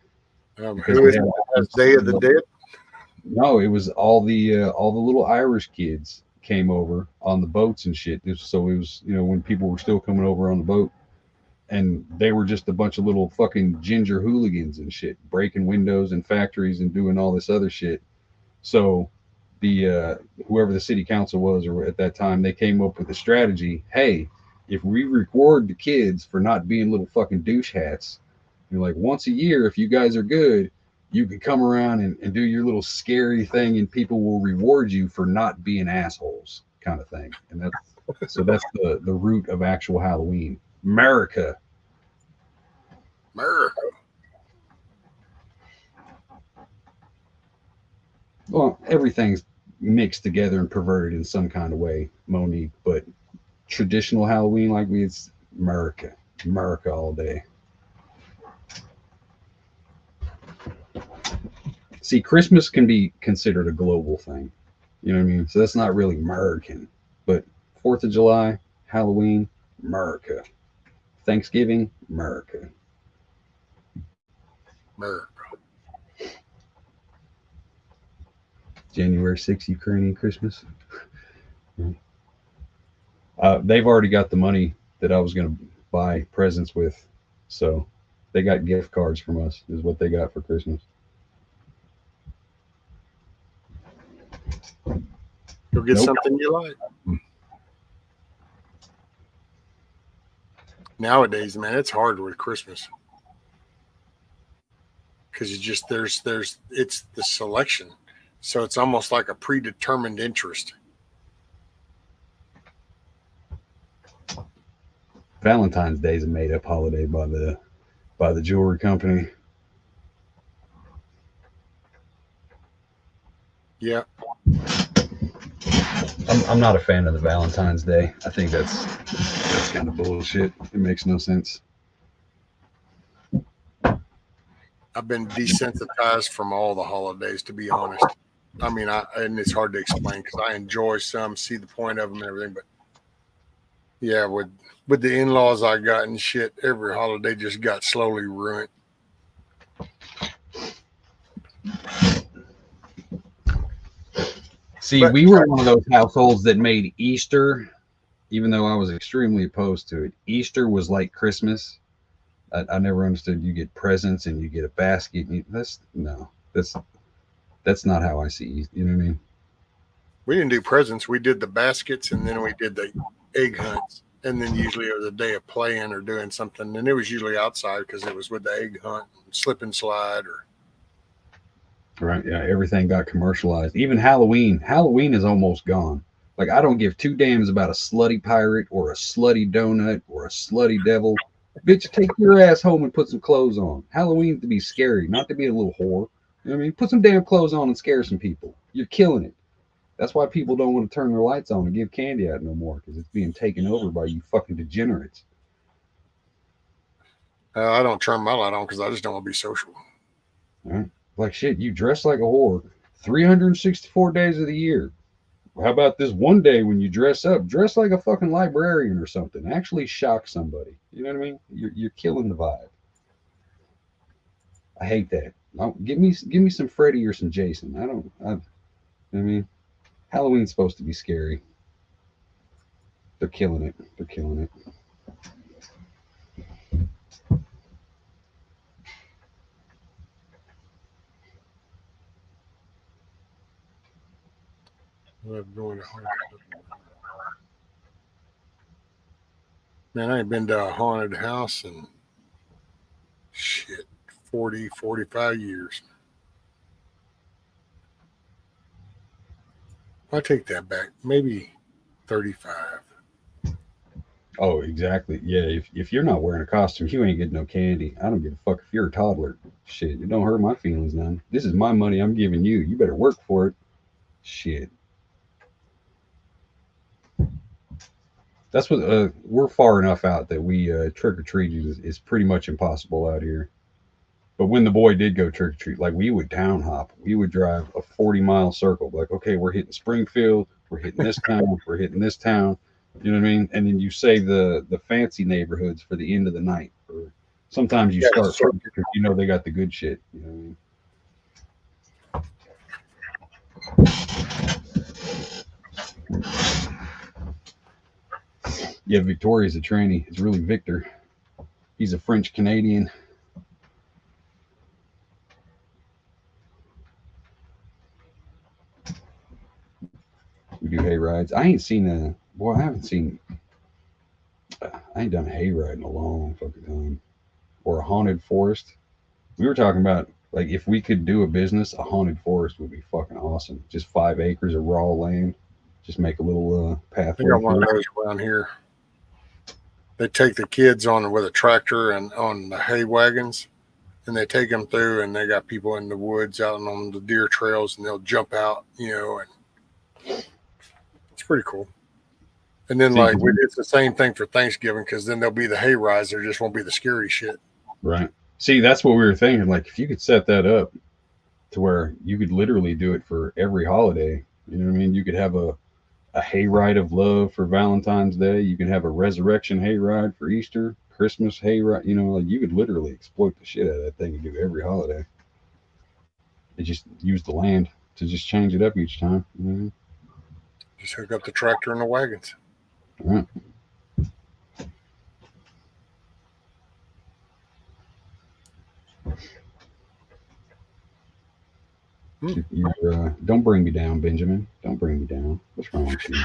Who is it that has Day of the Dead? No, it was all the little Irish kids came over on the boats and shit. So it was, when people were still coming over on the boat, and they were just a bunch of little fucking ginger hooligans and shit, breaking windows in factories and doing all this other shit. So the whoever the city council was, or at that time, they came up with a strategy. Hey, if we reward the kids for not being little fucking douche hats, like once a year, if you guys are good, you can come around and do your little scary thing, and people will reward you for not being assholes, kind of thing. And that's the root of actual Halloween. America. Well, everything's mixed together and perverted in some kind of way, Monique, but traditional Halloween, like it's America all day. See, Christmas can be considered a global thing. You know what I mean? So that's not really American, but 4th of July, Halloween, America. Thanksgiving, America. January 6th, Ukrainian Christmas. They've already got the money that I was going to buy presents with. So they got gift cards from us, is what they got for Christmas. Go get something you like. Nowadays, man, it's hard with Christmas. Because it's the selection. So it's almost like a predetermined interest. Valentine's Day is a made up holiday by the jewelry company. Yeah. I'm not a fan of the Valentine's Day. I think that's kind of bullshit. It makes no sense. I've been desensitized from all the holidays, to be honest. I mean, and it's hard to explain because I enjoy some, see the point of them and everything, but yeah, with the in-laws I got and shit, every holiday just got slowly ruined. See, we were one of those households that made Easter, even though I was extremely opposed to it. Easter was like Christmas. I never understood. You get presents and you get a basket. That's not how I see Easter. You know what I mean? We didn't do presents. We did the baskets, and then we did the egg hunts. And then usually it was a day of playing or doing something. And it was usually outside because it was with the egg hunt, slip and slide. Right. Yeah. Everything got commercialized. Even Halloween. Halloween is almost gone. Like, I don't give two damns about a slutty pirate or a slutty donut or a slutty devil. Bitch, take your ass home and put some clothes on. Halloween to be scary, not to be a little whore. You know what I mean? Put some damn clothes on and scare some people. You're killing it. That's why people don't want to turn their lights on and give candy out no more, because it's being taken over by you fucking degenerates. I don't turn my light on because I just don't want to be social. Right? Like shit, you dress like a whore 364 days of the year. How about this one day when you dress up? Dress like a fucking librarian or something. Actually shock somebody. You know what I mean? You're killing the vibe. I hate that. Give me some Freddy or some Jason. I mean, Halloween's supposed to be scary. They're killing it. They're killing it. Man, I ain't been to a haunted house in shit 40, 45 years. I take that back. Maybe 35. Oh, exactly. Yeah, if you're not wearing a costume, you ain't getting no candy. I don't give a fuck if you're a toddler. Shit, it don't hurt my feelings none. This is my money I'm giving you. You better work for it. Shit. That's what we're far enough out that we trick or treating is pretty much impossible out here. But when the boy did go trick or treat, like we would town hop, we would drive a 40-mile circle. Like, okay, we're hitting Springfield, we're hitting this town, we're hitting this town. You know what I mean? And then you save the fancy neighborhoods for the end of the night. Or sometimes you start first because you know they got the good shit. You know what I mean? Yeah, Victoria's a tranny. It's really Victor. He's a French Canadian. We do hay rides. I ain't seen a boy. I haven't seen. I ain't done a hay ride in a long fucking time, or a haunted forest. We were talking about like if we could do a business, a haunted forest would be fucking awesome. Just 5 acres of raw land. Just make a little pathway. I got one of those around here. They take the kids on with a tractor and on the hay wagons, and they take them through, and they got people in the woods out on the deer trails, and they'll jump out, you know, and it's pretty cool. And then, like, it's the same thing for Thanksgiving because then there'll be the hay rides. There just won't be the scary shit. Right. See, that's what we were thinking. Like, if you could set that up to where you could literally do it for every holiday, you know what I mean? You could have a hayride of love for Valentine's Day. You can have a resurrection hayride for Easter, Christmas hayride. You know, like you could literally exploit the shit out of that thing and do every holiday. They just use the land to just change it up each time. You know? Just hook up the tractor and the wagons. All right. Don't bring me down, Benjamin. Don't bring me down. What's wrong with you?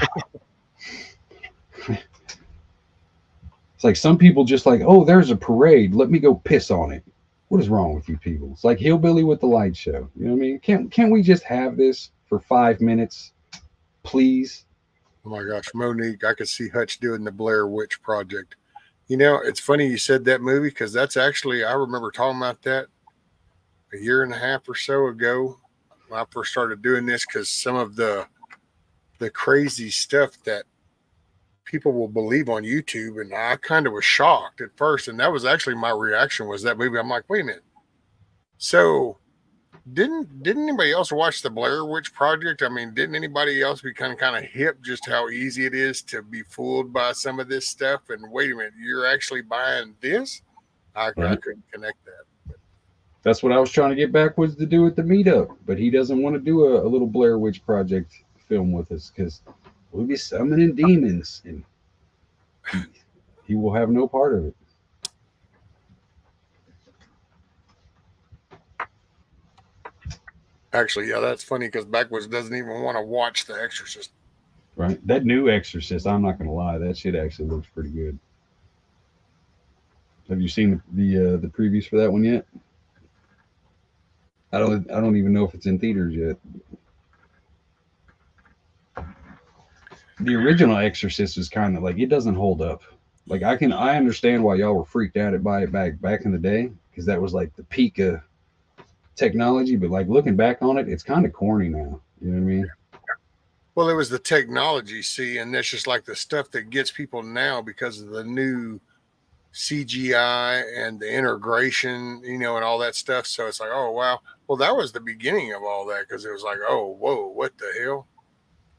It's like some people just like, oh, there's a parade. Let me go piss on it. What is wrong with you people? It's like Hillbilly with the light show. You know what I mean? Can't we just have this for 5 minutes, please? Oh my gosh, Monique, I could see Hutch doing the Blair Witch Project. You know, it's funny you said that movie because that's actually, I remember talking about that a year and a half or so ago when I first started doing this because some of the crazy stuff that people will believe on YouTube, and I kind of was shocked at first, and that was actually my reaction was that movie. I'm like, wait a minute. So didn't anybody else watch the Blair Witch Project? I mean, didn't anybody else be kind of hip just how easy it is to be fooled by some of this stuff? And wait a minute, you're actually buying this? I couldn't connect that. That's what I was trying to get backwards to do at the meetup, but he doesn't want to do a little Blair Witch Project film with us because we'll be summoning demons, and he will have no part of it. Actually, yeah, that's funny because Backwoods doesn't even want to watch The Exorcist. Right, that new Exorcist. I'm not gonna lie, that shit actually looks pretty good. Have you seen the previews for that one yet? I don't even know if it's in theaters yet. The original Exorcist is kind of like it doesn't hold up. Like I understand why y'all were freaked out by it back in the day because that was like the peak of technology. But like looking back on it, it's kind of corny now. You know what I mean? Well, it was the technology, see, and that's just like the stuff that gets people now because of the new CGI and the integration, you know, and all that stuff. So it's like, oh wow. Well, that was the beginning of all that because it was like, oh whoa, what the hell?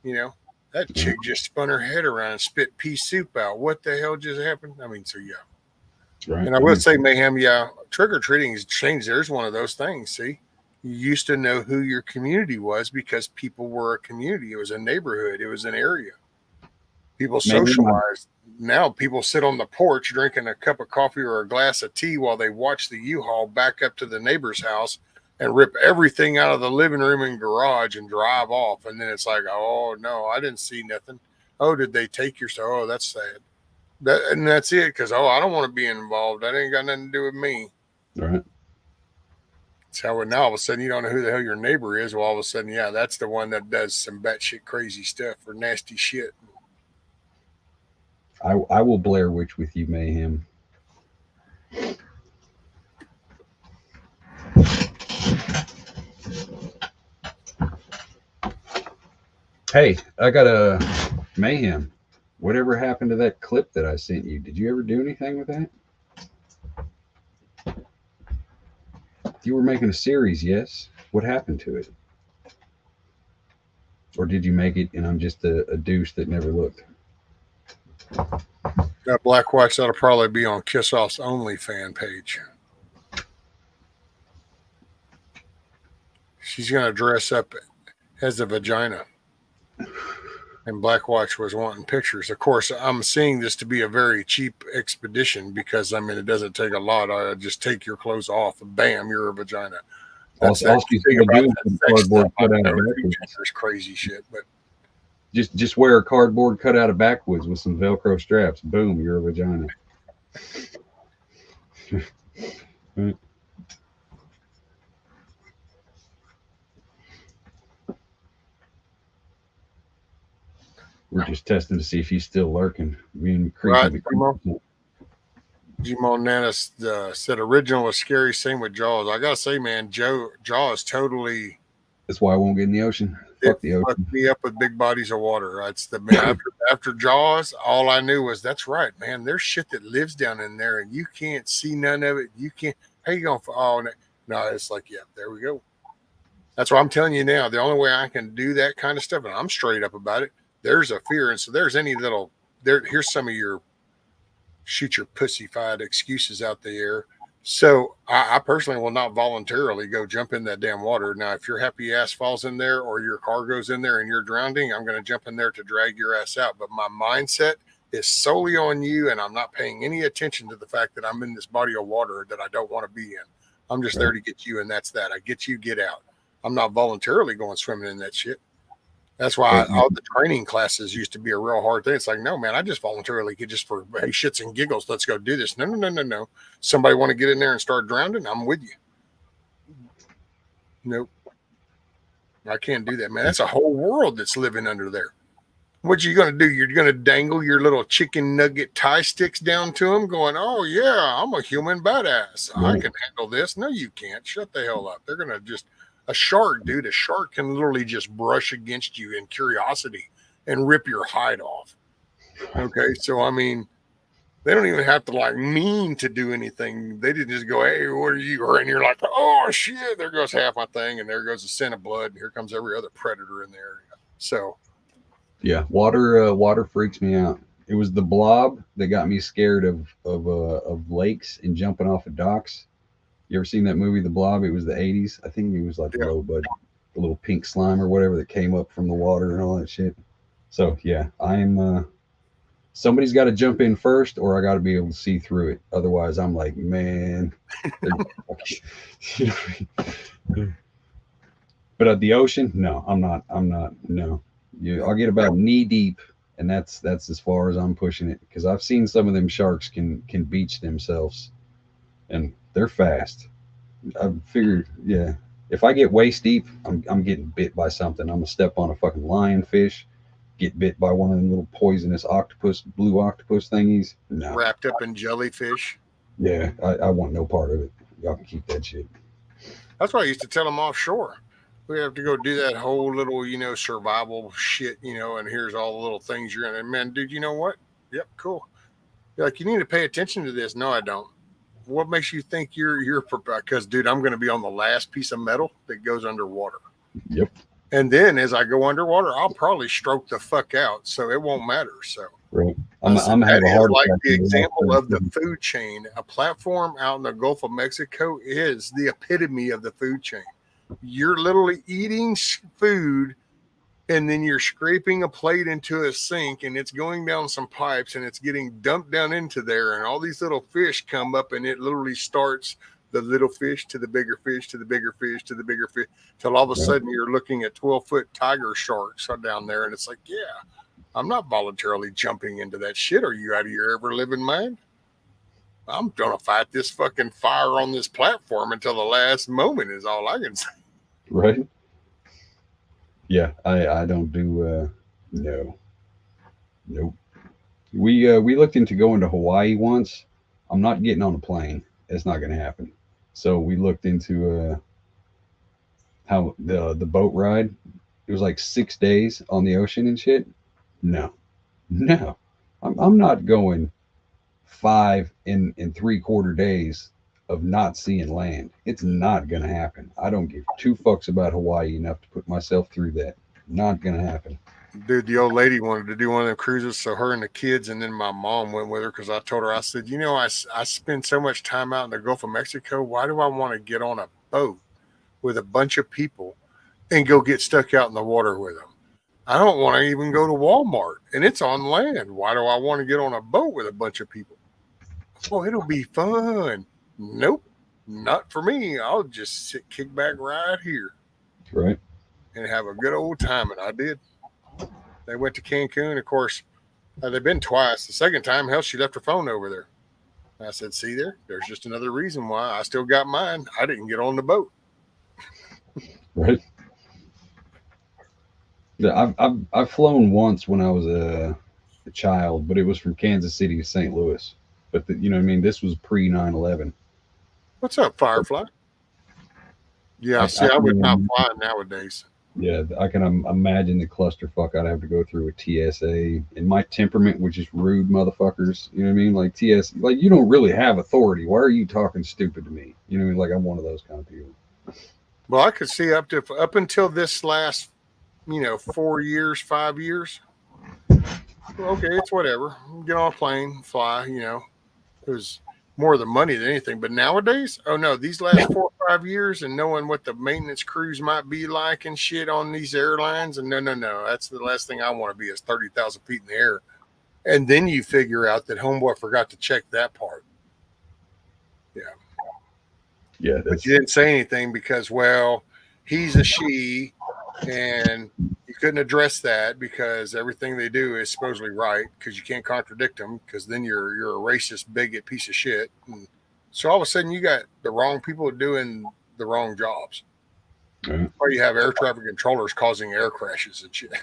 You know, that chick just spun her head around and spit pea soup out. What the hell just happened? I mean, so yeah. Right. And I will say, Mayhem, yeah, trick or treating has changed. There's one of those things. See, you used to know who your community was because people were a community. It was a neighborhood. It was an area. People socialized. Now people sit on the porch drinking a cup of coffee or a glass of tea while they watch the U-Haul back up to the neighbor's house and rip everything out of the living room and garage and drive off. And then it's like, oh no, I didn't see nothing. Oh, did they take your stuff? Oh, that's sad. And that's it. Because I don't want to be involved. That ain't got nothing to do with me. Right. So now all of a sudden you don't know who the hell your neighbor is. Well, all of a sudden, yeah, that's the one that does some batshit crazy stuff or nasty shit. I will Blair Witch with you, Mayhem. Hey, I got a Mayhem. Whatever happened to that clip that I sent you? Did you ever do anything with that? You were making a series, yes? What happened to it? Or did you make it and I'm just a douche that never looked? That Black Watch, that'll probably be on Kiss Off's Only fan page. She's going to dress up as a vagina. And Black Watch was wanting pictures. Of course, I'm seeing this to be a very cheap expedition because, I mean, it doesn't take a lot. I just take your clothes off and bam, you're a vagina. That's the thing about that cardboard cutout of backwards. Crazy shit, but just wear a cardboard cutout of backwards with some Velcro straps. Boom, you're a vagina. Right. We're just testing to see if he's still lurking. Me and right, G-Mo Nanis said original was scary. Same with Jaws. I gotta say, man, Jaws totally. That's why I won't get in the ocean. Fuck the ocean. Fucked me up with big bodies of water. That's the man. After Jaws, all I knew was that's right, man. There's shit that lives down in there, and you can't see none of it. You can't. How you going for? Oh no, it's like yeah, there we go. That's what I'm telling you now. The only way I can do that kind of stuff, and I'm straight up about it. There's a fear, and so there's any little there. Here's some of your shoot your pussyfied excuses out there. So I personally will not voluntarily go jump in that damn water. Now, if your happy ass falls in there or your car goes in there and you're drowning, I'm going to jump in there to drag your ass out. But my mindset is solely on you, and I'm not paying any attention to the fact that I'm in this body of water that I don't want to be in. I'm just there to get you, and that's that. I get you, get out. I'm not voluntarily going swimming in that shit. That's why all the training classes used to be a real hard thing. It's like, no, man, I just voluntarily get just for hey, shits and giggles. Let's go do this. No. Somebody want to get in there and start drowning? I'm with you. Nope. I can't do that, man. That's a whole world that's living under there. What you going to do? You're going to dangle your little chicken nugget tie sticks down to them going, oh, yeah, I'm a human badass. I can handle this. No, you can't. Shut the hell up. They're going to just... A shark, dude, a shark can literally just brush against you in curiosity and rip your hide off. Okay, so I mean, they don't even have to like mean to do anything. They didn't just go, hey, what are you? And you're like, oh shit, there goes half my thing, and there goes the scent of blood, and here comes every other predator in the area. So, yeah, water freaks me out. It was the Blob that got me scared of lakes and jumping off of docks. You ever seen that movie, The Blob? It was the 80s. I think it was like low budget, the little pink slime or whatever that came up from the water and all that shit. So yeah, I'm somebody's got to jump in first, or I got to be able to see through it. Otherwise, I'm like, man. You know what I mean? But at the ocean, no, I'm not. No, I'll get about knee deep, and that's as far as I'm pushing it because I've seen some of them sharks can beach themselves, and they're fast. I figured, yeah, if I get waist deep, I'm getting bit by something. I'm gonna step on a fucking lionfish, get bit by one of them little poisonous blue octopus thingies. No. Wrapped up in jellyfish. Yeah, I want no part of it. Y'all can keep that shit. That's why I used to tell them offshore. We have to go do that whole little, survival shit, and here's all the little things you're gonna. Man, dude, you know what? Yep, cool. You're like, you need to pay attention to this. No, I don't. What makes you think you're because, dude, I'm going to be on the last piece of metal that goes underwater. Yep. And then as I go underwater, I'll probably stroke the fuck out, so it won't matter. So Right. I'm having a that heart is like attack the in the example last of the food chain. A platform out in the Gulf of Mexico is the epitome of the food chain. You're literally eating food, and then you're scraping a plate into a sink, and it's going down some pipes, and it's getting dumped down into there, and all these little fish come up, and it literally starts the little fish to the bigger fish to the bigger fish to the bigger fish, till all of a sudden you're looking at 12-foot tiger sharks down there, and it's like, yeah, I'm not voluntarily jumping into that shit. Are you out of your ever living mind? I'm gonna fight this fucking fire on this platform until the last moment is all I can say. Right. Yeah, I don't do no. Nope. We looked into going to Hawaii once. I'm not getting on a plane. It's not gonna happen. So we looked into how the boat ride. It was like 6 days on the ocean and shit. No. I'm not going 5 and 3/4 days of not seeing land. It's not gonna happen. I don't give 2 fucks about Hawaii enough to put myself through that. Not gonna happen. Dude, the old lady wanted to do one of them cruises, so her and the kids, and then my mom went with her because I told her, I said, you know, I spend so much time out in the Gulf of Mexico. Why do I want to get on a boat with a bunch of people and go get stuck out in the water with them? I don't want to even go to Walmart, and it's on land. Why do I want to get on a boat with a bunch of people? Oh, it'll be fun. Nope, not for me. I'll just kick back right here Right. and have a good old time, and I did. They went to Cancun. Of course, they've been twice. The second time, hell, she left her phone over there. I said, see there's just another reason why I still got mine. I didn't get on the boat. Right. Yeah, I've flown once when I was a child, but it was from Kansas City to St. Louis. But you know what I mean? This was pre 9/11. What's up, Firefly? Yeah, see, I would not fly nowadays. Yeah, I can imagine the clusterfuck I'd have to go through with TSA and my temperament, which is rude motherfuckers. You know what I mean? Like TSA, like you don't really have authority. Why are you talking stupid to me? You know what I mean? Like I'm one of those kind of people. Well, I could see up until this last, 4 years, 5 years. Okay, it's whatever. Get on a plane, fly. It was more the money than anything. But nowadays, oh no, these last 4 or 5 years and knowing what the maintenance crews might be like and shit on these airlines, and no, that's the last thing I want to be is 30,000 feet in the air. And then you figure out that homeboy forgot to check that part. Yeah, but you didn't say anything because, well, he's a she, and you couldn't address that because everything they do is supposedly right because you can't contradict them because then you're a racist, bigot piece of shit. And so all of a sudden you got the wrong people doing the wrong jobs. Or you have air traffic controllers causing air crashes and shit.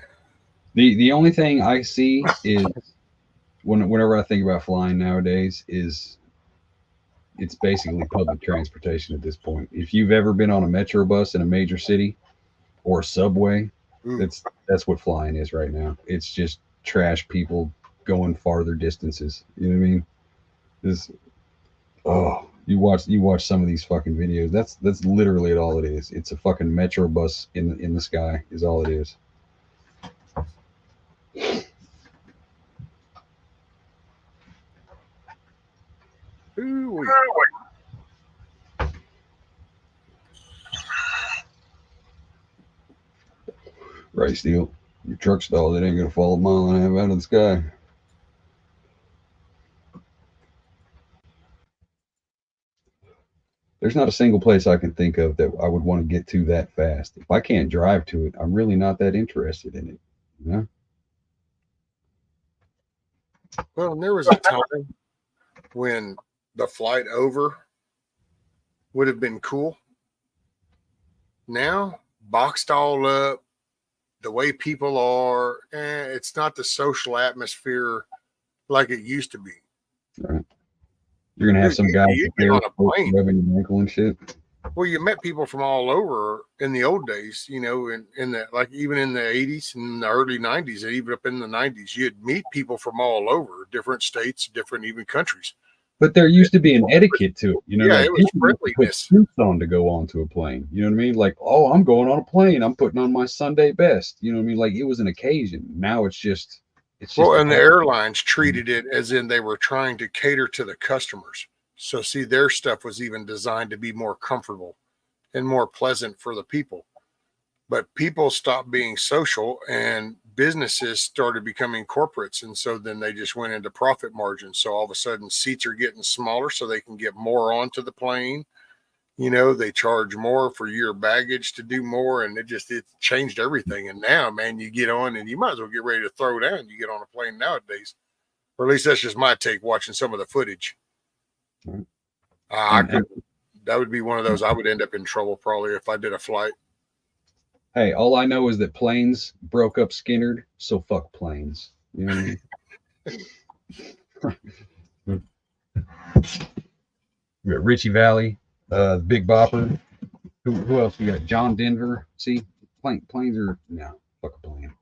The only thing I see is whenever I think about flying nowadays is it's basically public transportation at this point. If you've ever been on a metro bus in a major city or a subway, that's what flying is right now. It's just trash people going farther distances. You know what I mean? You watch some of these fucking videos. That's literally all it is. It's a fucking metro bus in the sky is all it is. Right, Steel. Your truck stalled. It ain't gonna fall a mile and a half out of the sky. There's not a single place I can think of that I would want to get to that fast. If I can't drive to it, I'm really not that interested in it. You know? Well, there was a time when the flight over would have been cool. Now, boxed all up, the way people are, it's not the social atmosphere like it used to be. Right. You're gonna have some guy on a plane rubbing your ankle and shit. Well, you met people from all over in the old days, you know, in the like even in the 80s and the early 90s, and even up in the 90s, you'd meet people from all over, different states, different even countries. But there used to be an etiquette to it, you know, Yeah, like it was people used to put friendliness. suits on to go onto a plane. You know what I mean? Like, oh, I'm going on a plane. I'm putting on my Sunday best. You know what I mean? Like it was an occasion. Now it's just Well, a and the habit. airlines treated it as in they were trying to cater to the customers. So, see, their stuff was even designed to be more comfortable and more pleasant for the people. But people stopped being social and businesses started becoming corporates. And so then they just went into profit margins. So all of a sudden, seats are getting smaller so they can get more onto the plane. You know, they charge more for your baggage to do more. And it changed everything. And now, man, you get on and you might as well get ready to throw down. You get on a plane nowadays. Or at least that's just my take watching some of the footage. Right. I could, that would be one of those I would end up in trouble probably if I did a flight. Hey, all I know is that planes broke up Skinnerd, so fuck planes. You know what I mean? We got Richie Valley, Big Bopper. Who else we got? John Denver. See, planes are no fuck a plane.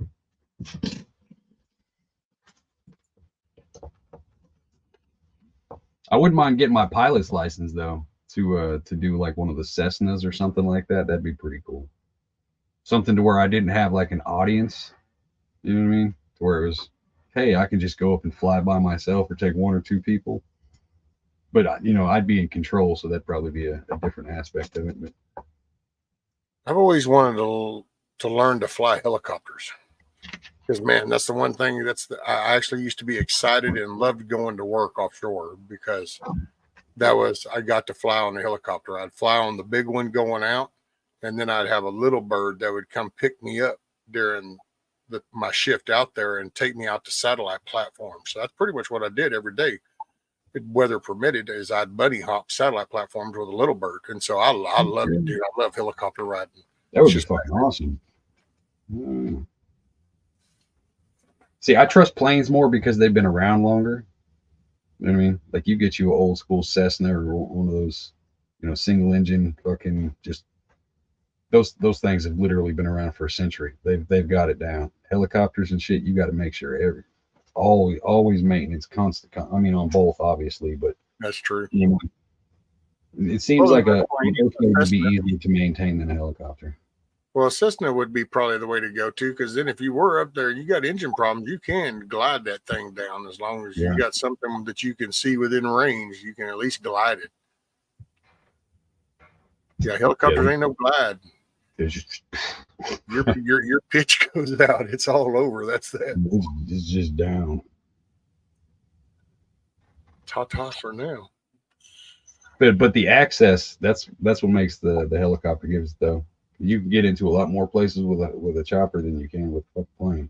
I wouldn't mind getting my pilot's license though to do like one of the Cessnas or something like that. That'd be pretty cool. Something to where I didn't have like an audience. You know what I mean? To where it was, hey, I can just go up and fly by myself or take one or two people. But you know, I'd be in control, so that'd probably be a different aspect of it. But I've always wanted to learn to fly helicopters because, man, that's the one thing I actually used to be excited and loved going to work offshore because I got to fly on a helicopter. I'd fly on the big one going out, and then I'd have a little bird that would come pick me up during my shift out there and take me out to satellite platforms. So that's pretty much what I did every day, weather permitted, is I'd bunny hop satellite platforms with a little bird. And so I love it, dude. I love helicopter riding. that would be fucking awesome. See, I trust planes more because they've been around longer. You know what I mean? Like you get you an old school Cessna or one of those, you know, single engine fucking just those things have literally been around for a century. They've got it down. Helicopters and shit, you got to make sure always maintenance, constant. I mean, on both obviously, but that's true. You know, it seems like a plane would be easier to maintain than a helicopter. Well, a Cessna would be probably the way to go too, because then if you were up there and you got engine problems, you can glide that thing down as long as you got something that you can see within range. You can at least glide it. Yeah, helicopters ain't no glide. Just, your pitch goes out. It's all over. That's that. It's just down. Ta-ta for now. But the access, that's what makes the helicopter gives though. You can get into a lot more places with a chopper than you can with a plane.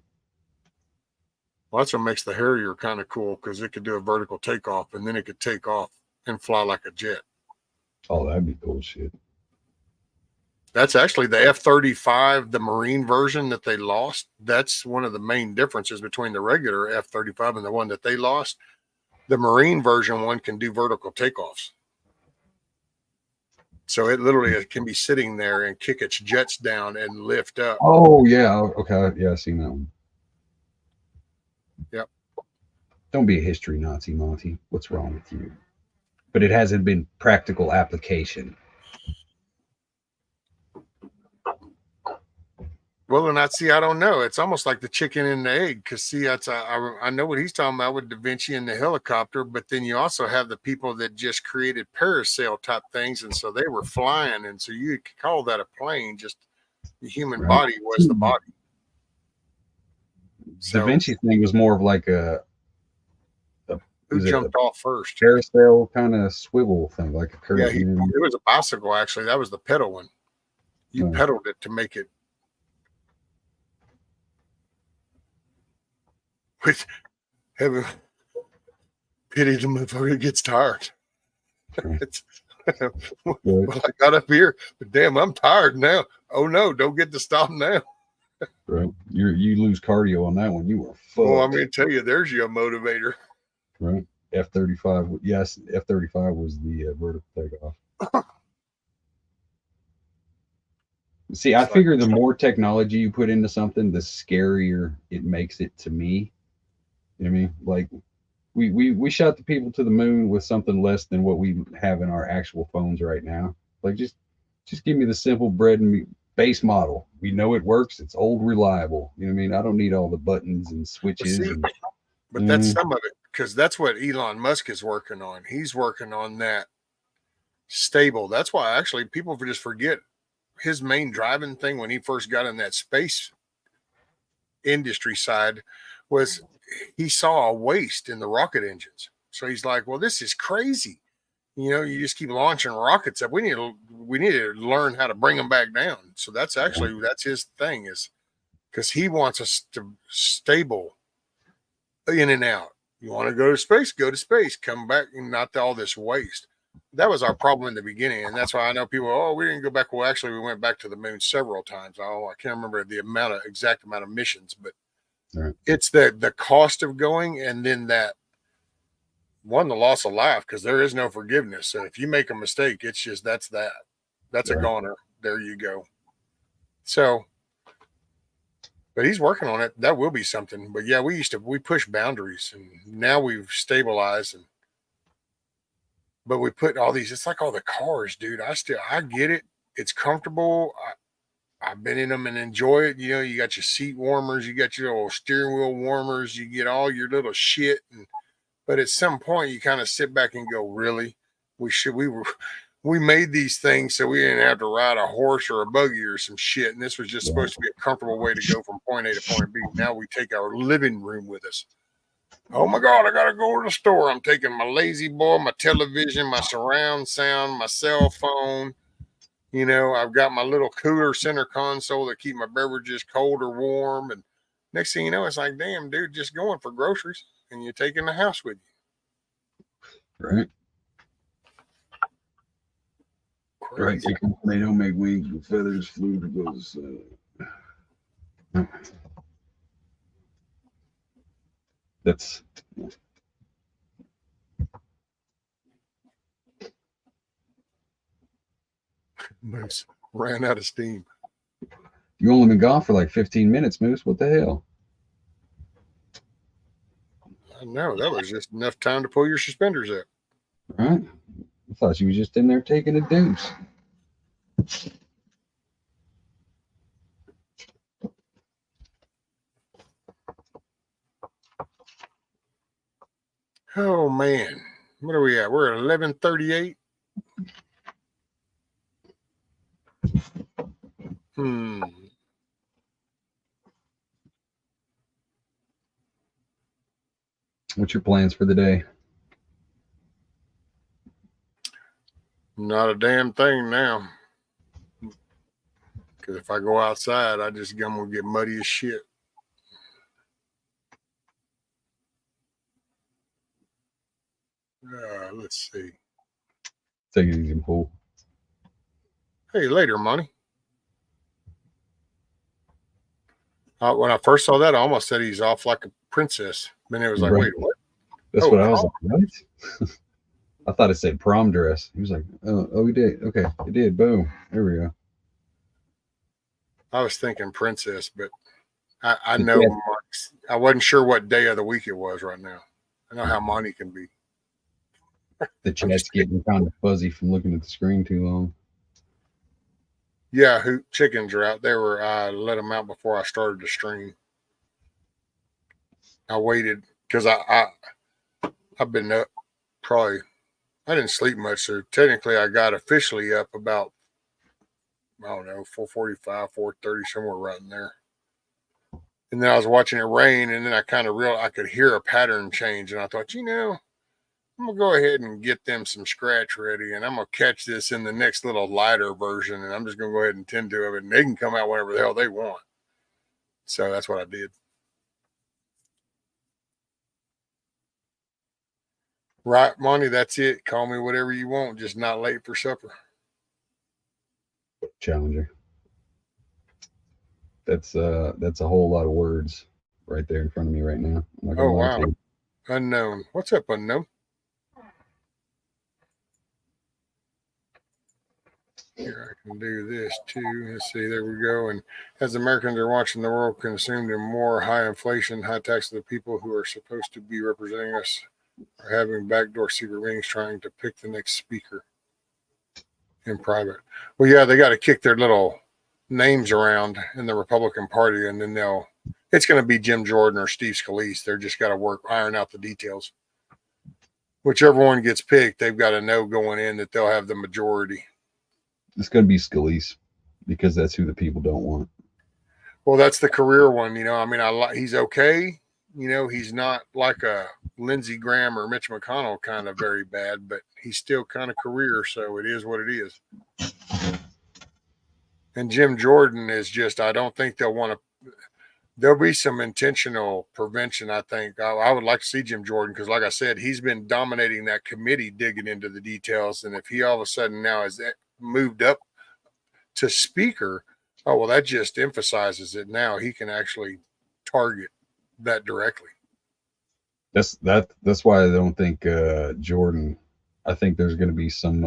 Well, that's what makes the Harrier kind of cool because it could do a vertical takeoff and then it could take off and fly like a jet. Oh, that'd be cool shit. That's actually the F-35, the Marine version that they lost. That's one of the main differences between the regular F-35 and the one that they lost. The Marine version one can do vertical takeoffs. So it literally can be sitting there and kick its jets down and lift up. Oh, yeah. Okay. Yeah, I've seen that one. Yep. Don't be a history Nazi, Monty. What's wrong with you? But it hasn't been practical application. Well, and I don't know. It's almost like the chicken and the egg. Because see, I know what he's talking about with Da Vinci and the helicopter, but then you also have the people that just created parasail type things, and so they were flying, and so you could call that a plane. Just the human body was the body. Da Vinci thing was more of like who jumped off first? Parasail kind of swivel thing, like a curve. Yeah, it was a bicycle actually. That was the pedal one. You pedaled it to make it. With heaven, pity the motherfucker gets tired. Well, I got up here, but damn, I'm tired now. Oh no, don't get to stop now. Right, you lose cardio on that one. You were fucked. Well, I'm going to tell you, there's your motivator. Right, F-35. Yes, F-35 was the vertical takeoff. See, I figure the more technology you put into something, the scarier it makes it to me. You know what I mean? Like we shot the people to the moon with something less than what we have in our actual phones right now. Like just give me the simple bread and meat base model. We know it works. It's old, reliable. You know what I mean? I don't need all the buttons and switches. But that's some of it, because that's what Elon Musk is working on. He's working on that stable. That's why actually people just forget his main driving thing when he first got in that space industry side was he saw a waste in the rocket engines. So he's like, well, this is crazy. You know, you just keep launching rockets up. We need to learn how to bring them back down. So that's his thing, is because he wants us to stable in and out. You want to go to space, come back, and not all this waste. That was our problem in the beginning, and that's why I know people. Oh, we didn't go back. Well, actually, we went back to the moon several times. Oh, I can't remember the exact amount of missions, but it's the cost of going, and then that the loss of life, because there is no forgiveness. So if you make a mistake, it's just that's a goner. There you go. So. But he's working on it. That will be something. But yeah, we push boundaries, and now we've stabilized, but we put all these. It's like all the cars, dude. I get it. It's comfortable. I've been in them and enjoy it. You know, you got your seat warmers, you got your little steering wheel warmers, you get all your little shit. But at some point, you kind of sit back and go, really? We made these things so we didn't have to ride a horse or a buggy or some shit. And this was just supposed to be a comfortable way to go from point A to point B. Now we take our living room with us. Oh my God, I got to go to the store. I'm taking my lazy boy, my television, my surround sound, my cell phone. You know, I've got my little cooler center console that keep my beverages cold or warm. And next thing you know, it's like, damn, dude, just going for groceries and you're taking the house with you. Right. Right, they don't make wings with feathers, flew because that's Moose ran out of steam. You only been gone for like 15 minutes, Moose. What the hell? I know, that was just enough time to pull your suspenders up. Right. I thought you was just in there taking a deuce. Oh man, what are we at? We're at 11:38. What's your plans for the day? Not a damn thing now. Because if I go outside, I'm gonna get muddy as shit. Let's see. Take it easy, Pool. Hey, later, money. When I first saw that, I almost said he's off like a princess. Then it was like, wait, what? That's what I was like, what? I thought it said prom dress. He was like, oh, he did. Okay, it did. Boom. There we go. I was thinking princess, but I know I wasn't sure what day of the week it was right now. I know how Monty can be. The chat's getting kind of fuzzy from looking at the screen too long. Yeah, chickens are out. I let them out before I started the stream. I waited because I've been up probably. I didn't sleep much, so technically I got officially up about, I don't know, 4:45, 4:30, somewhere right in there. And then I was watching it rain, and then I kind of realized I could hear a pattern change, and I thought, I'm gonna go ahead and get them some scratch ready, and I'm gonna catch this in the next little lighter version, and I'm just gonna go ahead and tend to it, and they can come out whenever the hell they want. So that's what I did. Right, Monty, that's it. Call me whatever you want, just not late for supper. Challenger. That's a whole lot of words right there in front of me right now. Oh wow. Unknown. What's up, unknown? Here, I can do this too. Let's see. There we go. And as Americans are watching the world consumed in more high inflation, high tax, the people who are supposed to be representing us are having backdoor secret meetings trying to pick the next speaker in private. Well, yeah, they got to kick their little names around in the Republican Party, and then it's going to be Jim Jordan or Steve Scalise. They're just got to iron out the details. Whichever one gets picked, they've got to know going in that they'll have the majority. It's going to be Scalise because that's who the people don't want. Well, that's the career one. I mean, he's okay. He's not like a Lindsey Graham or Mitch McConnell kind of very bad, but he's still kind of career. So it is what it is. And Jim Jordan is just, I don't think they'll want to, there'll be some intentional prevention. I think I would like to see Jim Jordan because, like I said, he's been dominating that committee, digging into the details. And if he all of a sudden now is moved up to speaker, oh, well, that just emphasizes it. Now he can actually target that directly. That's why I don't think Jordan. I think there's going to be some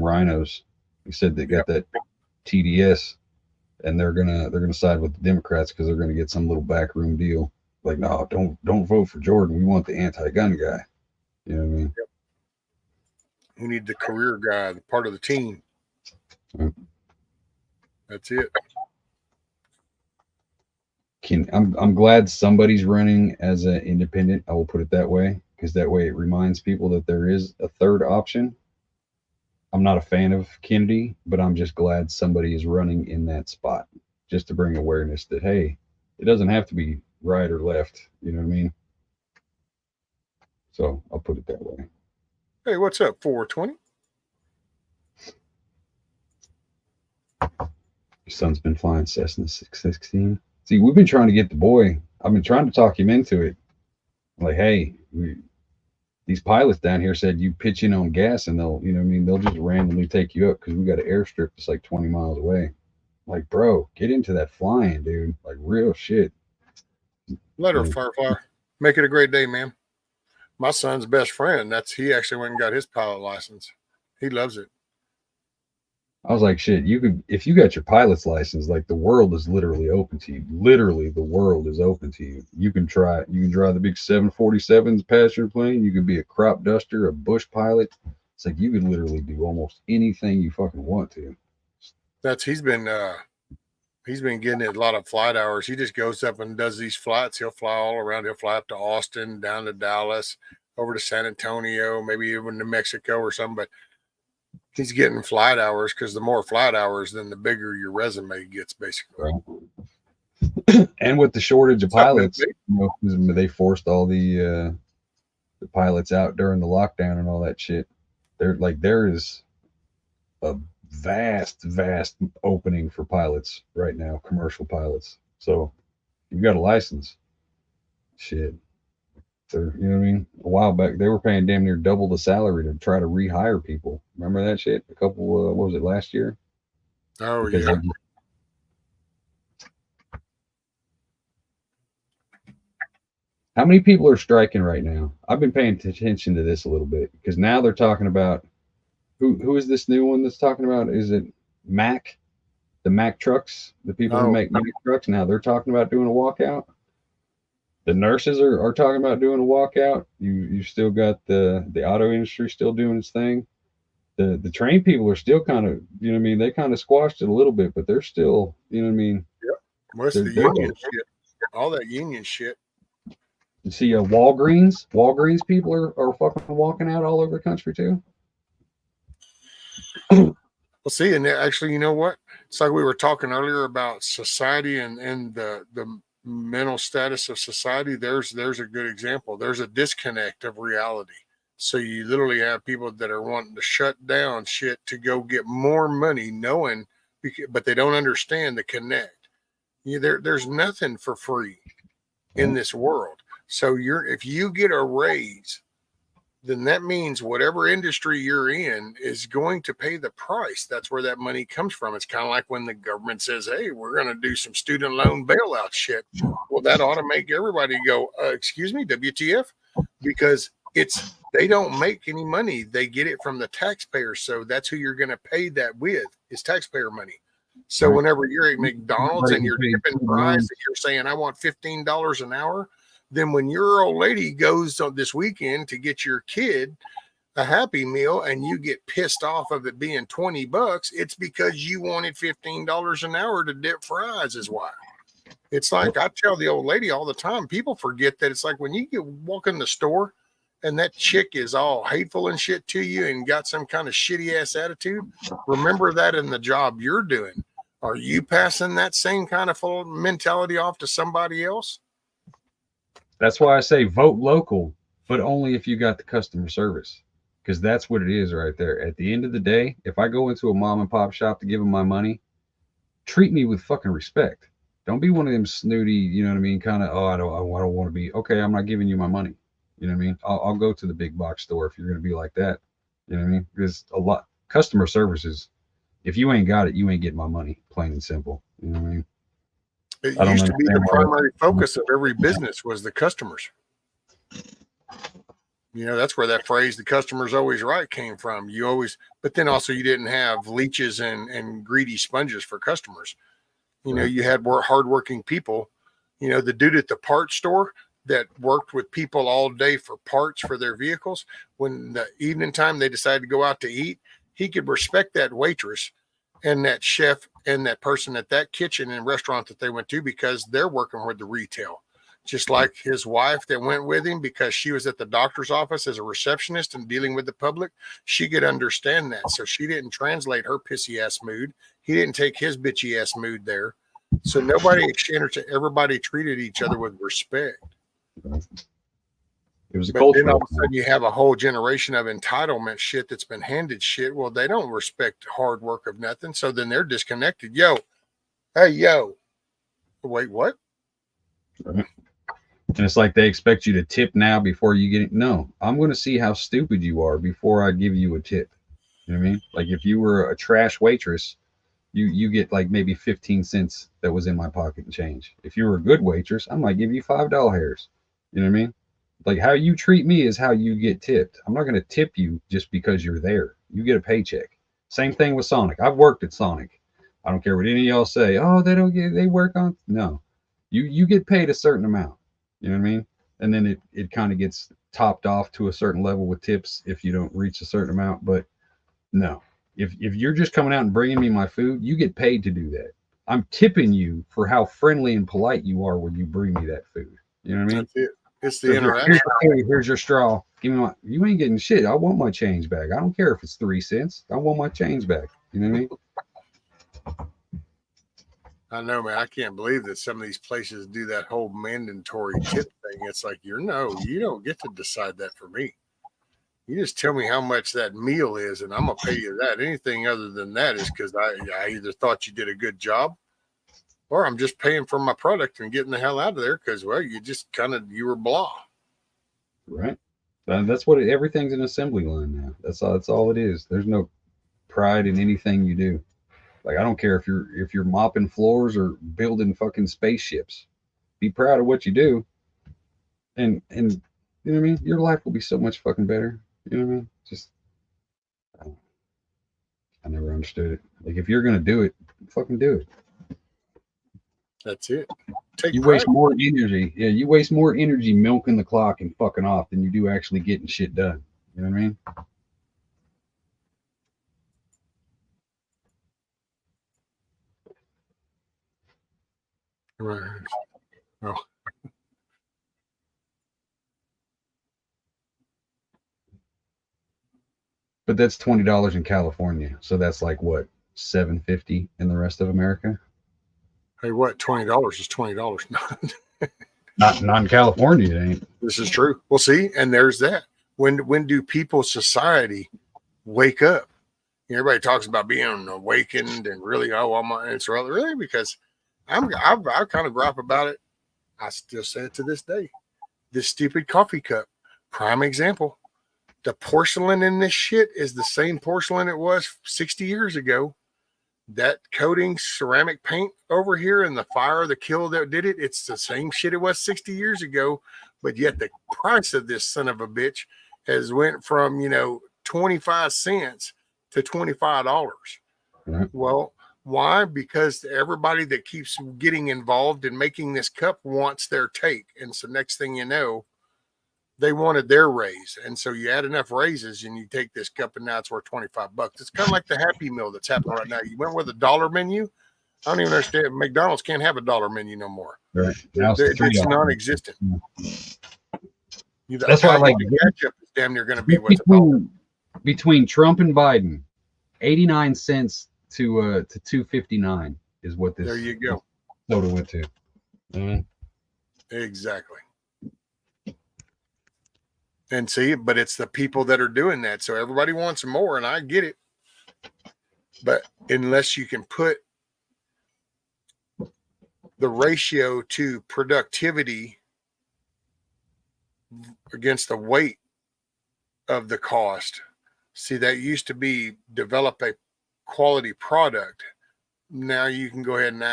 rhinos. He said they got that TDS, and they're gonna side with the Democrats because they're gonna get some little backroom deal. Like, no, don't vote for Jordan. We want the anti-gun guy. You know what I mean? Yep. We need the career guy, the part of the team. That's it. I'm glad somebody's running as an independent. I will put it that way because that way it reminds people that there is a third option. I'm not a fan of Kennedy, but I'm just glad somebody is running in that spot just to bring awareness that, hey, it doesn't have to be right or left. You know what I mean? So I'll put it that way. Hey, what's up, 420? Your son's been flying Cessna 616. See, we've been trying to get the boy. I've been trying to talk him into it. Like, hey, these pilots down here said you pitch in on gas and they'll, they'll just randomly take you up because we got an airstrip that's like 20 miles away. Like, bro, get into that flying, dude. Like, real shit. Let her, Firefly. Make it a great day, man. My son's best friend, he actually went and got his pilot license. He loves it. I was like, shit, if you got your pilot's license, like the world is literally open to you. Literally, the world is open to you. You can drive the big 747s passenger plane. You can be a crop duster, a bush pilot. It's like you can literally do almost anything you fucking want to. He's been getting a lot of flight hours. He just goes up and does these flights. He'll fly all around. He'll fly up to Austin, down to Dallas, over to San Antonio, maybe even to Mexico or something. But he's getting flight hours because the more flight hours, then the bigger your resume gets, basically. Right. And with the shortage of pilots, they forced all the pilots out during the lockdown and all that shit. There is a vast opening for pilots right now, commercial pilots. So you've got a license. Shit. You know what I mean? A while back, they were paying damn near double the salary to try to rehire people. Remember that shit? A couple, what was it, last year? Oh, because yeah. How many people are striking right now? I've been paying attention to this a little bit because now they're talking about who is this new one that's talking about? Is it Mack? The Mack trucks? The people who make Mack trucks? Now they're talking about doing a walkout. The nurses are talking about doing a walkout. You still got the auto industry still doing its thing. The train people are still kind of, you know what I mean? They kind of squashed it a little bit, but they're still, you know what I mean? Yep. What's the union shit? All that union shit. You see, Walgreens people are fucking walking out all over the country too. Well, see, and actually, you know what? It's like we were talking earlier about society and the mental status of society. There's a good example. There's a disconnect of reality. So you literally have people that are wanting to shut down shit to go get more money, knowing, but they don't understand the connect. There's nothing for free in this world. So if you get a raise, then that means whatever industry you're in is going to pay the price. That's where that money comes from. It's kind of like when the government says, hey, we're going to do some student loan bailout shit. Well, that ought to make everybody go, excuse me, WTF? Because They don't make any money. They get it from the taxpayers. So that's who you're going to pay that with is taxpayer money. So Right. whenever you're at McDonald's and you're Everybody tipping paid fries $2. and you're saying, I want $15 an hour, then when your old lady goes on this weekend to get your kid a Happy Meal and you get pissed off of it being $20, it's because you wanted $15 an hour to dip fries is why. It's like I tell the old lady all the time, people forget that it's like when you walk in the store and that chick is all hateful and shit to you and got some kind of shitty ass attitude, remember that in the job you're doing. Are you passing that same kind of full mentality off to somebody else? That's why I say vote local, but only if you got the customer service. Because that's what it is right there. At the end of the day, if I go into a mom and pop shop to give them my money, treat me with fucking respect. Don't be one of them snooty, you know what I mean? Kind of, I don't want to be, okay, I'm not giving you my money. You know what I mean? I'll go to the big box store if you're going to be like that. You know what I mean? Because a lot, customer services, if you ain't got it, you ain't getting my money, plain and simple. You know what I mean? It used to be the primary focus of every business was the customers. You know, that's where that phrase, the customer's always right, came from. You always, but then also you didn't have leeches and greedy sponges for customers. You know, you had more hardworking people. You know, the dude at the parts store that worked with people all day for parts for their vehicles, when the evening time they decided to go out to eat, he could respect that waitress and that chef and that person at that kitchen and restaurant that they went to because they're working with the retail. Just like his wife that went with him because she was at the doctor's office as a receptionist and dealing with the public, she could understand that. So she didn't translate her pissy ass mood. He didn't take his bitchy ass mood there. So everybody treated each other with respect. It was a But culture. then all of a sudden you have a whole generation of entitlement shit that's been handed shit. Well, they don't respect hard work of nothing. So then they're disconnected. Hey, wait, what? Right. And it's like they expect you to tip now before you get it. No, I'm going to see how stupid you are before I give you a tip. You know what I mean? Like if you were a trash waitress, you get like maybe 15 cents that was in my pocket and change. If you were a good waitress, I might give you $5 hairs. You know what I mean? Like how you treat me is how you get tipped. I'm not going to tip you just because you're there. You get a paycheck. Same thing with Sonic. I've worked at Sonic. I don't care what any of y'all say. Oh, they work on. No, you get paid a certain amount. You know what I mean? And then it kind of gets topped off to a certain level with tips if you don't reach a certain amount. But no, if you're just coming out and bringing me my food, you get paid to do that. I'm tipping you for how friendly and polite you are when you bring me that food. You know what I mean? That's it. It's the interaction. Here's your straw. Give me you ain't getting shit. I want my change back. I don't care if it's 3 cents. I want my change back. You know what I mean? I know, man. I can't believe that some of these places do that whole mandatory tip thing. It's like, you don't get to decide that for me. You just tell me how much that meal is, and I'm going to pay you that. Anything other than that is because I either thought you did a good job or I'm just paying for my product and getting the hell out of there because, well, you were blah. Right. That's what everything's an assembly line now. That's all it is. There's no pride in anything you do. Like I don't care if you're mopping floors or building fucking spaceships. Be proud of what you do. And you know what I mean? Your life will be so much fucking better. You know what I mean? Just I never understood it. Like if you're gonna do it, fucking do it. That's it. You waste more energy. Yeah, you waste more energy milking the clock and fucking off than you do actually getting shit done. You know what I mean? Right. Oh. But that's $20 in California. So that's like what, $7.50 in the rest of America? Hey, what? $20 is $20. Not in California, it ain't. This is true. Well, see, and there's that. When do people's society wake up? Everybody talks about being awakened and really, it's really because I kind of gripe about it. I still say it to this day. This stupid coffee cup, prime example. The porcelain in this shit is the same porcelain it was 60 years ago. That coating ceramic paint over here and the fire, the kill that did it, it's the same shit it was 60 years ago. But yet the price of this son of a bitch has went from, 25 cents to $25. Right. Well, why? Because everybody that keeps getting involved in making this cup wants their take. And so next thing you know, they wanted their raise. And so you add enough raises and you take this cup and now it's worth $25. It's kind of like the Happy Meal that's happening right now. You went with a dollar menu. I don't even understand. McDonald's can't have a dollar menu no more. Right. Now it's It's $3. non-existent. That's why I like ketchup is damn near going to be what's a dollar. Between Trump and Biden, 89 cents to $2.59 is what this. There you go. Soda went to. Exactly. And see, but it's the people that are doing that. So everybody wants more, and I get it. But unless you can put the ratio to productivity against the weight of the cost, see, that used to be develop a quality product. Now you can go ahead and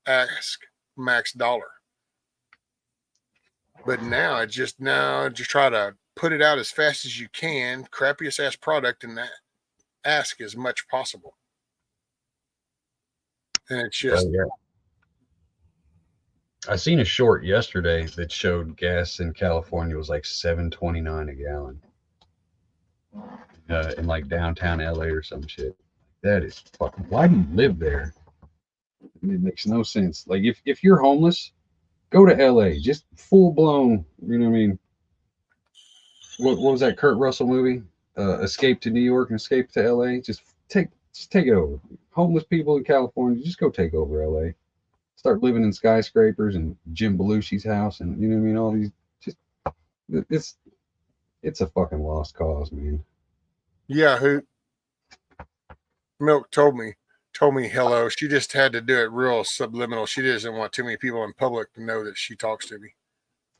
ask max dollar. But now just try to put it out as fast as you can, crappiest ass product, and that ask as much possible. And it's just I seen a short yesterday that showed gas in California was like $7.29 a gallon. In like downtown LA or some shit. That is fucking. Why do you live there? It makes no sense. Like if you're homeless, go to LA. Just full blown. You know what I mean? What was that Kurt Russell movie? Escape to New York and Escape to LA. Just take it over. Homeless people in California, just go take over LA. Start living in skyscrapers and Jim Belushi's house, and you know what I mean. All these, just it's a fucking lost cause, man. Yeah, who Milk told me hello. She just had to do it real subliminal. She doesn't want too many people in public to know that she talks to me.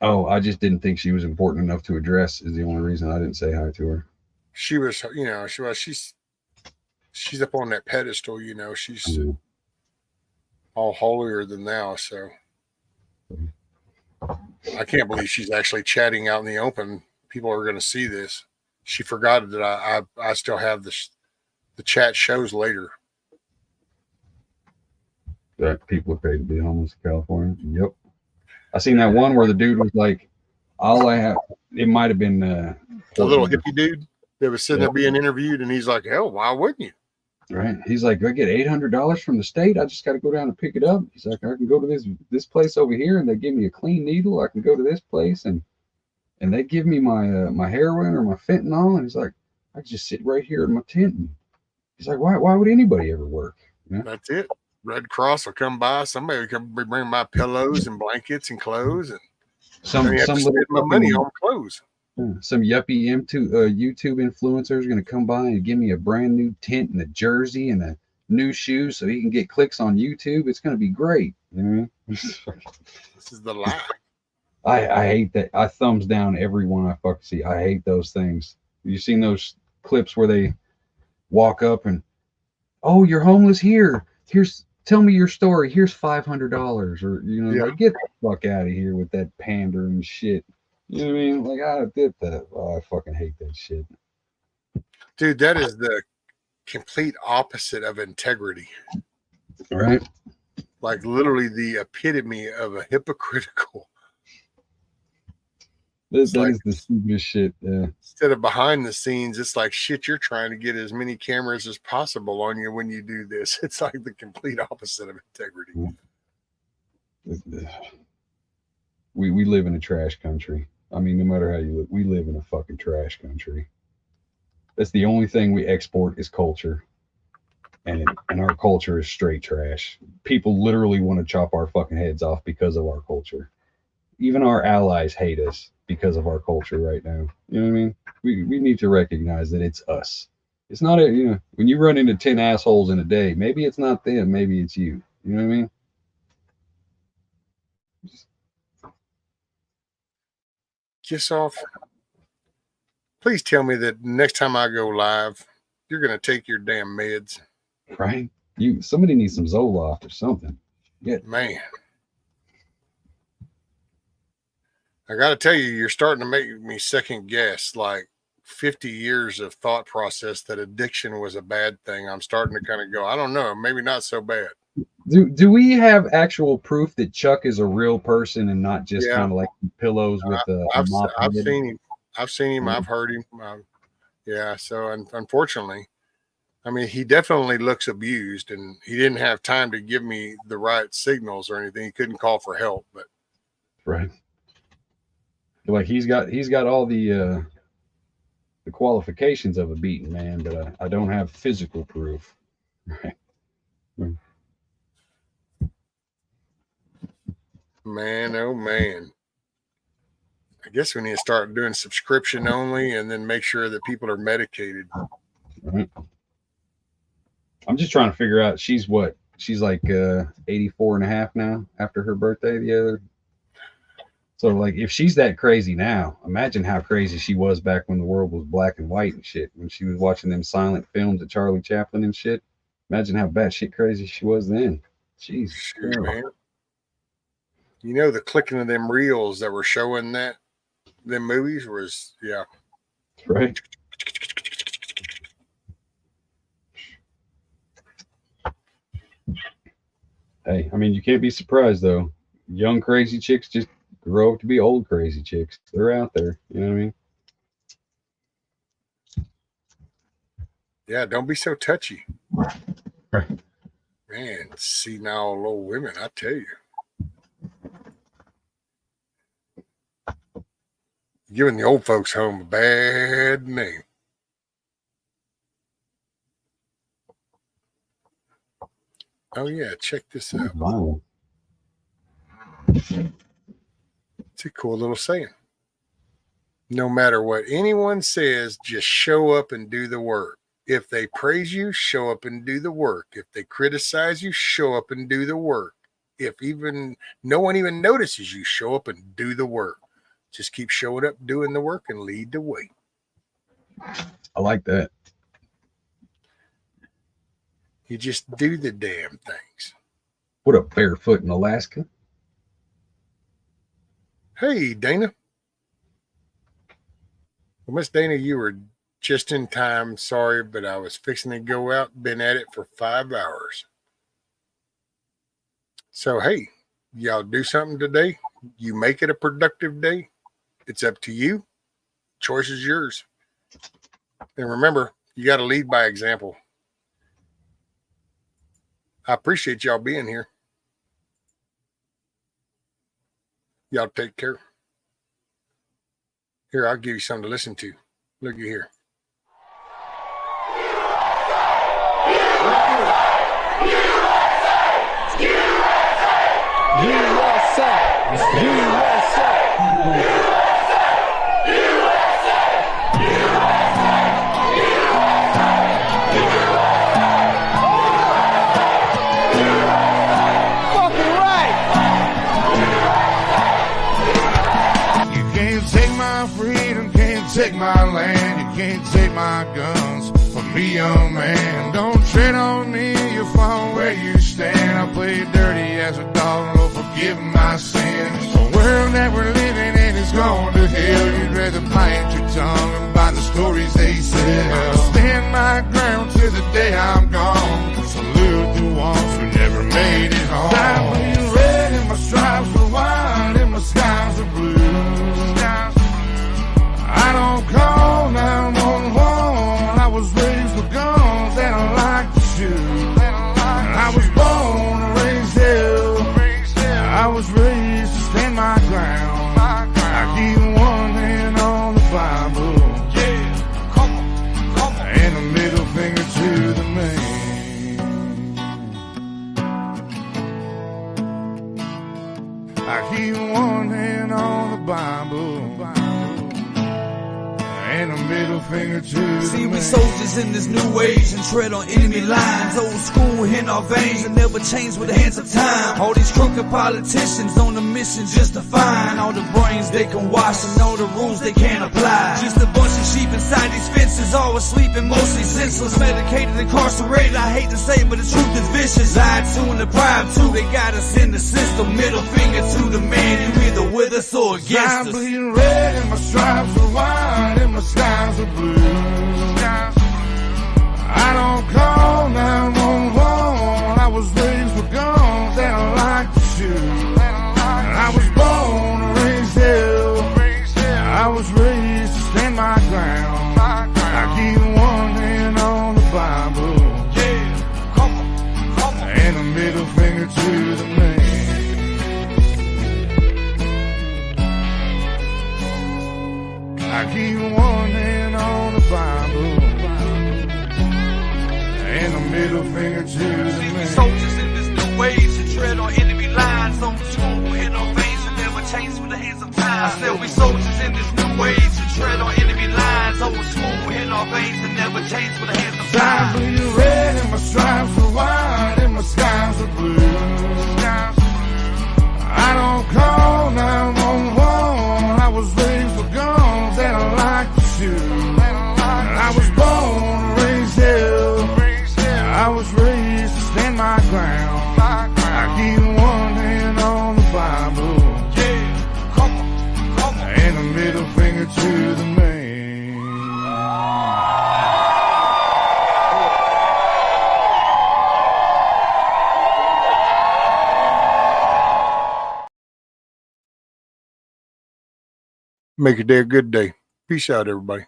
Oh, I just didn't think she was important enough to address is the only reason I didn't say hi to her. She was, she's up on that pedestal, she's all holier than thou. So I can't believe she's actually chatting out in the open. People are going to see this. She forgot that I still have the chat shows later. That people are paid to be homeless in California. Yep. I seen that one where the dude was like, all I have, it might have been the little hippie dude that was sitting there being interviewed, and he's like, hell, why wouldn't you? Right. He's like, I get $800 from the state. I just got to go down and pick it up. He's like, I can go to this place over here, and they give me a clean needle. I can go to this place, and they give me my heroin or my fentanyl. And he's like, I can just sit right here in my tent. And he's like, why would anybody ever work? You know? That's it. Red Cross will come by. Somebody will come bring my pillows and blankets and clothes, and some spend my money on clothes. Some yuppie YouTube influencer is going to come by and give me a brand new tent and a jersey and a new shoes so he can get clicks on YouTube. It's going to be great. You know? This is the lie. I hate that. I thumbs down every one I fucking see. I hate those things. You seen those clips where they walk up and, oh, you're homeless here. Tell me your story. Here's $500, or like, get the fuck out of here with that pandering shit. You know what I mean? Like, I did that. Oh, I fucking hate that shit. Dude, that is the complete opposite of integrity. Right? Like literally the epitome of a hypocritical. That is the stupidest shit. Yeah. Instead of behind the scenes, it's like shit. You're trying to get as many cameras as possible on you when you do this. It's like the complete opposite of integrity. We live in a trash country. I mean, no matter how you look, we live in a fucking trash country. That's the only thing we export is culture, and our culture is straight trash. People literally want to chop our fucking heads off because of our culture. Even our allies hate us because of our culture right now. You know what I mean? We need to recognize that it's us. It's not when you run into 10 assholes in a day, maybe it's not them, maybe it's you. You know what I mean? Kiss off. Please tell me that next time I go live, you're going to take your damn meds. Right? Somebody needs some Zoloft or something. Yeah. Man. I got to tell you, you're starting to make me second guess. Like, 50 years of thought process that addiction was a bad thing, I'm starting to kind of go, I don't know, maybe not so bad. Do we have actual proof that Chuck is a real person and not just Yeah. kind of like pillows with I've head? seen him. I've seen him. Mhm. I've heard him. Yeah. So unfortunately, I mean, he definitely looks abused, and he didn't have time to give me the right signals or anything. He couldn't call for help, but Right. Like he's got all the qualifications of a beaten man, but I don't have physical proof. Right. man, oh man. I guess we need to start doing subscription only and then make sure that people are medicated. Right. I'm just trying to figure out, she's like 84 and a half now after her birthday the other. So like if she's that crazy now, imagine how crazy she was back when the world was black and white and shit, when she was watching them silent films of Charlie Chaplin and shit. Imagine how batshit crazy she was then. Jesus, Shoot, man. You know, the clicking of them reels that were showing that them movies was, yeah. Right. Hey, I mean, you can't be surprised though. Young crazy chicks just grow up to be old crazy chicks. They're out there. You know what I mean? Yeah, don't be so touchy. Right. Man, senile old women, I tell you. Giving the old folks home a bad name. Oh, yeah, check this out. Wow. It's a cool little saying. No matter what anyone says, just show up and do the work. If they praise you, show up and do the work. If they criticize you, show up and do the work. If even no one even notices you, show up and do the work. Just keep showing up, doing the work, and lead the way. I like that. You just do the damn things. What up, barefoot in Alaska? Hey, Dana. Well, Miss Dana, you were just in time. Sorry, but I was fixing to go out. Been at it for 5 hours. So, hey, y'all do something today. You make it a productive day. It's up to you. Choice is yours. And remember, you got to lead by example. I appreciate y'all being here. Y'all take care. Here, I'll give you something to listen to. Look at here. Take my land, you can't take my guns from me, young man. Don't tread on me, you'll fall where you stand. I played dirty as a dog, Lord, forgive my sins. The world that we're living in is going to hell. You'd rather bite your tongue and bite the stories they sell. I'll stand my ground till the day I'm gone. Salute the ones who never made it home. I'm bleeding red and my stripes are white and my skies are blue. I don't call 911. I was raised with guns that I like to shoot. I was born and raised here. I was raised to stand my ground. I keep one hand on the Bible and a middle finger to the man. I keep one hand on the Bible and a middle finger to the See, we man. soldiers in this new age and tread on enemy lines. Old school in our veins and never change with the hands of time. All these crooked politicians on a mission just to find all the brains they can wash and all the rules they can't apply. Just a bunch of sheep inside these fences, always sleeping, mostly senseless, medicated, incarcerated. I hate to say it, but the truth is vicious. Lied to and deprived too. They got us in the system. Middle finger to the man. You either with us or against I'm us. bleeding red and my stripes are white and my skies are blue. raised to stand my ground. I keep one hand on the Bible. And a middle finger to the man. I keep one hand on the Bible and a middle finger to the man. Soldiers in this new age and tread on enemy lines. On the school in our veins and never change with the hands of time. I said we soldiers in this new age and tread on enemy lines. Old school in our veins and never change with the hands of I time. bleed red and my stripes are white and my skies are blue. I don't call 911. I was raised for guns and I like to shoot. I was born and raised hell. I was raised to stand my ground. I keep one hand on the Bible and a middle finger to the man. Make your day a good day. Peace out, everybody.